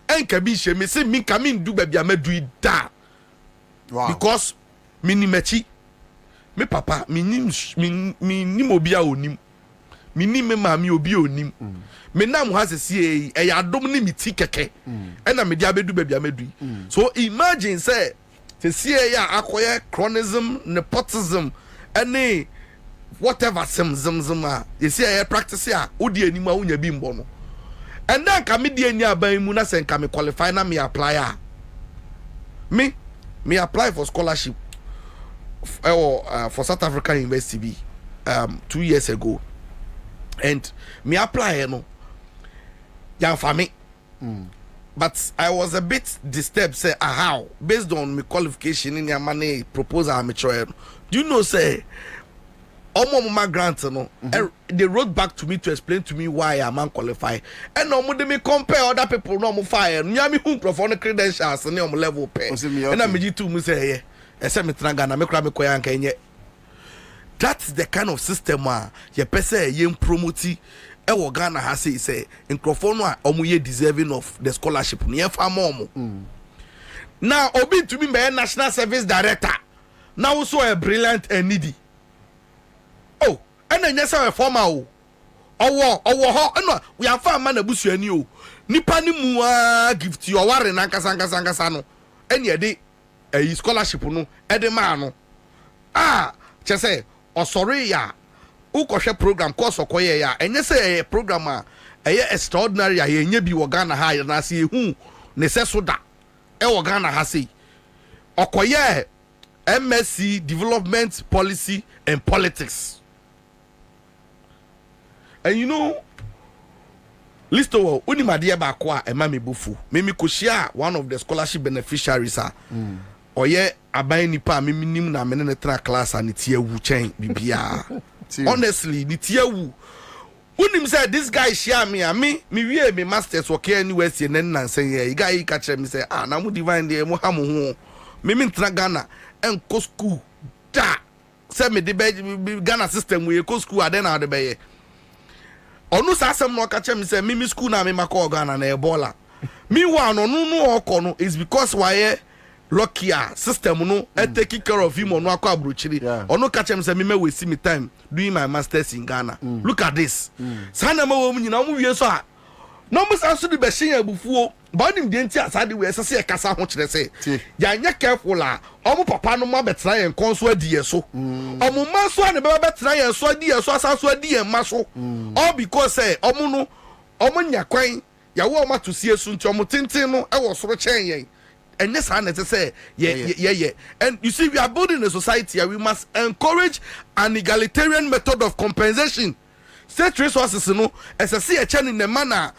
enka bi hye me say me come do baby am do da because minimachi me papa minim obi a onim minim me mami obi onim me nam ha sesi e ya dom ni miti keke e na me dia bedu baby amedu so imagine say sesi ya akoye chronism nepotism any whatever some a yesi ya practice a odi anim a unya bi mbo no and then come the enya ban mu na sen come qualify na me apply me apply for scholarship for South African University 2 years ago, and me apply no yeah for me. But I was a bit disturbed, say, how based on my qualification in your money proposal, I'm do you know, say, my grant, they wrote back to me to explain to me why I'm unqualified. And no more me compare other people, no more fire, Nyami who perform credentials and no level pay. And I'm to me say, that's the kind of system where you pese yen promote ewo Ghana has say nkrofo no a omoye deserving of the scholarship ne fa mo. Now obi to be national service director now also a brilliant and needy. Oh, and then yes a former o owo ho no we are farm man abusuani o nipa ni mu a gift your ware na nkasa no enya de scholarship no e de ma no chese osori ya ukoshe program course okoye ya enye say program a extraordinary ya enye bi wo Ghana ha na se hu ne se so da e wo Ghana ha sei okoye MSc Development Policy and Politics. And you know listo uni madie ba kwa e ma me bufu me ko share one of the scholarship beneficiaries oye aban nipa me nim na me ne tra class and tie wu chen bibia. Honestly, the tiawu. Unim said this guy share me we me masters work anywhere see and say yeah, guy catch me say na mu divine there mo ha mo ho. Me tra Ghana en ko school da. Say me the Ghana system we ko school aden na de be. Onu sa asem no catch me say me school na me mako Ghana na ebola. Me one no okono is because why lucky system no taking care of him on akwa abrochiri ono catch him say me waste me time doing my masters in Ghana. Look at this sana ma wo nyina mo wie so a no mo san so de be hyen abufuo ba nim de nti asade we se se kasa ho kire se ya nya careful a omo papa no ma betra yen konso adie so omo ma so ne be betra yen so adie so asan so adie ma so all because say omo no omo nya kwan ya wo ma to sie so nti omo tintin no e wo soro chen yen. And yes, I say, yeah. And you see, we are building a society where we must encourage an egalitarian method of compensation. State resources, as I see a channel in the manner,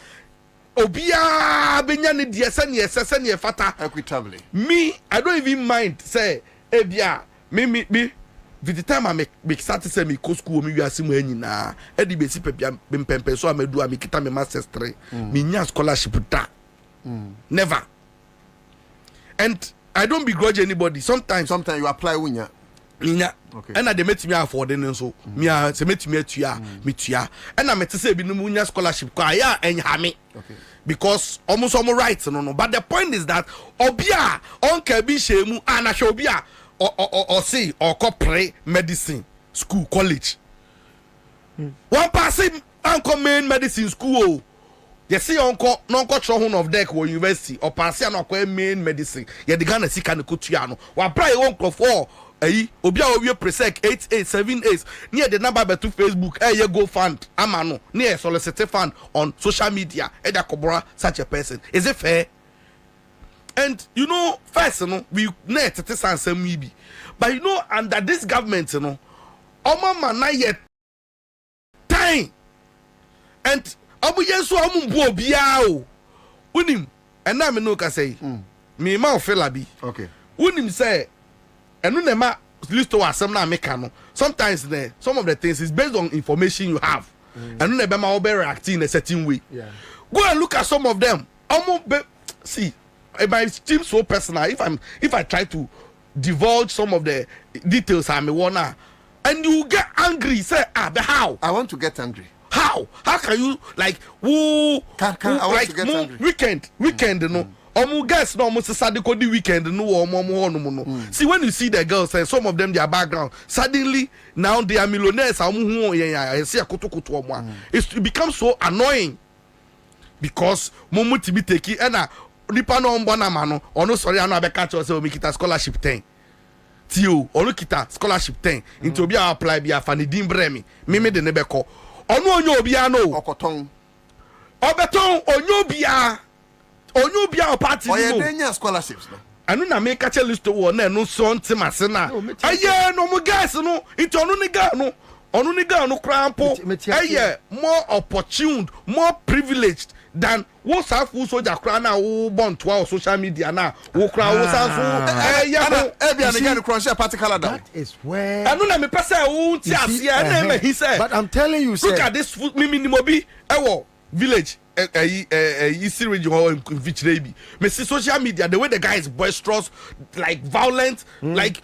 Obia Benyani Diasani Fata equitably. Me, I don't even mind, say, Ebia, me. With the time I make start to say me co school, me we are seeing na. Eddie Bessie Pepia Bempempe, so I may do a make it a master's 3. Me nya scholarship da. Never. And I don't begrudge anybody. Sometimes you apply winya. Okay. And they met me afford and so me se met me tuya me tuya. And I met say be no winya scholarship kwa ya enhame. Okay. Because almost all rights no. But the point is that obia on can be shemu and I shall be or say or corporate medicine school college. One passing uncle main medicine school. You see uncle non of deck or university or pass no main medicine. You the Ghana see can kutuano. Wa apply uncle for obia presec 8878 near the number to Facebook you go fund amano near solicit fund on social media edakobora such a person. Is it fair? And you know first we net it is answer maybe. But you know under this government oma na yet time and abu yesu amumbu bia o unim ena me no ka say me ma ofela bi okay unim say enu na ma list to asem na make no sometimes some of the things is based on information you have enu na be ma obe react in a certain way go and look at some of them see it might seem so personal if I try to divulge some of the details I may wanna and you get angry say but how I want to get angry. How can you like who I want like to get angry. weekend no guys no almost Saturday the weekend no see when you see the girls and some of them their background suddenly now they are millionaires it becomes so annoying because moment to be taking and nipa no mbona ma no ono sorry anu abeka cho say o mikita scholarship 10 tio ono kita scholarship 10 into obi apply bi afa ne din bremi me de ne beko ono onye obi ano okoton obeton onyobia party no oye scholarships no anu na me catch list wo na enu so ntimase na aye no mu guys no into onu ni ga no crampo aye more opportune more privileged than wo safu soldier kra na wo born to our social media na wo kra wo safu bia ne ga crunch party calendar. That is where anu na me pese wo nti ase na me he say, but I'm telling you, look at this minimobi ewo village East region or Vichrebi. Me see social media, the way the guy is boisterous, like violent, like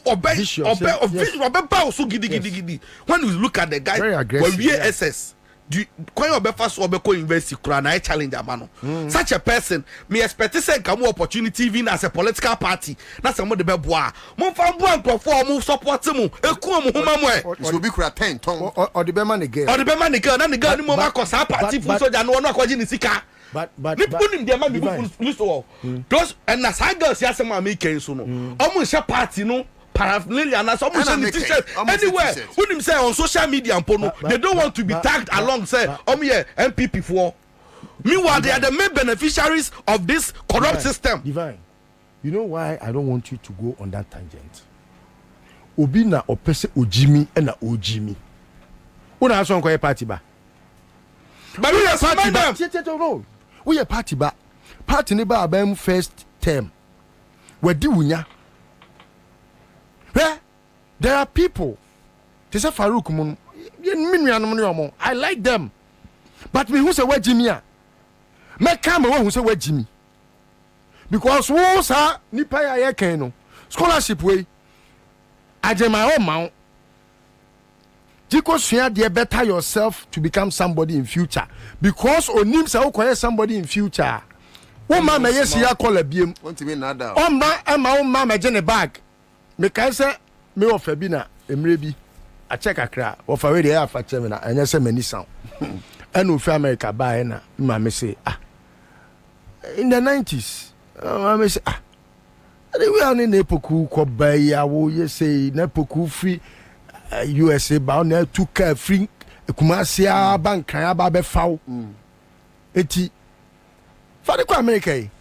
vicious. Gidi. When you look at the guy, when we SS, when you first university, I challenge a man. Such a person, me expect to say come opportunity even as a political party. That's some of the bebois. Mon fan perform move support mu. Eku mu humamwe. So be kura 10 ton. Or the beman again. Or the beman again. Na the girl ni mo ma kosa party fu so ja no no akwaji ni sika. But ni punim dia ma bi fu list all. Those and as I girls ya say ma make so no. Omo nse party no. Paraphernalia and some t-shirt anywhere. When him say on social media and pono, they don't want to be tagged along. Say, here MPP for. Meanwhile, they are the main beneficiaries of this corrupt system. Divine, you know why I don't want you to go on that tangent. Obi na opese ojimi na ojimi. Una aso nko party ba. But we are party ba. No. We are party ba. Party ne ba abam first term. Wadi wunya. There are people. They say Farouk Mun. I like them. But me who say where Jimmy? Me come who say where Jimmy? Because who say nipa ya keno scholarship way. Ajema o ma. Jiko suya dey better yourself to become somebody in future. Because onim say okoye somebody in future. Wo ma me yesi ya call abiem. Want me nada. O ma me je ne bag. Me kan say me ofa bi na emre bi a check akra ofa we dey afa che me na enya say mani sound and ofa America buy na ma me say in the 90s me say we are in epoku ko buy ya wo ye say na epoku free USA ba na two car free Kumasi bank ya ba be faw eti fa de ko America e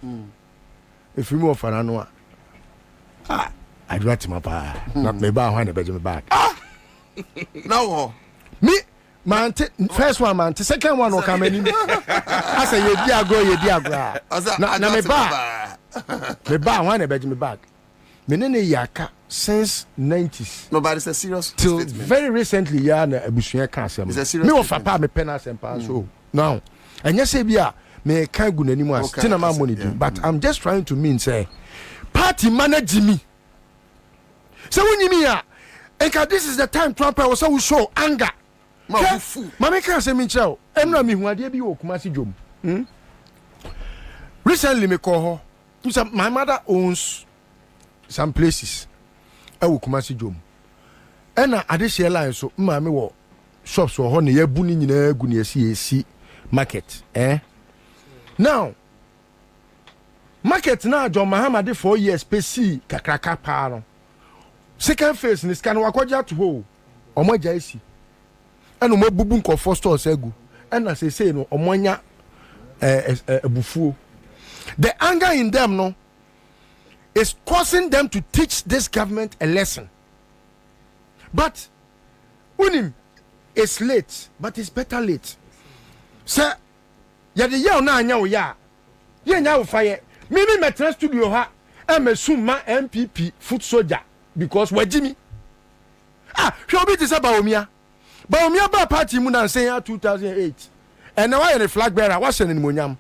if you move for no I do not my pa. Not me ba when the Benjamin back. No. Me man first one man, second one will come in. I say you diago. Na me ba. Me ba when the Benjamin back. Me nene yaka since 90s. Nobody say serious. Till very recently ya na abusuya kan asem. Me wo fa pa me pen asem pa so. Now, and yes say bia me kan gu nanimu as tina ma money do. But I'm just trying to mean say party manage me. So when you mean this is the time Trump was so show anger. Mama can't say me chow. Emra mi huade bi wo Kumasi Jom. Recently me call her. My mother owns some places. Wo Kumasi Jom. Ena ade share line so ma me wo shops wo ho ne yabu ni nyina gu ne esi market. Now market na John Mahamade 4 years pesi kakraka pa no. Second phase ni scan wakoja to ho omoja isi eno mo bubu nko first store segu ena say no omonya ebufuo. The anger in them no is causing them to teach this government a lesson. But unim it's late, but it's better late. Sir, ya de ya na anya wo ya ye nya wo fire me metra studio ha e mesuma MPP foot soldier because we Jimmy hwe obi tisa Baomia ba party mu na nsen 2008 and now the flag bearer was in nimonyam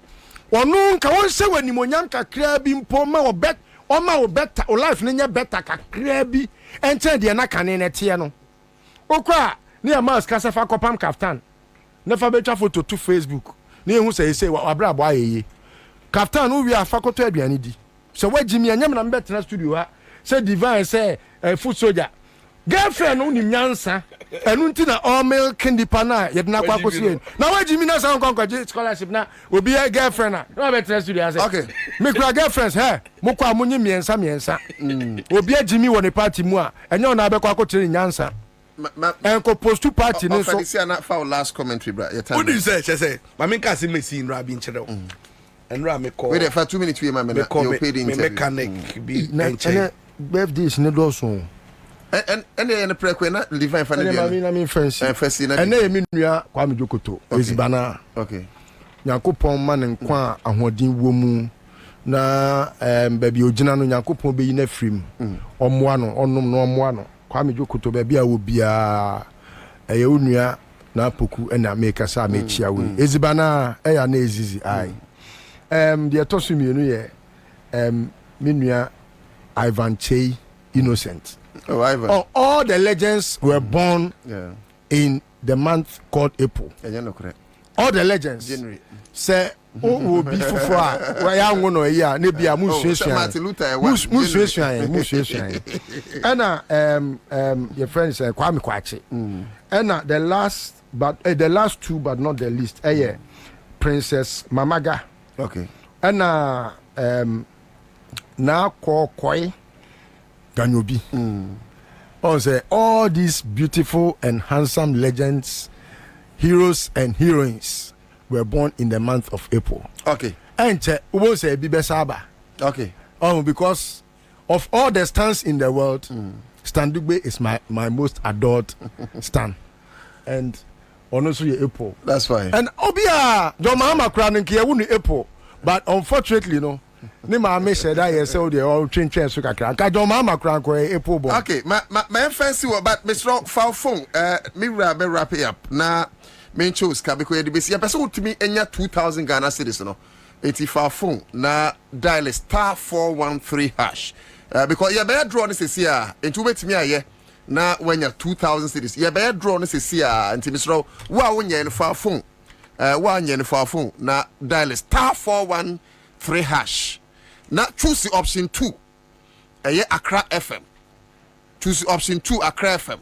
onu nka won se wa nimonyam kakra bi mpo ma wo bet o ma wo better o life nya better kakra bi enten de na kane na tie no okwa ne ya mas kasa fa kopam kaftan na fa betwa photo to Facebook ne hu say wa bra bo ayeye kaftan wo wi afakoto aduane di so wa Jimmy anyam na mbetena studio ha say divine say foot soldier girlfriend no nim nyansa enu nti na all male kindipa na ye na kwa kosie na wa Jimmy na san kwankwaje scholarship na obi girlfriend na be trust you say okay me kura girlfriends mo kwa munyi miensa obi Jimmy won the party mu a enye na be kwa kotere nyansa enko post two party no so see na for last commentary bra your time what do you say mama ka say me see nra bi nkyerɛ and ra me call wait there for 2 minutes we man you paid in mechanic bi and birthdays ne do so and the prekwe na divine fan na me fancy and na me nua kwa me jokoto ezibana okay Yakopon man nkwa ahoden wo mu na baby ogina no Yakopon be yi na frim omoa no onom no omoa no kwa me jokoto baby a wo bia eye onua na apoku na make sa me chia we ezibana eya na ezizi ai the tosu mienu ye me nua Ivan Chey Innocent. Oh, Ivan. All the legends were born in the month called April. All the legends. January. Say, oh, will be for why I want to hear, maybe a musician. And your friend said, Kwame Kwachi. And the last two, but not the least, Princess Mamaga. Okay. And now call Koi Ganyobi. Say all these beautiful and handsome legends, heroes and heroines were born in the month of April. Okay. And we say Bibe Saba. Okay. Because of all the stands in the world, Stan Dugbe is my most adored stan. And honestly April. That's fine. And Obia John Mahama Crown Kia wouldn't April. But unfortunately, no. Ni ma me said that yes, so they all change so kakra. Ka John Mahama Crown ko April born. Okay, my fancy but Mr. Foul phone me wrap it up. Na me choose ka because the base ya person ultimi enya 2000 Ghana cedis no. 84 phone na dial *413#. Because ya be draw ni sesi a enti wetimi aye na when ya 2000 cedis. Ya be draw ni sesi a enti Mr. wa wonya ni fa phone. Wa nya ni fa phone na dial *413#. Now choose the option 2. Accra FM. Choose the option 2 Accra FM.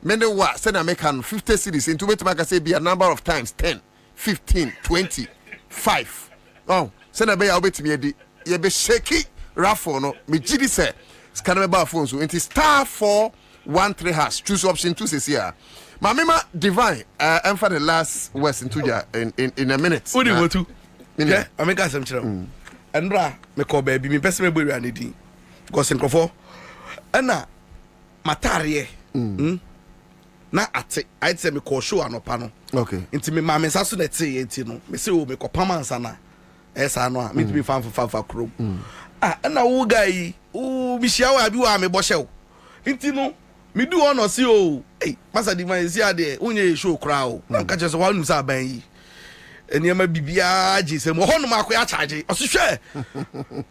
Mende wa send a make 50 cities into which I say be a number of times 10, 15, 20, 5. Oh, send a bay I'll bet me ye be shaky raffle no me gidi say scan about phone so it is *413#. Choose option 2 says here. Mamima divine and for the last words in a minute. What do you want to? Yeah, I make some children. And me call baby, me person me bury anything. Because in Krofo, and na matari na ate. I'd say me call show anopano. Okay. Into me mama sasu na say enti no. Me say o me call pamansa na. Esa no. Me to be fan for krom. And na wo guy, me share wa bi wa me boshe. Enti no. Me do on see o. Hey, masa di man see ade. Unye show kra o. Na ka je so wa nu sa ban yi. Enema bibia jise mo hono makoya charge osehwe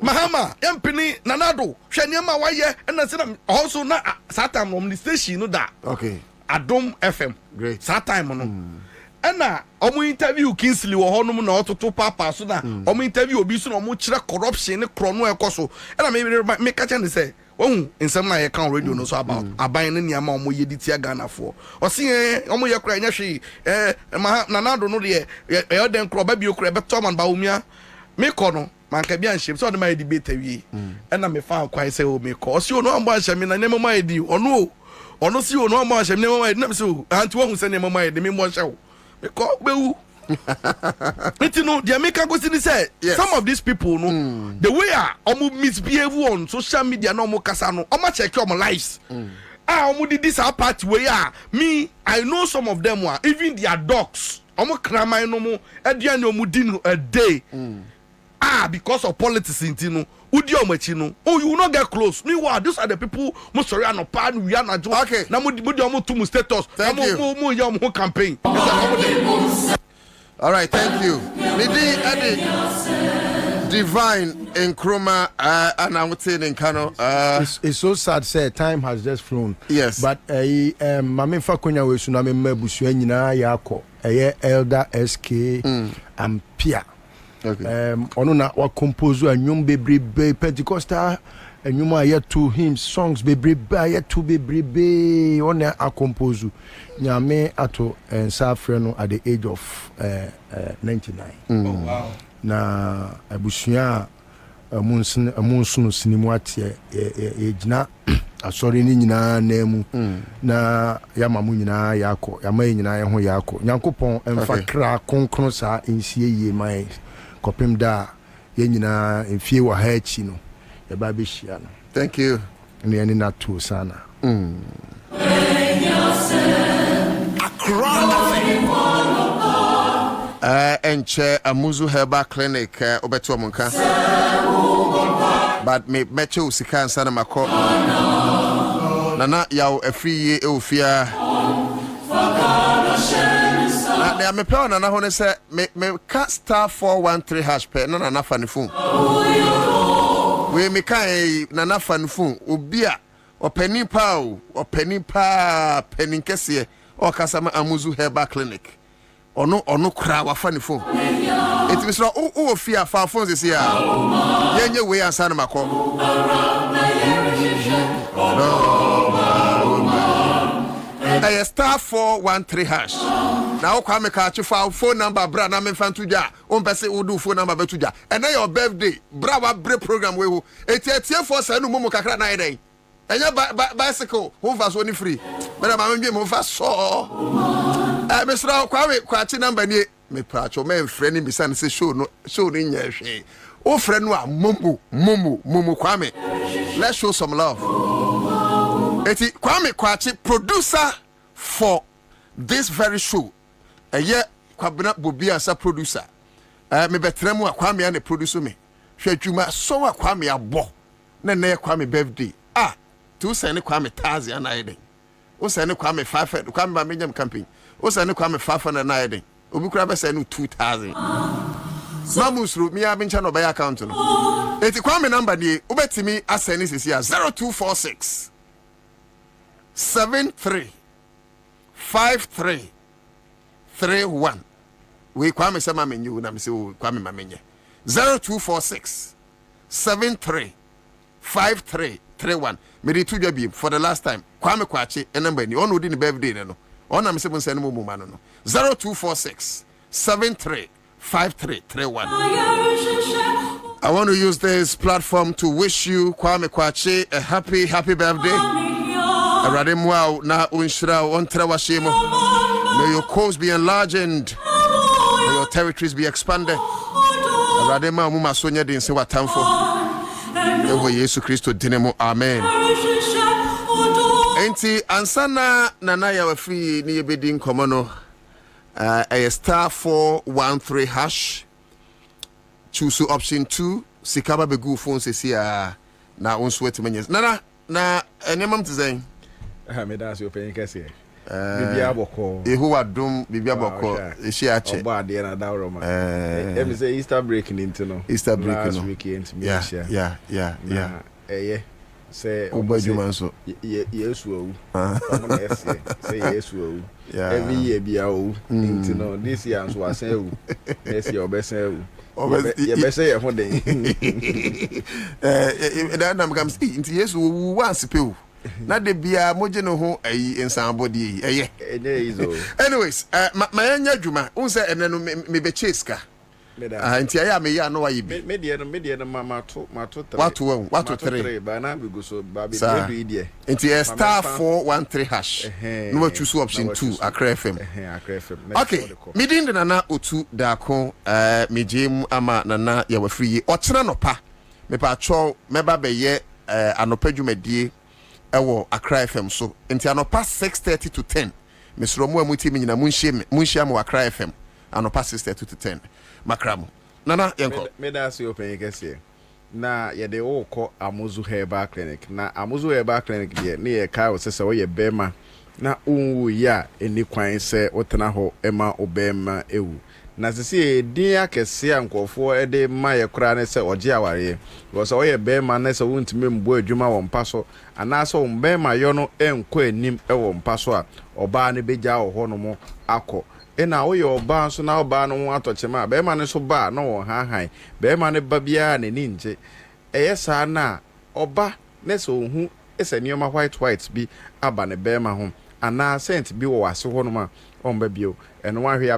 mahama empini nanado hwe enema waye na se na also na satam no station no da okay Adom FM great satam no na omo interview Kingsley wo hono na ototo papa so na omo interview obi so na omo kire corruption ne kro no ekoso na me ka chen say ohun nsem na ye kan radio no so about aban ne niam omo ye ditia Ghana fo o se omo ye kra nya hwe nanado no de e den kro ba bi okra beto man ba omia me ko no man ka bi anhye so de ma debate awie na me fa kwai say o me ko o se o no ambo anhye me na ne mama edi ono si o no ambo anhye me ne mama edi na me so anti wo hu se ne mama edi me mo hye me ko bewu you know, the American question say some of these people, no, the way I misbehave on social media, no more casano, how much check your lives. Did this part where me, I know some of them were even their dogs. Krama no more a day. Because of politics, you know. Oh, you will not get close. Meanwhile, these are the people who sorry are not part. We are not okay. Now, we status. Thank you. Campaign. All right, thank you. Eddie, divine in Kroma, and I would say in Kano. It's so sad, say time has just flown. Yes. But Mame Fakonya we tsunami mebusu nyina yako. Elder SK and Pia. Okay. Ono na wa compose anyum bebrebe Pentecostal anyum yet to him songs bebrebe yet to bebrebe ona a compose nyame ato Ansah freno at the age of 99. Oh wow. Na abusua amunsun sinimu atie ejina asɔre ni nyinaa na mu na yama mu nyinaa yakɔ yama nyinaa ho yakɔ nyankopɔn emfa kra konkron saa ensie yie mai kopem da ye nyinaa enfie wa ha achi no ye ba be hia no. Thank you. Ne ani na to sana. Enche Amuzu Herbal Clinic obeto omunka. But me meche usika ansa na mako. Nana yawo afri ye ofia. Na me pe na ho ne se me ka star 413 hash pe na na fa ne phone. We me kai na na fa ne phone obi a opani pa penin kese o kasama Amuzu Herbal Clinic. Ono kra wa fa ne phone. It means o fear fa phone this year. Yenye we ansa na mako. I star 413 hash. Now come me catch your phone number bra na me fan tuja. On pese wo do phone number betuja. And na your birthday bra wa break program we wo. Etie for say no momo kakra na eden. Enya bicycle ho fa so ni free. But ma me mo fa so. Mr. Kwachi number ni me pracho me friend ni bisa say show ni nya hwe. O friend no a mumu Kwame. Let's show some love. Eti Kwame Kwachi producer for this very show. Kwabena Bobie as a producer. Me betremu a Kwame an producer me. Hwe adwuma so a Kwame abo. Na Kwame birthday. Tu send Kwame tazi anaide. O send Kwame 500. Kwame ba menyam campaign. O send Kwame 500 anaide. Obi kura be send 2000. Mamusru mi abincha no buy account no. Eti Kwame number ni obetimi aseni sisi ya 0246 73 53 31. We Kwame sama menyu na me se Kwame mamenye 0246 73 53 31. Me di tudwa bi for the last time. Kwame Kwachi number ni ono di ni birthday no. Ona me se bon send mo mu no. 0246 73 5331. I want to use this platform to wish you Kwame Kwachi a happy birthday. Arade mwa na unshira ontra washimo. May your cause be enlarged. May your territories be expanded. Arade ma mu masonya din se watamfo. Ewo Yesu Kristo dinemo amen. Enti ansana nana ya wafri ni yebedin komono. A star 413 hash. Choose option 2. Sikaba begu phone sesi na unswet menyes. Na enyamam tizeng. Me dance you paying kese. Bibia boko. Ehu wadum bibia boko. Eshi ache. Oba de na dawro ma. Em say Easter break into no. Easter break no. Last weekend me Yeah. Say Obajuma so. Yesu owu. Say Yesu owu. Every year bia owu. Into no. This year so asen owu. Next year obesen owu. Obesen ye ho den. That nam kam see into Yesu owu once pe. Na de bia moje no ho ayi ensan body anyways my anya dwuma un say ene no me be cheska nti aya me ya no wayi bi me de no ma to 3 watu 3 ba na be go so ba be do ide nti star 413 hash no wa choose option 2 Accra FM okay me din de nana otu dako me jemu ama nana ya wa free o kire no pa me pa cho me ba be ye anopa dwumadie ewo Accra FM so nti anopa 6:30 to 10 mesro mu amuti me nyina munhia mu Accra FM anopa 6:30 to 10 makramo nana yenko me da se open kese na ye de wo ko Amuzu Herbal Clinic na Amuzu Herbal Clinic de ne ye kai wo se wo ye bema na unwu ya eni kwan se wotena ho ema obema ewu na sisi din akese ankofo ede ma ye kura ne se oje aware wo so ye bema na se wontime mbo adwuma wo mpaso ana so bema yo no enko anim e wo mpaso a oba ne beja wo ho no mo akọ ena wo ye oba so na oba no atochema bema ne so ba na wo han bema ne ba bia ne ninje eye sa na oba ne so hu ese nioma white bi aba ne bema ho ana scent bi wo ase ho no ma omba bio eno wa hwe